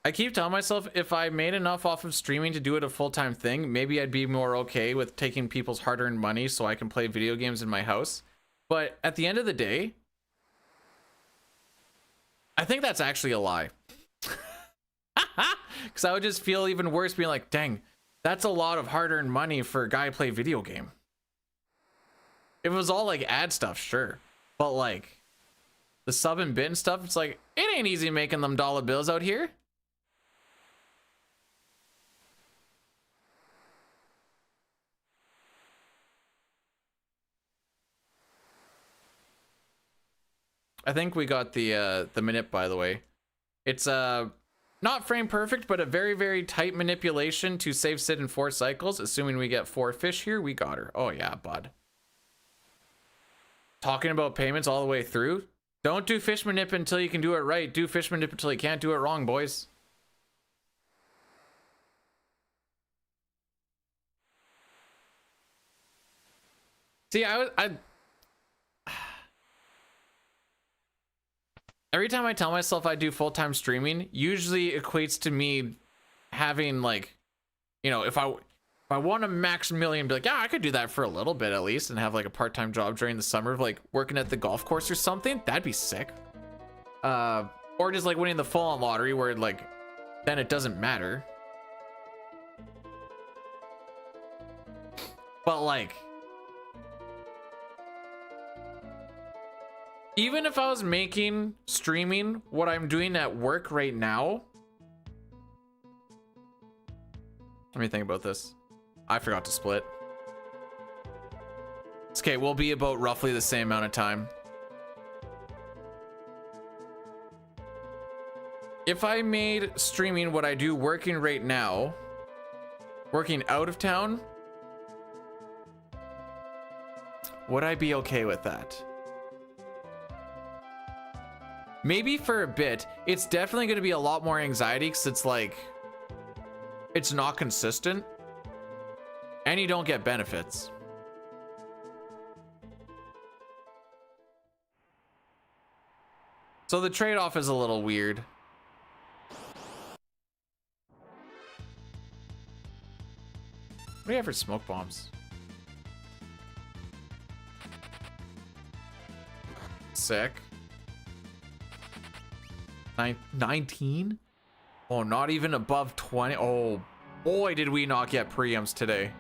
Speaker 1: I keep telling myself if I made enough off of streaming to do it a full-time thing, maybe I'd be more okay with taking people's hard-earned money so I can play video games in my house. But at the end of the day, I think that's actually a lie. Because I would just feel even worse being like, dang, that's a lot of hard-earned money for a guy to play video game. If it was all like ad stuff, sure. But like the sub and bin stuff, it's like, it ain't easy making them dollar bills out here. I think we got the manip, by the way. It's not frame perfect, but a very, very tight manipulation to save Sid in 4 cycles. Assuming we get 4 fish here, we got her. Oh yeah, bud. Talking about payments all the way through. Don't do fish manip until you can do it right. Do fish manip until you can't do it wrong, boys. See, every time I tell myself I do full-time streaming, usually equates to me having like, you know, if I want a max million, be like, yeah, I could do that for a little bit at least and have like a part-time job during the summer, like working at the golf course or something. That'd be sick. Or Or just like winning the full-on lottery where like then it doesn't matter. But like, even if I was making streaming what I'm doing at work right now, let me think about this. I forgot to split. It's okay, we'll be about roughly the same amount of time. If I made streaming what I do working right now, working out of town, would I be okay with that? Maybe for a bit. It's definitely going to be a lot more anxiety because it's like, it's not consistent and you don't get benefits. So the trade-off is a little weird. What do you have for smoke bombs? Sick. 19? Oh, not even above 20. Oh boy, did we not get preamps today.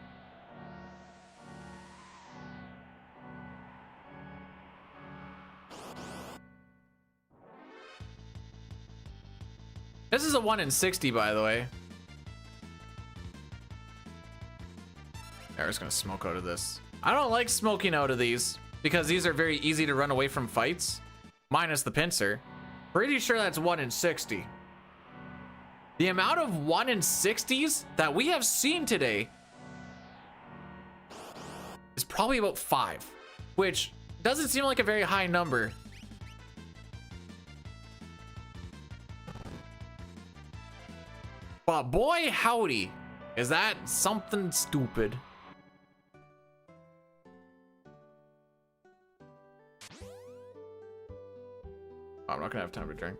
Speaker 1: This is a 1 in 60, by the way. I'm just gonna smoke out of this. I don't like smoking out of these because these are very easy to run away from fights, minus the pincer. Pretty sure that's 1 in 60. The amount of 1 in 60s that we have seen today is probably about 5, which doesn't seem like a very high number. But boy, howdy, is that something stupid. I'm not gonna have time to drink.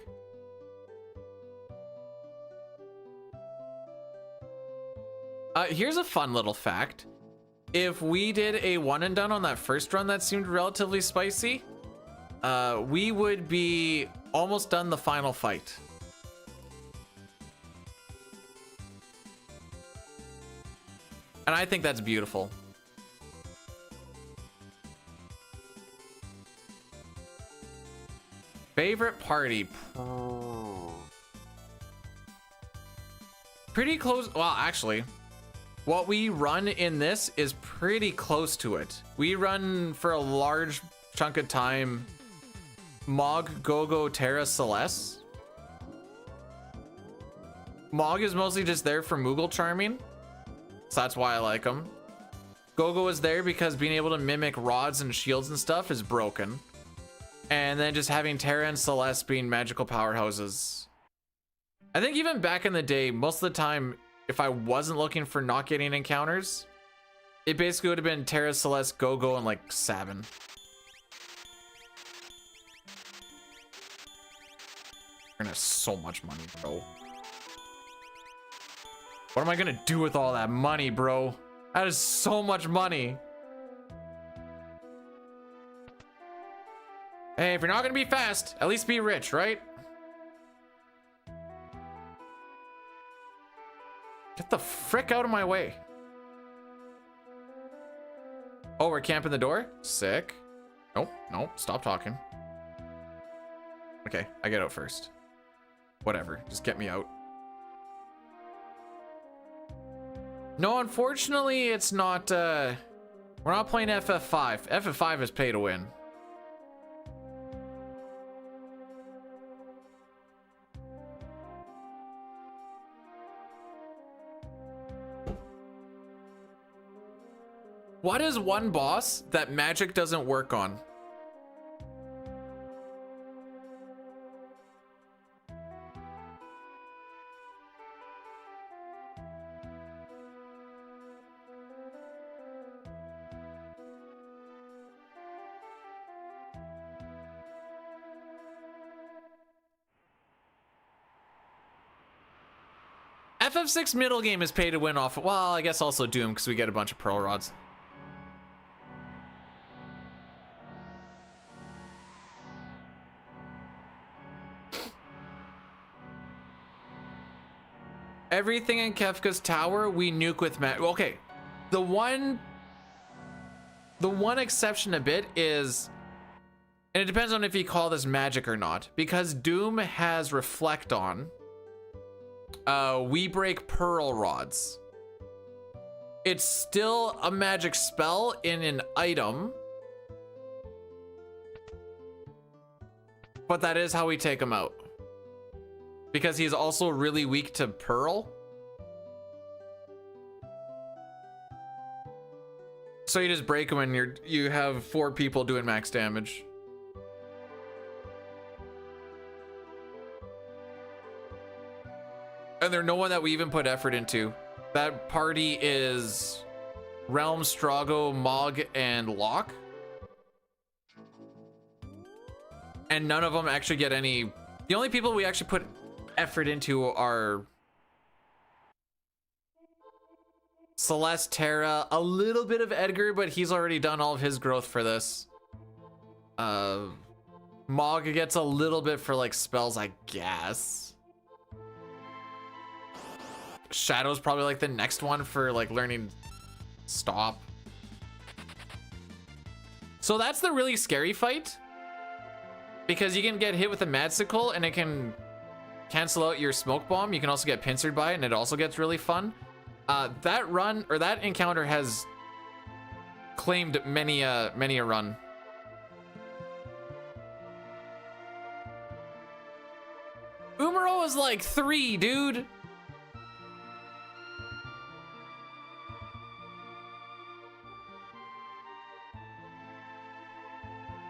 Speaker 1: Here's a fun little fact. If we did a one and done on that first run that seemed relatively spicy, we would be almost done the final fight. And I think that's beautiful. Favorite party? Pretty close. Well, actually, what we run in this is pretty close to it. We run for a large chunk of time Mog, Gogo, Terra, Celeste. Mog is mostly just there for Moogle charming, so that's why I like him. Gogo is there because being able to mimic rods and shields and stuff is broken. And then just having Terra and Celeste being magical powerhouses. I think even back in the day, most of the time, if I wasn't looking for not getting encounters, it basically would have been Terra, Celeste, Gogo, and like Sabin. We're gonna have so much money, bro. What am I gonna do with all that money, bro? That is so much money. Hey, if you're not gonna be fast, at least be rich, right? Get the frick out of my way. Oh, we're camping the door? Sick. Nope, nope, stop talking. Okay, I get out first. Whatever, just get me out. No, unfortunately, it's not, we're not playing FF5. FF5 is pay to win. What is one boss that magic doesn't work on? FF6 middle game is pay to win off. Well, I guess also Doom because we get a bunch of pearl rods. Everything in Kefka's tower we nuke with magic. Okay, the one exception a bit is, and it depends on if you call this magic or not, because Doom has Reflect on. We break pearl rods. It's still a magic spell in an item, but that is how we take him out, because he's also really weak to pearl. So you just break him and you have 4 people doing max damage. And there's no one that we even put effort into. That party is Realm, Strago, Mog, and Locke. And none of them actually get any. The only people we actually put effort into are Celeste, Terra, a little bit of Edgar, but he's already done all of his growth for this. Mog gets a little bit for like spells, I guess. Shadow's probably like the next one for like learning stop. So that's the really scary fight, because you can get hit with a Madsicle and it can cancel out your smoke bomb. You can also get pincered by it and it also gets really fun. That run, or that encounter, has claimed many a run. Umaro is like 3, dude.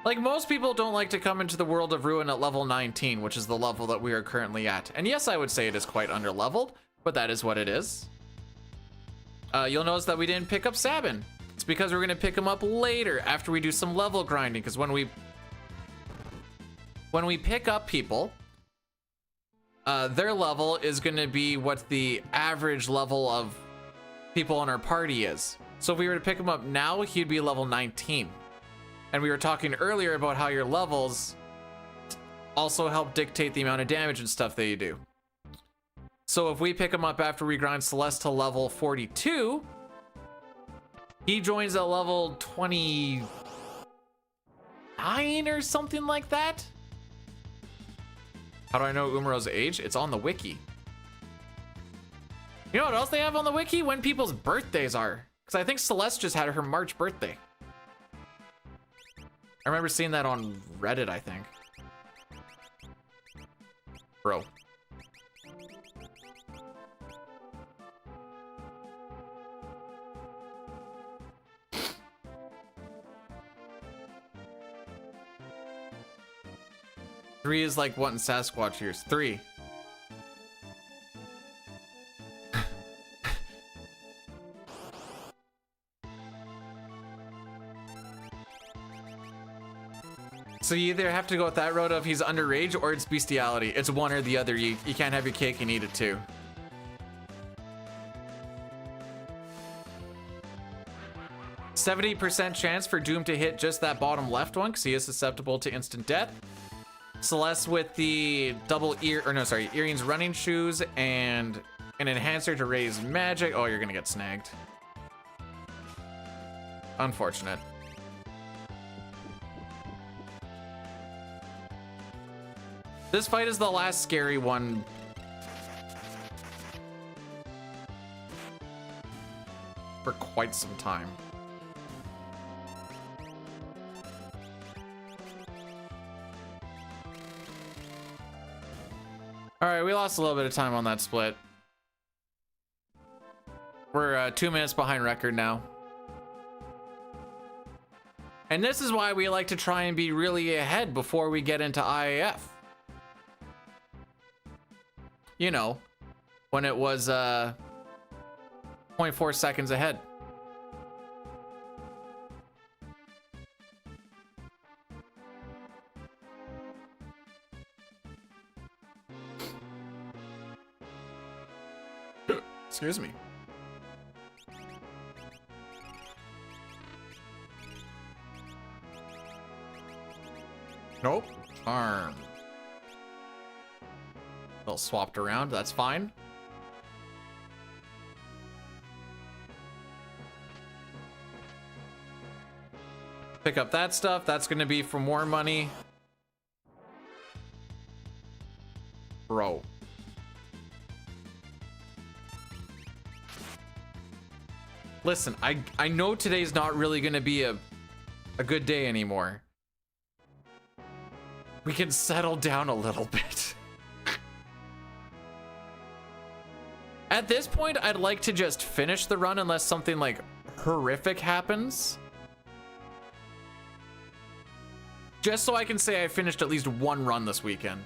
Speaker 1: Like, most people don't like to come into the world of Ruin at level 19, which is the level that we are currently at. And yes, I would say it is quite under-leveled, but that is what it is. You'll notice that we didn't pick up Sabin. It's because we're going to pick him up later after we do some level grinding, because when we pick up people, their level is going to be what the average level of people in our party is. So if we were to pick him up now, he'd be level 19. And we were talking earlier about how your levels also help dictate the amount of damage and stuff that you do. So if we pick him up after we grind Celeste to level 42, he joins at level 29 or something like that. How do I know Umaro's age? It's on the wiki. You know what else they have on the wiki? When people's birthdays are. Because I think Celeste just had her March birthday. I remember seeing that on Reddit, I think. Bro. Three is like what in Sasquatch years? 3. So you either have to go with that road of he's underage or it's bestiality. It's one or the other. You can't have your cake and eat it too. %70 chance for Doom to hit just that bottom left one because he is susceptible to instant death. Celeste with the double earrings, running shoes, and an enhancer to raise magic. Oh, you're gonna get snagged. Unfortunate. This fight is the last scary one. For quite some time. All right, we lost a little bit of time on that split. We're 2 minutes behind record now. And this is why we like to try and be really ahead before we get into IAF. You know, when it was 0.4 seconds ahead. Excuse me. Nope. Charm. Well, swapped around. That's fine. Pick up that stuff. That's gonna be for more money. Bro. Listen, I know today's not really gonna be a good day anymore. We can settle down a little bit. At this point, I'd like to just finish the run unless something like horrific happens. Just so I can say I finished at least one run this weekend.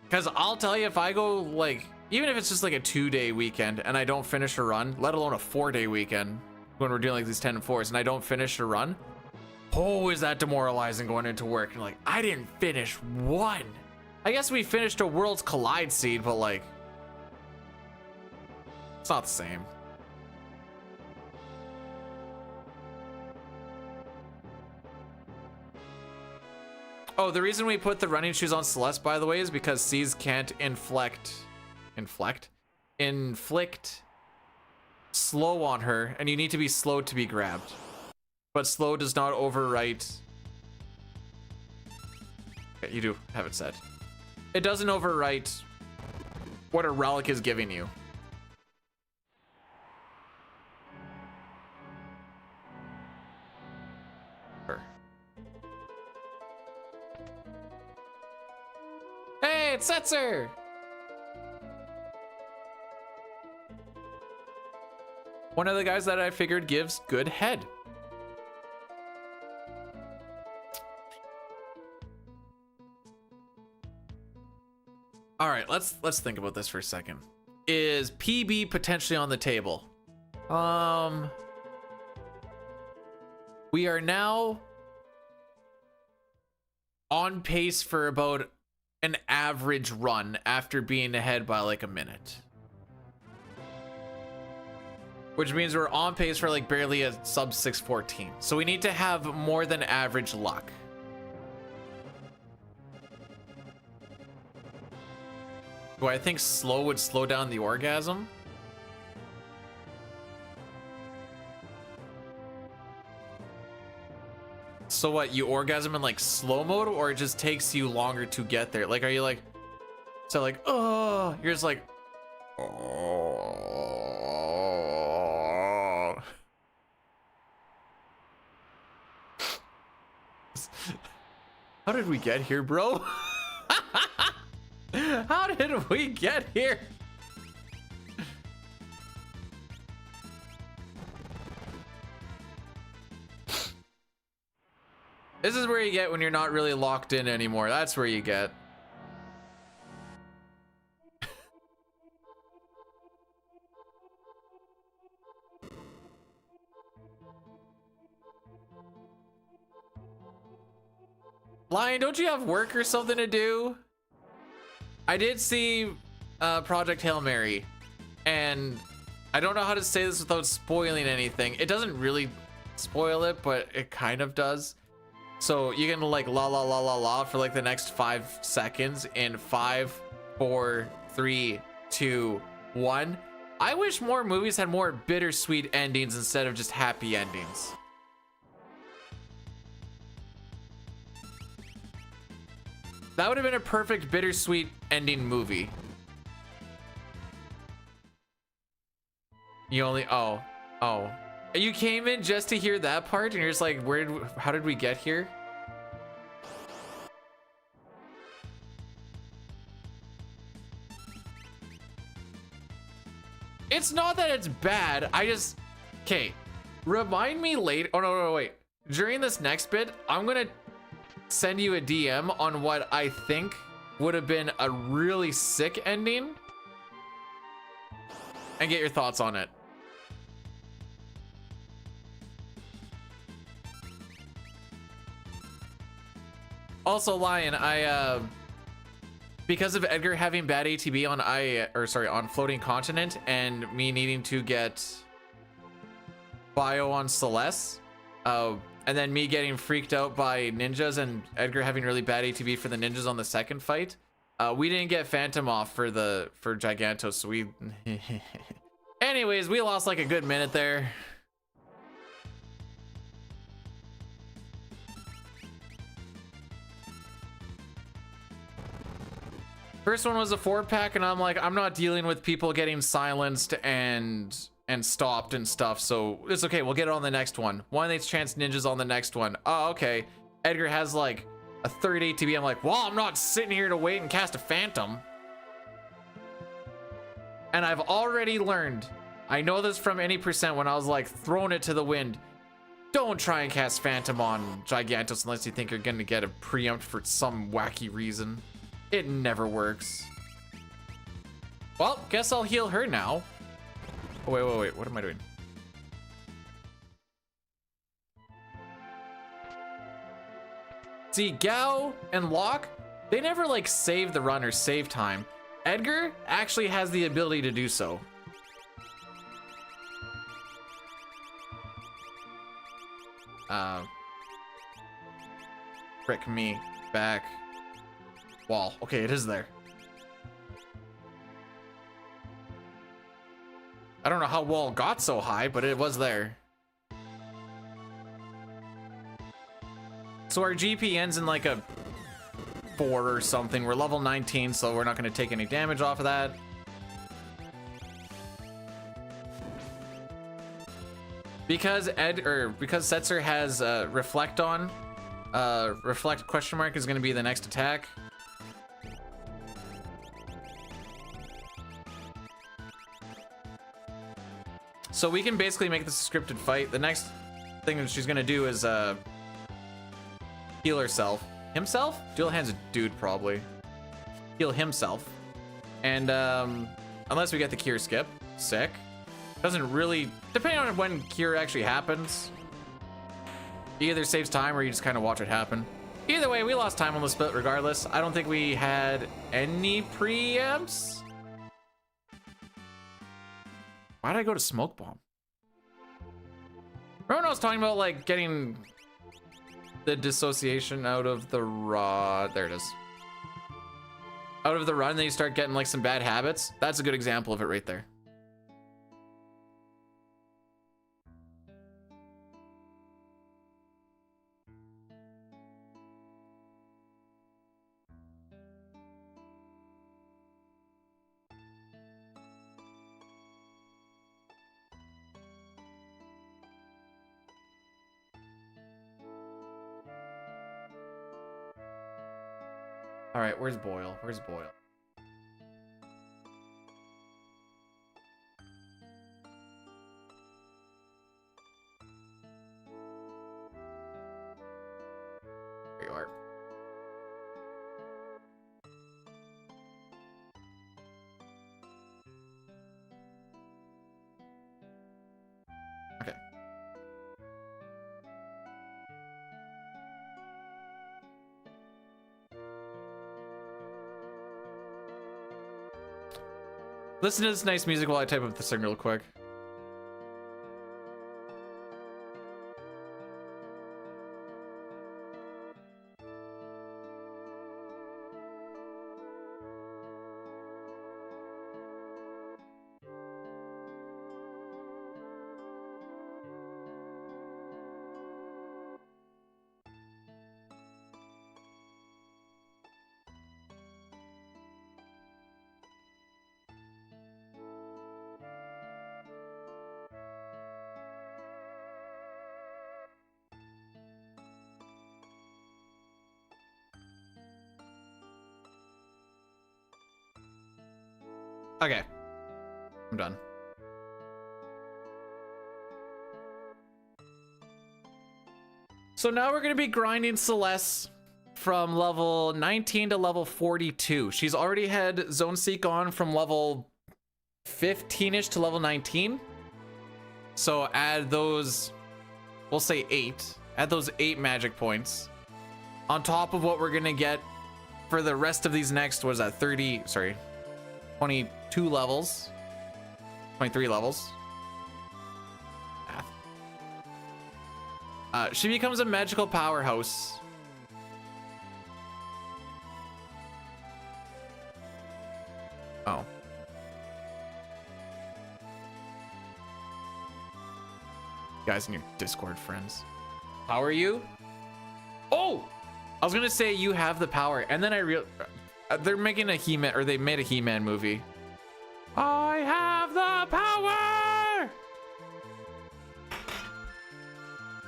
Speaker 1: Because I'll tell you, if I go like, even if it's just like a 2-day weekend and I don't finish a run, let alone a 4-day weekend when we're doing like these 10 and 4s and I don't finish a run, oh, is that demoralizing going into work and like, I didn't finish one. I guess we finished a Worlds Collide seed, but like, it's not the same. Oh, the reason we put the running shoes on Celeste, by the way, is because C's can't inflict slow on her, and you need to be slow to be grabbed. But slow does not overwrite. Okay, you do have it said. It doesn't overwrite what a relic is giving you. Sure. Hey, it's Setzer! One of the guys that I figured gives good head. All right, let's think about this for a second. Is PB potentially on the table? We are now on pace for about an average run after being ahead by like a minute. Which means we're on pace for like barely a sub 614. So we need to have more than average luck. Do I think slow would slow down the orgasm? So what, you orgasm in like slow mode, or it just takes you longer to get there? Like, are you like, so like, oh, you're just like, oh. How did we get here, bro? How did we get here? This is where you get when you're not really locked in anymore. That's where you get. Lion, don't you have work or something to do? I did see Project Hail Mary, and I don't know how to say this without spoiling anything. It doesn't really spoil it, but it kind of does. So you can like la la la la la for like the next 5 seconds in 5, 4, 3, 2, 1. I wish more movies had more bittersweet endings instead of just happy endings. That would have been a perfect bittersweet ending movie. You only, oh. You came in just to hear that part and you're just like, how did we get here? It's not that it's bad. I just, okay, remind me later. Oh, no, wait. During this next bit, I'm gonna send you a DM on what I think would have been a really sick ending and get your thoughts on it. Also, Lion, I because of Edgar having bad ATB on Floating Continent and me needing to get Bio on Celeste, and then me getting freaked out by ninjas and Edgar having really bad ATB for the ninjas on the second fight, we didn't get Phantom off for Gigantos, so we anyways, we lost like a good minute there. First one was a 4-pack, and I'm like, I'm not dealing with people getting silenced and stopped and stuff, so it's okay. We'll get it on the next one. 1/8 chance ninjas on the next one. Oh, okay. Edgar has like a third ATB. I'm like, well, I'm not sitting here to wait and cast a phantom. And I've already learned, I know this from any percent when I was like throwing it to the wind. Don't try and cast phantom on Gigantos unless you think you're gonna get a preempt for some wacky reason. It never works. Well, guess I'll heal her now. Oh, wait. What am I doing? See, Gao and Locke, they never like save the run or save time. Edgar actually has the ability to do so. Frick me. Back. Wall. Okay, it is there. I don't know how wall got so high, but it was there. So our GP ends in like a 4 or something. We're level 19, so we're not going to take any damage off of that. Because Setzer has reflect on, reflect question mark is going to be the next attack. So we can basically make this a scripted fight. The next thing that she's going to do is heal herself. Himself? Dual hands a dude, probably. Heal himself. And unless we get the cure skip. Sick. Doesn't really, depending on when cure actually happens, he either saves time or you just kind of watch it happen. Either way, we lost time on the split regardless. I don't think we had any preempts. Why did I go to smoke bomb? Remember when I was talking about like getting the dissociation out of the rod? There it is. Out of the run, then you start getting like some bad habits. That's a good example of it right there. All right, where's Boyle? Where's Boyle? There you are. Okay. Listen to this nice music while I type up the signal real quick. Okay, I'm done. So now we're gonna be grinding Celeste from level 19 to level 42. She's already had Zone Seek on from level 15-ish to level 19. So add those, we'll say 8. Add those 8 magic points on top of what we're gonna get for the rest of these next, what is that, 22 levels, 23 levels. She becomes a magical powerhouse. Oh. Guys in your Discord friends. How are you? Oh! I was gonna say you have the power, and then I They're making a He-Man, or they made a He-Man movie.
Speaker 4: I have the power!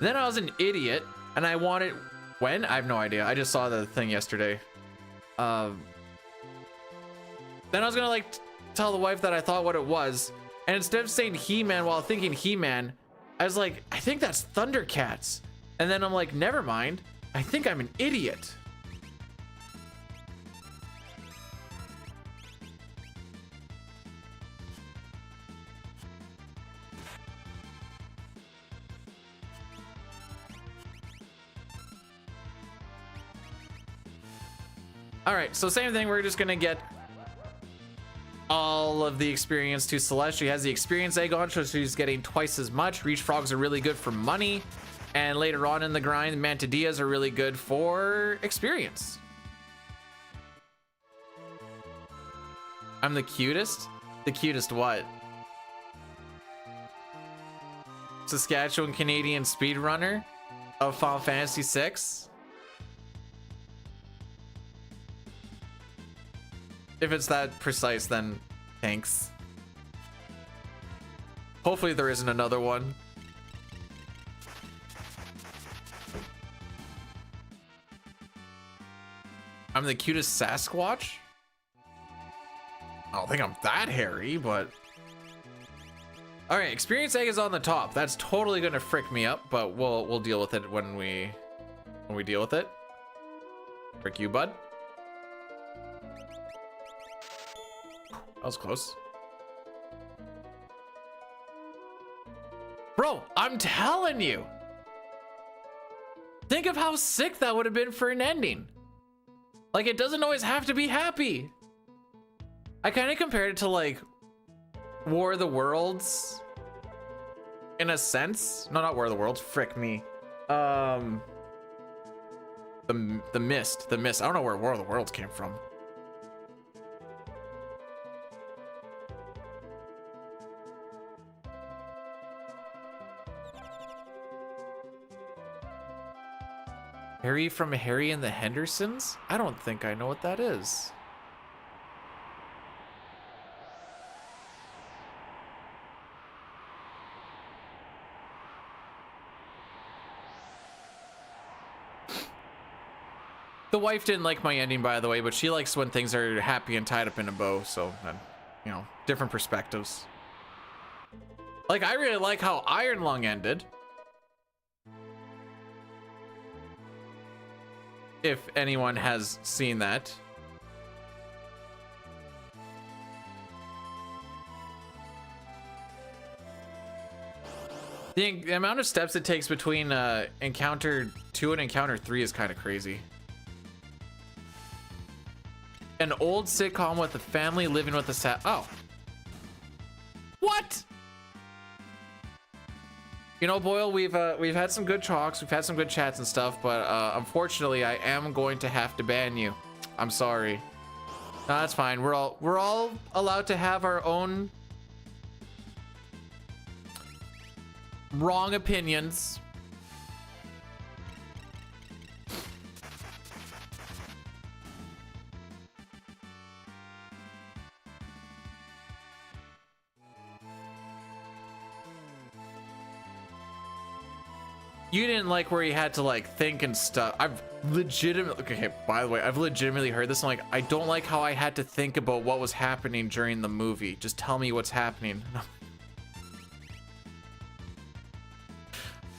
Speaker 1: Then I was an idiot, and I wanted... When? I have no idea. I just saw the thing yesterday. Then I was gonna like tell the wife that I thought what it was, and instead of saying He-Man while thinking He-Man, I was like, I think that's Thundercats. And then I'm like, never mind. I think I'm an idiot. All right, so same thing. We're just gonna get all of the experience to Celeste. She has the experience egg on, so she's getting twice as much. Reach frogs are really good for money, and later on in the grind, mantadillas are really good for experience. I'm the cutest? The cutest what? Saskatchewan Canadian speedrunner of Final Fantasy VI? If it's that precise, then thanks. Hopefully there isn't another one. I'm the cutest Sasquatch? I don't think I'm that hairy, but... Alright, experience egg is on the top. That's totally gonna frick me up, but we'll deal with it when we deal with it. Frick you, bud. That was close. Bro, I'm telling you. Think of how sick that would have been for an ending. Like, it doesn't always have to be happy. I kind of compared it to like War of the Worlds in a sense. No, not War of the Worlds. Frick me. The Mist. The Mist. I don't know where War of the Worlds came from. Harry from Harry and the Hendersons? I don't think I know what that is. The wife didn't like my ending, by the way, but she likes when things are happy and tied up in a bow, so, you know, different perspectives. Like, I really like how Iron Lung ended. If anyone has seen that. The amount of steps it takes between encounter 2 and encounter 3 is kind of crazy. An old sitcom with a family living with a oh. What? You know, Boyle, we've had some good talks, we've had some good chats and stuff, but unfortunately, I am going to have to ban you. I'm sorry. No, that's fine. We're all allowed to have our own wrong opinions. You didn't like where you had to like think and stuff. I've legitimately, okay, by the way, I've legitimately heard this. I'm like, I don't like how I had to think about what was happening during the movie. Just tell me what's happening.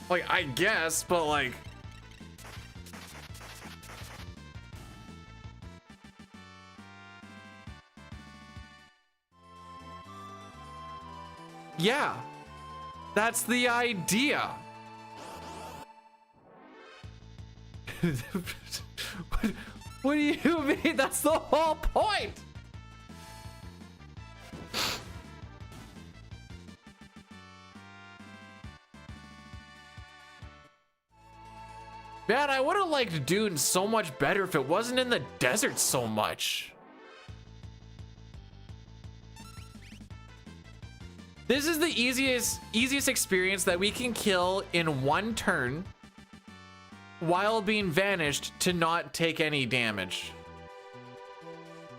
Speaker 1: Like, I guess, but like, yeah, that's the idea. What do you mean? That's the whole point. Man, I would have liked Dune so much better if it wasn't in the desert so much. This is the easiest experience that we can kill in one turn while being vanished to not take any damage.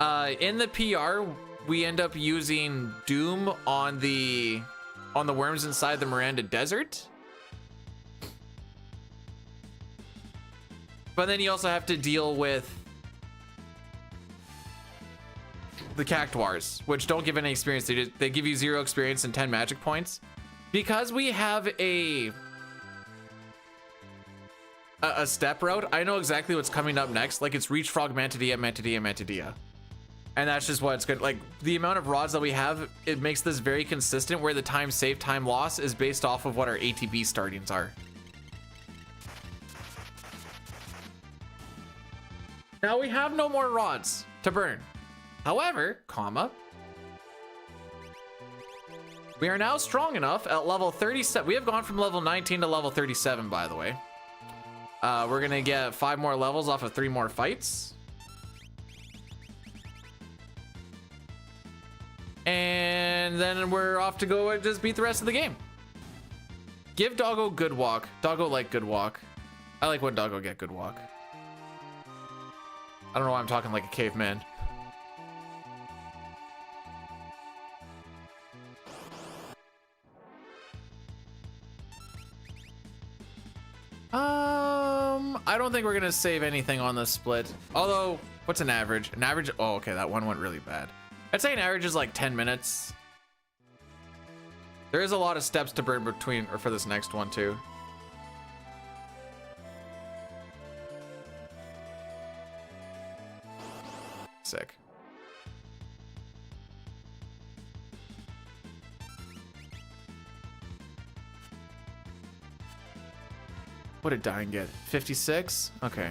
Speaker 1: In the PR, we end up using Doom on the worms inside the Miranda Desert. But then you also have to deal with the Cactuars, which don't give any experience. They give you 0 experience and 10 magic points. Because we have a step route, I know exactly what's coming up next. Like, it's Reach Frog, Mantidea, Mantidea, Mantidea. And that's just what it's good. Like, the amount of rods that we have, it makes this very consistent, where the time save, time loss is based off of what our ATB startings are. Now we have no more rods to burn. However, comma, we are now strong enough at level 37. We have gone from level 19 to level 37, by the way. We're gonna get 5 more levels off of 3 more fights. And then we're off to go and just beat the rest of the game. Give Doggo good walk. Doggo like good walk. I like when Doggo get good walk. I don't know why I'm talking like a caveman. I don't think we're gonna save anything on this split. Although, what's an average? An average, oh, okay, that one went really bad. I'd say an average is like 10 minutes. There is a lot of steps to burn between, or for this next one too. Sick. What did Dying get? 56? Okay.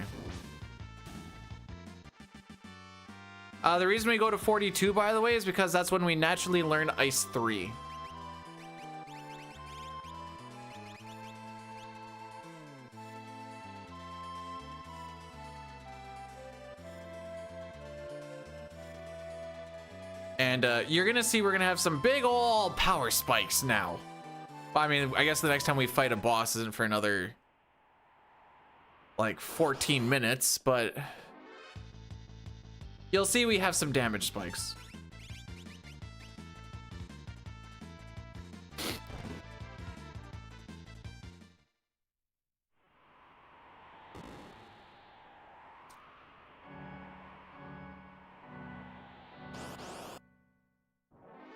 Speaker 1: The reason we go to 42, by the way, is because that's when we naturally learn Ice 3. And you're gonna see we're gonna have some big ol' power spikes now. I mean, I guess the next time we fight a boss isn't for another like 14 minutes, but you'll see we have some damage spikes.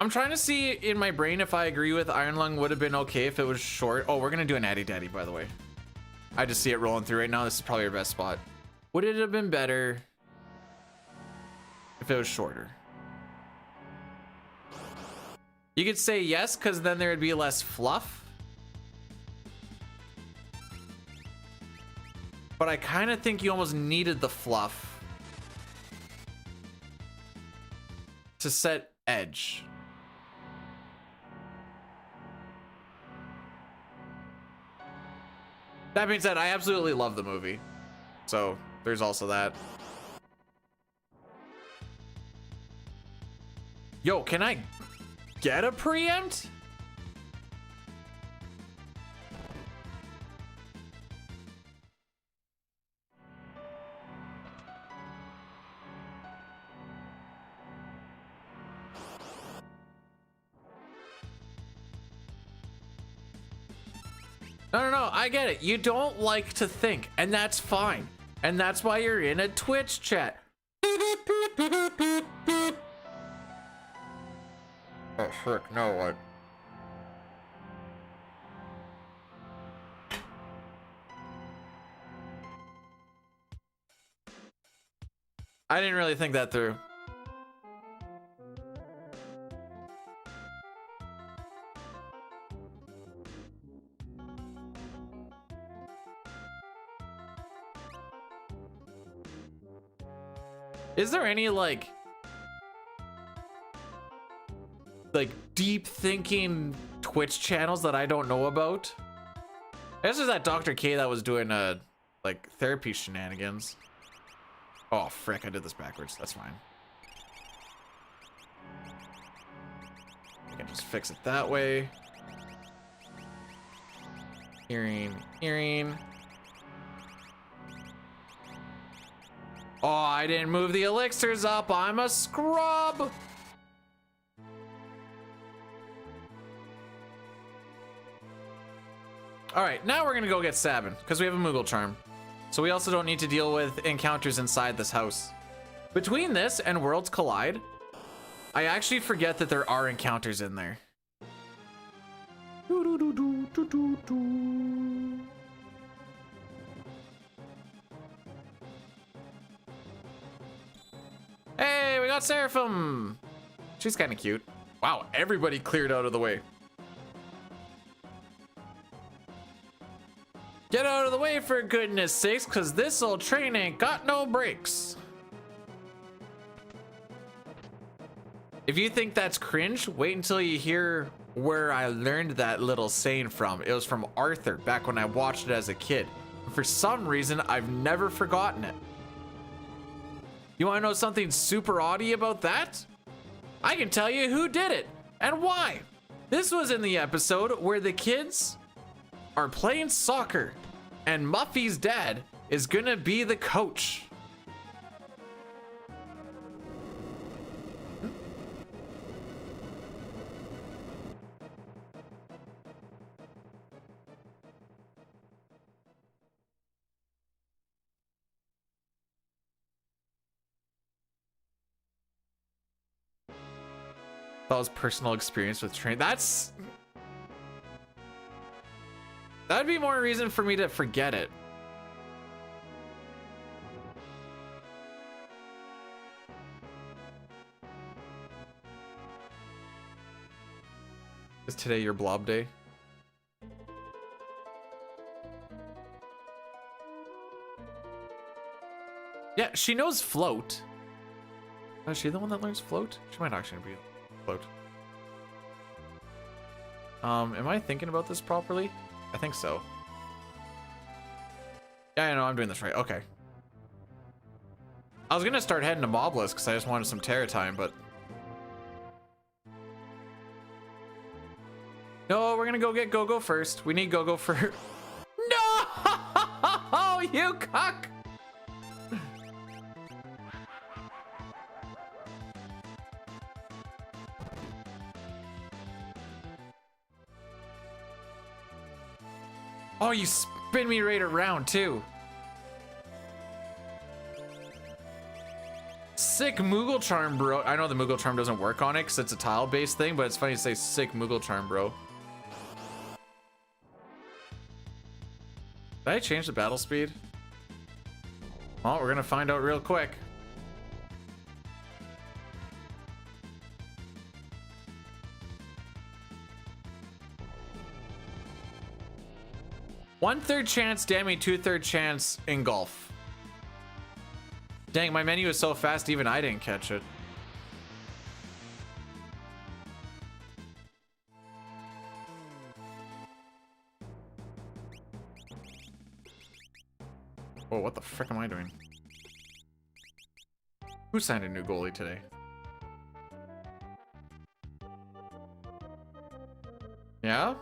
Speaker 1: I'm trying to see in my brain if I agree with Iron Lung would have been okay if it was short. Oh, we're gonna do an Addy Daddy, by the way. I just see it rolling through right now. This is probably our best spot. Would it have been better if it was shorter? You could say yes, because then there would be less fluff. But I kind of think you almost needed the fluff to set edge. That being said, I absolutely love the movie. So there's also that. Yo, can I get a preempt? No, I get it. You don't like to think, and that's fine. And that's why you're in a Twitch chat. Oh, frick, no, what? I didn't really think that through. Is there any like deep thinking Twitch channels that I don't know about? I guess there's that Dr. K that was doing like therapy shenanigans. Oh frick, I did this backwards. That's fine. I can just fix it that way. Hearing. Oh, I didn't move the elixirs up. I'm a scrub. All right, now we're gonna go get Sabin because we have a Moogle charm. So we also don't need to deal with encounters inside this house. Between this and Worlds Collide, I actually forget that there are encounters in there. Hey, we got Seraphim. She's kind of cute. Wow, everybody cleared out of the way. Get out of the way for goodness sakes, because this old train ain't got no brakes. If you think that's cringe, wait until you hear where I learned that little saying from. It was from Arthur back when I watched it as a kid. For some reason, I've never forgotten it. You want to know something super oddie about that? I can tell you who did it and why. This was in the episode where the kids are playing soccer and Muffy's dad is gonna be the coach. That was personal experience with train. That'd be more reason for me to forget it. Is today your blob day? Yeah, she knows float. Is she the one that learns float? She might actually be float. Am I thinking about this properly? I think so. Yeah, I know I'm doing this right. Okay. I was gonna start heading to Mobless because I just wanted some Terra time, but no, we're gonna go get Gogo first. We need Gogo for. No, you cuck! Oh, you spin me right around too. Sick Moogle charm, bro. I know the Moogle charm doesn't work on it because it's a tile-based thing, but it's funny to say sick Moogle charm, bro. Did I change the battle speed? Well, we're gonna find out real quick. One-third chance, damage, two-third chance, engulf. Dang, my menu is so fast, even I didn't catch it. Whoa, what the frick am I doing? Who signed a new goalie today? Yeah?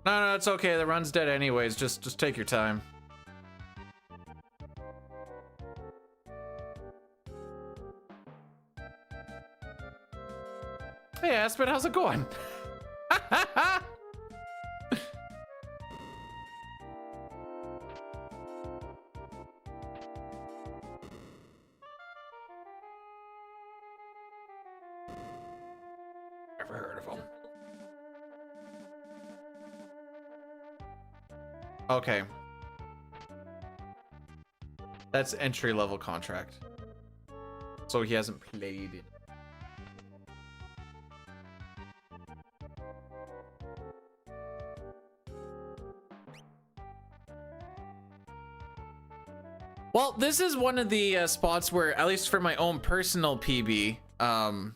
Speaker 1: No, it's okay. The run's dead anyways. Just take your time. Hey, Aspen, how's it going? Never heard of him. Okay. That's entry level contract. So he hasn't played it. Well, this is one of the spots where, at least for my own personal PB, I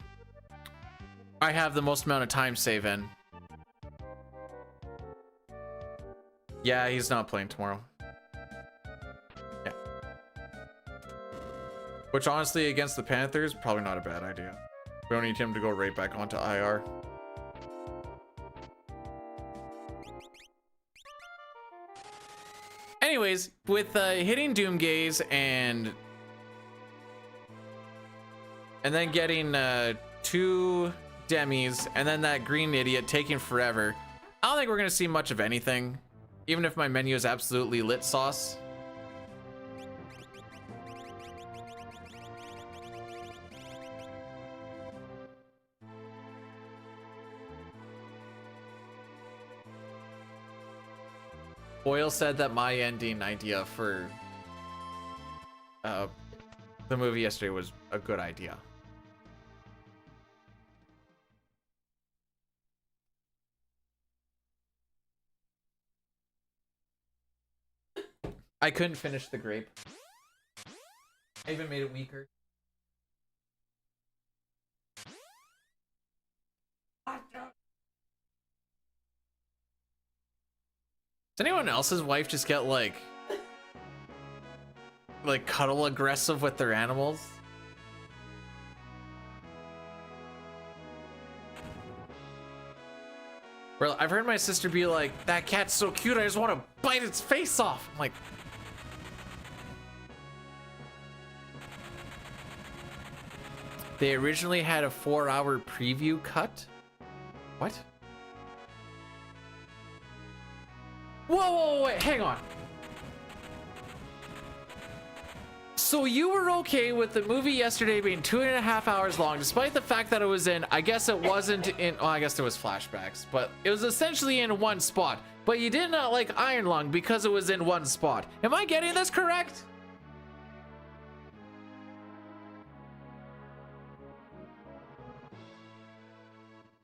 Speaker 1: have the most amount of time save in. Yeah, he's not playing tomorrow. Yeah. Which honestly, against the Panthers, probably not a bad idea. We don't need him to go right back onto IR. Anyways, with hitting Doomgaze and then getting 2 demis and then that green idiot taking forever, I don't think we're gonna see much of anything, even if my menu is absolutely lit sauce. Boyle said that my ending idea for the movie yesterday was a good idea. I couldn't finish the grape. I even made it weaker. Does anyone else's wife just get like cuddle aggressive with their animals? Well, I've heard my sister be like, that cat's so cute, I just want to bite its face off. I'm like, they originally had a 4-hour preview cut? What? Whoa, wait, hang on. So you were okay with the movie yesterday being 2.5 hours long, despite the fact that it was in, I guess it wasn't in, well, I guess there was flashbacks, but it was essentially in one spot. But you did not like Iron Lung because it was in one spot. Am I getting this correct?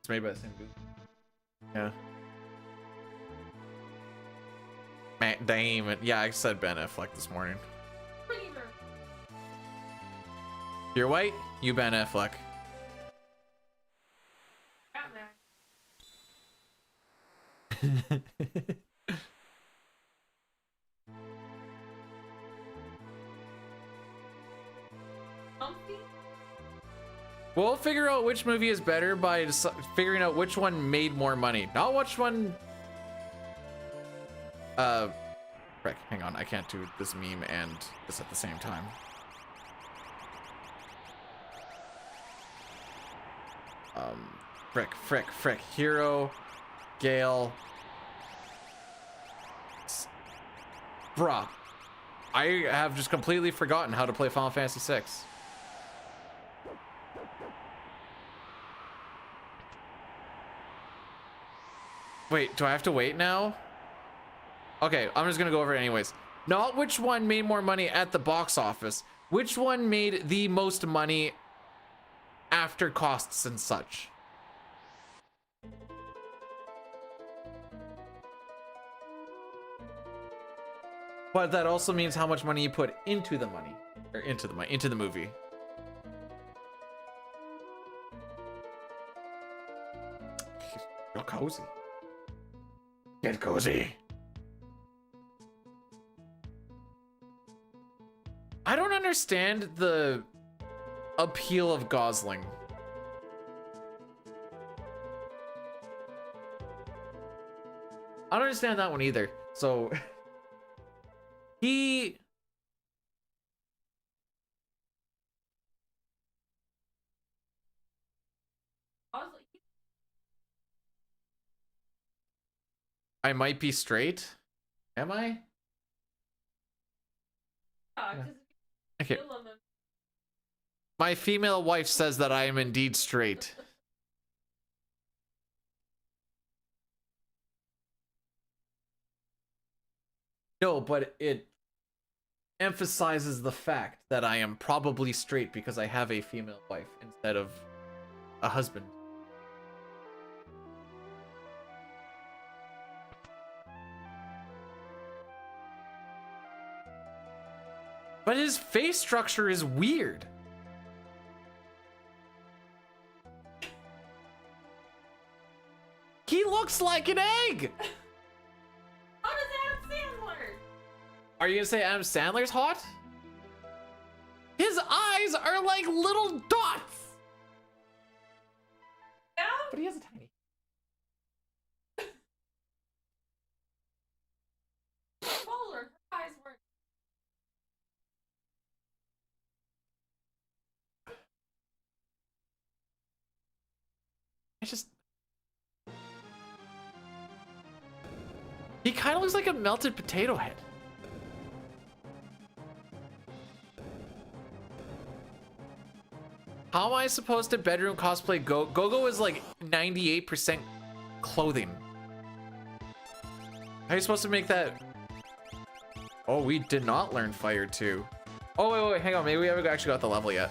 Speaker 1: It's made by the same dude. Yeah. Man, damn. Yeah, I said Ben Affleck this morning. You're white, you Ben Affleck. We'll figure out which movie is better by figuring out which one made more money, not which one. Frick, hang on, I can't do this meme and this at the same time. Frick, Hero, Gale. Bruh, I have just completely forgotten how to play Final Fantasy VI. Wait, do I have to wait now? Okay, I'm just gonna go over it anyways. Not which one made more money at the box office, which one made the most money after costs and such. But that also means how much money you put into the money, or into the movie. Feel cozy. Get cozy. I don't understand the appeal of Gosling. I don't understand that one either. So he I might be straight. Am I? Okay. My female wife says that I am indeed straight. No, but it emphasizes the fact that I am probably straight because I have a female wife instead of a husband. But his face structure is weird. He looks like an egg.
Speaker 7: How does Adam Sandler?
Speaker 1: Are you gonna say Adam Sandler's hot? His eyes are like little dots.
Speaker 7: Yeah?
Speaker 1: But he has a tiny.
Speaker 7: Taller. Her eyes weren't.
Speaker 1: I just. He kind of looks like a melted potato head. How am I supposed to bedroom cosplay Go-Go is like 98% clothing. How are you supposed to make that? Oh, we did not learn fire too. Oh, wait, hang on. Maybe we haven't actually got the level yet.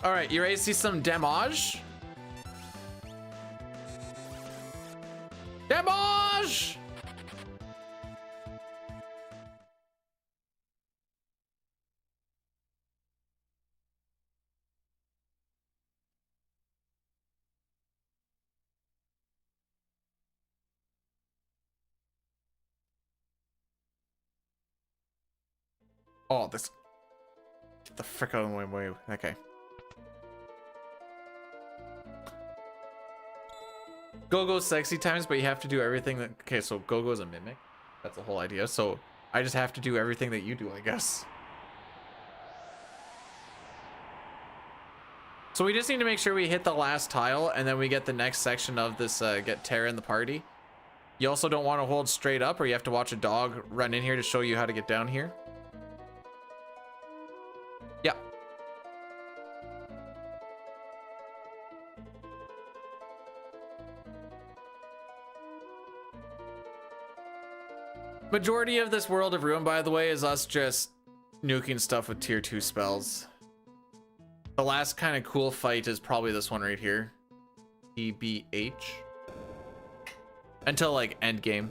Speaker 1: All right, you ready to see some damage? Damage! Oh, this. Get the frick out of my way. Okay. Go-Go's sexy times, but you have to do everything that. Okay, so Go-Go's a mimic. That's the whole idea. So I just have to do everything that you do, I guess. So we just need to make sure we hit the last tile, and then we get the next section of this, get Terra in the party. You also don't want to hold straight up, or you have to watch a dog run in here to show you how to get down here. Yeah. Majority of this World of Ruin, by the way, is us just nuking stuff with tier 2 spells. The last kind of cool fight is probably this one right here. EBH. Until like end game.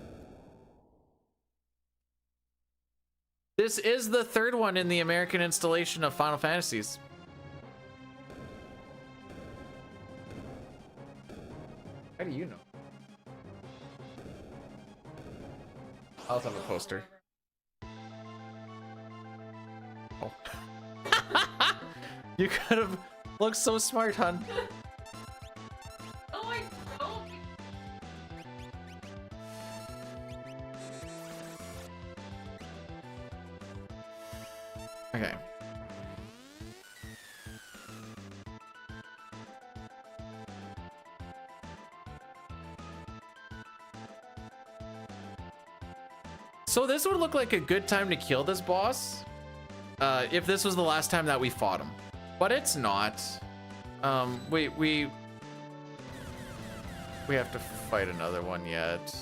Speaker 1: This is the third one in the American installation of Final Fantasies. How do you know? I also have a poster. Oh. You could have looked so smart, hun.
Speaker 7: Oh, I don't.
Speaker 1: Okay. So this would look like a good time to kill this boss. If this was the last time that we fought him. But it's not. We have to fight another one yet.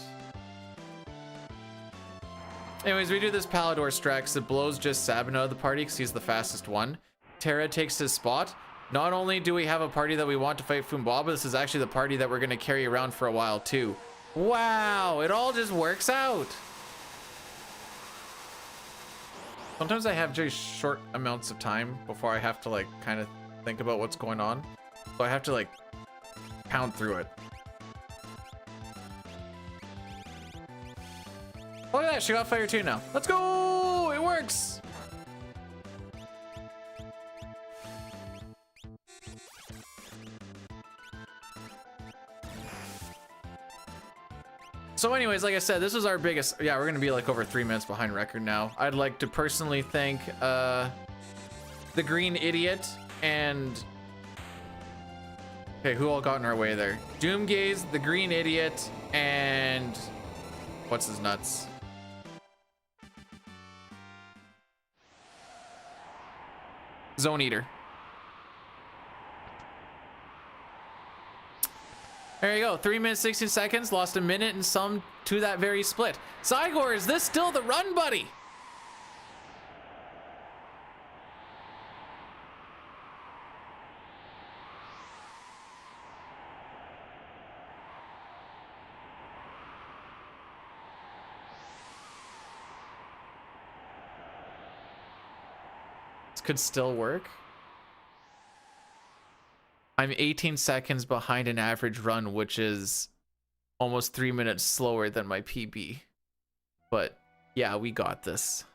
Speaker 1: Anyways, we do this Palador Strax. It blows just Sabin out of the party because he's the fastest one. Terra takes his spot. Not only do we have a party that we want to fight Fumba, but this is actually the party that we're going to carry around for a while too. Wow, it all just works out. Sometimes I have very short amounts of time before I have to like kind of think about what's going on. So I have to like pound through it. Look at that, she got fire 2 now. Let's go! It works! So anyways, like I said, this was our biggest, yeah, we're gonna be like over 3 minutes behind record now. I'd like to personally thank the Green Idiot and, okay, who all got in our way there? Doomgaze, the Green Idiot, and what's his nuts? Zone Eater. There you go, 3 minutes, 16 seconds, lost a minute and some to that very split. Cygor, is this still the run, buddy? This could still work. I'm 18 seconds behind an average run, which is almost 3 minutes slower than my PB. But yeah, we got this.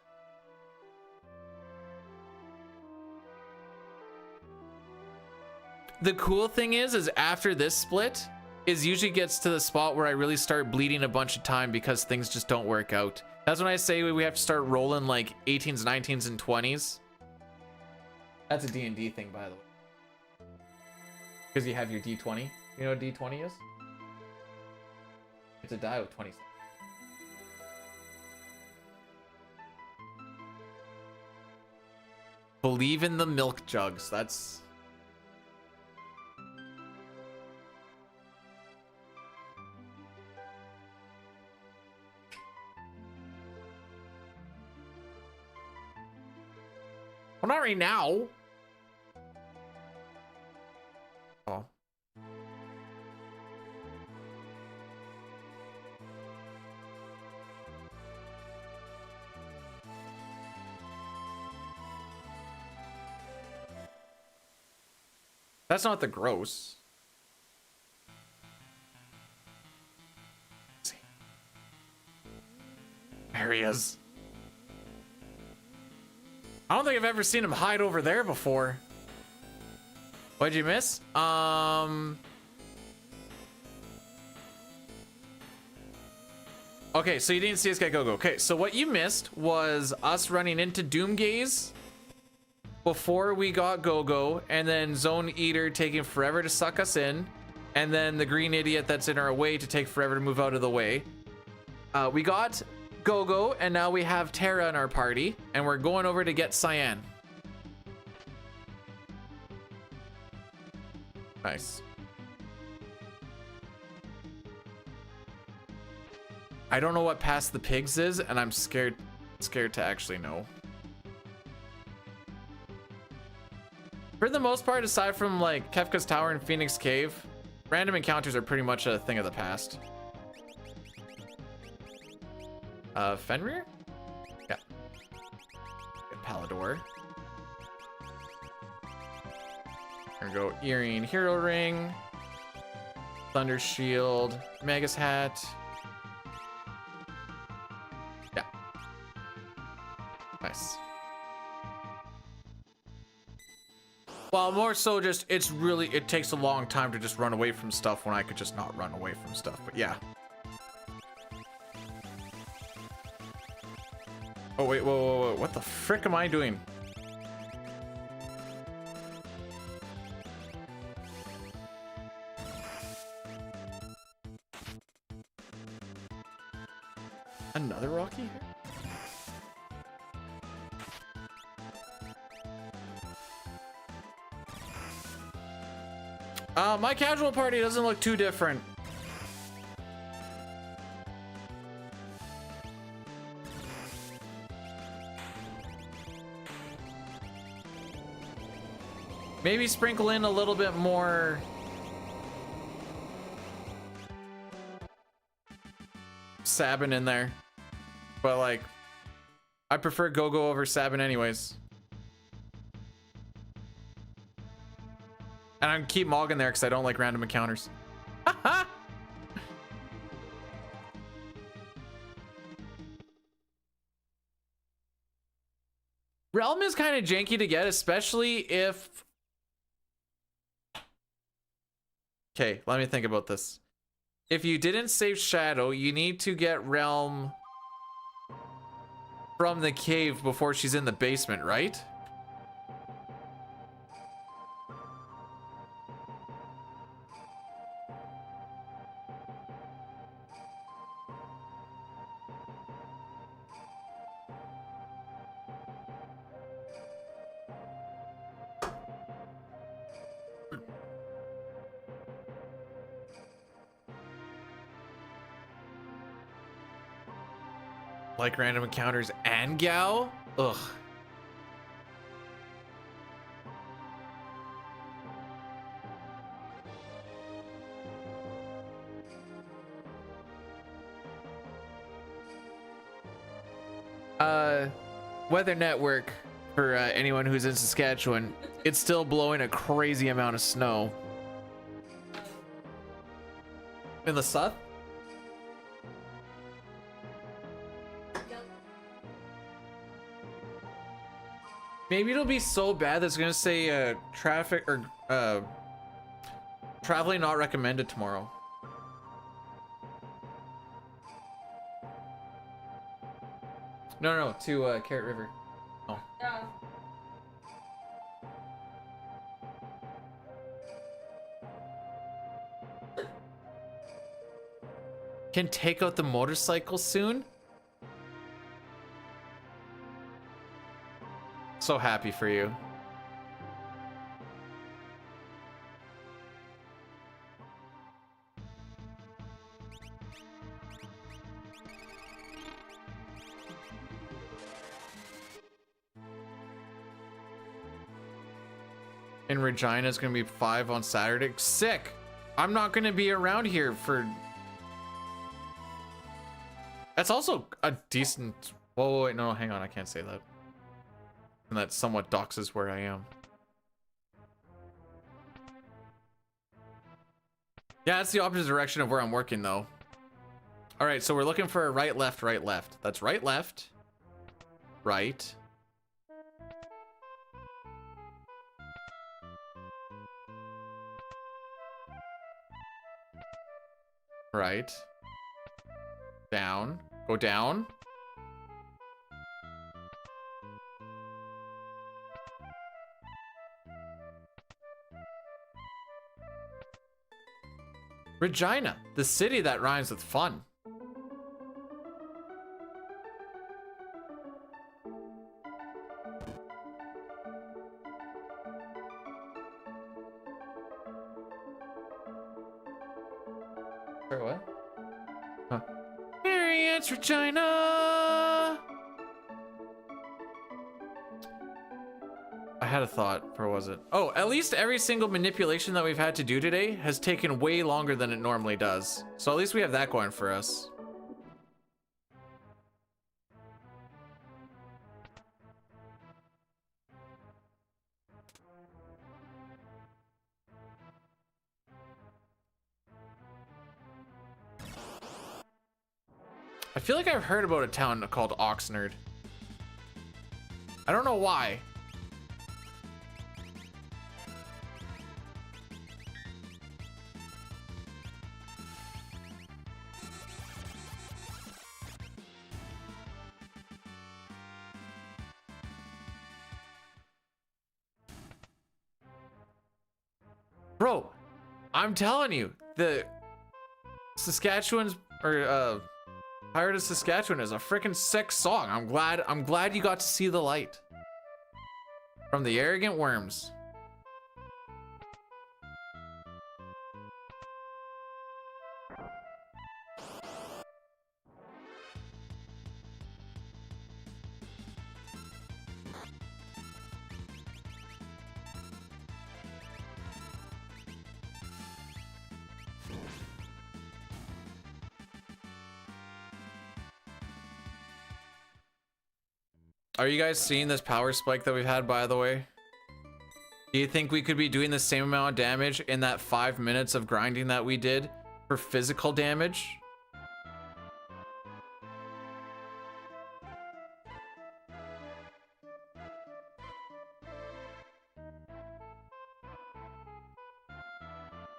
Speaker 1: The cool thing is after this split is usually gets to the spot where I really start bleeding a bunch of time because things just don't work out. That's when I say we have to start rolling like 18s, 19s, and 20s. That's a D&D thing, by the way. Because you have your D20. You know what D20 is? It's a die with 20 seconds. Believe in the milk jugs. That's... Well, not right now. Oh. That's not the gross. Let's see. There he is. I don't think I've ever seen him hide over there before. What'd you miss? Okay, so you didn't see us get go-go. Okay, so what you missed was us running into Doomgaze before we got go-go, and then Zone Eater taking forever to suck us in, and then the green idiot that's in our way to take forever to move out of the way. We got go-go, and now we have Terra in our party, and we're going over to get Cyan. Nice. I don't know what Past the Pigs is, and I'm scared to actually know. For the most part, aside from like Kefka's Tower and Phoenix Cave, random encounters are pretty much a thing of the past. Fenrir? Yeah. Get Palador. Here we go. Earring, Hero Ring, Thunder Shield, Magus Hat. Yeah. Nice. Well, more so just, it takes a long time to just run away from stuff when I could just not run away from stuff, but yeah. Oh, wait, whoa, what the frick am I doing? Another Rocky here? My casual party doesn't look too different. Maybe sprinkle in a little bit more Sabin in there. But like, I prefer Go-Go over Sabin anyways. And I keep Mog in there because I don't like random encounters. Realm is kind of janky to get, especially if... Okay, let me think about this. If you didn't save Shadow, you need to get Realm from the cave before she's in the basement, right? Like random encounters and Gao? Ugh. Weather Network. For anyone who's in Saskatchewan, it's still blowing a crazy amount of snow. In the south? Maybe it'll be so bad that it's gonna say traffic or traveling not recommended tomorrow. No, to Carrot River. Oh.
Speaker 7: Yeah.
Speaker 1: Can take out the motorcycle soon? So happy for you. In Regina, it's gonna be 5 on Saturday. Sick. I'm not gonna be around here for. That's also a decent. Whoa, wait, no, hang on, I can't say that. And that somewhat doxes where I am. Yeah, it's the opposite direction of where I'm working, though. All right, so we're looking for a right, left, right, left. That's right, left, right. Right. Down. Go down. Regina, the city that rhymes with fun. Sorry, what? Huh. Marianne's Regina. I had a thought. Where was it? Oh, at least every single manipulation that we've had to do today has taken way longer than it normally does. So at least we have that going for us. I feel like I've heard about a town called Oxnard. I don't know why. Bro, I'm telling you, the Saskatchewan's or Pirate of Saskatchewan is a freaking sick song. I'm glad you got to see the light. From the Arrogant Worms. Are you guys seeing this power spike that we've had, by the way? Do you think we could be doing the same amount of damage in that 5 minutes of grinding that we did for physical damage?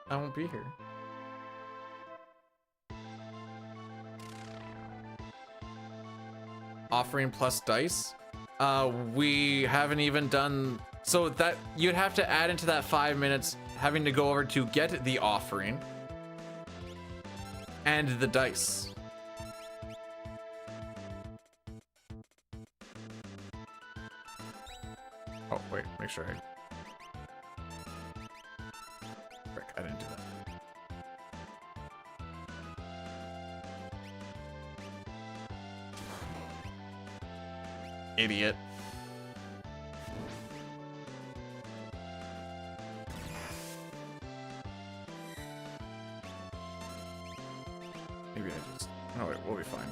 Speaker 1: I won't be here. Offering plus dice. We haven't even done, so that you'd have to add into that 5 minutes having to go over to get the offering and the dice. Oh wait, make sure Frick, I didn't do that. Idiot. Maybe I just... Oh wait, we'll be fine.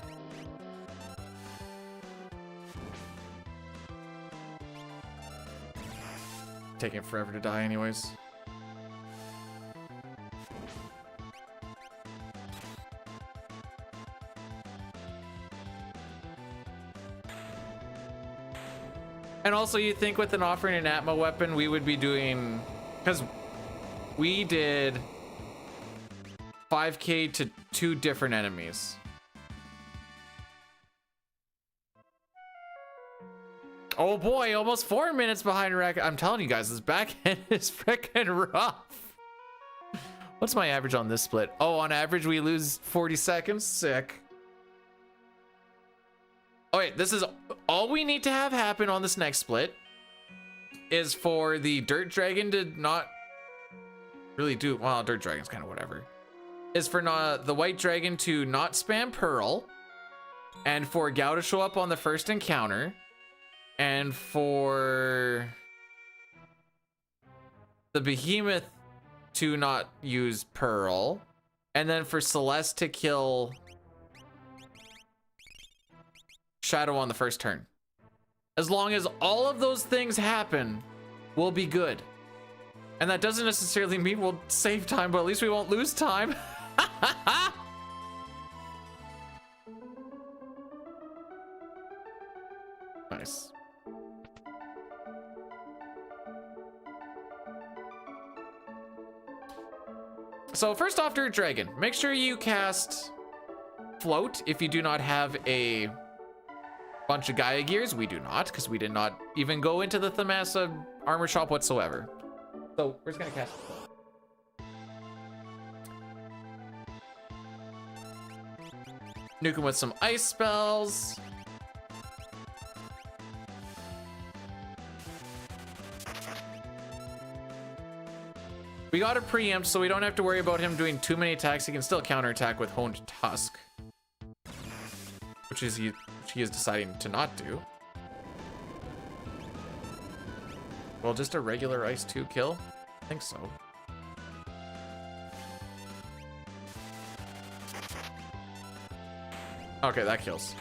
Speaker 1: taking forever to die anyways. And also, you think with an offering an Atma weapon, we would be doing, because we did 5k to 2 different enemies. Oh boy, almost 4 minutes behind record. I'm telling you guys, this back end is freaking rough. What's my average on this split? Oh, on average, we lose 40 seconds. Sick. Oh wait, this is all we need to have happen on this next split is for the Dirt Dragon to not really do, well, Dirt Dragon's kind of whatever. Is for not the White Dragon to not spam Pearl, and for Gao to show up on the first encounter, and for the Behemoth to not use Pearl, and then for Celeste to kill Shadow on the first turn. As long as all of those things happen, we'll be good. And that doesn't necessarily mean we'll save time, but at least we won't lose time. Nice. So first off, Dirt Dragon, make sure you cast Float if you do not have a bunch of Gaia gears. We do not, because we did not even go into the Thamasa armor shop whatsoever. So we're just gonna cast Float. Nuke him with some ice spells. We got a preempt, so we don't have to worry about him doing too many attacks. He can still counterattack with Honed Tusk, which he is deciding to not do. Well, just a regular Ice 2 kill? I think so. Okay, that kills.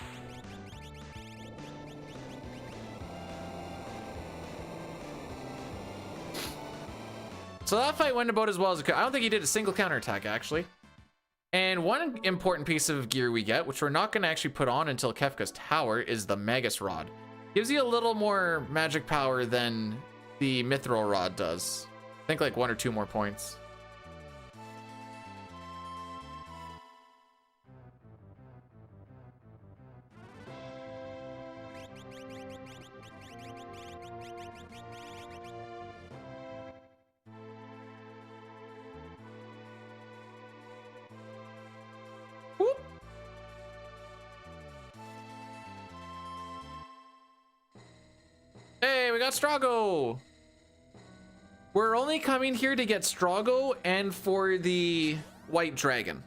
Speaker 1: So that fight went about as well as it could. I don't think he did a single counterattack, actually. And one important piece of gear we get, which we're not going to actually put on until Kefka's Tower, is the Magus Rod. Gives you a little more magic power than the Mithril Rod does. I think like 1 or 2 more points. Hey, we got Strago! We're only coming here to get Strago and for the White Dragon.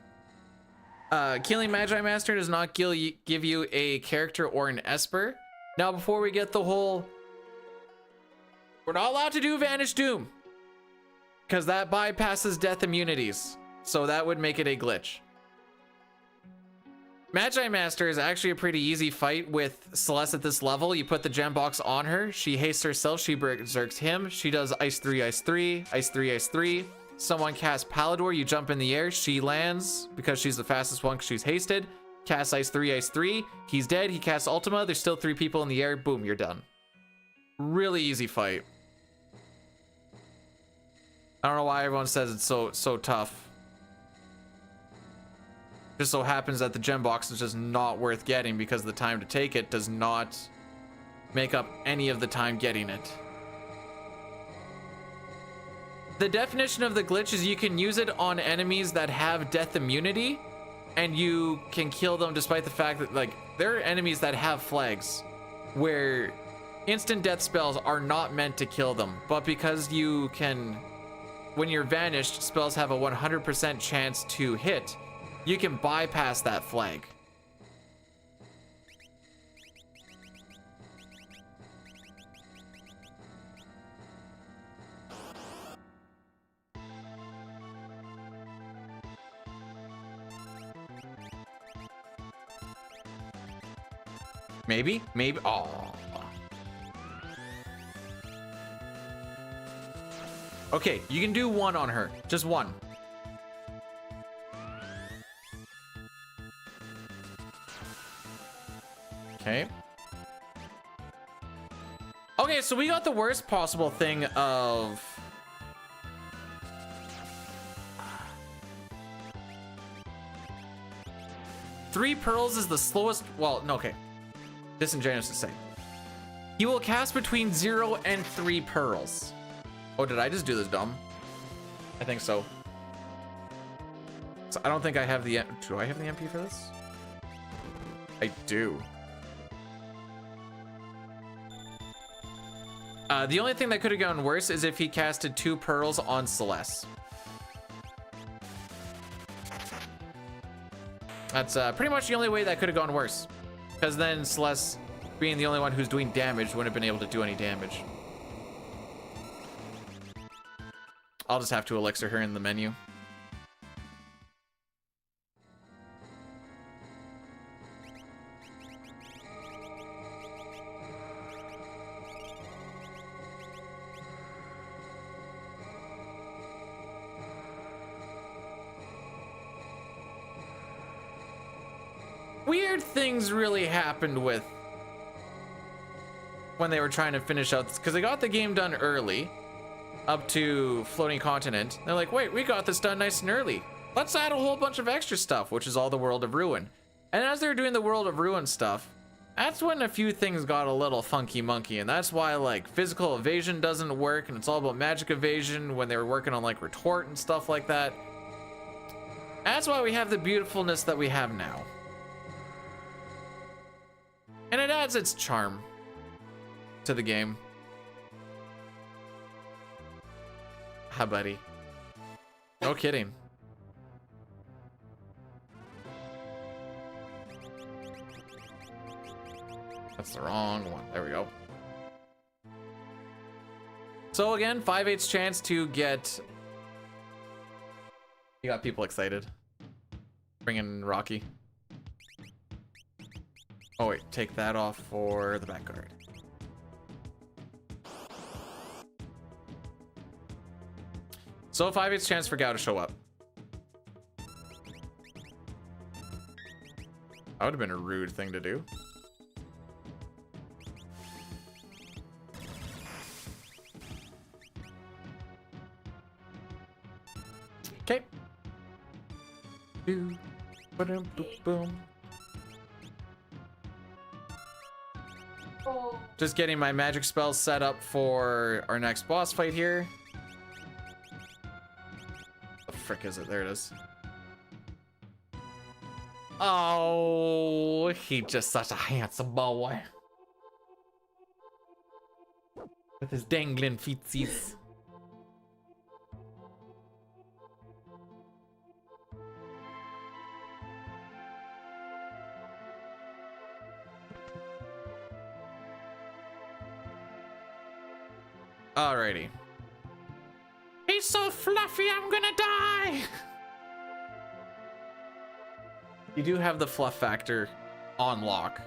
Speaker 1: Killing Magi Master does not give you a character or an Esper. Now, before we get the whole... We're not allowed to do Vanish Doom, because that bypasses death immunities. So that would make it a glitch. Magi Master is actually a pretty easy fight with Celeste at this level. You put the gem box on her, she hastes herself, she berserks him, she does Ice 3, Ice 3, Ice 3, Ice 3. Someone casts Palador, you jump in the air, she lands because she's the fastest one because she's hasted. Casts Ice 3, Ice 3, he's dead, he casts Ultima, there's still 3 people in the air, boom, you're done. Really easy fight. I don't know why everyone says it's so tough. Just so happens that the gem box is just not worth getting because the time to take it does not make up any of the time getting it. The definition of the glitch is you can use it on enemies that have death immunity, and you can kill them despite the fact that, like, there are enemies that have flags where instant death spells are not meant to kill them, but because you can, when you're vanished, spells have a 100% chance to hit. You can bypass that flag. Maybe? Oh. Okay, you can do one on her. Just one. Okay. Okay, so we got the worst possible thing of... Three pearls is the slowest... Well, no, okay. Disingenuous to say. He will cast between 0 and 3 pearls. Oh, did I just do this dumb? I think so. So I don't think I have the... Do I have the MP for this? I do. The only thing that could have gone worse is if he casted 2 pearls on Celeste. That's pretty much the only way that could have gone worse. Because then Celeste, being the only one who's doing damage, wouldn't have been able to do any damage. I'll just have to elixir her in the menu. Weird things really happened with when they were trying to finish out this, because they got the game done early up to Floating Continent. They're like, wait, we got this done nice and early. Let's add a whole bunch of extra stuff, which is all the World of Ruin. And as they're doing the World of Ruin stuff, that's when a few things got a little funky monkey, and that's why like physical evasion doesn't work, and it's all about magic evasion when they were working on like retort and stuff like that. That's why we have the beautifulness that we have now. And it adds its charm to the game. Hi, buddy. No kidding. That's the wrong one. There we go. So again, 5/8 chance to get... You got people excited. Bring in Rocky. Oh wait, take that off for the back guard. So 5/8 chance for Gao to show up. That would have been a rude thing to do. Okay. Boom, boom, boom. Just getting my magic spells set up for our next boss fight here. The frick is it? There it is. Oh, he's just such a handsome boy. With his dangling feetsies. Alrighty. He's so fluffy, I'm gonna die! You do have the fluff factor on lock.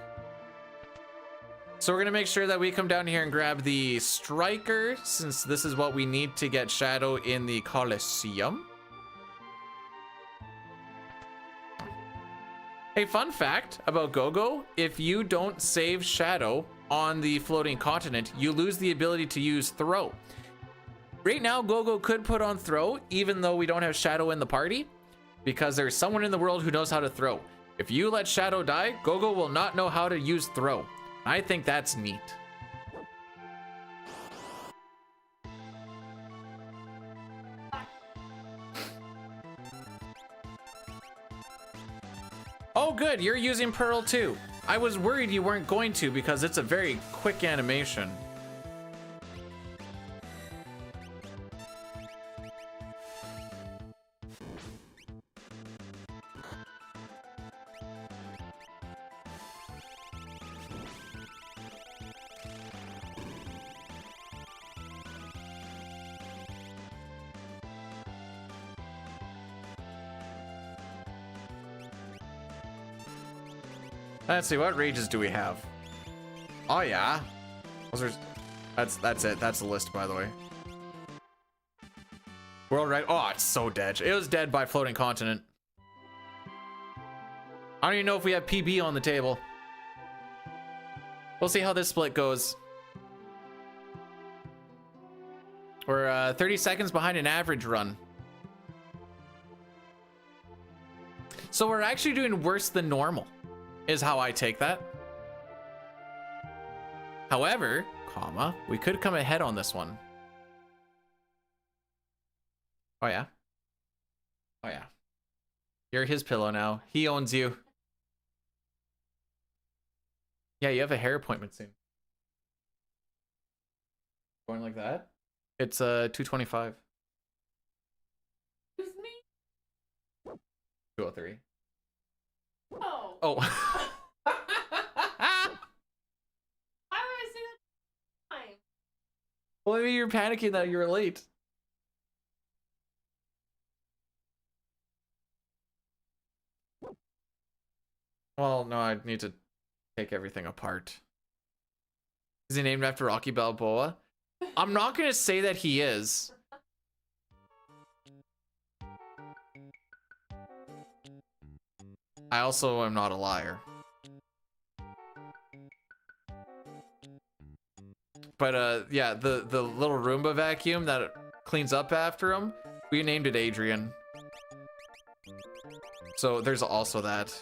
Speaker 1: So we're gonna make sure that we come down here and grab the striker, since this is what we need to get Shadow in the Colosseum. Hey, fun fact about Go-Go, if you don't save Shadow on the Floating Continent, you lose the ability to use Throw. Right now, Go-Go could put on Throw, even though we don't have Shadow in the party, because there's someone in the world who knows how to throw. If you let Shadow die, Go-Go will not know how to use Throw. I think that's neat. Oh good, you're using Pearl too. I was worried you weren't going to because it's a very quick animation. Let's see, what rages do we have? Oh yeah. Those are, that's it. That's the list, by the way. World right? Oh, it's so dead. It was dead by floating continent. I don't even know if we have PB on the table. We'll see how this split goes. We're 30 seconds behind an average run. So we're actually doing worse than normal, is how I take that. However, comma, we could come ahead on this one. Oh yeah. Oh yeah. You're his pillow now. He owns you. Yeah, you have a hair appointment soon. Going like that? It's 225.
Speaker 7: Excuse me?
Speaker 1: 203.
Speaker 7: Oh.
Speaker 1: Oh.
Speaker 7: Why would I say that time?
Speaker 1: Well, maybe you're panicking that you were late. Well, no, I need to take everything apart. Is he named after Rocky Balboa? I'm not going to say that he is. I also am not a liar. But yeah, the little Roomba vacuum that cleans up after him, we named it Adrian. So there's also that.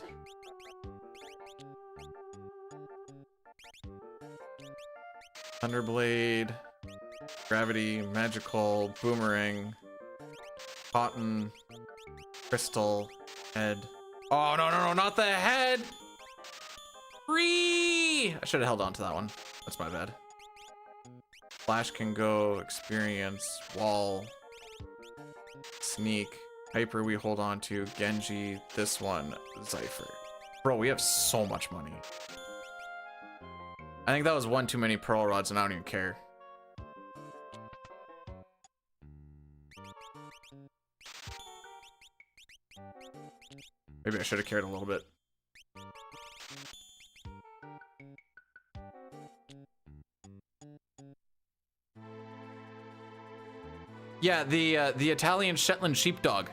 Speaker 1: Thunderblade, Gravity, Magical, Boomerang, Cotton, Crystal, Head. Oh, no, no, no, not the head! Free! I should have held on to that one. That's my bad. Flash can go, Experience, Wall, Sneak, Hyper we hold on to, Genji, this one, Zypher. Bro, we have so much money. I think that was one too many pearl rods and I don't even care. Maybe I should have cared a little bit. Yeah, the Italian Shetland sheepdog.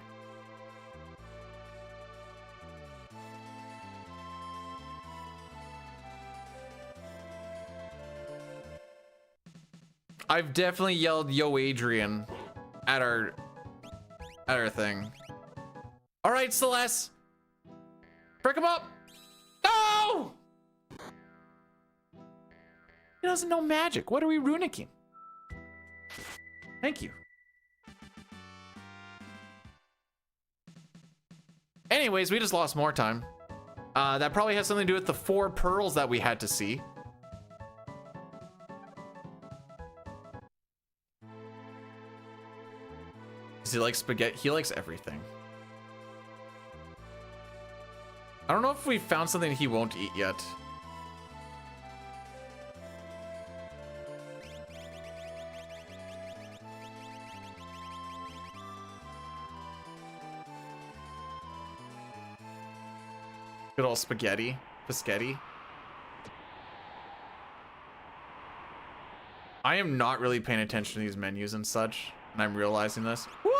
Speaker 1: I've definitely yelled "Yo, Adrian" at our thing. All right, Celeste, break him up. No, he doesn't know magic. What are we runicking? Thank you. Anyways, we just lost more time. That probably has something to do with the 4 pearls that we had to see. Does he like spaghetti? He likes everything. I don't know if we found something he won't eat yet. Good old spaghetti. Biscotti. I am not really paying attention to these menus and such, and I'm realizing this. Whoop!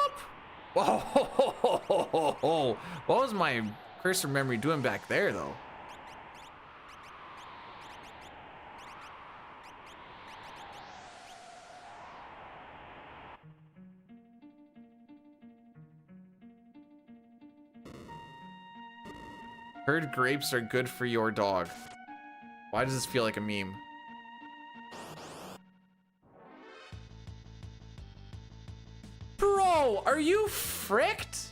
Speaker 1: Whoa! What was my cursor memory doing back there, though? Heard grapes are good for your dog. Why does this feel like a meme? Bro, are you fricked?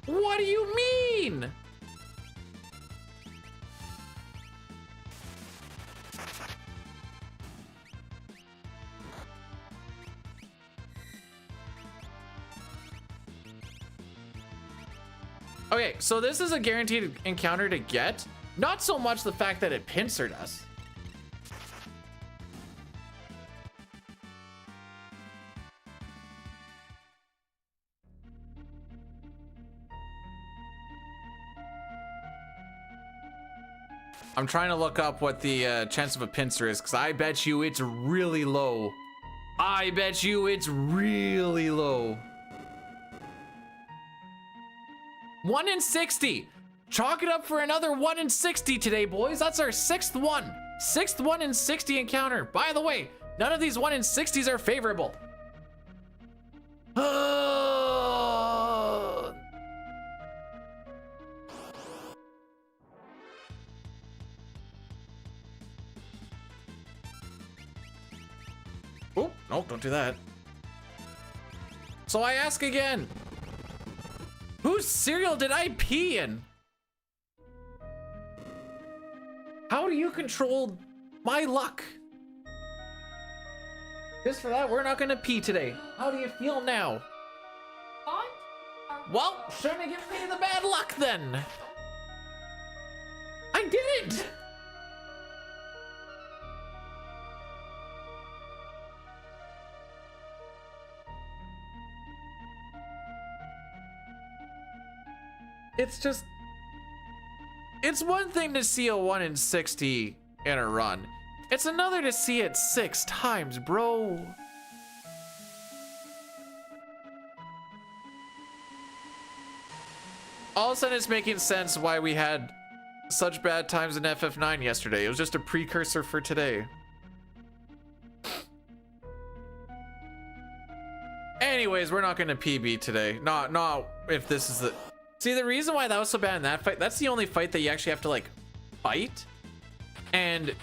Speaker 1: What do you mean? Okay, so this is a guaranteed encounter to get. Not so much the fact that it pincered us. I'm trying to look up what the chance of a pincer is, because I bet you it's really low. I bet you it's really low. 1 in 60. Chalk it up for another 1 in 60 today, boys. That's our 6th one. 6th 1 in 60 encounter. By the way, none of these 1 in 60s are favorable. Oh, no, don't do that. So I ask again, whose cereal did I pee in? How do you control my luck? Just for that, we're not gonna pee today. How do you feel now? Well, shouldn't have given me the bad luck then. I didn't. It's just, it's one thing to see a 1 in 60 in a run. It's another to see it 6 times, bro. All of a sudden it's making sense why we had such bad times in FF9 yesterday. It was just a precursor for today. Anyways, we're not gonna PB today. Not if this is the... See, the reason why that was so bad in that fight, that's the only fight that you actually have to, like, fight. And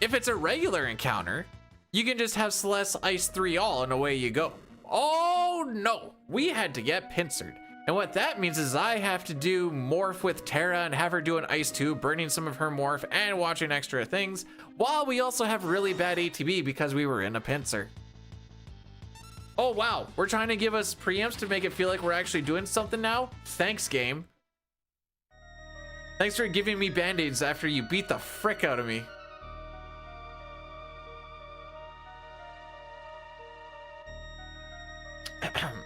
Speaker 1: if it's a regular encounter, you can just have Celeste Ice 3 all and away you go. Oh, no. We had to get pincered. And what that means is I have to do Morph with Terra and have her do an Ice 2, burning some of her Morph and watching extra things, while we also have really bad ATB because we were in a pincer. Oh, wow. We're trying to give us preamps to make it feel like we're actually doing something now? Thanks, game. Thanks for giving me band-aids after you beat the frick out of me.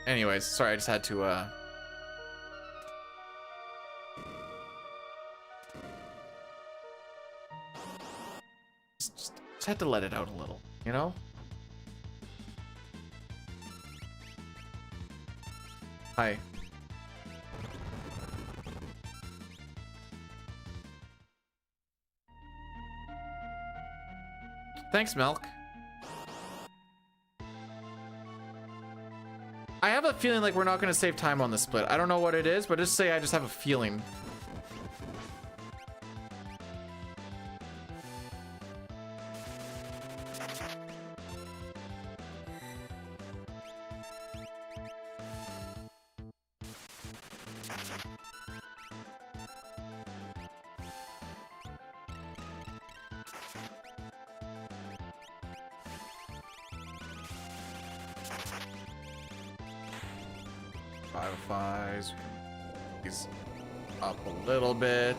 Speaker 1: Anyways, sorry, I just had to, just had to let it out a little, you know? Hi. Thanks, Milk. I have a feeling like we're not going to save time on the split. I don't know what it is, but just say I just have a feeling. Fives. He's up a little bit.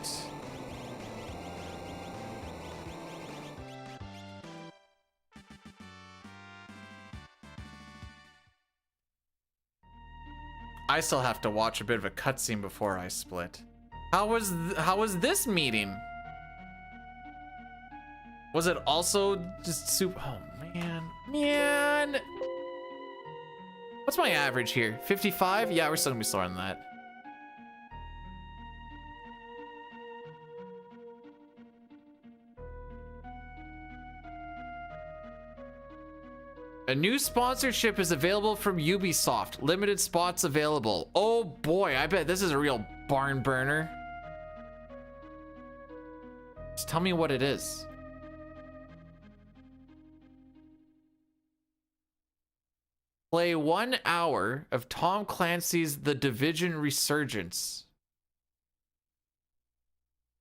Speaker 1: I still have to watch a bit of a cutscene before I split. How was this meeting? Was it also just super? Oh man. What's my average here? 55? Yeah, we're still gonna be slower than that. A new sponsorship is available from Ubisoft. Limited spots available. Oh boy, I bet this is a real barn burner. Just tell me what it is. Play 1 hour of Tom Clancy's The Division Resurgence.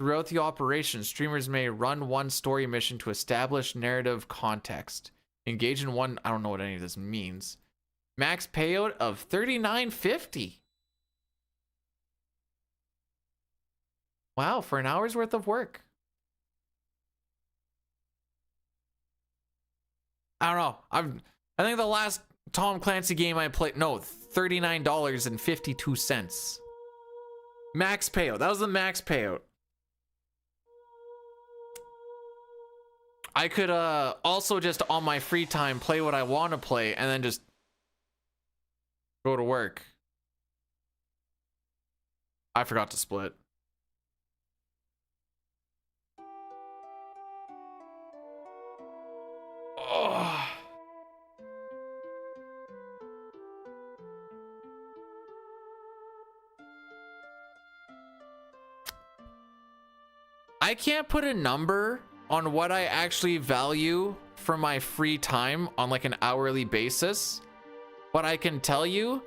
Speaker 1: Throughout the operation, streamers may run one story mission to establish narrative context. Engage in one, I don't know what any of this means. Max payout of $39.50. Wow, for an hour's worth of work. I don't know. I think the last Tom Clancy game I played, no, $39.52. Max payout. That was the max payout. I could also just on my free time play what I want to play and then just go to work. I forgot to split. Oh. I can't put a number on what I actually value for my free time on like an hourly basis, but I can tell you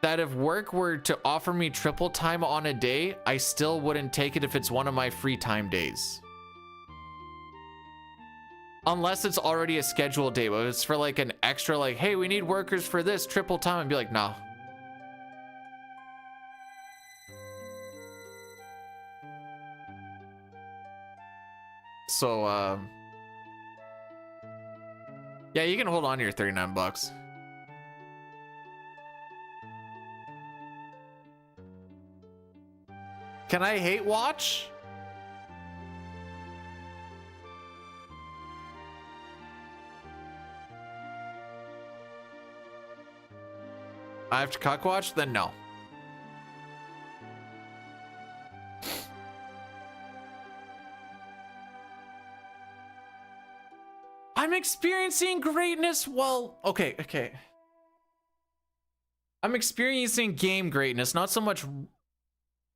Speaker 1: that if work were to offer me triple time on a day, I still wouldn't take it if it's one of my free time days. Unless it's already a scheduled day, but if it's for like an extra, like, hey, we need workers for this triple time, I'd be like, nah. So, yeah, you can hold on to your 39 bucks. Can I hate watch? I have to cuck watch? Then no. I'm experiencing greatness. Well, okay. I'm experiencing game greatness, not so much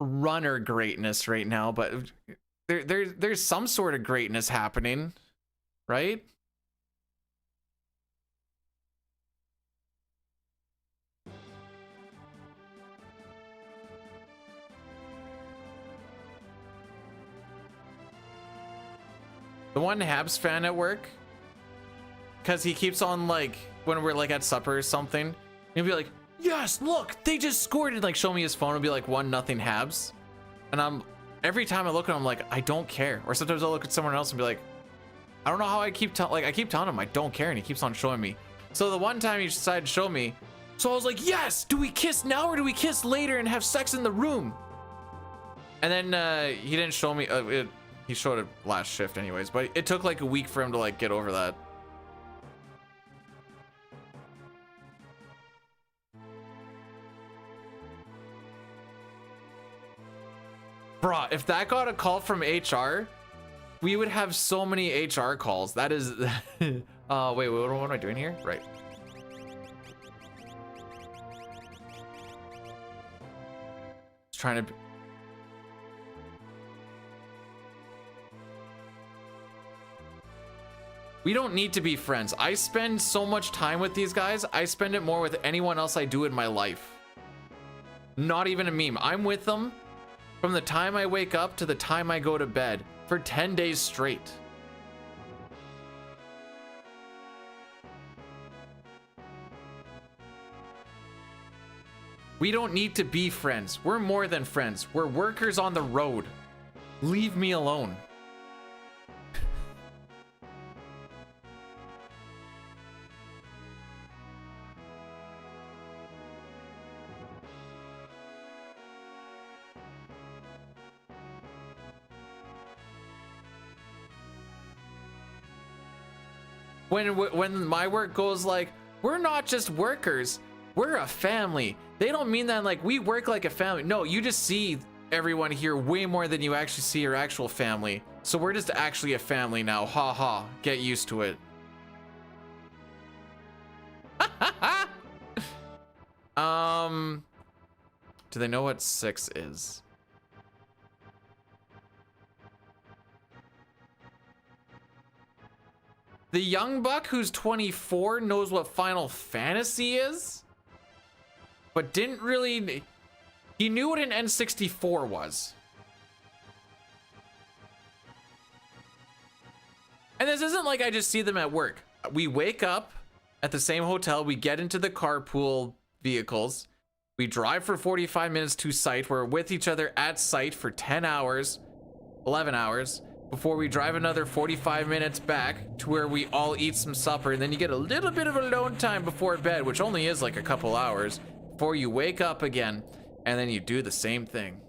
Speaker 1: runner greatness right now, but there's some sort of greatness happening, right? The one Habs fan at work, because he keeps on, like, when we're like at supper or something, he'll be like, yes, look, they just scored, and like show me his phone and be like 1-0 Habs. And every time I look at him, I'm like, I don't care. Or sometimes I'll look at someone else and be like, I don't know how I keep telling him I don't care, and he keeps on showing me. So the one time he decided to show me, so I was like, yes, do we kiss now or do we kiss later and have sex in the room? And then he didn't show me, he showed it last shift anyways, but it took like a week for him to like get over that. Bruh, if that got a call from HR, we would have so many HR calls. That is, wait, what am I doing here? Right. Just trying to. We don't need to be friends. I spend so much time with these guys. I spend it more with anyone else I do in my life. Not even a meme. I'm with them from the time I wake up to the time I go to bed for 10 days straight. We don't need to be friends. We're more than friends. We're workers on the road. Leave me alone. When my work goes like, we're not just workers, we're a family. They don't mean that like we work like a family. No, you just see everyone here way more than you actually see your actual family. So we're just actually a family now. Ha ha. Get used to it. Do they know what 6 is? The young buck who's 24 knows what Final Fantasy is, but didn't really. He knew what an N64 was. And this isn't like I just see them at work. We wake up at the same hotel, we get into the carpool vehicles, we drive for 45 minutes to site, we're with each other at site for 10 hours, 11 hours. Before we drive another 45 minutes back to where we all eat some supper, and then you get a little bit of alone time before bed, which only is like a couple hours, before you wake up again, and then you do the same thing.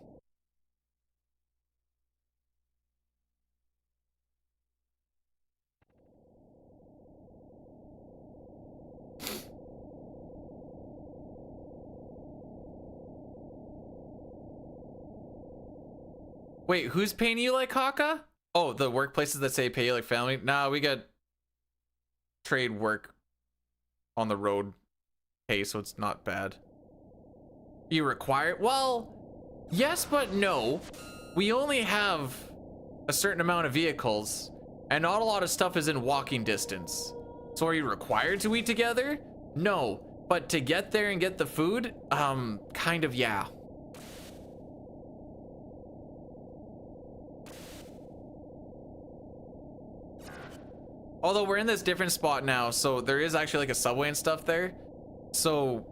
Speaker 1: Wait, who's paying you like Haka? Oh, the workplaces that say pay you like family? Nah, we got trade work on the road pay, so it's not bad. You require, well, yes, but no. We only have a certain amount of vehicles, and not a lot of stuff is in walking distance. So are you required to eat together? No, but to get there and get the food, kind of, yeah. Although we're in this different spot now, so there is actually like a Subway and stuff there. So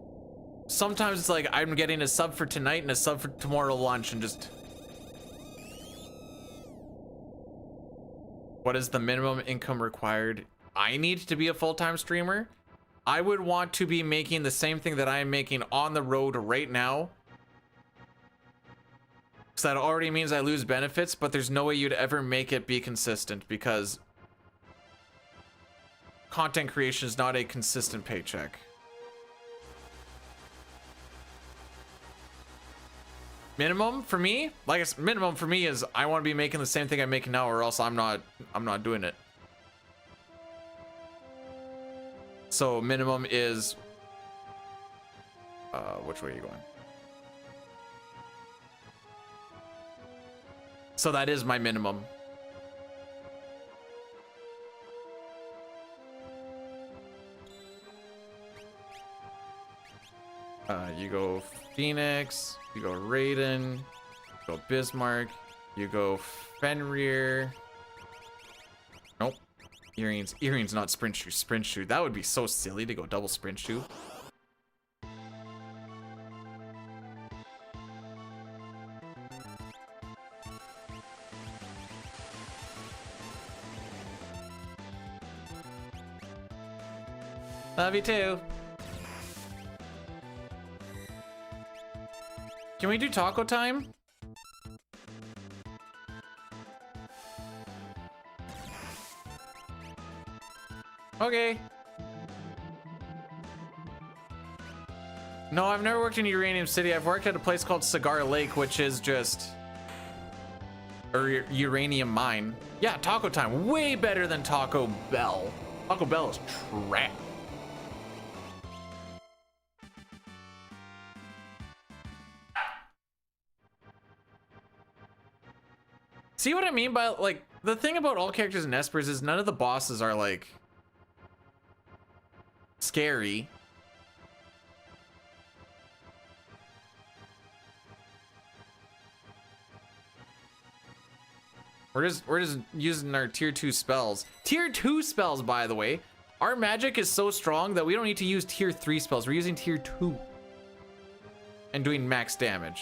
Speaker 1: sometimes it's like I'm getting a sub for tonight and a sub for tomorrow lunch and just... What is the minimum income required? I need to be a full-time streamer. I would want to be making the same thing that I am making on the road right now. So that already means I lose benefits, but there's no way you'd ever make it be consistent because content creation is not a consistent paycheck. Minimum for me, like I said, minimum for me is I want to be making the same thing I'm making now, or else I'm not doing it. So minimum is which way are you going? So that is my minimum. You go Phoenix, you go Raiden, you go Bismarck, you go Fenrir. Nope. Earrings, not sprint shoe. Sprint shoe. That would be so silly to go double sprint shoe. Love you too. Can we do taco time? Okay. No, I've never worked in Uranium City. I've worked at a place called Cigar Lake, which is just a uranium mine. Yeah, taco time. Way better than Taco Bell. Taco Bell is trash. See what I mean by, like, the thing about all characters in Espers is none of the bosses are, like, scary. We're just using our tier 2 spells. Tier 2 spells, by the way. Our magic is so strong that we don't need to use tier 3 spells. We're using tier 2 and doing max damage.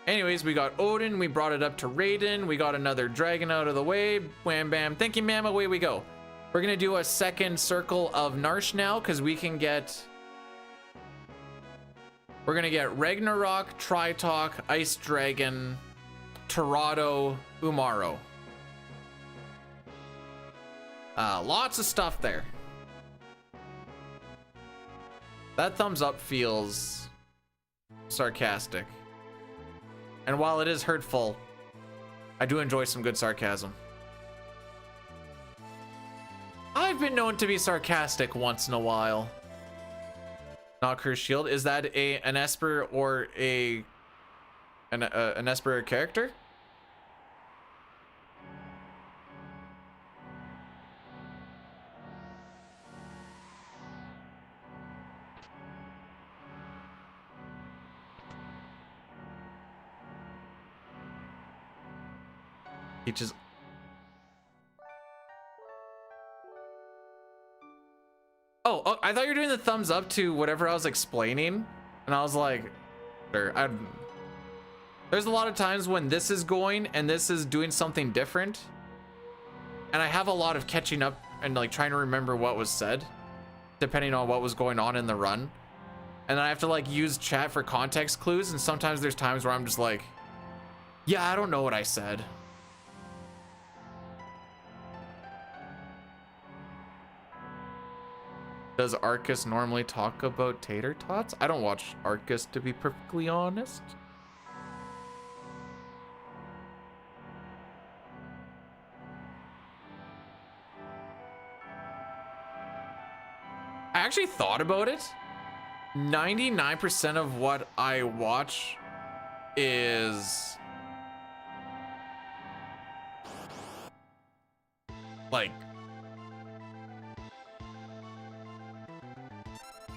Speaker 1: Anyways, we got Odin, we brought it up to Raiden, we got another dragon out of the way, wham bam, thank you ma'am, away we go. We're gonna do a second circle of Narsh now, because we can get... We're gonna get Ragnarok, Tritalk, Ice Dragon, Torado, Umaro. Lots of stuff there. That thumbs up feels sarcastic. And while it is hurtful, I do enjoy some good sarcasm. I've been known to be sarcastic once in a while. Not Curse Shield. Is that an Esper or an Esper character? He just... Oh, I thought you were doing the thumbs up to whatever I was explaining, and I was like, sure. There's a lot of times when this is going and this is doing something different, and I have a lot of catching up and like trying to remember what was said, depending on what was going on in the run, and then I have to like use chat for context clues, and sometimes there's times where I'm just like, yeah, I don't know what I said. Does Arcus normally talk about tater tots? I don't watch Arcus, to be perfectly honest. I actually thought about it. 99% of what I watch is like,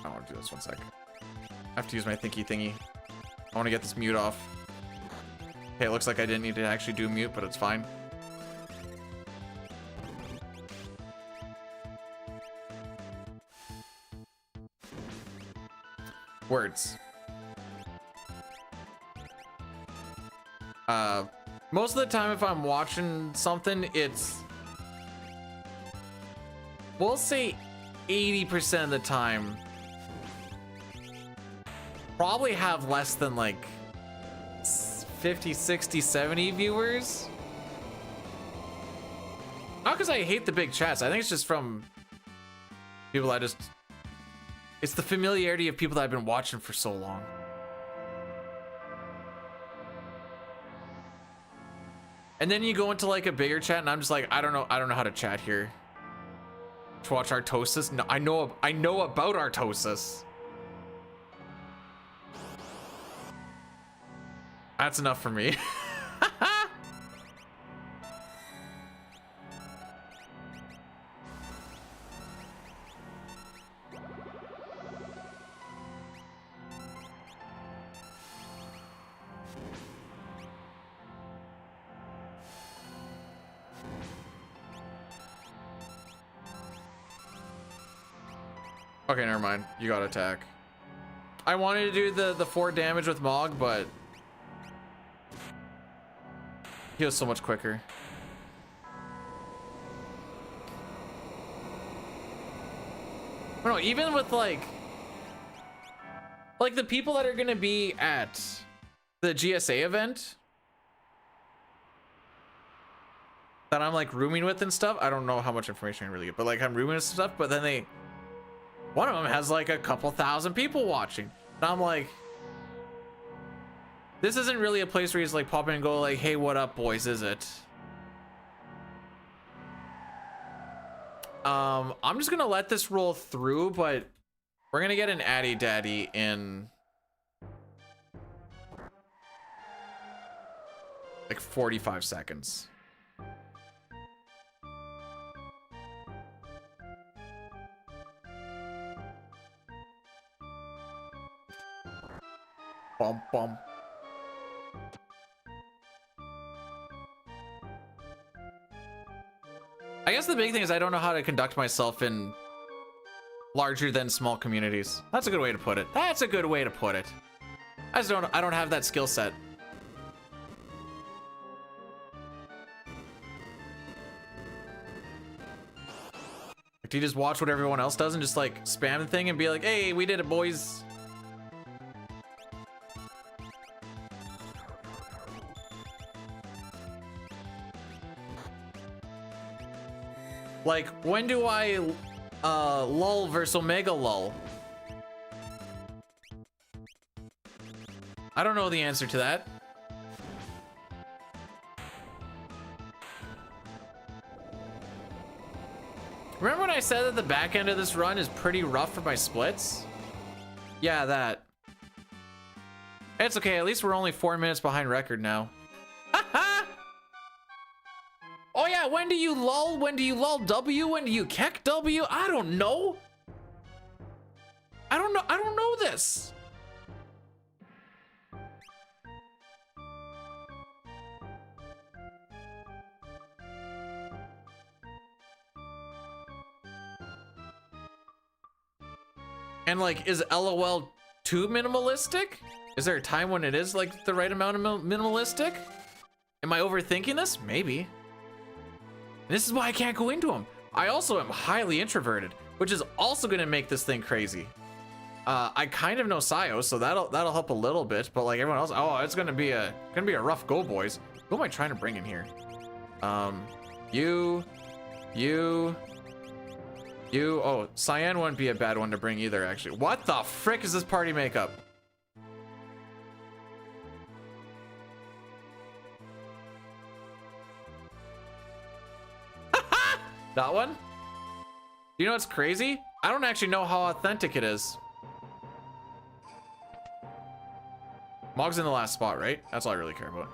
Speaker 1: I want to do this 1 sec. I have to use my thingy thingy. I want to get this mute off. Okay, it looks like I didn't need to actually do mute, but it's fine. Words. Most of the time if I'm watching something, it's, we'll say 80% of the time, probably have less than like 50, 60, 70 viewers. Not because I hate the big chats. I think it's just from people I just, it's the familiarity of people that I've been watching for so long. And then you go into like a bigger chat and I'm just like, I don't know how to chat here. To watch Artosis? No, I know about Artosis. That's enough for me. Okay, never mind. You got attack. I wanted to do the 4 damage with Mog, but he was so much quicker. No, even with like the people that are gonna be at the GSA event that I'm like rooming with and stuff. I don't know how much information I really get, but like I'm rooming with stuff, but then one of them has like a couple thousand people watching. And I'm like, this isn't really a place where you just like pop in and go like, hey, what up, boys, is it? I'm just gonna let this roll through, but we're gonna get an Addy Daddy in like 45 seconds. Bum bum. I guess the big thing is I don't know how to conduct myself in larger than small communities. That's a good way to put it. That's a good way to put it. I don't have that skill set. Do you just watch what everyone else does and just like spam the thing and be like, hey, we did it, boys? Like, when do I lull versus omega lull? I don't know the answer to that. Remember when I said that the back end of this run is pretty rough for my splits? Yeah, that. It's okay, at least we're only 4 minutes behind record now. Oh yeah, when do you lull? When do you lull W? When do you keck W? I don't know. I don't know this. And like, is LOL too minimalistic? Is there a time when it is like the right amount of minimalistic? Am I overthinking this? Maybe. This is why I can't go into them. I also am highly introverted, which is also gonna make this thing crazy. I kind of know Sio, so that'll help a little bit, but like everyone else, oh, it's gonna be a rough go, boys. Who am I trying to bring in here? You. Oh, Cyan wouldn't be a bad one to bring either, actually. What the frick is this party makeup? That one? You know what's crazy? I don't actually know how authentic it is. Mog's in the last spot, right? That's all I really care about.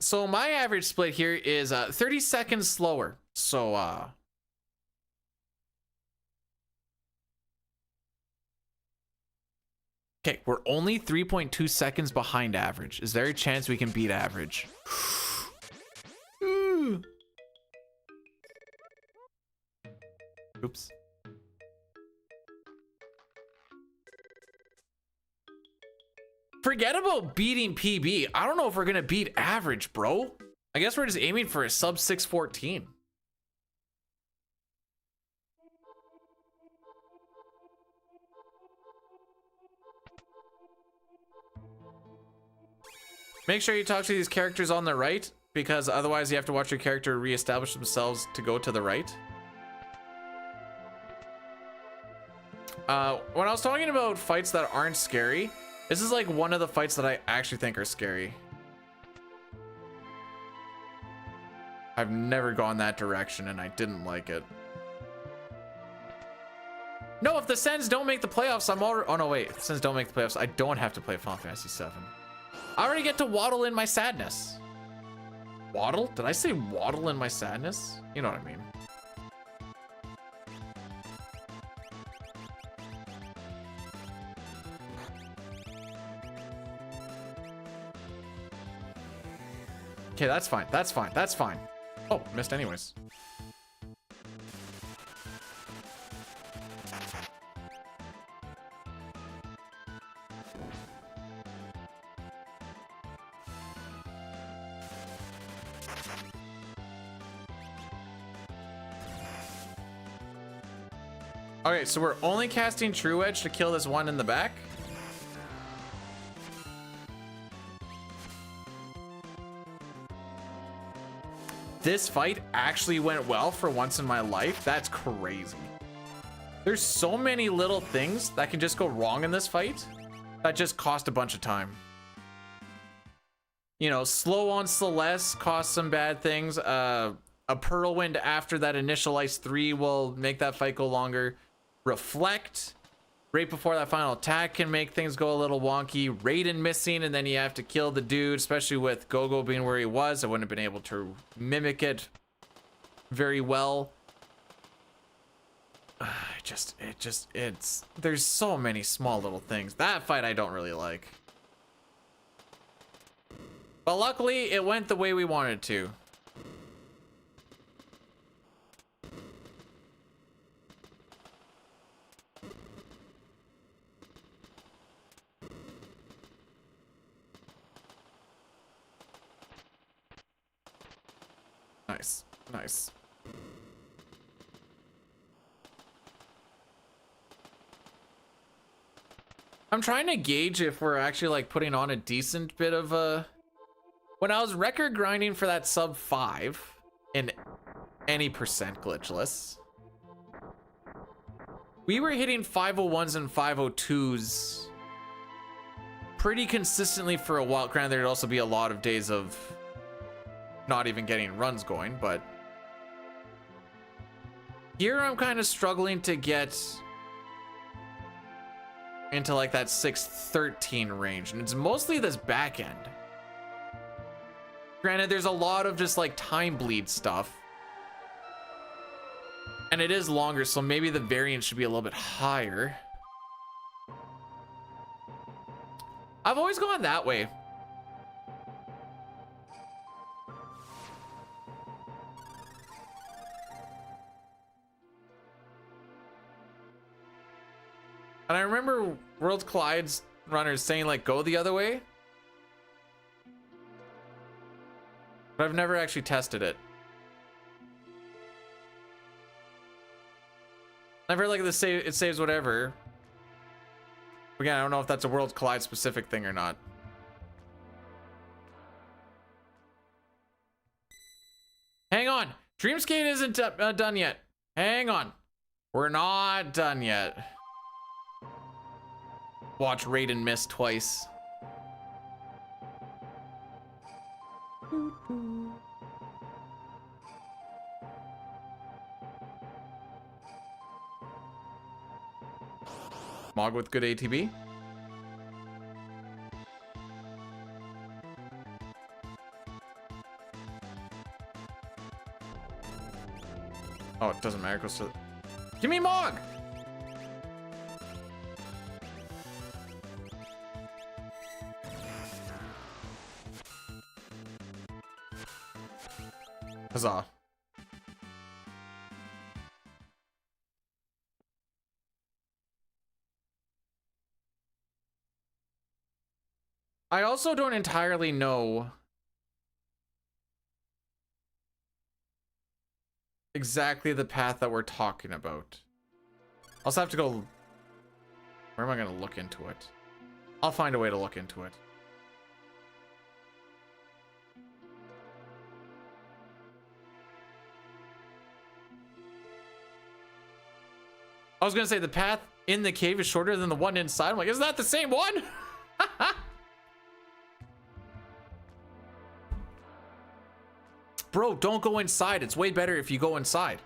Speaker 1: So my average split here is 30 seconds slower. So okay, we're only 3.2 seconds behind average. Is there a chance we can beat average? Oops. Forget about beating PB. I don't know if we're gonna beat average, bro. I guess we're just aiming for a sub 614. Make sure you talk to these characters on the right, because otherwise you have to watch your character reestablish themselves to go to the right. When I was talking about fights that aren't scary, this is like one of the fights that I actually think are scary. I've never gone that direction and I didn't like it. No, if the Sens don't make the playoffs, I'm already... Oh no, wait. If the Sens don't make the playoffs, I don't have to play Final Fantasy VII. I already get to waddle in my sadness. Waddle? Did I say waddle in my sadness? You know what I mean. Okay, that's fine. That's fine. That's fine. Oh, missed anyways. Okay, so we're only casting True Edge to kill this one in the back. This fight actually went well for once in my life. That's crazy. There's so many little things that can just go wrong in this fight that just cost a bunch of time. You know, slow on Celeste costs some bad things. A Whirlwind after that initial Ice 3 will make that fight go longer. Reflect right before that final attack can make things go a little wonky. Raiden missing, and then you have to kill the dude, especially with Gogo being where he was. I wouldn't have been able to mimic very well. There's so many small little things. That fight I don't really like. But luckily, it went the way we wanted to. Nice, nice. I'm trying to gauge if we're actually like putting on a decent bit of a... When I was record grinding for that sub 5 in any percent glitchless, we were hitting 501s and 502s pretty consistently for a while. Granted, there'd also be a lot of days of not even getting runs going, but here I'm kind of struggling to get into like that 613 range, and it's mostly this back end. Granted, there's a lot of just like time bleed stuff, and it is longer, so maybe the variance should be a little bit higher. I've always gone that way. And I remember World Collide's runners saying like go the other way, but I've never actually tested it. I've heard like it saves whatever. Again, I don't know if that's a Worlds Collide specific thing or not. Hang on. Dreamskate isn't done yet. Hang on. We're not done yet. Watch Raiden miss twice. Mog with good ATB. Oh, it doesn't matter. It goes to... Give me Mog! Huzzah. I also don't entirely know exactly the path that we're talking about. I'll also have to go... Where am I going to look into it? I'll find a way to look into it. I was going to say the path in the cave is shorter than the one inside. I'm like, isn't that the same one? Bro, don't go inside. It's way better if you go inside.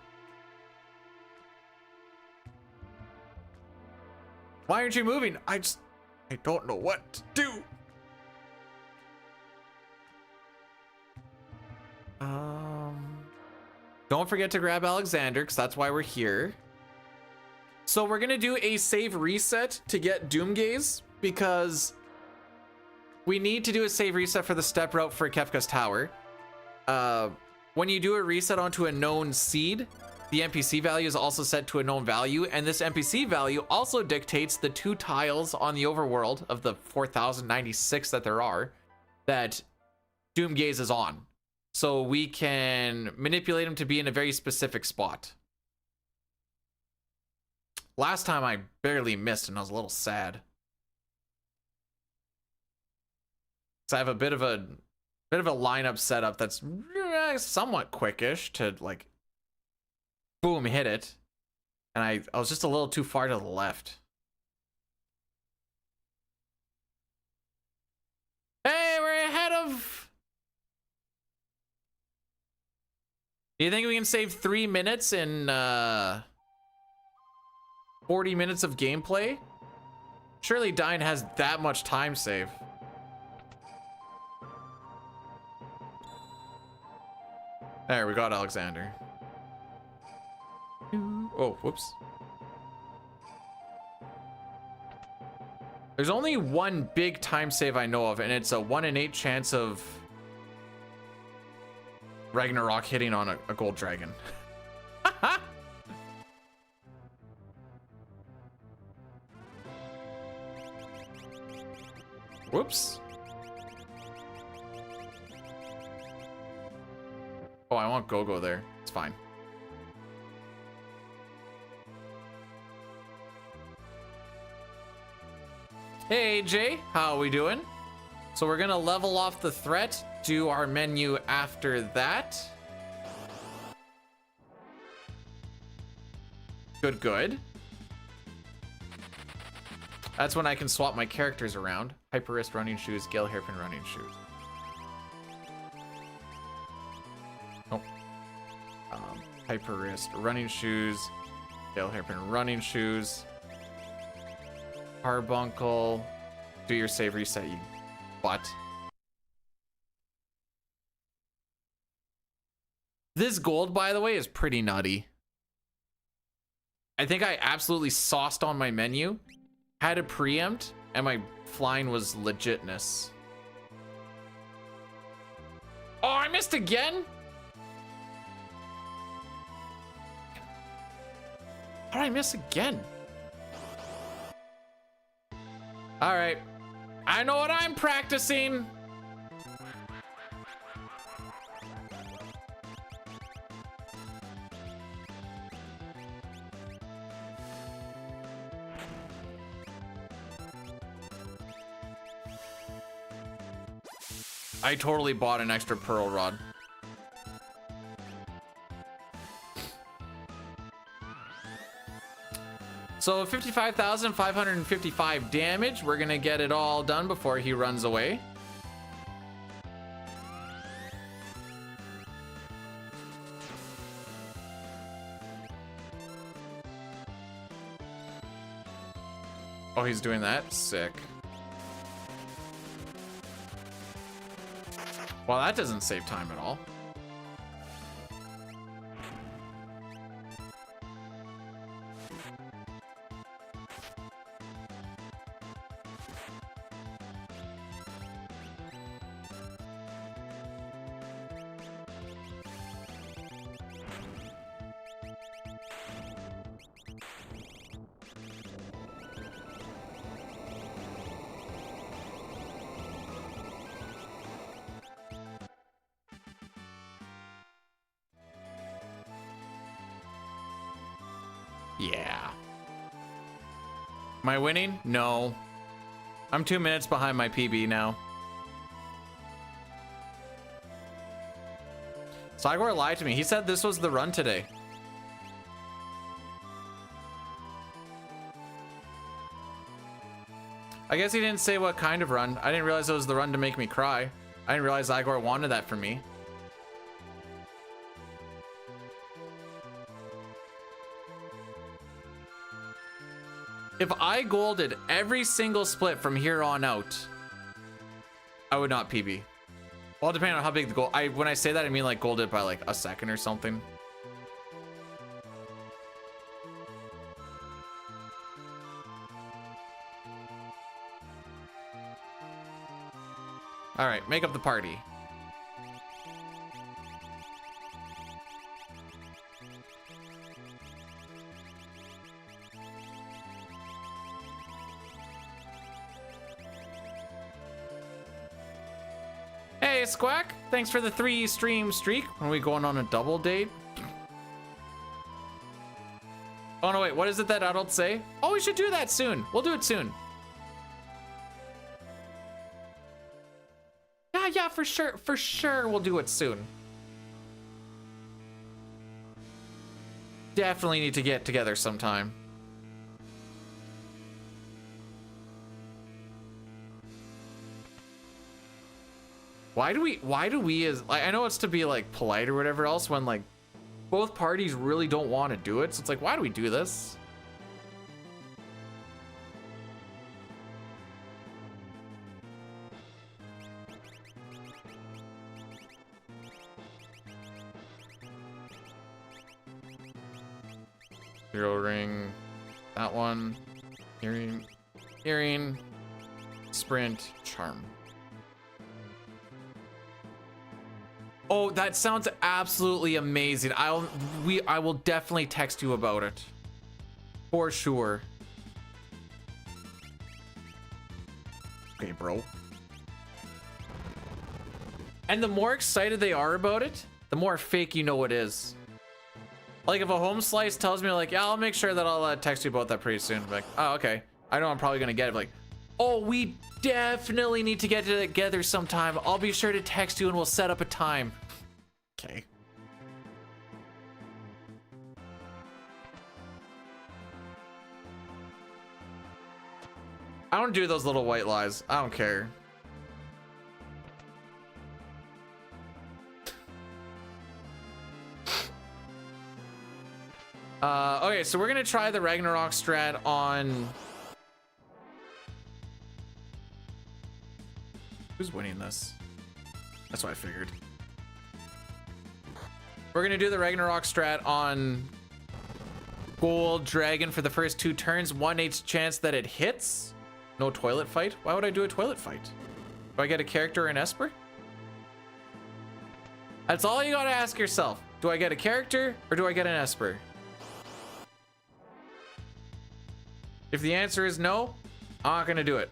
Speaker 1: Why aren't you moving? I don't know what to do. Don't forget to grab Alexander, because that's why we're here. So we're gonna do a save reset to get Doomgaze, because we need to do a save reset for the step route for Kefka's Tower. When you do a reset onto a known seed, the NPC value is also set to a known value, and this NPC value also dictates the 2 tiles on the overworld of the 4096 that there are that Doomgaze is on. So we can manipulate him to be in a very specific spot. Last time I barely missed and I was a little sad. So I have a bit of a lineup setup that's somewhat quickish to like boom, hit it. And I was just a little too far to the left. Hey, we're ahead of... Do you think we can save 3 minutes in 40 minutes of gameplay? Surely Dine has that much time save. There, we got Alexander. Oh, whoops. There's only one big time save I know of, and it's a 1 in 8 chance of Ragnarok hitting on a gold dragon. Whoops. Oh, I want Go-Go there. It's fine. Hey, AJ, how are we doing? So we're gonna level off the threat, do our menu after that. Good, good. That's when I can swap my characters around. Hyper Wrist running shoes, Gale Hairpin running shoes. Oh. Hyper Wrist running shoes, Gale Hairpin running shoes. Carbuncle. Do your save reset, you butt. This gold, by the way, is pretty nutty. I think I absolutely sauced on my menu, had a preempt, and my flying was legitness. Oh, I missed again? How did I miss again? All right, I know what I'm practicing. I totally bought an extra pearl rod. So 55,555 damage. We're gonna get it all done before he runs away. Oh, he's doing that? Sick. Well, that doesn't save time at all. Yeah. Am I winning? No. I'm 2 minutes behind my PB now. Cygor lied to me. He said this was the run today. I guess he didn't say what kind of run. I didn't realize it was the run to make me cry. I didn't realize Igor wanted that from me. If I golded every single split from here on out, I would not PB. Well, depending on how big the goal. When I say that, I mean like golded by like a second or something. All right, make up the party. Hey, Squack, thanks for the 3 stream streak. Are we going on a double date? Oh no, wait, what is it that adults say? Oh, we should do that soon. We'll do it soon. Yeah, for sure we'll do it soon. Definitely need to get together sometime. Why do we as I know it's to be like polite or whatever else when like both parties really don't want to do it, so it's like, why do we do this? Hero ring, that one, hearing, sprint, charm. Oh, that sounds absolutely amazing. I will definitely text you about it. For sure. Okay, bro. And the more excited they are about it, the more fake you know it is. Like if a home slice tells me like, yeah, I'll make sure that I'll text you about that pretty soon. I'm like, oh, okay. I know I'm probably gonna get it. Like, oh, we definitely need to get together sometime. I'll be sure to text you and we'll set up a time. Okay. I don't do those little white lies. I don't care. Okay, so we're gonna try the Ragnarok strat on... Who's winning this? That's what I figured. We're gonna do the Ragnarok strat on Gold Dragon for the first 2 turns. 1/8 chance that it hits. No toilet fight. Why would I do a toilet fight? Do I get a character in Esper? That's all you gotta ask yourself. Do I get a character or do I get an Esper? If the answer is no, I'm not gonna do it.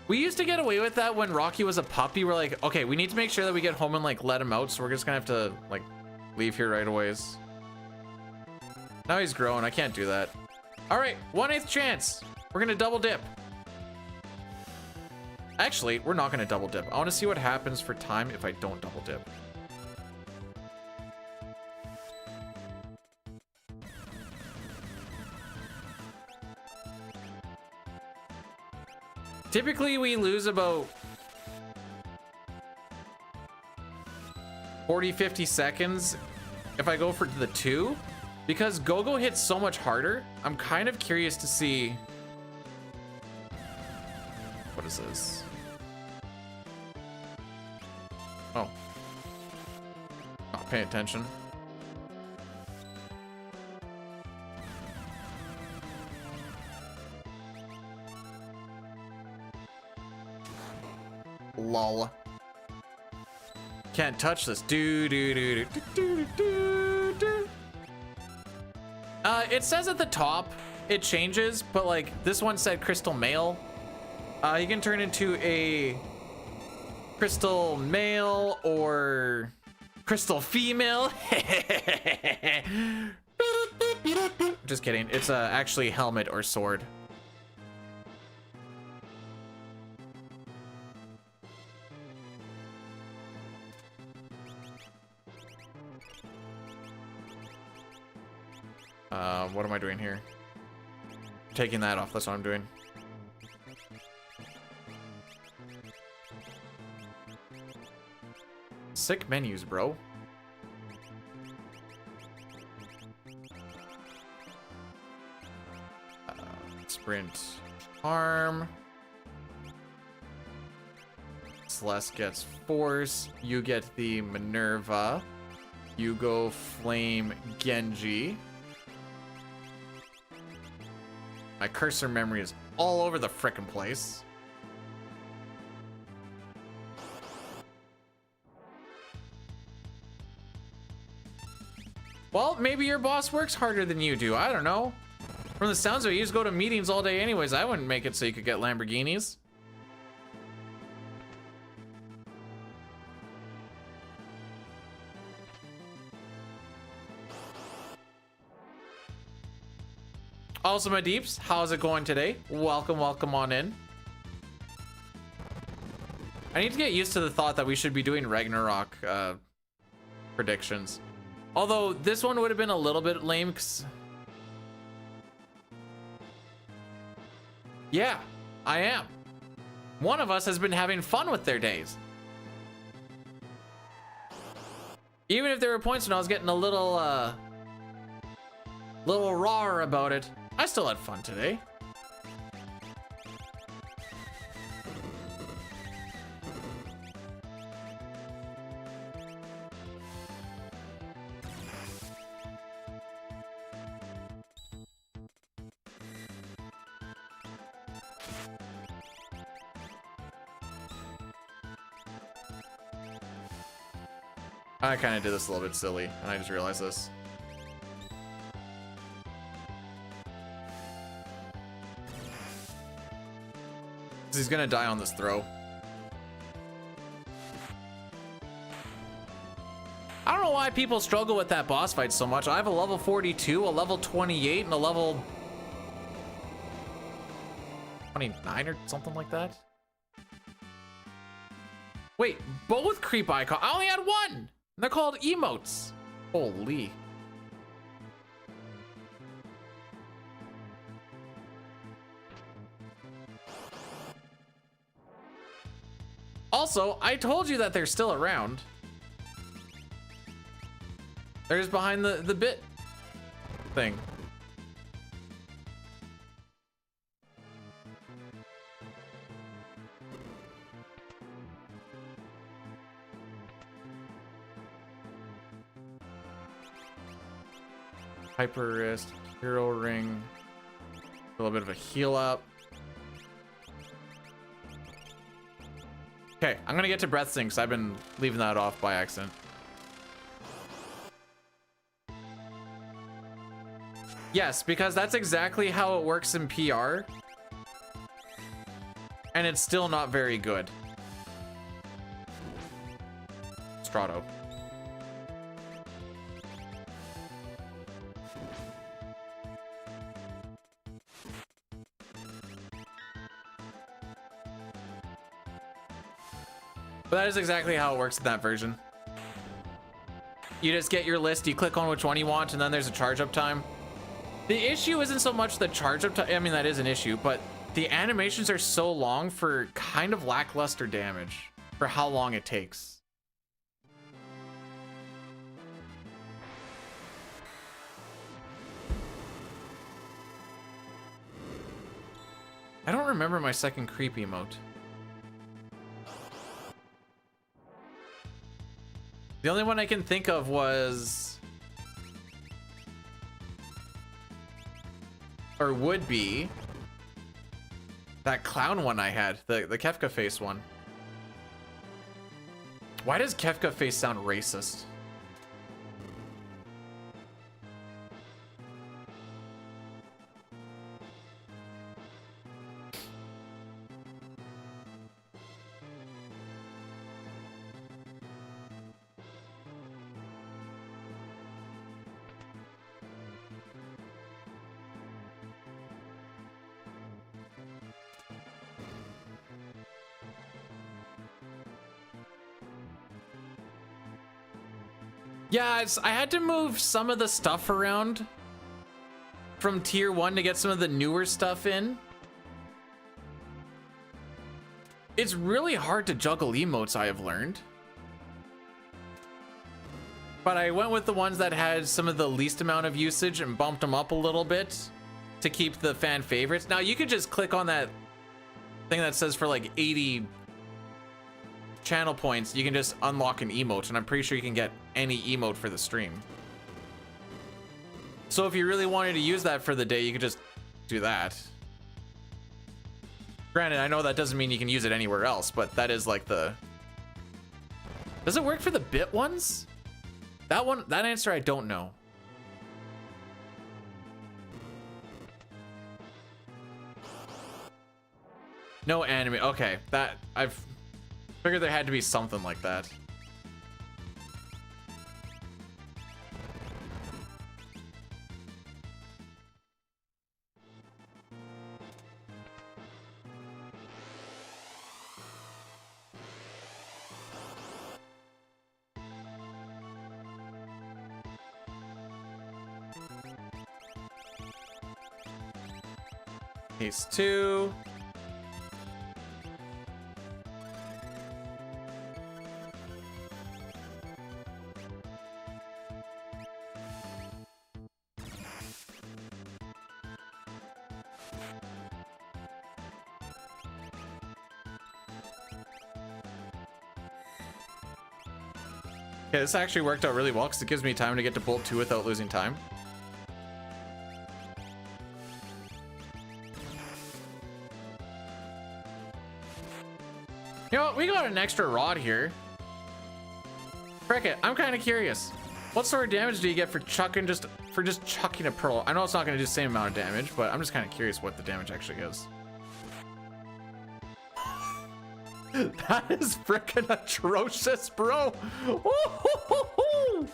Speaker 1: We used to get away with that when Rocky was a puppy. We're like, okay, we need to make sure that we get home and like let him out. So we're just gonna have to like leave here right away. Now he's grown. I can't do that. All right, 1/8 chance. We're gonna double dip. Actually, we're not gonna double dip. I want to see what happens for time if I don't double dip. Typically, we lose about 40-50 seconds if I go for the 2. Because Go-Go hits so much harder, I'm kind of curious to see... What is this? Oh. Not paying attention. Lol. Can't touch this. It says at the top, it changes, but like this one said crystal male. You can turn into a crystal male or crystal female. Just kidding. It's actually helmet or sword. What am I doing here? Taking that off, that's what I'm doing. Sick menus, bro. Sprint arm. Celeste gets force. You get the Minerva. You go flame Genji. My cursor memory is all over the frickin' place. Well, maybe your boss works harder than you do. I don't know. From the sounds of it, you just go to meetings all day anyways. I wouldn't make it so you could get Lamborghinis. Also, my deeps, how's it going today? Welcome, welcome on in. I need to get used to the thought that we should be doing Ragnarok predictions. Although this one would have been a little bit lame, 'cause... Yeah, I am. One of us has been having fun with their days. Even if there were points when I was getting a little raw about it, I still had fun today. I kind of did this a little bit silly, and I just realized this. He's gonna die on this throw. I don't know why people struggle with that boss fight so much. I have a level 42, a level 28, and a level 29 or something like that. Wait, both creep icon. I only had one. And they're called emotes. Holy. Also, I told you that they're still around. They're just behind the bit thing. Hyper wrist, hero ring, a little bit of a heal up. Okay, I'm gonna get to breath sync because I've been leaving that off by accident. Yes, because that's exactly how it works in PR. And it's still not very good. Strato. But that is exactly how it works in that version. You just get your list, you click on which one you want, and then there's a charge up time. The issue isn't so much the charge up time. I mean, that is an issue, but the animations are so long for kind of lackluster damage for how long it takes. I don't remember my second creep emote. The only one I can think of was, or would be, that clown one I had, the Kefka face one. Why does Kefka face sound racist? Yeah, I had to move some of the stuff around from tier 1 to get some of the newer stuff in. It's really hard to juggle emotes, I have learned. But I went with the ones that had some of the least amount of usage and bumped them up a little bit to keep the fan favorites. Now you could just click on that thing that says for like 80 channel points, you can just unlock an emote, and I'm pretty sure you can get any emote for the stream. So if you really wanted to use that for the day, you could just do that. Granted, I know that doesn't mean you can use it anywhere else, but that is like the... Does it work for the bit ones? That answer I don't know. No anime. Okay, that I've figured there had to be something like that. Case 2. Okay, this actually worked out really well because it gives me time to get to Bolt 2 without losing time. You know what? We got an extra rod here. Cricket, I'm kind of curious. What sort of damage do you get for just chucking a pearl? I know it's not going to do the same amount of damage, but I'm just kind of curious what the damage actually is. That is freaking atrocious, bro. Ooh-hoo-hoo-hoo.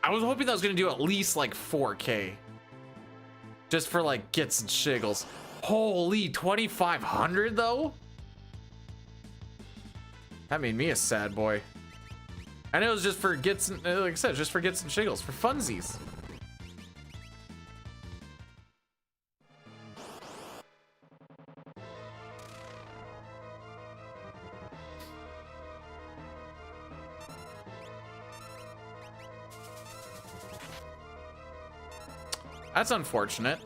Speaker 1: I was hoping that was gonna do at least like 4K. Just for like gits and shiggles. Holy, 2,500 though? That made me a sad boy. And it was just for gits and, like I said, just for gits and shiggles, for funsies. That's unfortunate.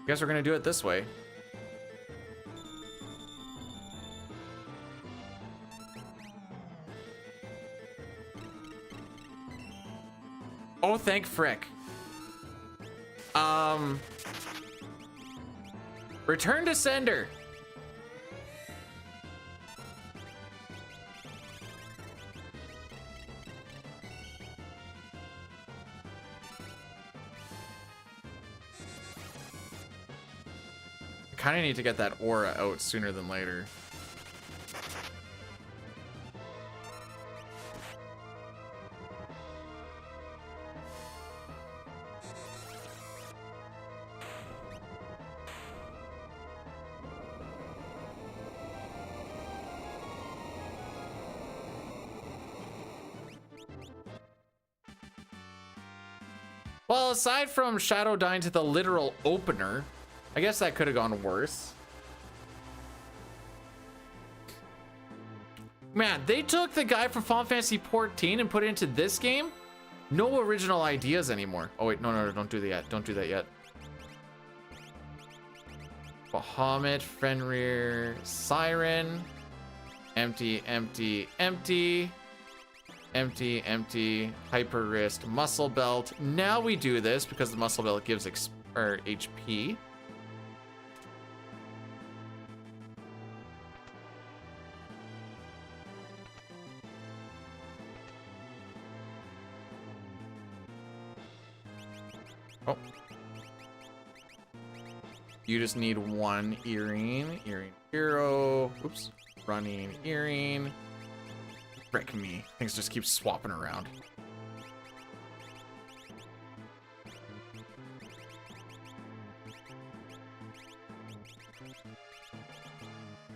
Speaker 1: Guess we're gonna do it this way. thank frick. Return to sender. I kind of need to get that aura out sooner than later. Well, aside from Shadow dying to the literal opener, I guess that could have gone worse. Man, they took the guy from Final Fantasy 14 and put it into this game? No original ideas anymore. Oh wait, no, don't do that yet. Don't do that yet. Bahamut, Fenrir, Siren. Empty, empty, empty. Empty, empty, hyper wrist, muscle belt. Now we do this because the muscle belt gives HP. Oh. You just need one earring. Earring hero. Oops. Running earring. Frick me. Things just keep swapping around.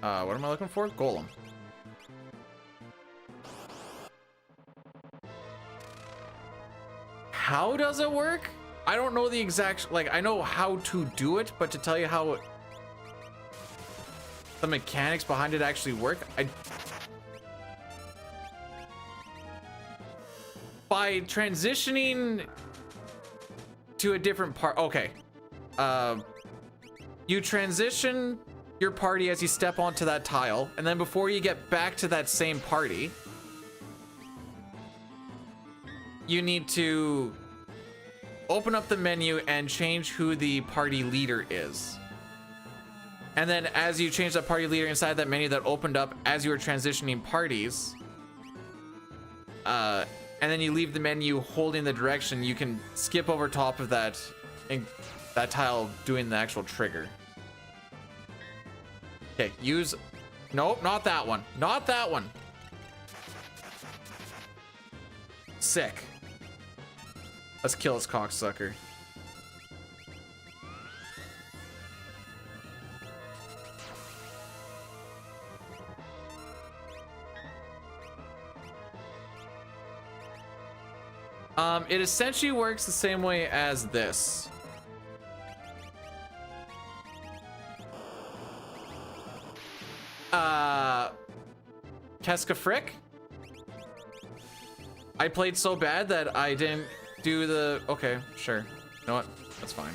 Speaker 1: What am I looking for? Golem. How does it work? I don't know the exact, like, I know how to do it, but to tell you how the mechanics behind it actually work, by transitioning to a different part. Okay. You transition your party as you step onto that tile, and then before you get back to that same party, you need to open up the menu and change who the party leader is. And then as you change that party leader inside that menu that opened up as you were transitioning parties, and then you leave the menu holding the direction, you can skip over top of that and that tile doing the actual trigger. Okay, use, nope, not that one. Not that one. Sick. Let's kill this cocksucker. It essentially works the same way as this. Keska Frick? I played so bad that I didn't do the... Okay, sure. You know what? That's fine.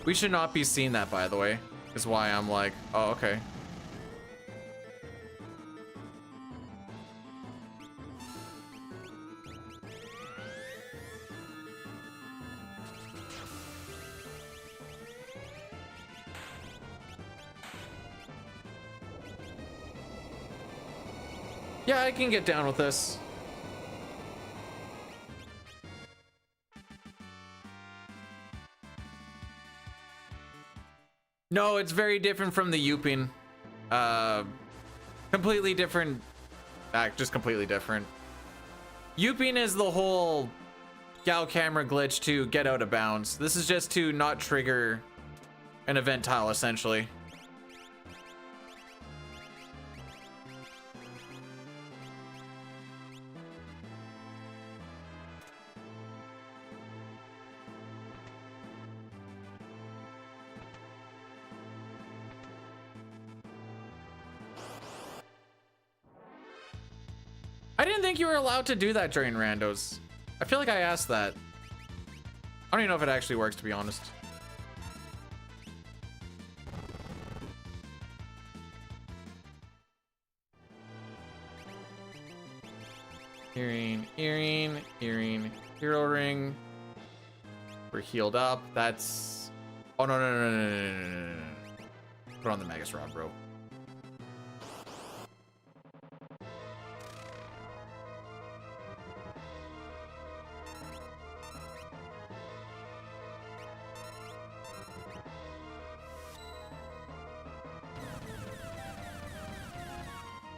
Speaker 1: We should not be seeing that, by the way. Is why I'm like, oh, okay. Yeah, I can get down with this. No, it's very different from the Yuping. Completely different. Just completely different. Yuping is the whole Gal camera glitch to get out of bounds. This is just to not trigger an event tile, essentially. I didn't think you were allowed to do that during randos. I feel like I asked that. I don't even know if it actually works, to be honest. Earring, hero ring. We're healed up. That's... Oh, no. Put on the Magus Rod, bro.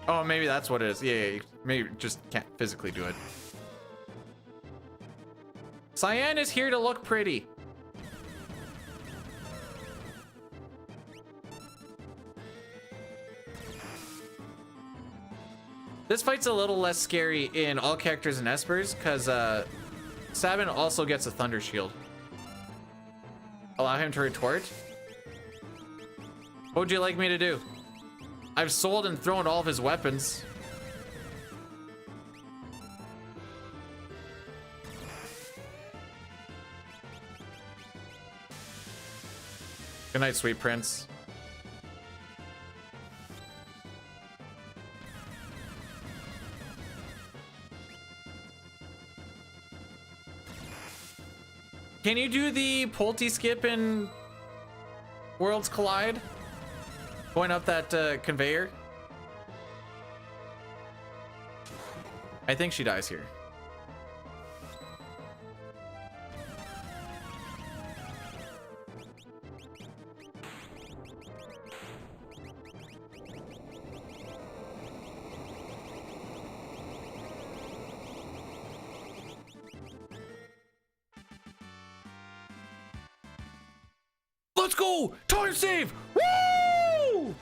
Speaker 1: Oh, maybe that's what it is. Yeah, maybe just can't physically do it. Cyan is here to look pretty. This fight's a little less scary in all characters and Espers because Sabin also gets a Thunder Shield. Allow him to retort. What would you like me to do? I've sold and thrown all of his weapons. Good night, sweet prince. Can you do the Pulte skip in Worlds Collide? Going up that conveyor? I think she dies here. Let's go! Time save! Woo!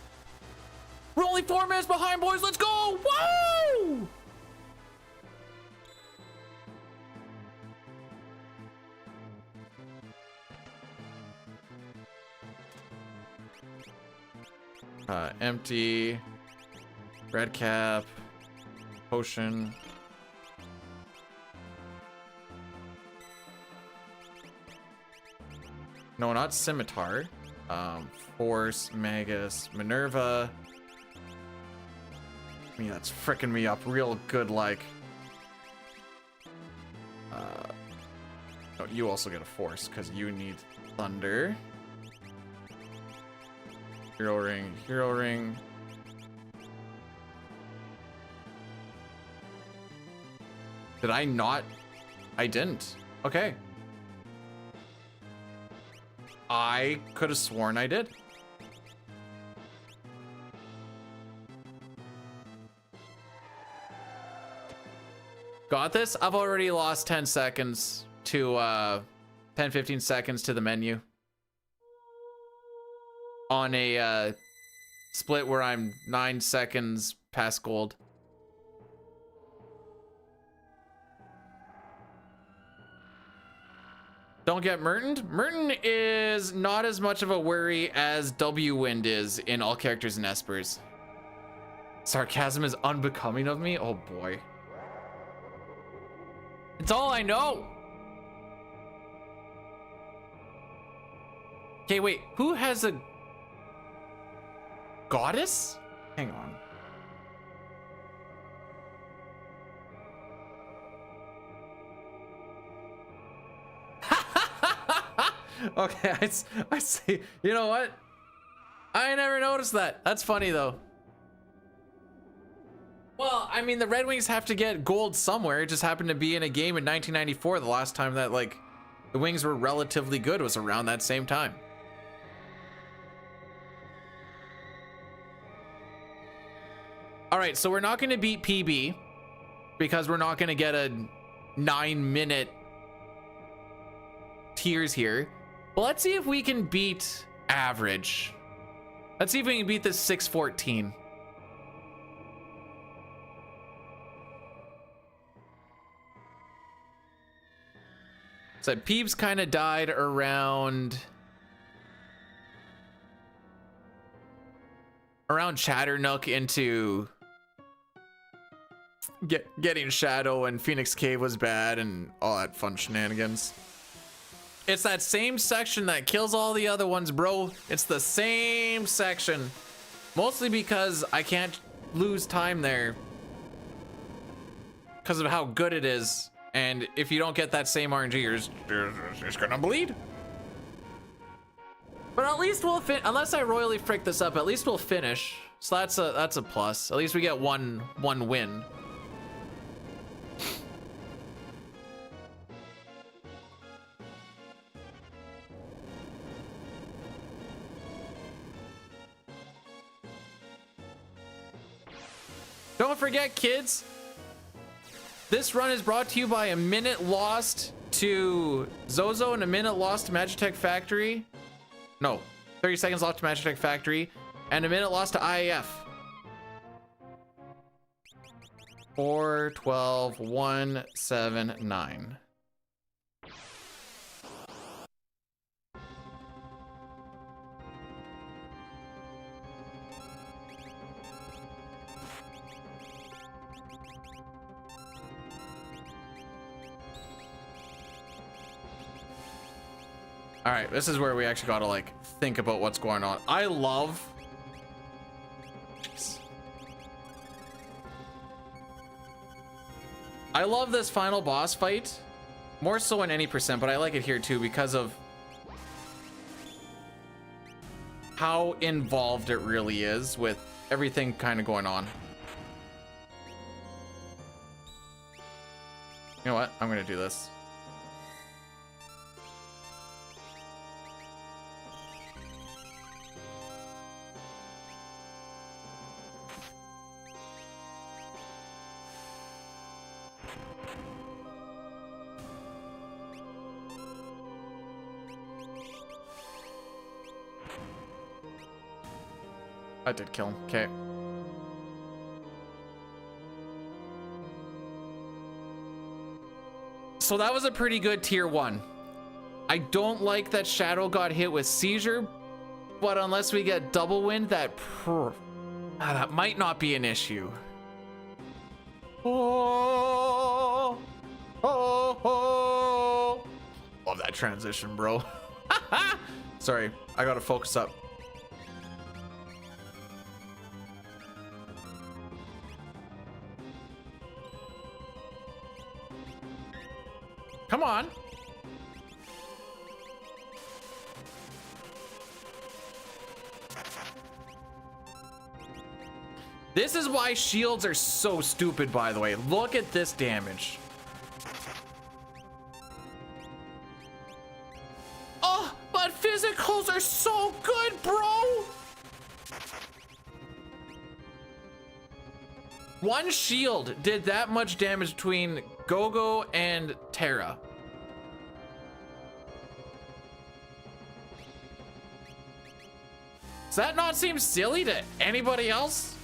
Speaker 1: We're only 4 minutes behind, boys. Let's go! Woo! Empty. Red cap. Potion. No, not Scimitar. Force, Magus, Minerva. I mean, that's fricking me up real good, like. No, you also get a Force, because you need Thunder. Hero Ring, Hero Ring. Did I not? I didn't. Okay. I could have sworn I did. Got this? I've already lost 10 seconds to 15 seconds to the menu. On a split where I'm 9 seconds past gold. Don't get Mertoned. Merton is not as much of a worry as W-Wind is in all characters and Espers. Sarcasm is unbecoming of me? Oh boy. It's all I know. Okay, wait. Who has a goddess? Hang on. Okay, I see. You know what? I never noticed that. That's funny though. Well, I mean, the Red Wings have to get gold somewhere. It just happened to be in a game in 1994. The last time that like the Wings were relatively good was around that same time. All right, so we're not going to beat PB because we're not going to get a 9-minute tiers here. But let's see if we can beat average. Let's see if we can beat this 614. So Peeps kind of died around Chatternook into getting Shadow, and Phoenix Cave was bad and all that fun shenanigans. It's that same section that kills all the other ones, bro. It's the same section. Mostly because I can't lose time there. because of how good it is. And if you don't get that same RNG, you're just gonna bleed. But at least we'll unless I royally frick this up, at least we'll finish. So that's a plus. At least we get one win. Don't forget, kids, this run is brought to you by a minute lost to Zozo and a minute lost to Magitech Factory. No, 30 seconds lost to Magitech Factory and a minute lost to IAF. 4, 12, 1, 7, 9. All right, this is where we actually got to like think about what's going on. I love this final boss fight more so in any percent, but I like it here too because of how involved it really is with everything kind of going on. You know what? I'm gonna do this. I did kill him. Okay. So that was a pretty good tier 1. I don't like that Shadow got hit with seizure, but unless we get double wind, that might not be an issue. Oh, oh, oh. Love that transition, bro. Sorry, I gotta focus up. Come on. This is why shields are so stupid, by the way. Look at this damage. Oh, but physicals are so good, bro. One shield did that much damage between Gogo and Terra. Does that not seem silly to anybody else?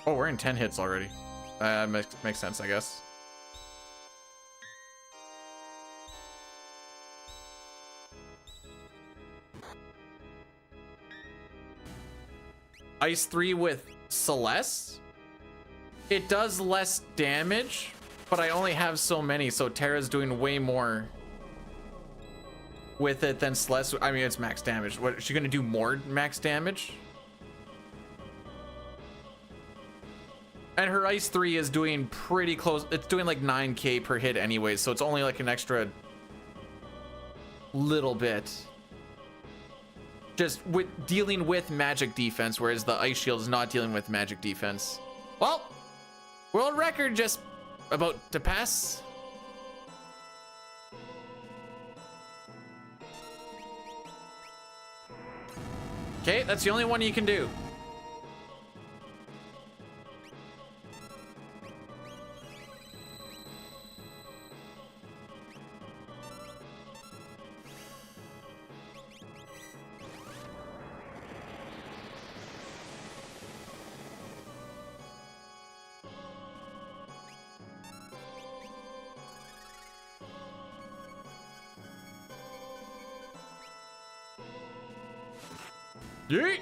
Speaker 1: Oh, we're in 10 hits already. Makes sense, I guess. Ice 3 with Celeste. It does less damage, but I only have so many, so Terra's doing way more with it than Celeste. I mean, it's max damage. What, is she gonna do more max damage? And her Ice 3 is doing pretty close. It's doing like 9k per hit anyways, so it's only like an extra little bit. Just with dealing with magic defense, whereas the Ice Shield is not dealing with magic defense. Well, world record just about to pass. Okay, that's the only one you can do. Yeet.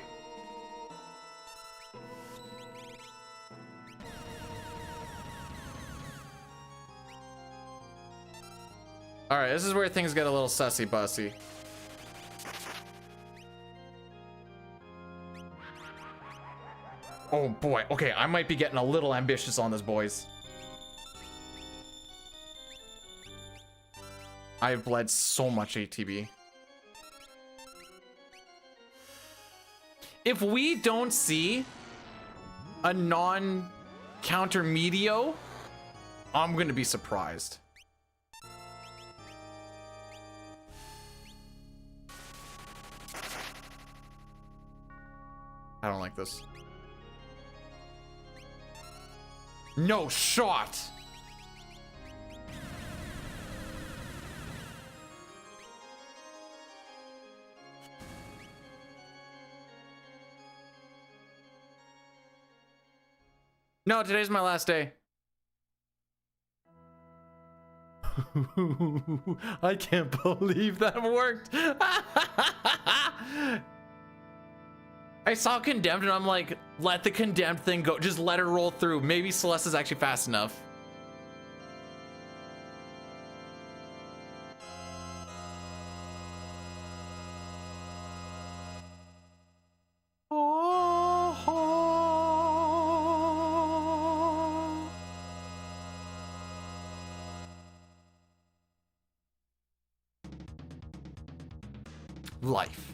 Speaker 1: All right, this is where things get a little sussy bussy. Oh boy. Okay, I might be getting a little ambitious on this, boys. I've bled so much ATB. If we don't see a non-counter medio, I'm gonna be surprised. I don't like this. No shot. No, today's my last day. I can't believe that worked. I saw Condemned and I'm like, let the Condemned thing go. Just let her roll through. Maybe Celeste is actually fast enough. Life,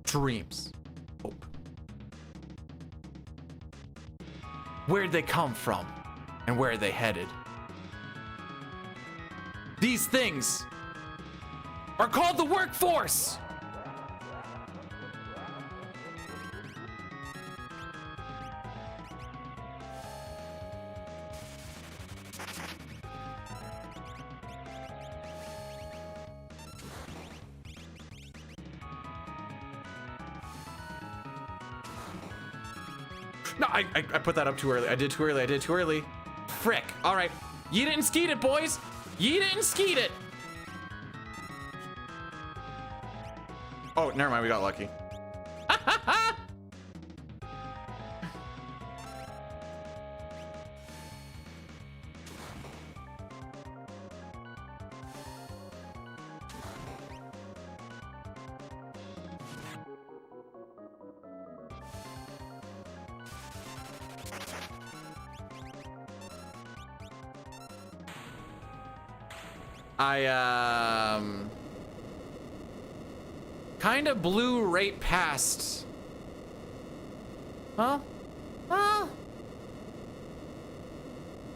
Speaker 1: dreams, hope. Where'd they come from and where are they headed? These things are called the workforce. No, I put that up too early. I did too early. I did too early. Frick. All right. You didn't skeet it, boys. You didn't skeet it. Oh, never mind. We got lucky. I kind of blew right past. Well,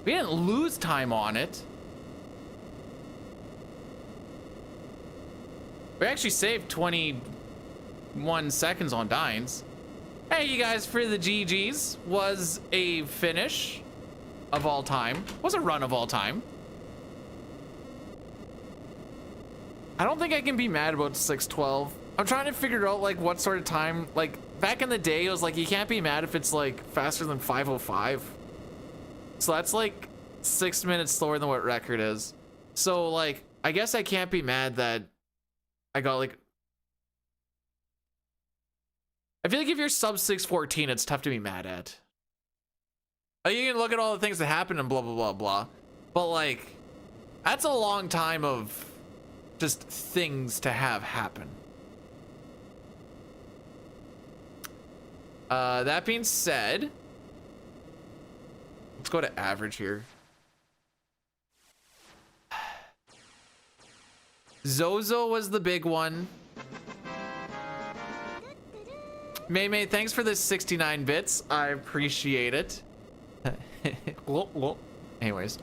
Speaker 1: we didn't lose time on it. We actually saved 21 seconds on Dines. Hey, you guys, for the GGs, was a finish of all time. Was a run of all time. I don't think I can be mad about 6:12. I'm trying to figure out like what sort of time, like back in the day, it was like you can't be mad if it's like faster than 5:05. So that's like 6 minutes slower than what record is. So like, I guess I can't be mad that I got like, I feel like if you're sub 6:14, it's tough to be mad at. Like, you can look at all the things that happened and blah, blah, blah, blah. But like, that's a long time of just things to have happen. That being said, let's go to average here. Zozo was the big one. May, thanks for the 69 bits. I appreciate it. Anyways,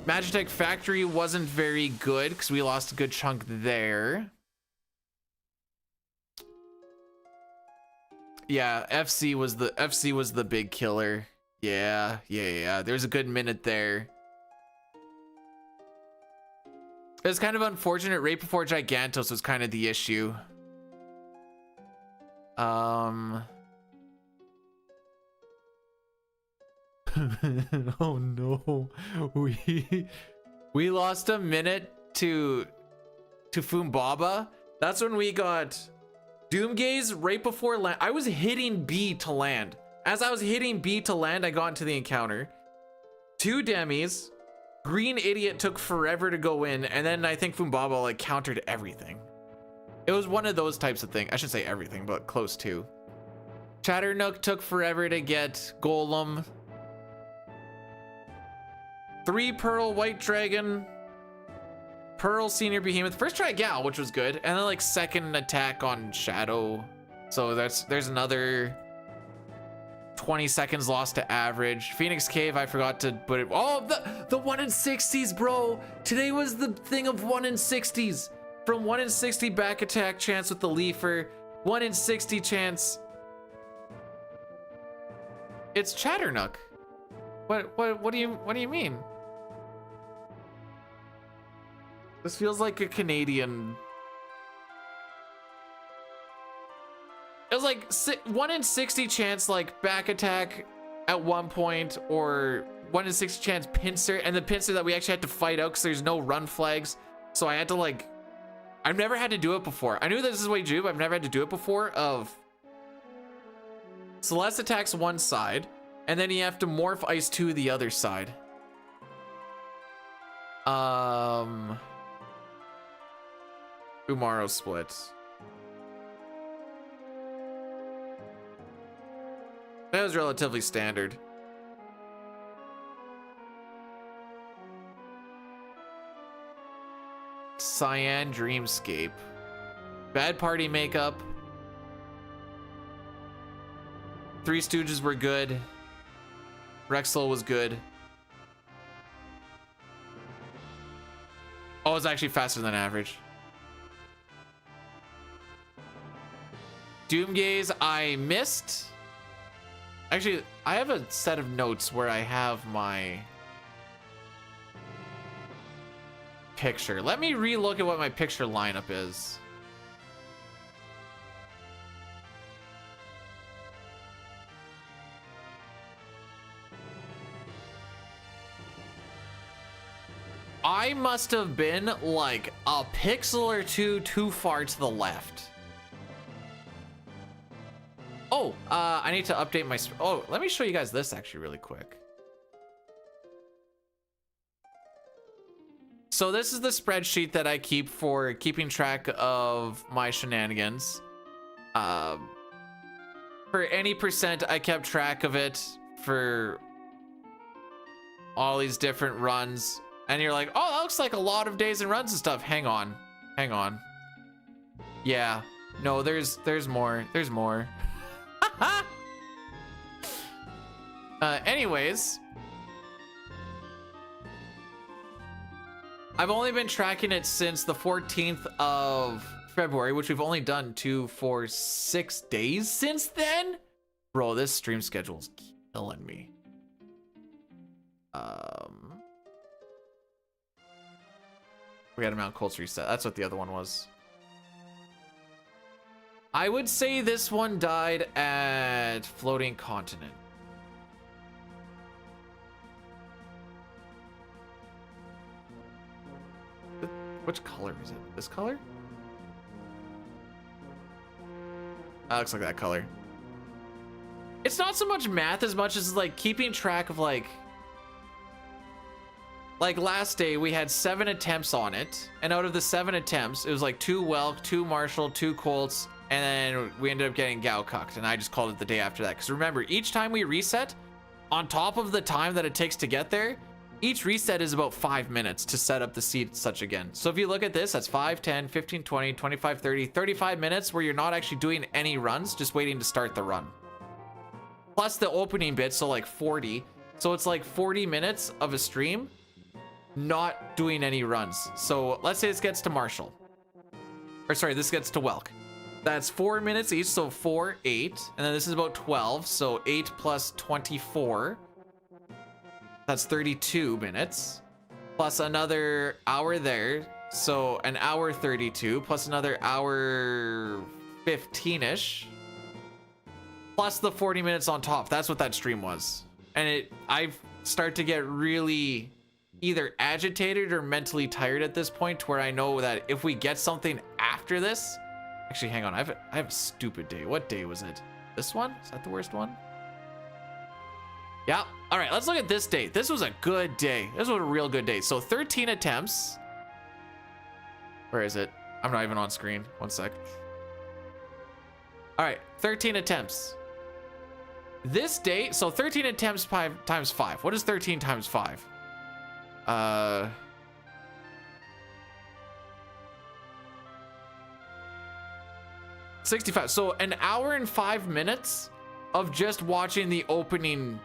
Speaker 1: Magitech Factory wasn't very good because we lost a good chunk there. Yeah, FC was the big killer. Yeah. There's a good minute there. It was kind of unfortunate. Right before Gigantos was kind of the issue. Oh no, we lost a minute to Fumbaba. That's when we got Doomgaze right before land. I was hitting B to land. As I was hitting B to land, I got into the encounter. 2 demis, Green Idiot took forever to go in, and then I think Fumbaba like countered everything. It was one of those types of things. I shouldn't say everything, but close to. Chatternook took forever to get Golem. 3 Pearl White Dragon. Pearl Senior Behemoth. First try Gal, which was good. And then like second attack on Shadow. So there's another 20 seconds lost to average. Phoenix Cave, I forgot to put it. Oh, the 1 in 60s, bro. Today was the thing of 1 in 60s. From 1 in 60 back attack chance with the Leafer. 1 in 60 chance. It's Chatternook. What do you mean? This feels like a Canadian. It was like 1 in 60 chance like back attack at one point, or 1 in 60 chance pincer, and the pincer that we actually had to fight out because there's no run flags. So I had to like, I've never had to do it before. I knew this is way Jube, but I've never had to do it before. Of Celeste attacks one side, and then you have to morph Ice 2 the other side. Umaro split. That was relatively standard. Cyan Dreamscape. Bad Party Makeup. Three Stooges were good. Rexel was good. Oh, it's actually faster than average. Doomgaze, I missed. Actually, I have a set of notes where I have my picture. Let me re-look at what my picture lineup is. I must have been like a pixel or two too far to the left. Oh, I need to update my... Oh, let me show you guys this actually really quick. So this is the spreadsheet that I keep for keeping track of my shenanigans. For any percent, I kept track of it for all these different runs. And you're like, oh, that looks like a lot of days and runs and stuff. Hang on. Hang on. Yeah. No, there's more. There's more. Anyways, I've only been tracking it since the 14th of February, which we've only done 2, 4, 6 days since then. Bro, this stream schedule's killing me. We got a Mount Colts reset. That's what the other one was. I would say this one died at Floating Continent. Which color is it? This color? That looks like that color. It's not so much math as much as like keeping track of like last day we had 7 attempts on it, and out of the 7 attempts it was like 2 Welk, 2 Marshall, 2 Colts, and then we ended up getting Gao cucked, and I just called it the day after that. Because remember, each time we reset, on top of the time that it takes to get there, each reset is about 5 minutes to set up the seed such again. So if you look at this, that's 5, 10, 15, 20, 25, 30, 35 minutes where you're not actually doing any runs, just waiting to start the run. Plus the opening bit, so like 40. So it's like 40 minutes of a stream not doing any runs. So let's say this gets to Marshall. Or sorry, this gets to Welk. That's 4 minutes each, so 4, 8. And then this is about 12, so 8 plus 24. That's 32 minutes. Plus another hour there, so an hour 32, plus another hour 15-ish. Plus the 40 minutes on top. That's what that stream was. And I start to get really either agitated or mentally tired at this point, to where I know that if we get something after this... Actually, hang on. I have a stupid day. What day was it? This one? Is that the worst one? Yeah. All right, let's look at this day. This was a good day. This was a real good day. So 13 attempts. Where is it? I'm not even on screen. One sec. All right, 13 attempts. This day, so 13 attempts times 5. What is 13 times 5? 65. So an hour and 5 minutes of just watching the opening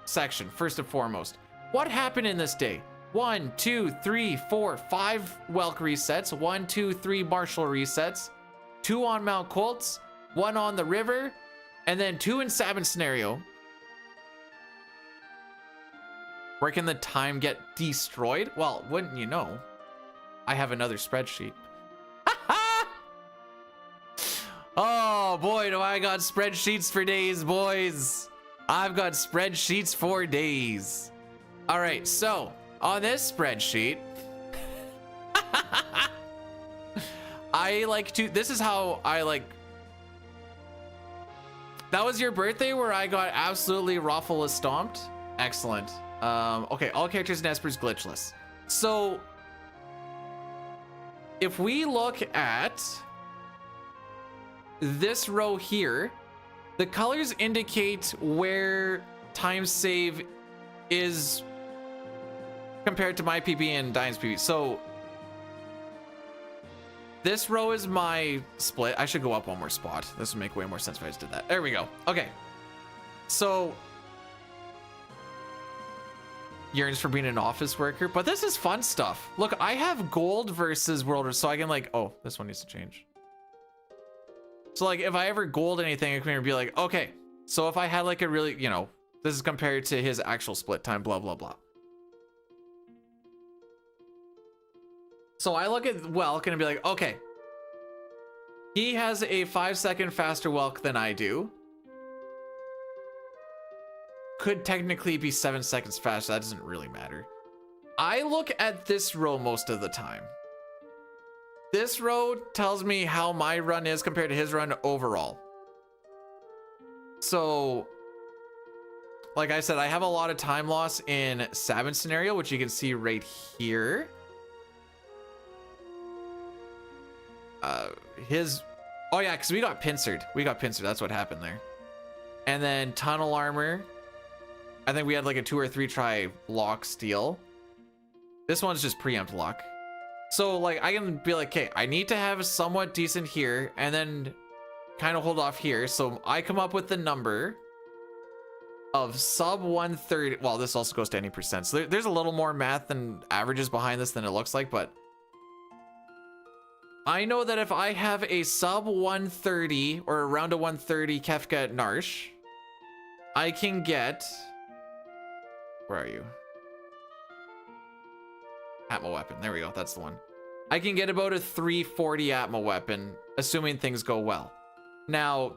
Speaker 1: section, first and foremost. What happened in this day? 1, 2, 3, 4, 5 Welk resets, 1, 2, 3 Marshall resets, 2 on Mount Colts, 1 on the river, and then 2 in Sabin scenario. Where can the time get destroyed? Well, wouldn't you know? I have another spreadsheet. Oh boy, do I got spreadsheets for days, boys. I've got spreadsheets for days. All right, so on this spreadsheet, I like to, this is how I like, that was your birthday where I got absolutely ruffle stomped? Excellent. Okay, all characters in Espers glitchless. So if we look at this row here, the colors indicate where time save is compared to my PB and Diane's PB. So this row is my split. I should go up one more spot. This would make way more sense if I just did that. There we go. Okay. So yearns for being an office worker, but this is fun stuff. Look, I have gold versus world, so I can like, oh, this one needs to change. So like if I ever gold anything, I can be like, okay, so if I had like a really, you know, this is compared to his actual split time, blah, blah, blah. So I look at Welk and be like, okay, he has a 5-second faster Welk than I do. Could technically be 7 seconds faster. That doesn't really matter. I look at this row most of the time. This row tells me how my run is compared to his run overall. So, like I said, I have a lot of time loss in Sabin scenario, which you can see right here. Oh yeah, because we got pincered. That's what happened there. And then tunnel armor. I think we had like a 2 or 3 try lock steal. This one's just preempt lock. So like I can be like, okay, I need to have somewhat decent here and then kind of hold off here. So I come up with the number of sub 130. Well, this also goes to any percent. So there's a little more math and averages behind this than it looks like, but I know that if I have a sub 130 or around a 130 Kefka at Narsh, I can get, where are you? Atma weapon. There we go. That's the one. I can get about a 340 Atma weapon, assuming things go well. Now,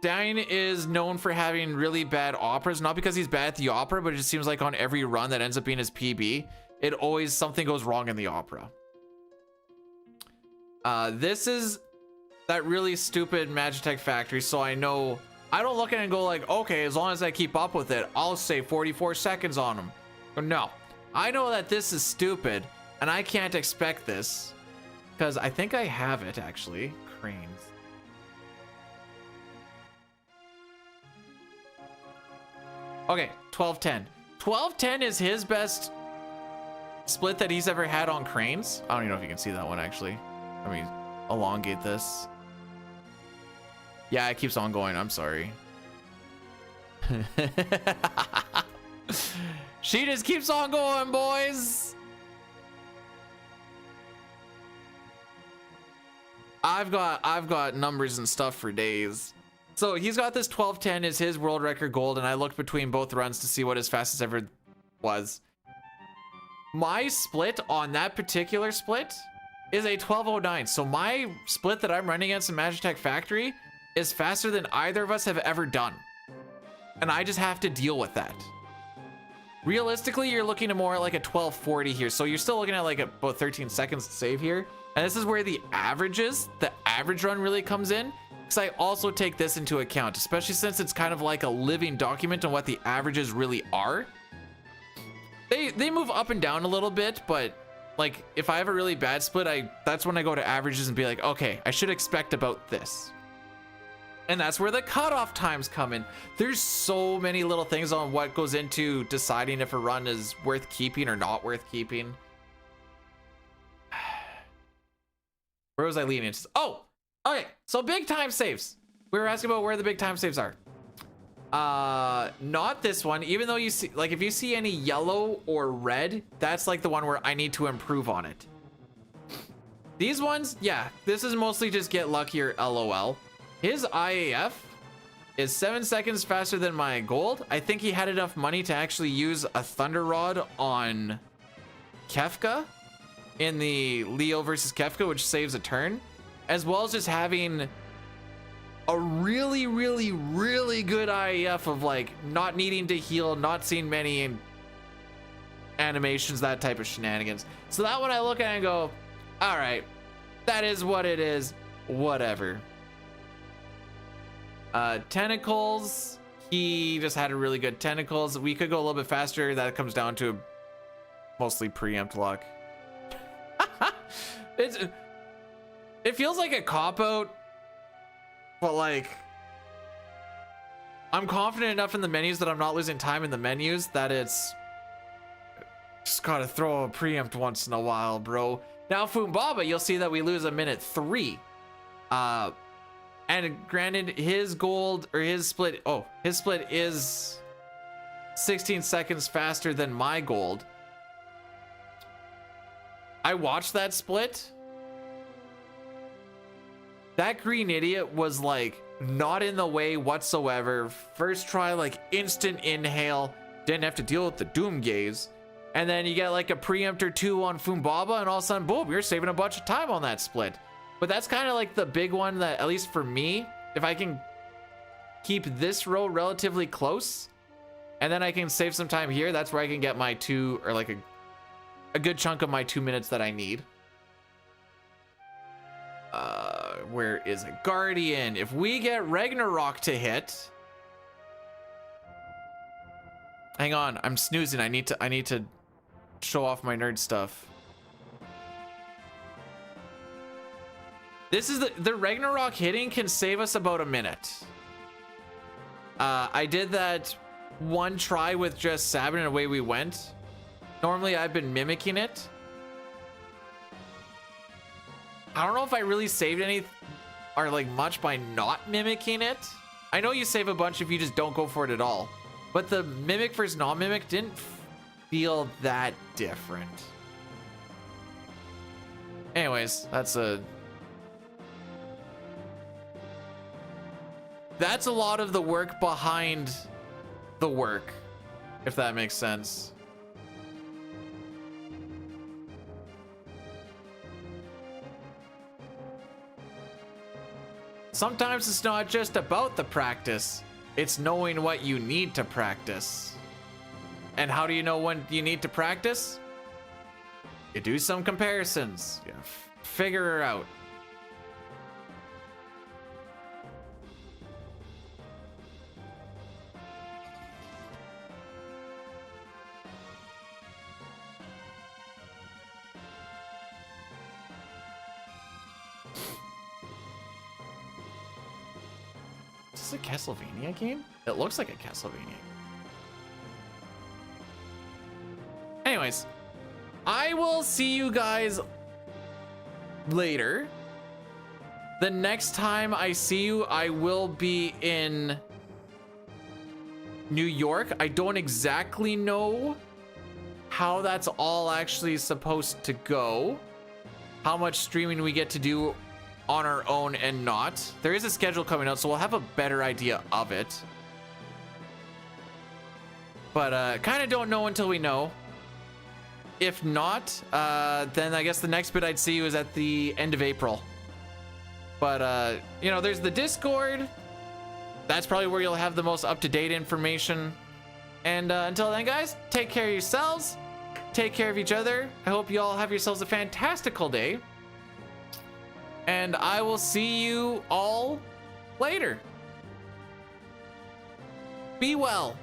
Speaker 1: Dine is known for having really bad operas, not because he's bad at the opera, but it just seems like on every run that ends up being his PB, it always, something goes wrong in the opera. This is that really stupid Magitech factory, so I know, I don't look at it and go like, okay, as long as I keep up with it, I'll say 44 seconds on him. No, I know that this is stupid and I can't expect this because I think I have it actually. Cranes. Okay, 1210. 1210 is his best split that he's ever had on cranes. I don't even know if you can see that one actually. Let me elongate this. Yeah, it keeps on going. I'm sorry. She just keeps on going, boys. I've got numbers and stuff for days. So he's got this 1210 is his world record gold, and I looked between both runs to see what his fastest ever was. My split on that particular split is a 1209. So my split that I'm running against in Magitech Factory is faster than either of us have ever done. And I just have to deal with that. Realistically, you're looking at more like a 1240 here. So you're still looking at like about 13 seconds to save here. And this is where the average run really comes in. because I also take this into account, especially since it's kind of like a living document on what the averages really are. They move up and down a little bit, but like if I have a really bad split, that's when I go to averages and be like, okay, I should expect about this. And that's where the cutoff times come in. There's so many little things on what goes into deciding if a run is worth keeping or not worth keeping. Where was I leading? Oh, okay. So big time saves. We were asking about where the big time saves are. Not this one. Even though you see, like, if you see any yellow or red, that's like the one where I need to improve on it. These ones, yeah, this is mostly just get luckier, LOL. His IAF is 7 seconds faster than my gold. I think he had enough money to actually use a Thunder Rod on Kefka in the Leo versus Kefka, which saves a turn, as well as just having a really, really, really good IAF of like not needing to heal, not seeing many animations, that type of shenanigans. So that one I look at and go, all right, that is what it is, whatever. Tentacles, he just had a really good tentacles. We could go a little bit faster. That comes down to mostly preempt luck. It feels like a cop-out, but like I'm confident enough in the menus that I'm not losing time in the menus that it's just gotta throw a preempt once in a while, bro. Now Fumbaba, you'll see that we lose a minute 3. And granted, his gold or his split, his split is 16 seconds faster than my gold. I watched that split. That green idiot was like not in the way whatsoever. First try, like instant inhale, didn't have to deal with the doom gaze. And then you get like a preempt or 2 on Fumbaba, and all of a sudden, boom, you're saving a bunch of time on that split. But that's kind of like the big one that, at least for me, if I can keep this row relatively close, and then I can save some time here, that's where I can get my 2, or like a good chunk of my 2 minutes that I need. Where is a Guardian? If we get Ragnarok to hit, hang on, I'm snoozing. I need to show off my nerd stuff. This is the Ragnarok hitting can save us about a minute. I did that one try with just Sabin and away we went. Normally I've been mimicking it. I don't know if I really saved any or like much by not mimicking it. I know you save a bunch if you just don't go for it at all, but the mimic versus non-mimic didn't feel that different. Anyways, that's a lot of the work behind the work, if that makes sense. Sometimes it's not just about the practice, it's knowing what you need to practice. And how do you know when you need to practice? You do some comparisons, you figure it out. Is this a Castlevania game? It looks like a Castlevania. Anyways, I will see you guys later. The next time I see you, I will be in New York. I don't exactly know how that's all actually supposed to go. How much streaming we get to do on our own and not. There is a schedule coming out, so we'll have a better idea of it. But kind of don't know until we know. If not, then I guess the next bit I'd see you is at the end of April. But you know, there's the Discord. That's probably where you'll have the most up-to-date information. And until then, guys, take care of yourselves. Take care of each other. I hope you all have yourselves a fantastical day. And I will see you all later. Be well.